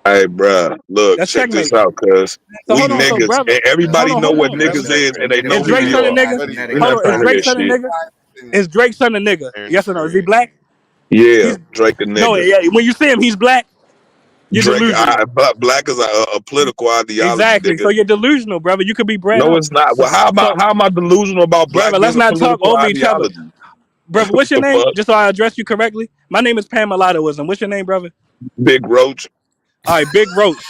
Hey, bruh, look, That's check this checkmate. out, cuz So we hold on, so niggas, brother, and everybody know hold what on, brother. niggas is, and they Native know Is who Drake we son a are. Americans nigga? study We're their Hold not on, is trying to Drake hear son a shit. nigga? Is Drake son a nigga? Yes or no? Is he black? Yeah, He's Drake a no. nigga. Yeah, when you see him, he's black. You're Drake, delusional. but black is a political ideology, Exactly. nigga. So you're delusional, brother. You could be bred No, up. it's not. Well, So, how am I delusional about black brother, let's being a not talk political over each other. ideology? Brother, what's What your the name? fuck? Just so I address you correctly. My name is Pam Mulattoism. What's your name, brother? Big Roach. All right, Big Roach.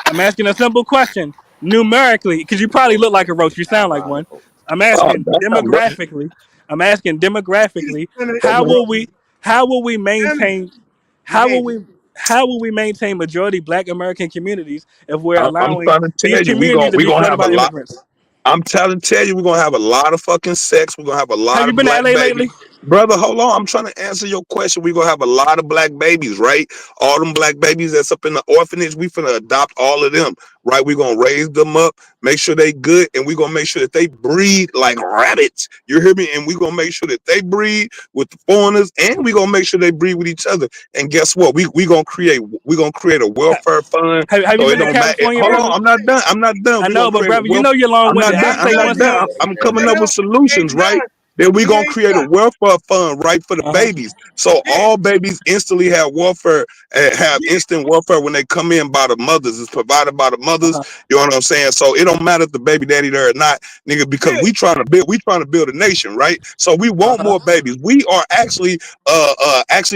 I'm asking a simple question. Numerically, because you probably look like a roach. You sound like one. diabolical. I'm Oh, asking damn, bro. demographically. How will we maintain how will we maintain majority Black American communities if we're I'm allowing trying to these tell you, communities to we be gonna flooded have a by lot. immigrants? I'm tell you, we're gonna have a lot of fucking sex. We're gonna have a Have lot you of been to black LA babies. lately? Brother, hold on. I'm trying to answer your question. We're gonna have a lot of black babies, right? All them black babies that's up in the orphanage, we finna adopt all of them, right? We're gonna raise them up, make sure they good, and we're gonna make sure that they breed like rabbits. You hear me? And we're gonna make sure that they breed with the foreigners, and we're gonna make sure they breed with each other. And guess what? We're gonna create a welfare fund. Have you So it been to don't matter. California, Hold on, brother? I'm not done. I'm not done. I We're know, gonna but create a brother, you welfare. know you're long I'm not winded. done. Ask I'm say not one done. sentence. I'm coming up with solutions, right? then we're gonna create a welfare fund, right, for the babies. So all babies instantly have welfare, have instant welfare when they come in by the mothers. It's provided by the mothers. You know what I'm saying? So it don't matter if the baby daddy there or not, nigga, because we trying to build a nation, right? So we want more babies. We are actually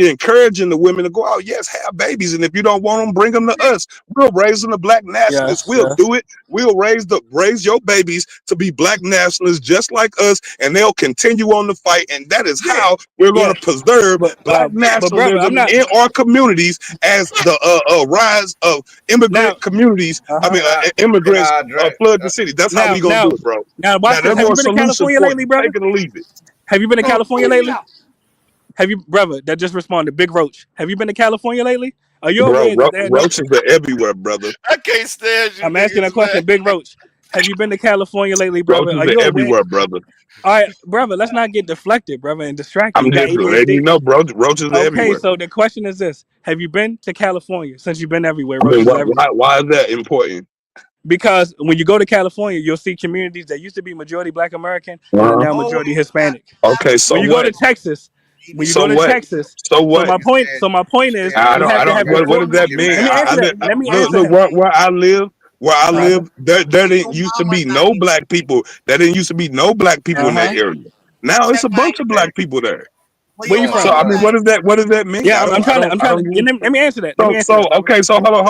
encouraging the women to go out. Yes, have babies, and if you don't want them, bring them to us. We'll raise them to black nationalists. We'll do it. We'll raise your babies to be black nationalists just like us, and they'll continue on the fight. And that is how we're going to preserve black nationalism in our communities as the rise of immigrant communities. Immigrants flood the city. That's how we gonna do it, bro. Now, watch this. Have you been to California lately, brother? Take it or leave it. Have you been to California lately? Have you, brother? That just responded, Big Roach. Have you been to California lately? Are you aware that roaches are everywhere, brother? I can't stand you. I'm asking a question, Big Roach. Have you been to California lately, brother? Roaches are everywhere, brother. All right, brother. Let's not get deflected, brother, and distracted. I'm just letting you know, bro. Roaches are everywhere. Okay, so the question is this: have you been to California? Since you've been everywhere, roaches everywhere. Why is that important? Because when you go to California, you'll see communities that used to be majority Black American and are now majority Hispanic. Okay, so when you go to Texas, so my point is, I don't. What does that mean? Let me answer. Look, where I live, there didn't used to be no black people. There didn't used to be no black people in that area. Now it's a bunch of black people there. Where you from? So I mean, what does that mean? Yeah, I'm trying to. Let me answer that. Okay, so hold on.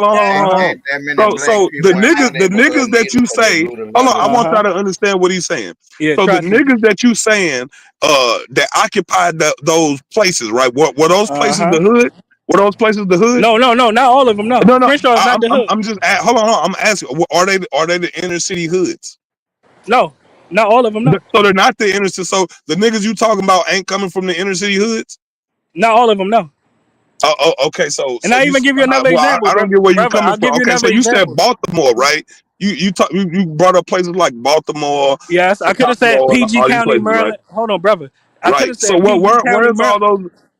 So the niggas that you say, hold on, I want y'all to understand what he's saying. Yeah, so the niggas that you saying, that occupied those places, right? Were those places the hood? Were those places the hood? No, not all of them. No. Crenshaw is not the hood. I'm just hold on. I'm asking, are they the inner city hoods? No. Not all of them, no. So they're not the inner city. So the niggas you talking about ain't coming from the inner city hoods? Not all of them, no. Okay. So I even give you another example. I don't get where you coming from. Okay, so you said Baltimore, right? You brought up places like Baltimore. Yes, I could have said PG County, Maryland. Right? Hold on, brother. I could have said so where's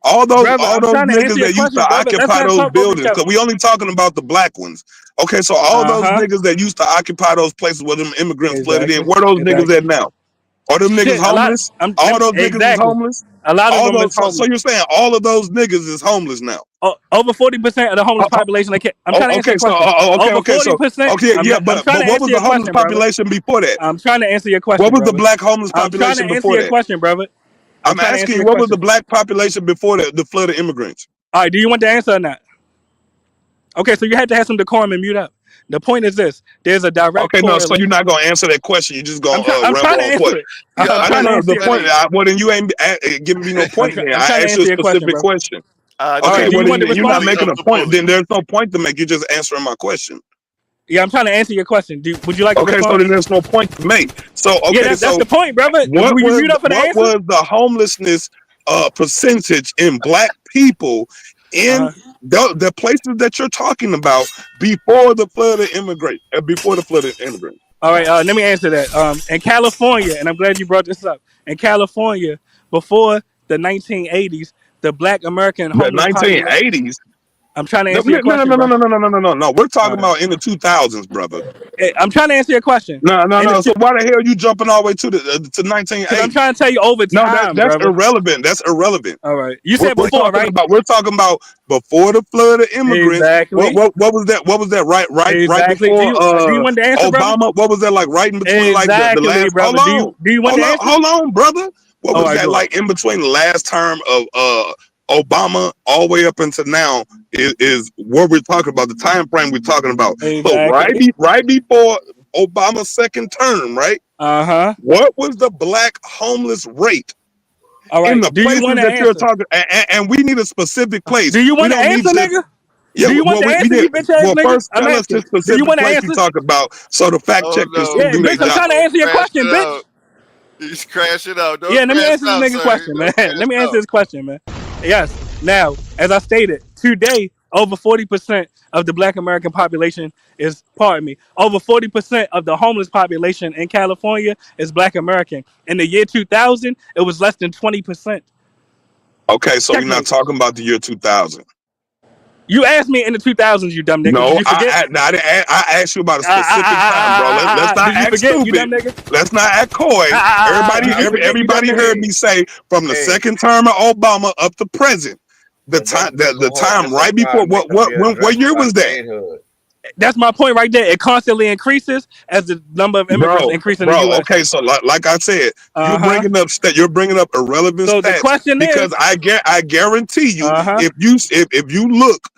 all those niggas that used to occupy those buildings? Because we only talking about the black ones. Okay, so all those niggas that used to occupy those places where them immigrants flooded in, where those niggas at now? Are them niggas homeless? All those niggas is homeless? A lot of them is homeless. So you're saying all of those niggas is homeless now? Over 40% of the homeless population. I'm trying to answer your question. Over 40%. But what was the homeless population before that? I'm trying to answer your question. What was the black homeless population before that? I'm trying to answer your question, brother. I'm asking you, what was the black population before the flood of immigrants? All right, do you want the answer or not? Okay, so you had to have some decorum and mute up. The point is this: there's a direct. Okay, no, so you're not gonna answer that question. You're just gonna. I'm trying to answer it. I don't know the point. Well, then you ain't giving me no point. I asked you a specific question. Okay, well, then you're not making a point. Then there's no point to make. You're just answering my question. Yeah, I'm trying to answer your question. Would you like? Okay, so then there's no point to make. So okay, that's the point, brother. What was the homelessness percentage in black people in the places that you're talking about before the flood of immigrants? All right, let me answer that. In California, and I'm glad you brought this up. In California, before the 1980s, the Black American homeless population. 1980s. I'm trying to answer your question. No. We're talking about in the 2000s, brother. I'm trying to answer your question. No. So why the hell are you jumping all the way to 1980? I'm trying to tell you over time. No, that's irrelevant. That's irrelevant. All right. You said before, right? We're talking about before the flood of immigrants. Exactly. What was that? What was that? Right exactly. before do you want the answer, Obama? Brother? What was that like? Right in between, exactly, like the last. Brother. Do you want the answer? Hold on, brother. What was that like in between the last term of Obama all the way up until now is what we're talking about, the time frame we're talking about. Exactly. So right before Obama's second term, right? What was the black homeless rate? All right. In the places that you're talking, and we need a specific place. Do you want to answer, nigga? Yeah, do you want to answer, you bitch ass nigga? First, tell us the specific place you talk about, so the fact checkers can do their job. I'm trying to answer your question, bitch. He's crashing out. Let me answer this nigga question, man. Let me answer this question, man. Yes. Now, as I stated, today, over 40% of the Black American population is, over 40% of the homeless population in California is Black American. In the year 2000, it was less than 20%. Okay, so we're not talking about the year 2000. You asked me in the 2000s, you dumb nigga. No, did you forget? I asked you about a specific time, bro. Let's not act stupid. You dumb nigga? Let's not act coy. Everybody heard me say from the second term of Obama up to present. The time right before what year was that? That's my point right there. It constantly increases as the number of immigrants increase in the U.S. Okay, so like I said, you're bringing up irrelevant stats. The question because I guarantee you, if you look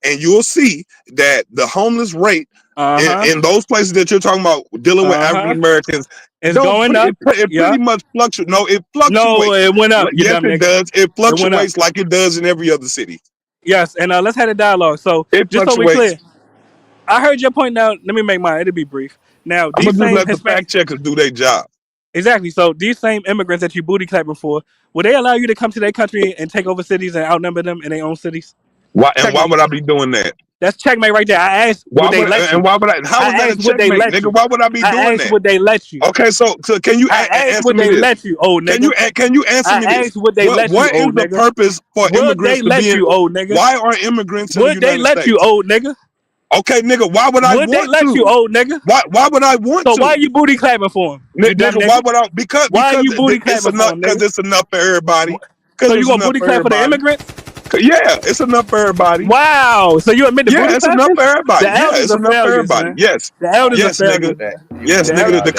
and you'll see that the homeless rate in those places that you're talking about dealing with African Americans is going up. It pretty much fluctuates. No, it fluctuates. No, it went up. Yes, it does. It fluctuates like it does in every other city. Yes, and let's have a dialogue. So just so we're clear. I heard your point. Now, let me make mine. It'll be brief. Now, I'm gonna let the fact checkers do their job. Exactly. So, these same immigrants that you booty clapping for, will they allow you to come to their country and take over cities and outnumber them in their own cities? Why would I be doing that? That's checkmate right there. I asked, would they let you? And why would I? How is that a checkmate, nigga? Why would I be doing that? Would they let you? Okay, so can you answer me this? Let you? Oh, nigga. Can you answer me this? Would they let you? What is the purpose for immigrants to be in? Oh, nigga. Why are immigrants in the United States? Would they let you? Oh, nigga. Okay, nigga, why would I want to? Would they let you, old nigga? Why would I want to? So why are you booty clapping for him? Nigga, why would I? Because are you booty clapping for him? Because it's enough for everybody. So you gonna booty clap for the immigrants? Yeah, it's enough for everybody. Wow. So you admit the booty it's enough for everybody. It's enough for everybody. Yes. The elders yes, nigga. Yes, nigga. The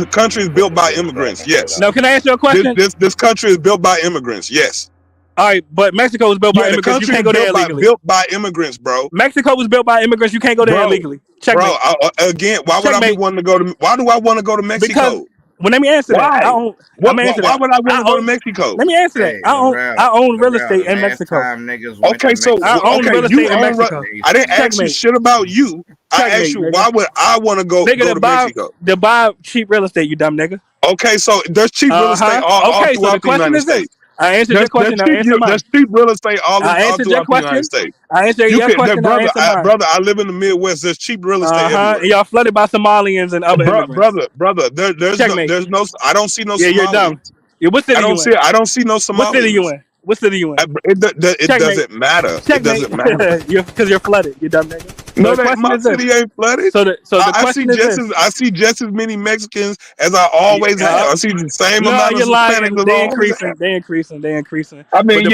country is built by immigrants. Yes. Now, can I ask you a question? This country is built by immigrants. Yes. All right, but Mexico was built by immigrants. You can't go there illegally. Built by immigrants, bro. Mexico was built by immigrants. You can't go there illegally. Check bro, again, why would I be wanting to go to? Why do I want to go to Mexico? Because, well, let me answer that. Why would I want to go to Mexico? Let me answer that. I own real estate in Mexico. Okay, so I own real estate in Mexico. I didn't ask you shit about you. I asked you why would I want to go to Mexico? To buy cheap real estate, you dumb nigga. Okay, so there's cheap real estate all throughout the United States. I answered your question. There's cheap real estate all throughout the United States. I answered your question. Brother, I live in the Midwest. There's cheap real estate everywhere. And y'all flooded by Somalians and other immigrants. Brother, there's no. I don't see no. Yeah, you're dumb. Yeah, what city I don't see no Somalians. What city you in? What city you in? It doesn't matter. It doesn't matter. Because you're flooded. You dumb nigga. No, my city ain't flooded. So the question is this. I see just as many Mexicans as I always have. I see the same amount of Hispanics. They increasing. I mean,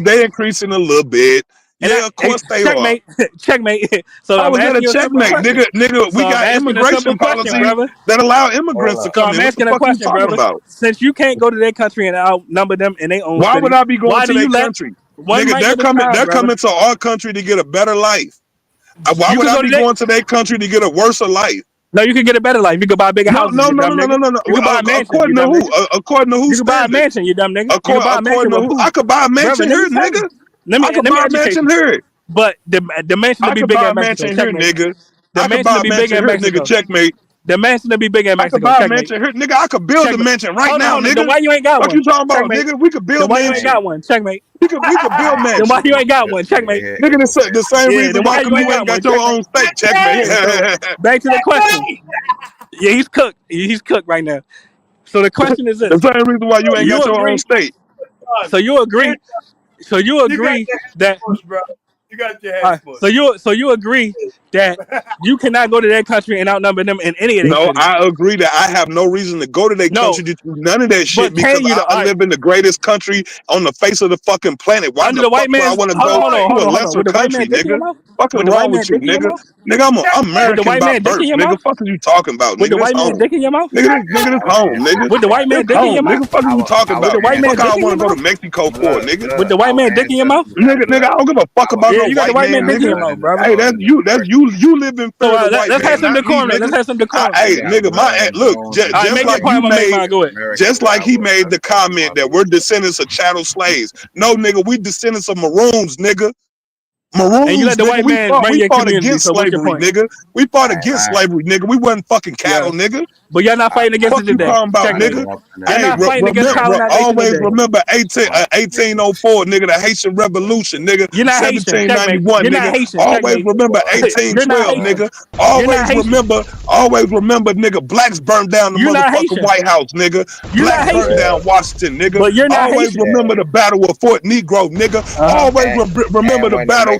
they increasing a little bit. Yeah, of course they are. Checkmate. So I was gonna checkmate, nigga. We got immigration policies that allow immigrants to come in. I'm asking a question, brother. Since you can't go to their country and outnumber them in their own. Why would I be going to their country? Nigga, they're coming to our country to get a better life. Why would I be going to their country to get a worse life? No, you can get a better life. You can buy a bigger house. No. You can buy a mansion. According to who? According to who? You can buy a mansion, you dumb nigga. According to who? I could buy a mansion here, nigga. I could buy a mansion here. But the mansion to be bigger in Mexico. Nigga. The mansion to be bigger in Mexico. Checkmate. The mansion to be bigger in Mexico. I could buy a mansion here, nigga. I could build a mansion right now, nigga. Then why you ain't got one? What you talking about, nigga? We could build. Why you ain't got one? Checkmate. We could build mansions. Then why you ain't got one? Checkmate. Nigga, the same reason why you ain't got your own state. Checkmate. Back to the question. Yeah, he's cooked. He's cooked right now. So the question is this: the same reason why you ain't got your own state. So you agree? That you got your head so you agree that you cannot go to their country and outnumber them in any of their cities? I agree that I have no reason to go to their country to do none of that shit because I live in the greatest country on the face of the fucking planet. Why the fuck would I want to go to a lesser country, nigga? Fucking wrong with you, nigga? Nigga, I'm American by birth, nigga. Fuck are you talking about, nigga? With the white man dick in your mouth? Nigga, this home, nigga. With the white man dick in your mouth? Nigga, fuck are you talking about? With the white man dick in your mouth? I want to go to Mexico for, nigga. With the white man dick in your mouth? Nigga, I don't give a fuck about no white man dick in your mouth, bro. Hey, that's you live in fear of white man. Let's have some decorum. Let's have some decorum. Hey, nigga, look, just like he made the comment that we're descendants of chattel slaves. No, nigga, we descendants of maroons, nigga. Maroons, and you let the white man bring your community. Against slavery, nigga. We fought against slavery, nigga. We wasn't fucking cattle, nigga. But y'all not fighting against it today. Nigga. Always remember 1804, nigga, the Haitian Revolution, nigga. You're not 1791, nigga. Always remember 1812, nigga. Always remember, nigga. Blacks burned down the motherfucking White House, nigga. Blacks burned down Washington, nigga. Always remember the Battle of Fort Negro, nigga. Always remember the battle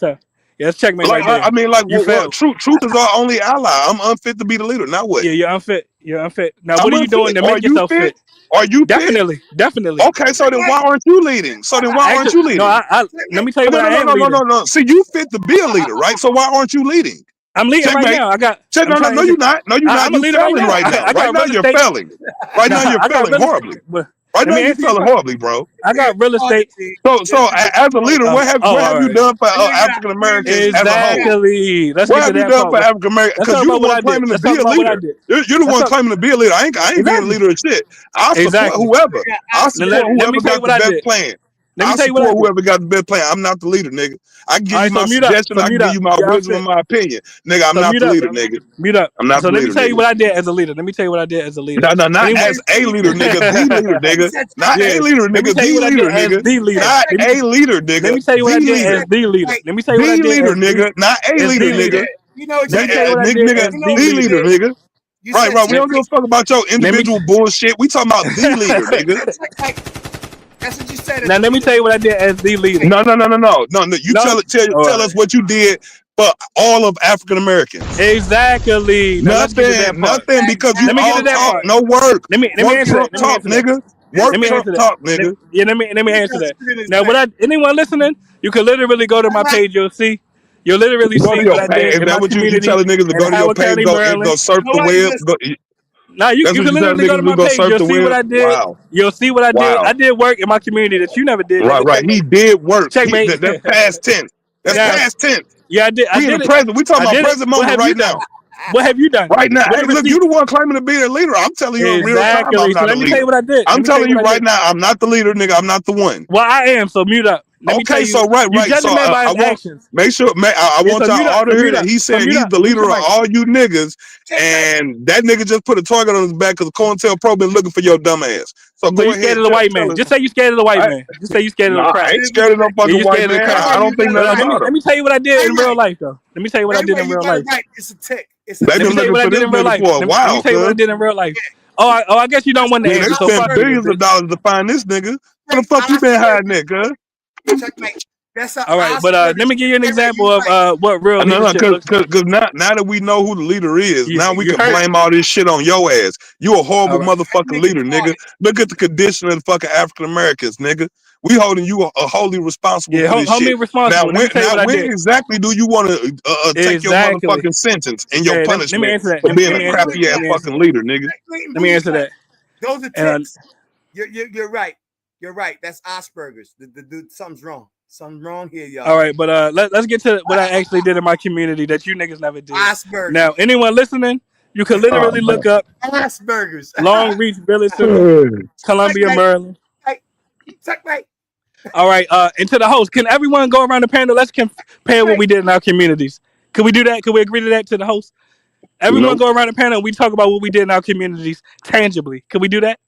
so. Yeah, it's checkmate Like, right there. I mean, like, You what? failed. Truth is our only ally. I'm unfit to be the leader. Now what? Yeah, you're unfit. You're unfit. Now, I'm what are you unfit. doing to Are make you yourself fit? fit? Are you fit? Definitely. Okay, so then why aren't you leading? So then why aren't you leading? No, let me tell you what I am leading. No. See, you fit to be a leader, right? So why aren't you leading? I'm leading right now. No, you're not. No, you're not. I'm a You're leader right failing now. right now. I got Right now, real you're estate. failing. Right now, you're failing horribly. Right now, you're failing horribly, bro. I got real estate. So as a leader, what have you done for African Americans as a whole? Exactly. Let's What get have to you that done part. for African Americans? Let's Because talk you're the about what one I did. claiming to Let's be talk a about what I leader. did. You're the one claiming to be a leader. I ain't being a leader of shit. I support Exactly. whoever. I support Let me whoever tell you got what the I best did. plan. Let me I tell you what I support did. whoever got the best plan. I'm not the leader, nigga. I can give All you right, my so mute up. suggestion. So I can mute give up. you my Yeah, I'm wisdom and saying. my opinion, nigga. I'm So not mute the up. leader, nigga. Mute up. I'm not So the let me leader, tell you nigga. what I did as a leader. Let me tell you what I did as a leader. No, not Anyone, as a leader, nigga. The leader, nigga. Not yeah. a leader, Let me nigga. tell you The what I did leader, as nigga. the leader. Not a leader, nigga. Let me tell you what The I did leader. as the leader. Let me tell you what I The did leader, as nigga. Not a as leader, the leader. nigga. You know what Let you me tell you what I Nigga, did nigga, as You the know what the you leader. leader, did. nigga. You Right, said we don't give a fuck about your Let me individual bullshit. We talking about the leader, nigga. That's what you said. now let me tell you what I did as the leader. No. You No? tell us what you did for all of African Americans. Exactly. Now let's get to that part. Nothing, because you Let me get all to that talk, part. no work. Let me Work answer that. Trump talk, nigga. Work Let me Trump answer that. talk, nigga. Let me answer that. Now, anyone listening, you can literally go to my page. You'll literally Go to see your what I page. did Is in that my what you community telling niggas to in go to your Howard page, County, go Maryland. surf the web? Now you That's what can you telling literally go niggas to to my go page. surf You'll the see what web? I did. Wow. You'll see what I did. Wow. I did work in my community that you never did. Right. He did work. Checkmate. That's past tense. That's Now, past tense. yeah, I did. I We in the did it. present. We talking I about did it. present What moment have you right done? now. What have you done? Right now. What Hey, the look, you receipts? the one claiming to be a leader. I'm telling you in real time I'm Exactly. So not a let me tell leader. you what I did. I'm Let me tell telling you you what I right did. now, I'm not the leader, nigga. I'm not the one. Well, I am. So mute up. Let me tell Okay, you. so right. You judge So a man by I his want actions. make sure, I Yeah, want so y'all mute up. all to So hear mute that up. he's So saying mute he's up. the Mute leader your of mic. all you niggas, and that nigga just put a target on his back because COINTELPRO been looking for your dumb ass. So So go you ahead, scared of the white tell man. us. Just say you scared of the white man. Just say you scared of the Nah, I crowd. ain't scared of no Yeah, fucking you white scared of the man. crowd. I don't think But nothing let about him. me tell you what I did in real life, though. Let me tell you what I did in real life. It's a tick. It's a They Let me been tell you looking what I for did this in real nigga life. for a Let me while, tell you what I cuz. did in real life. Oh, I guess you don't want the Yeah, they answer. So spent fuck you, then, billions of bitch. dollars to find this nigga. Where the fuck you been hiding at, cuz? Checkmate. That's an All right, but let me give you an example of what real No, leadership looks like. cause now that we know who the leader is, now we You can heard? blame all this shit on your ass. You a horrible All right. motherfucking leader, nigga. Look at the condition of the fucking African Americans, nigga. We holding you a wholly responsible Yeah, for this hold me shit. responsible. Let me tell you what I When did. exactly do you want to take your Exactly. motherfucking sentence and your Yeah, let me punishment answer that. for being Let a me answer that. crappy ass Let me answer fucking that. leader, nigga? Let me answer that. Those are And ticks. You're right. You're right. That's Asperger's. The dude, something's wrong. Something's wrong here, y'all. all right, but let's get to what I actually did in my community that you niggas never did. Asperger's. Now, anyone listening, you can literally look up Asperger's. Long Reach Village Center, Columbia, Maryland. Checkmate. All right, and to the host, can everyone go around the panel? Let's compare what we did in our communities. Can we do that? Can we agree to that to the host? Everyone Nope. go around the panel and we talk about what we did in our communities tangibly. Can we do that?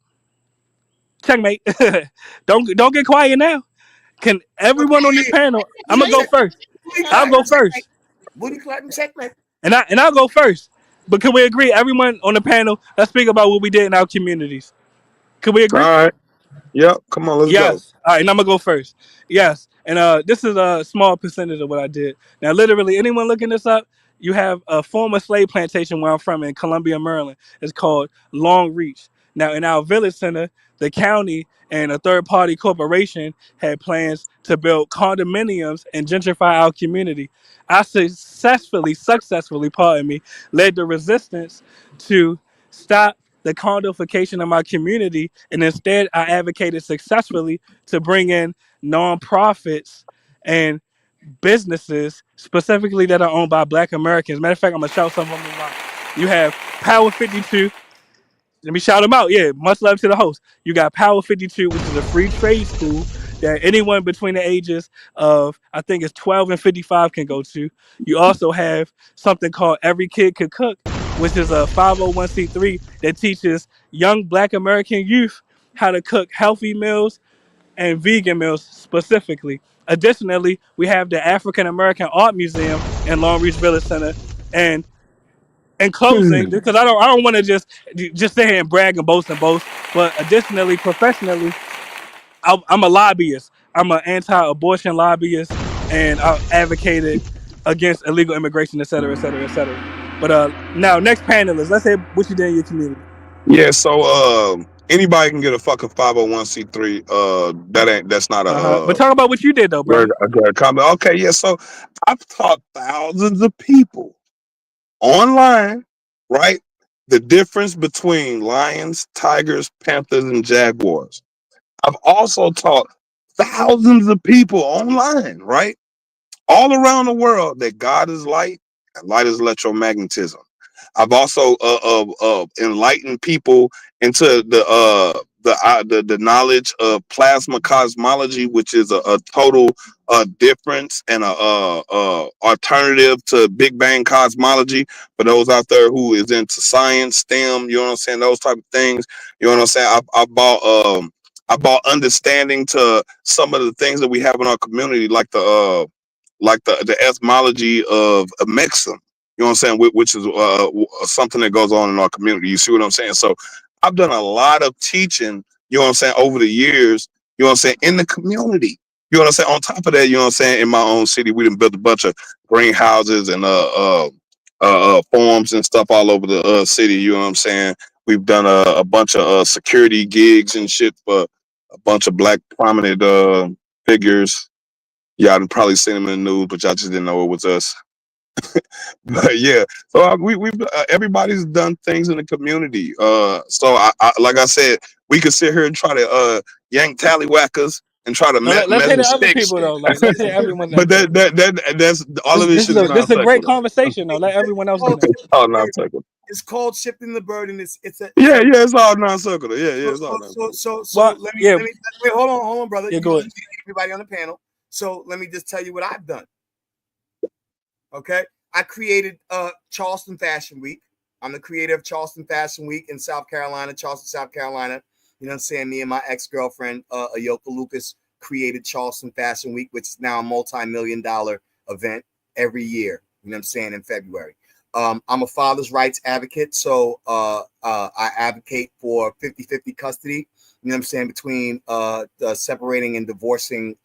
Checkmate. Don't get quiet now. Can everyone on this panel? I'm gonna go first. I'll go first. Booty clapping checkmate. And I'll go first. But can we agree? Everyone on the panel, let's speak about what we did in our communities. Can we All agree? right. Yep. Come on, let's go. Yes. All right, and I'm gonna go first. Yes. And this is a small percentage of what I did. Now, literally, anyone looking this up, you have a former slave plantation where I'm from in Columbia, Maryland. It's called Long Reach. Now, in our village center, the county and a third-party corporation had plans to build condominiums and gentrify our community. I successfully, pardon me, led the resistance to stop the condofication of my community, and instead I advocated successfully to bring in nonprofits and businesses specifically that are owned by Black Americans. Matter of fact, I'm gonna shout some of them out. You have Power 52. Let me shout them out. Yeah, much love to the host. You got Power 52, which is a free trade school that anyone between the ages of, I think it's 12 and 55 can go to. You also have something called Every Kid Could Cook, which is a 501c3 that teaches young Black American youth how to cook healthy meals and vegan meals specifically. Additionally, we have the African American Art Museum in Long Reach Village Center. And in closing, because I don't want to just sit here and brag and boast, but additionally, professionally, I'm a lobbyist. I'm an anti-abortion lobbyist, and I advocated against illegal immigration, et cetera, et cetera, et cetera. But now, next panelist, let's say what you did in your community. Yeah, so anybody can get a fucking 501c3. That's not But talk about what you did though, brother. a comment. Okay, yeah. So I've taught thousands of people online, right? The difference between lions, tigers, panthers, and jaguars. I've also taught thousands of people online, right? All around the world that God is light and light is electromagnetism. I've also enlightened people into the knowledge of plasma cosmology, which is a total difference and a alternative to Big Bang cosmology. For those out there who is into science, STEM, you know what I'm saying, those type of things. You know what I'm saying. I bought understanding to some of the things that we have in our community, like the etymology of Mexim. You know what I'm saying, which is something that goes on in our community. You see what I'm saying? So I've done a lot of teaching, you know what I'm saying, over the years, you know what I'm saying, in the community. You know what I'm saying? On top of that, you know what I'm saying, in my own city, we done built a bunch of greenhouses and farms and stuff all over the city, you know what I'm saying? We've done a bunch of security gigs and shit for a bunch of black prominent figures. Y'all done probably seen them in the news, but y'all just didn't know it was us. But yeah, so we've everybody's done things in the community. So I like I said, we could sit here and try to yank tallywhackers and try to No, let's hear the other people though. Like, let's hear everyone's but input. that's all of this shit is This is a great non-sequitur. conversation though. Let everyone else get in. Oh, non-sequitur. It's called shifting the burden. It's yeah, it's all non-sequitur. Yeah, it's all non-sequitur. So let me wait. Hold on, brother. Yeah, go ahead. Everybody on the panel. So let me just tell you what I've done. Okay, I created Charleston Fashion Week. I'm the creator of Charleston Fashion Week in South Carolina, Charleston, South Carolina. You know what I'm saying? Me and my ex-girlfriend, Ayoka Lucas, created Charleston Fashion Week, which is now a multi-million-dollar event every year. You know what I'm saying? In February. I'm a father's rights advocate, so I advocate for 50-50 custody. You know what I'm saying, between separating and divorcing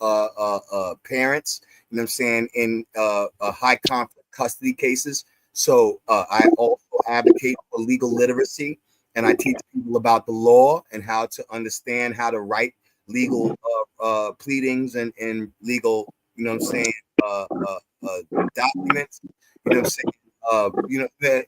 parents. You know what I'm saying, in high conflict custody cases. So I also advocate for legal literacy, and I teach people about the law and how to understand how to write legal pleadings and legal, you know what I'm saying, documents. You know what I'm saying. That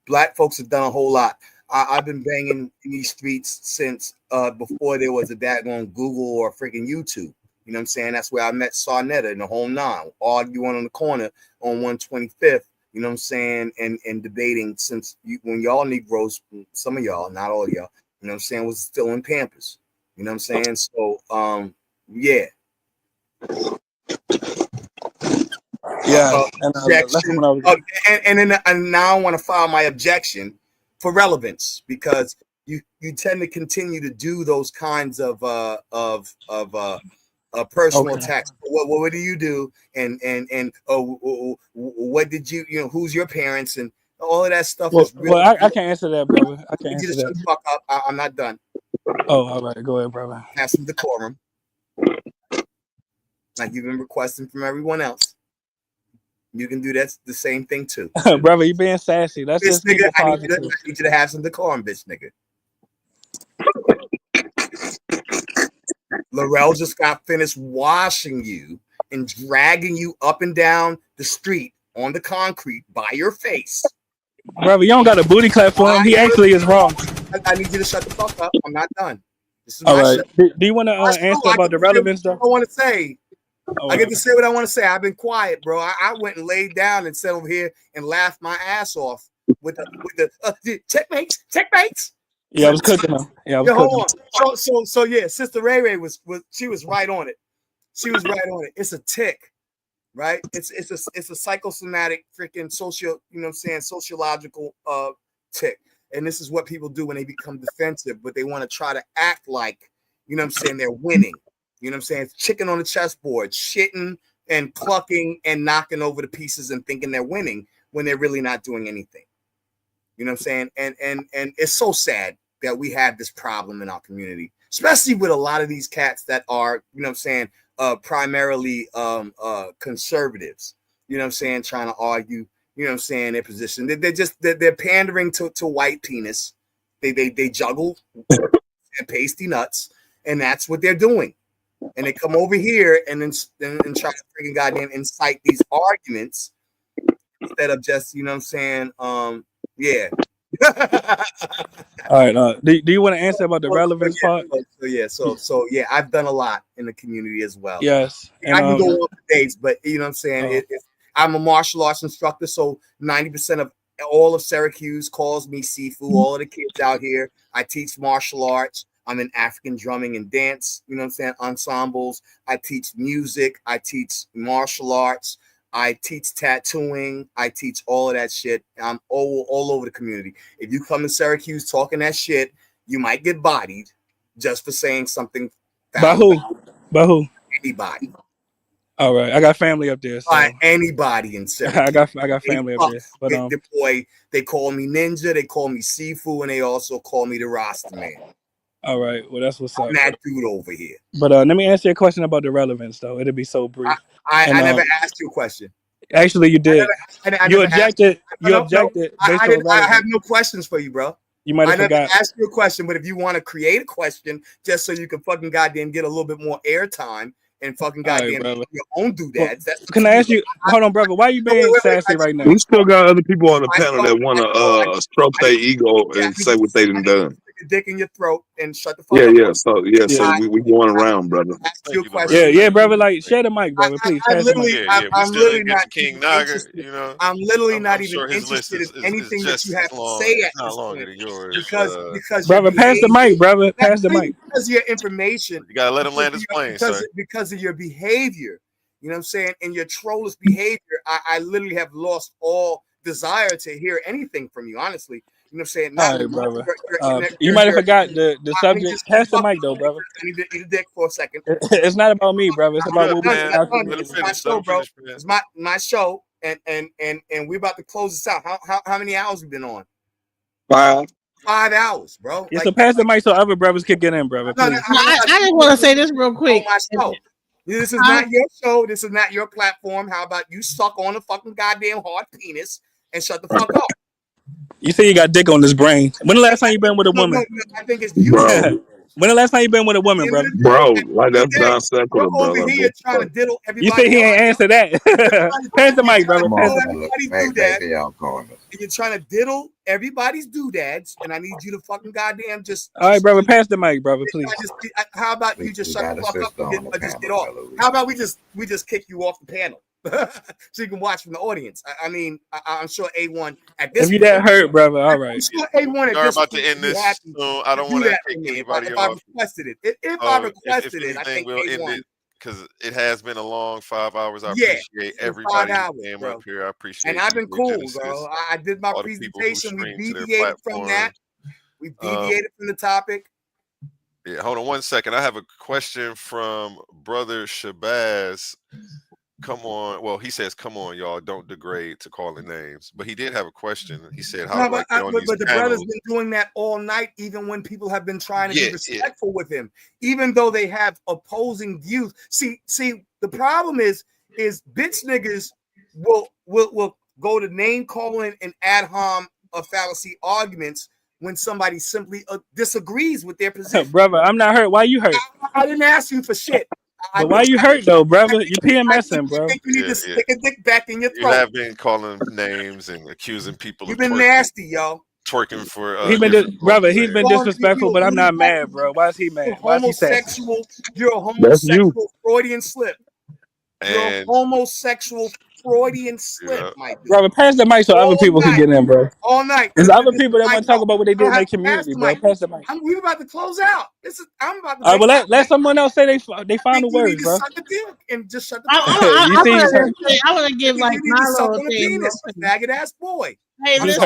Black folks have done a whole lot. I've been banging in these streets since before there was a daggone Google or freaking YouTube. You know what I'm saying? That's where I met Sarnetta in the whole nine, arguing on the corner on 125th. You know what I'm saying? And debating since when y'all Negroes, some of y'all, not all of y'all, you know what I'm saying, was still in Pampers. You know what I'm saying? So, yeah. Yeah. And now I want to file my objection for relevance, because you tend to continue to do those kinds of personal attacks. What do you do? And what did you who's your parents and all of that stuff is real. Well, I can't answer that, brother. I can't answer that. Shut the fuck up. I'm not done. Oh, all right. Go ahead, brother. Have some decorum, like you've been requesting from everyone else. You can do that the same thing too. Brother, you being sassy. That's just nigga, I positive. need you to have some decorum, bitch nigga. Laurel just got finished washing you and dragging you up and down the street on the concrete by your face. Brother, you don't got a booty clap for him. He actually is wrong. I need you to shut the fuck up. I'm not done. This is all my right. show. Do you want to answer about the relevance, though? I want to say. I get to say what I want to say. I've been quiet, bro. I went and laid down and sat over here and laughed my ass off with the checkmates. Yeah, I was cooking them. Yeah, I was cooking. Hold on. So yeah, Sister Ray Ray was right on it. She was right on it. It's a tick, right? It's a psychosomatic freaking social, you know what I'm saying, sociological tick. And this is what people do when they become defensive, but they want to try to act like, you know what I'm saying, they're winning. You know what I'm saying? It's chicken on the chessboard, shitting and clucking and knocking over the pieces and thinking they're winning when they're really not doing anything. You know what I'm saying? And it's so sad that we have this problem in our community, especially with a lot of these cats that are, you know what I'm saying, primarily conservatives. You know what I'm saying? Trying to argue, you know what I'm saying, their position. They're pandering to white penis. They juggle and pasty nuts, and that's what they're doing. And they come over here and then try to freaking goddamn incite these arguments instead of just, you know what I'm saying, yeah. All right. Do you want to answer about the relevance part? So yeah, I've done a lot in the community as well. Yes. And I can go on for days, but you know what I'm saying? I'm a martial arts instructor, so 90% of all of Syracuse calls me Sifu. All of the kids out here, I teach martial arts. I'm in African drumming and dance, you know what I'm saying, ensembles. I teach music. I teach martial arts. I teach tattooing. I teach all of that shit. I'm all over the community. If you come to Syracuse talking that shit, you might get bodied just for saying something By foul. who? By who? Anybody. All right, I got family up there, so anybody in Syracuse. I got family up there. But the boy, they call me Ninja, they call me Sifu, and they also call me the Rasta Man. All right, well that's what's up. I'm that dude over here. But let me answer your question about the relevance, though. It'll be so brief. I never asked you a question. Actually, you did. You objected. You objected. I have no questions for you, bro. You might have forgot. I never asked you a question, but if you want to create a question just so you can fucking goddamn get a little bit more airtime and fucking goddamn your own doodads. Well, can I ask you? Hold on, brother. Why are you being sassy right now? We still got other people on the panel that want to stroke their ego and say what they done done. Stick a dick in your throat and shut the fuck up. So we going around, brother. Ask you a question. Yeah, brother. Like, share the mic, brother, please. I'm literally not King Naga, you know. I'm literally not even sure interested is, in anything that you have to long, say at not this longer point. than yours. Because brother, pass the mic, brother. Pass the mic. Because of your information. You gotta let him land his plane, because of your behavior. You know what I'm saying? And your trollish behavior, I literally have lost all desire to hear anything from you, honestly. You know what I'm saying? All right, brother. You might have forgot the subject. Pass the mic, though, brother. I need to eat a dick for a second. It's not about me, brother. It's about what we It's my show, bro. It's my show, and we're about to close this out. How many hours we been on? 5 hours, bro. Yeah, so pass the mic so other brothers can get in, brother. Please. I just want to say this real quick. My show. This is not your show. This is not your platform. How about you suck on a fucking goddamn hard penis and shut the fuck up? You say you got dick on this brain. When the last time you been with a woman? No, I think it's you. When the last time you been with a woman, brother? Bro, like that's non secular, brother. Over here trying to diddle everybody. You say he ain't answer that. Pass the mic, brother. Pass the mic. You're trying to diddle everybody's doodads, and I need you to fucking goddamn just. All right, brother. Pass the mic, brother, please. How about you just shut the fuck up and just get off? How about we just kick you off the panel? So you can watch from the audience. I mean, I'm sure A1 at this. If you that hurt, brother, all right. I'm sure A1 at this. About to end this, so I don't want to take anybody if off. I requested it, if I requested it, I think we'll A1. end it because it has been a long 5 hours. I appreciate everybody who came up here. I appreciate. And I've been cool, bro. I did my presentation. We deviated from that. We deviated from the topic. Yeah, hold on 1 second. I have a question from Brother Shabazz. Come on. Well, he says, come on, y'all. Don't degrade to calling names. But he did have a question. He said, how do I get on these the brother's been doing that all night, even when people have been trying to be respectful with him, even though they have opposing views. See, the problem is bitch niggas will go to name calling and ad hom fallacy arguments when somebody simply disagrees with their position. Brother, I'm not hurt. Why you hurt? I didn't ask you for shit. But why you hurt though, brother? You PMSing, bro. You need to stick a dick back in your throat. You have been calling names and accusing people. You've been nasty, yo. Twerking for he's been disrespectful, but I'm not mad, bro. Why is he mad? Why is he sad? You're a homosexual Freudian slip. You're a homosexual Freudian slip, my dude. Brother, pass the mic so other people can get in, bro. All night. There's other people that want to talk about what they do in their community, bro. Pass the mic. We're about to close out. I'm about to. All right, well, let someone else say they found the words, bro. Suck the dick and just shut the I want to give like my little thing. Faggot ass boy. Hey, listen.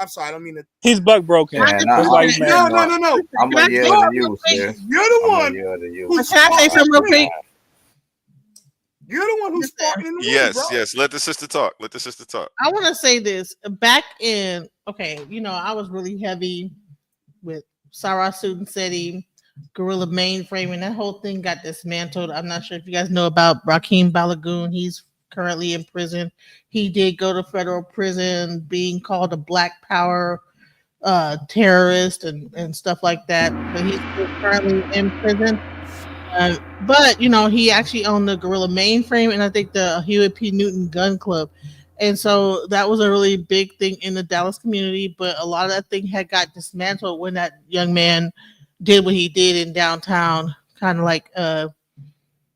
I'm sorry. I don't mean to. He's bug broken. No. I'm gonna yell at you, sis. You're the one. Can I say something real quick? You're the one who's talking in the room, yes. Let the sister talk. I want to say this. Back in, I was really heavy with Sarah Sudin Gorilla Mainframe, and that whole thing got dismantled. I'm not sure if you guys know about Rakeem Balagoon. He's currently in prison. He did go to federal prison, being called a Black Power terrorist and stuff like that. But he's currently in prison. But he actually owned the Gorilla Mainframe and I think the Huey P. Newton Gun Club, and so that was a really big thing in the Dallas community. But a lot of that thing had got dismantled when that young man did what he did in downtown, kind of like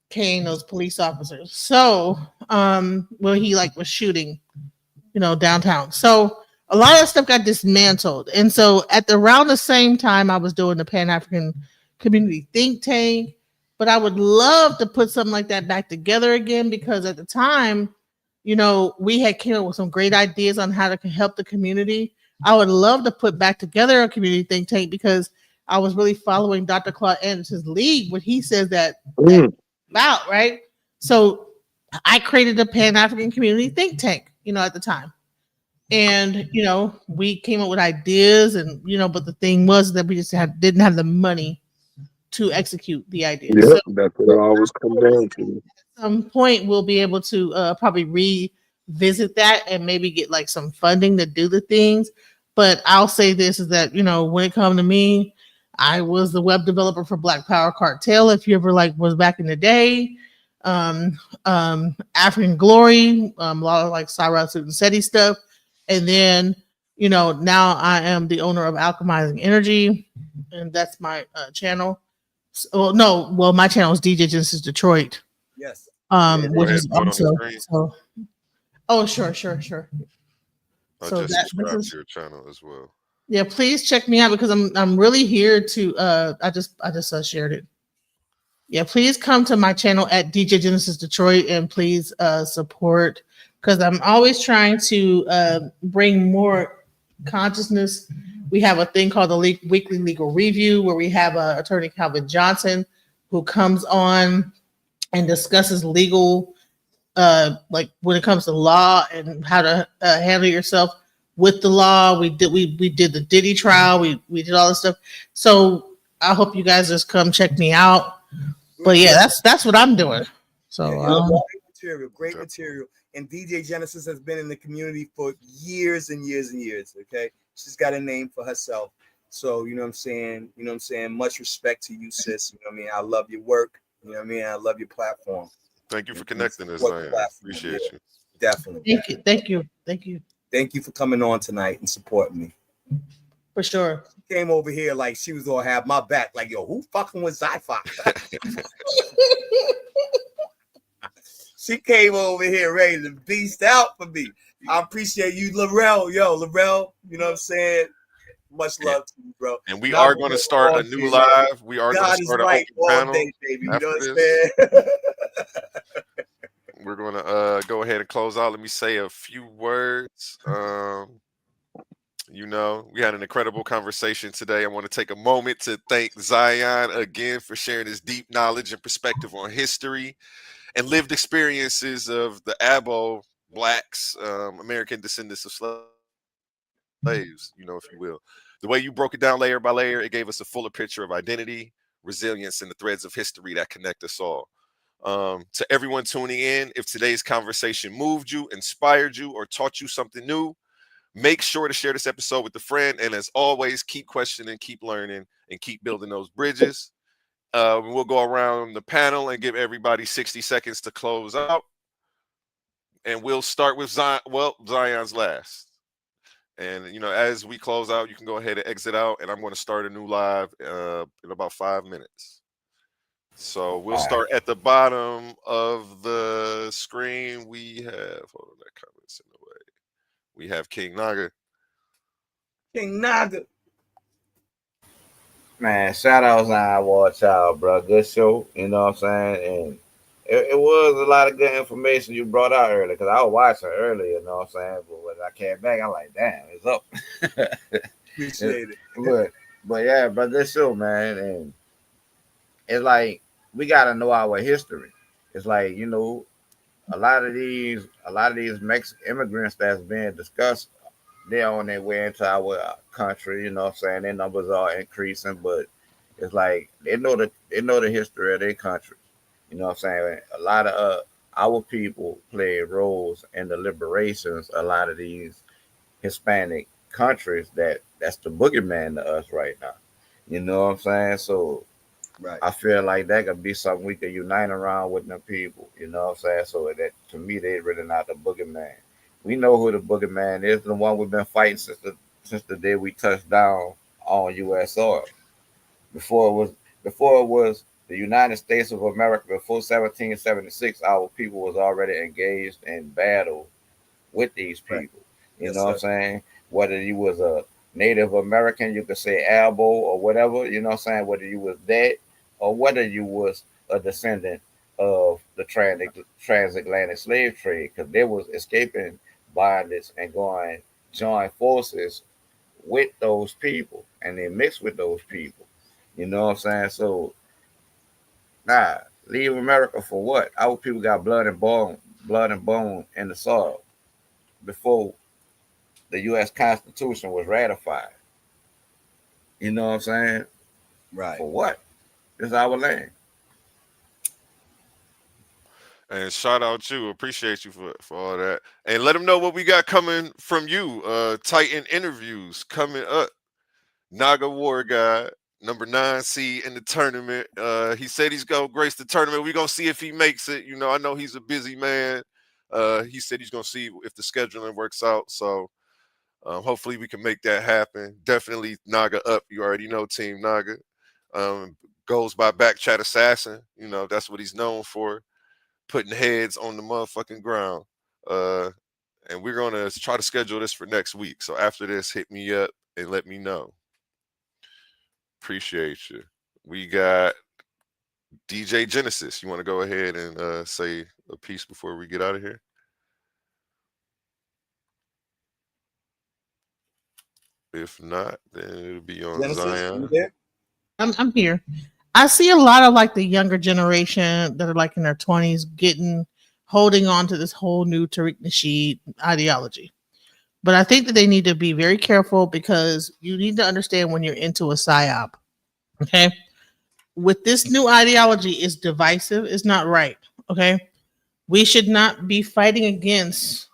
cane those police officers. So, he was shooting, downtown. So a lot of that stuff got dismantled. And so at around the same time I was doing the Pan-African Community Think Tank, but I would love to put something like that back together again, because at the time, we had came up with some great ideas on how to help the community. I would love to put back together a community think tank, because I was really following Dr. Claude Anderson's lead, what he says that about, right? So I created a Pan-African Community Think Tank, at the time. And, we came up with ideas and, but the thing was that we just didn't have the money to execute the idea. Yep, So that's what it always comes down to. at some point we'll be able to probably revisit that and maybe get like some funding to do the things. But I'll say this is that, when it comes to me, I was the web developer for Black Power Cartel. If you ever was back in the day, African Glory, a lot of like Cyrus and SETI stuff. And then, now I am the owner of Alchemizing Energy, and that's my channel. My channel is DJ Genesis Detroit. Yes. Which is also so. Oh, sure. I So just subscribed to your channel as well. Yeah, please check me out, because I'm really here to I just shared it. Yeah, please come to my channel at DJ Genesis Detroit and please support, because I'm always trying to bring more consciousness. We have a thing called the Weekly Legal Review, where we have attorney Calvin Johnson who comes on and discusses legal, like when it comes to law and how to handle yourself with the law. We did the Diddy trial. We did all this stuff. So I hope you guys just come check me out. But yeah, that's what I'm doing. So great material. And DJ Genesis has been in the community for years and years and years. Okay, she's got a name for herself. So you know what I'm saying. Much respect to you, sis. You know what I mean. I love your work. You know what I mean. I love your platform. Thank you for connecting us, Zion. Appreciate you. Definitely. Thank you. Thank you for coming on tonight and supporting me. For sure. She came over here like she was gonna have my back. Like, yo, who fucking with Zy-Fi? She came over here ready to beast out for me. I appreciate you, Laurel. Laurel, you know what I'm saying? Much love to you, bro. And we are going to start a new live. We are going to start an open panel day, baby. You know what I'm saying? We're going to go ahead and close out. Let me say a few words. We had an incredible conversation today. I want to take a moment to thank Zion again for sharing his deep knowledge and perspective on history and lived experiences of the Abo Blacks, American descendants of slaves, if you will. The way you broke it down layer by layer, it gave us a fuller picture of identity, resilience, and the threads of history that connect us all. To everyone tuning in, if today's conversation moved you, inspired you, or taught you something new, make sure to share this episode with a friend. And as always, keep questioning, keep learning, and keep building those bridges. We'll go around the panel and give everybody 60 seconds to close out. And we'll start with Zion. Well, Zion's last. And, as we close out, you can go ahead and exit out. And I'm going to start a new live in about 5 minutes. So we'll start at the bottom of the screen. We have, hold on, that comment's in the way. We have King Naga. King Naga. Man, shout out Xion Warchild, bro. Good show. You know what I'm saying? And it was a lot of good information you brought out earlier, because I was watching earlier, you know what I'm saying? But when I came back, I'm like, damn, it's up. Appreciate it. But yeah, bro, good show, man. And it's like, we got to know our history. It's like, a lot of these Mexican immigrants that's being discussed, they're on their way into our country, you know what I'm saying? Their numbers are increasing, but it's like they know the history of their country. You know what I'm saying? A lot of our people play roles in the liberations of a lot of these Hispanic countries that's the boogeyman to us right now. You know what I'm saying? So right. I feel like that could be something we could unite around with them people. You know what I'm saying? So that, to me, they really not the boogeyman. We know who the boogeyman is, the one we've been fighting since the day we touched down on U.S. soil. Before it was the United States of America, before 1776, our people was already engaged in battle with these people. You know what I'm saying? whether you was a Native American, you could say Abo or whatever, you know what I'm saying, whether you was that or whether you was a descendant of the transatlantic slave trade, because they was escaping bondage and going join forces with those people and they mix with those people. You know what I'm saying? So nah, leave America for what? Our people got blood and bone in the soil before the US Constitution was ratified. You know what I'm saying? Right. For what? It's our land. And shout out you, appreciate you for all that. And let them know what we got coming from you. Titan interviews coming up. Naga War Guy, number 9 seed in the tournament. He said he's gonna grace the tournament. We're gonna see if he makes it. You know, I know he's a busy man. He said he's gonna see if the scheduling works out. So hopefully we can make that happen. Definitely Naga up. You already know Team Naga. Goes by Back Chat Assassin. You know, that's what he's known for. Putting heads on the motherfucking ground. And we're gonna try to schedule this for next week. So after this, hit me up and let me know. Appreciate you. We got DJ Genesis. You want to go ahead and say a piece before we get out of here? If not, then it'll be on Genesis, Zion. you there? I'm here. I see a lot of like the younger generation that are like in their 20s holding on to this whole new Tariq Nasheed ideology. But I think that they need to be very careful because you need to understand when you're into a psyop. Okay. With this new ideology, it's divisive. It's not right. Okay. We should not be fighting against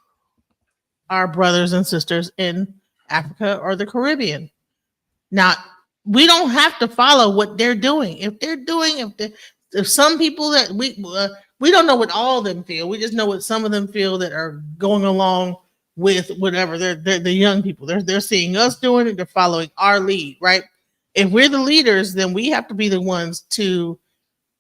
our brothers and sisters in Africa or the Caribbean. Now, we don't have to follow what they're doing. If some people that we don't know what all of them feel. We just know what some of them feel that are going along with whatever they're the young people. They're seeing us doing it. They're following our lead, right? If we're the leaders, then we have to be the ones to.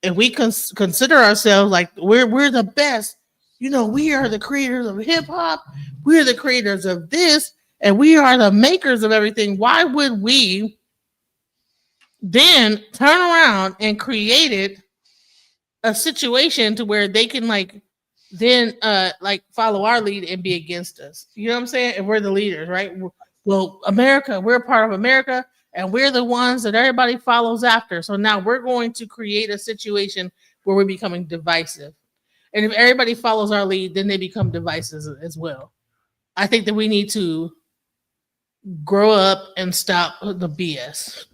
If we consider ourselves like we're the best, you know, we are the creators of hip hop. We're the creators of this, and we are the makers of everything. Why would we then turn around and created a situation to where they can then follow our lead and be against us? You know what I'm saying? And we're the leaders, right? Well, America, we're part of America, and we're the ones that everybody follows after. So now we're going to create a situation where we're becoming divisive. And if everybody follows our lead, then they become divisive as well. I think that we need to grow up and stop the BS.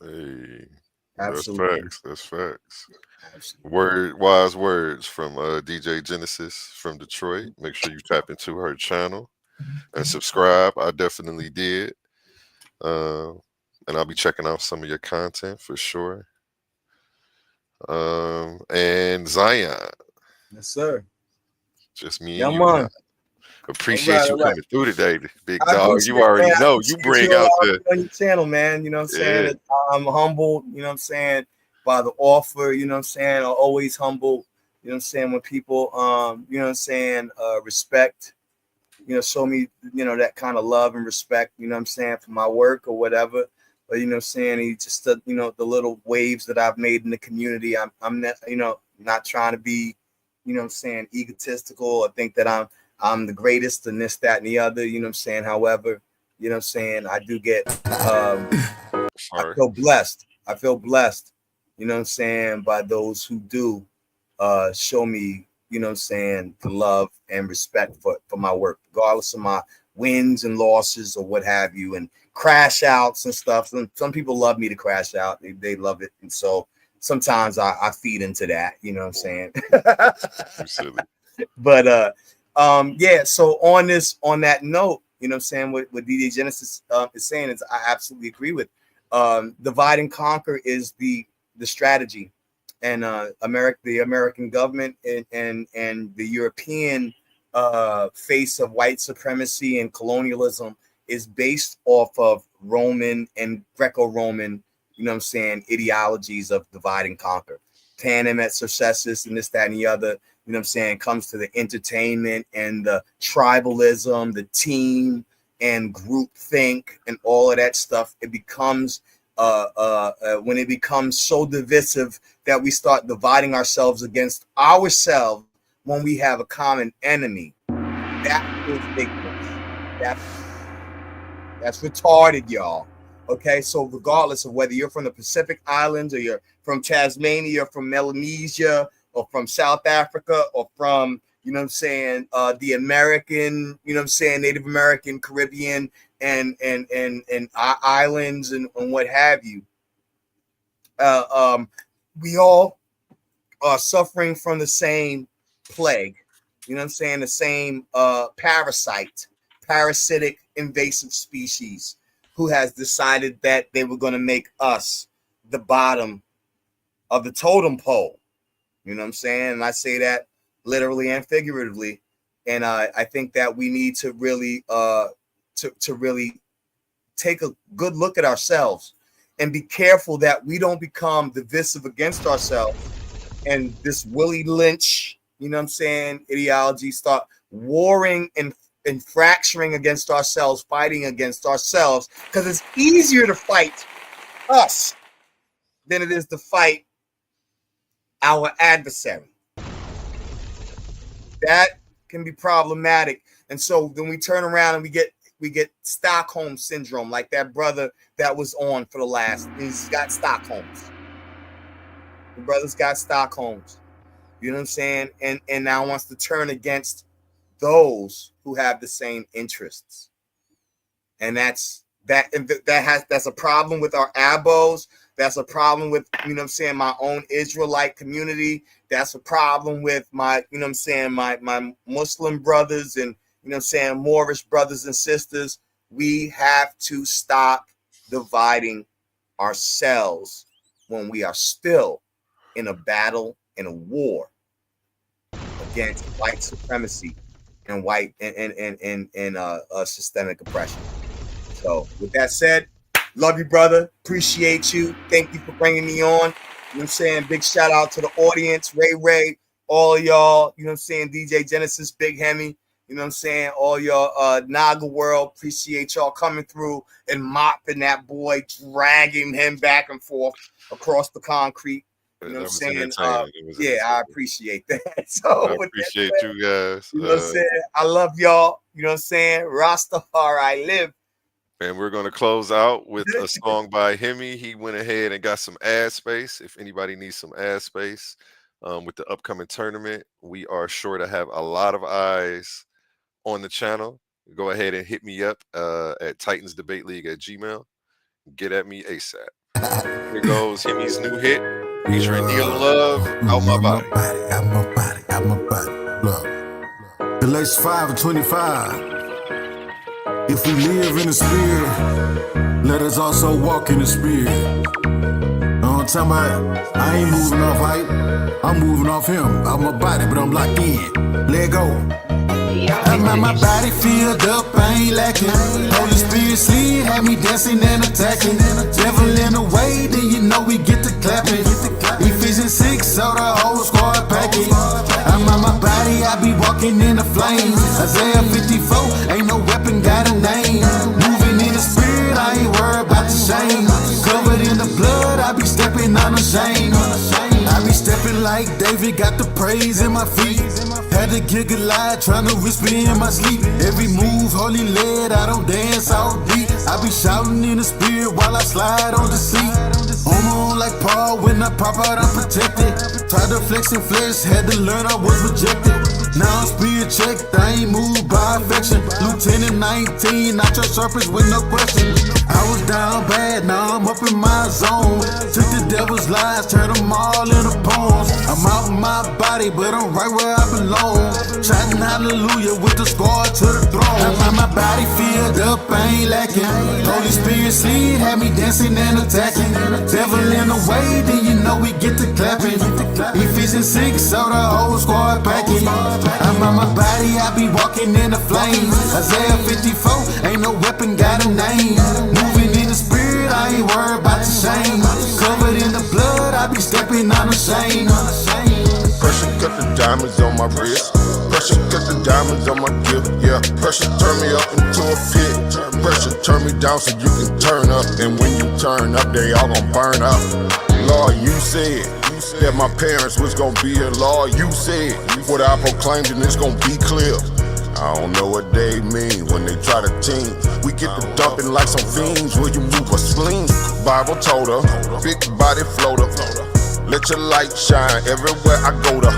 Hey, Absolutely. That's facts. Wise words from DJ Genesis from Detroit. Make sure you tap into her channel and subscribe. I definitely did. And I'll be checking out some of your content for sure. And Zion. Yes, sir. Just me Yeah, and you. man. Appreciate you coming through today, big I dog. You already know you bring out the on your channel, man. You know what I'm saying? I'm humbled, you know what I'm saying, by the offer, you know what I'm saying? I'm always humbled, you know what I'm saying, when people you know what I'm saying, respect, you know, show me, you know, that kind of love and respect, you know what I'm saying, for my work or whatever. But you know what I'm saying, he just you know, the little waves that I've made in the community. I'm not, you know, not trying to be, you know what I'm saying, egotistical or think that I'm the greatest and this, that, and the other, you know what I'm saying? However, you know what I'm saying, I do get I feel blessed. I feel blessed, you know what I'm saying, by those who do show me, you know what I'm saying, the love and respect for my work, regardless of my wins and losses or what have you, and crash outs and stuff. Some people love me to crash out. They love it. And so sometimes I feed into that, you know what I'm saying? But yeah, so on that note, you know what I'm saying, what DJ Genesis is saying is I absolutely agree with. Divide and conquer is the strategy, and the American government and the European face of white supremacy and colonialism is based off of Roman and Greco-Roman, you know what I'm saying, ideologies of divide and conquer. panem et circenses and this, that, and the other, you know what I'm saying, comes to the entertainment and the tribalism, the team and group think and all of that stuff, it becomes when it becomes so divisive that we start dividing ourselves against ourselves when we have a common enemy. That is ignorance. That's retarded, y'all. Okay, so regardless of whether you're from the Pacific Islands or you're from Tasmania or from Melanesia or from South Africa or from, you know what I'm saying, the American, you know what I'm saying, Native American, Caribbean, and islands and what have you, we all are suffering from the same plague, you know what I'm saying, the same parasitic invasive species who has decided that they were going to make us the bottom of the totem pole. You know what I'm saying? And I say that literally and figuratively. And I think that we need to really to really take a good look at ourselves and be careful that we don't become divisive against ourselves and this Willie Lynch, you know what I'm saying, ideology start warring and fracturing against ourselves, fighting against ourselves, because it's easier to fight us than it is to fight our adversary. That can be problematic. And so then we turn around and we get Stockholm syndrome, like that brother that was on for the last. He's got Stockholms. The brother's got Stockholms. You know what I'm saying? And now wants to turn against those who have the same interests. And that's a problem with our Abos. That's a problem with, you know what I'm saying, my own Israelite community. That's a problem with my, you know what I'm saying, my Muslim brothers and, you know what I'm saying, Moorish brothers and sisters. We have to stop dividing ourselves when we are still in a battle, in a war against white supremacy and white and systemic oppression. So with that said, love you, brother. Appreciate you. Thank you for bringing me on. You know what I'm saying? Big shout out to the audience, Ray, all y'all, you know what I'm saying? DJ Genesis, Big Hemi, you know what I'm saying? All y'all, Naga World, appreciate y'all coming through and mopping that boy, dragging him back and forth across the concrete. You know what I'm saying? Yeah, I appreciate that. So I appreciate you guys. You know what I'm saying? I love y'all. You know what I'm saying? Rastafari live. And we're going to close out with a song by Hemi. He went ahead and got some ad space. If anybody needs some ad space with the upcoming tournament, we are sure to have a lot of eyes on the channel. Go ahead and hit me up at TitansDebateLeague@gmail. Get at me ASAP. Here goes Hemi's new hit. Featuring Neil Love, Out My Body. Out my body. Look. Galatians 5:25. If we live in the spirit, let us also walk in the spirit. I'm talking about, I ain't moving off height. I'm moving off him, out my body, but I'm locked in. Let go. My body filled up, I ain't lacking. Holy Spirit slid, had me dancing and attacking. Devil in the way, then you know we get to clapping. Ephesians 6, so the whole squad packing. I'm on my body, I be walking in the flames. Isaiah 54, ain't no weapon got a name. Moving in the spirit, I ain't worried about the shame. Covered in the blood, I be stepping unashamed. I be stepping like David, got the praise in my feet. Had to get Goliath, tryna whisper in my sleep. Every move, holy led, I don't dance all deep. I be shouting in the spirit while I slide on the seat. On like Paul, when I pop out, I'm protected. Tried to flex and flesh, had to learn I was rejected. Now I'm spirit checked, I ain't moved by affection. Lieutenant 19, not your surface with no question. I was down bad, now I'm up in my zone. Took the devil's lies, turned them all into poems. I'm out in my body, but I'm right where I belong. Shouting hallelujah with the squad to the throne. My body filled up, I ain't lacking. Holy Spirit slid, had me dancing and attacking. Devil in the way, then you know we get to clapping. Ephesians 6, so the whole squad packing. I'm on my body, I be walking in the flames. Isaiah 54, ain't no weapon got a name. Moving in the spirit, I ain't worried about the shame. Covered in the blood, I be stepping unashamed. Pressure cut the diamonds on my wrist. Pressure cut the diamonds on my gift, yeah. Pressure turn me up into a pit. Pressure turn me down so you can turn up. And when you turn up, they all gon' burn up. Lord, you said that my parents was gon' be here. Lord, you said what I proclaimed and it's gon' be clear. I don't know what they mean when they try to team. We get to dumping like some fiends. Will you move a spleen? Bible told her, big body floater. Let your light shine everywhere I go to.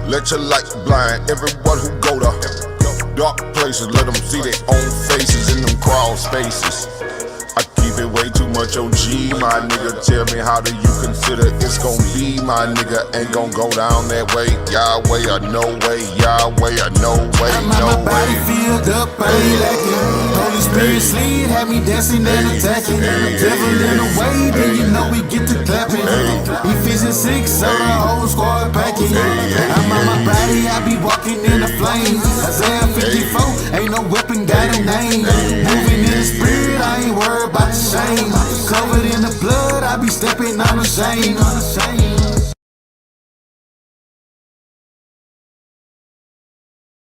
Let your light blind everyone who go to dark places. Let them see their own faces in them crawl spaces. I keep it way too much OG, my nigga. Tell me, how do you consider it's gon' be? My nigga ain't gon' go down that way. Yahweh or no way, Yahweh or no way, no way. My body filled up, I ain't lacking. Holy Spirit sleep had me dancing and attacking. Devil in the way, then you know we get to clapping. Ephesians 6, so the whole squad packing. I'm on my body, I be walking in the flames. Isaiah 54, ain't no weapon got a name. Moving in the spirit, I ain't worried about the shame. Covered in the blood, I be stepping unashamed.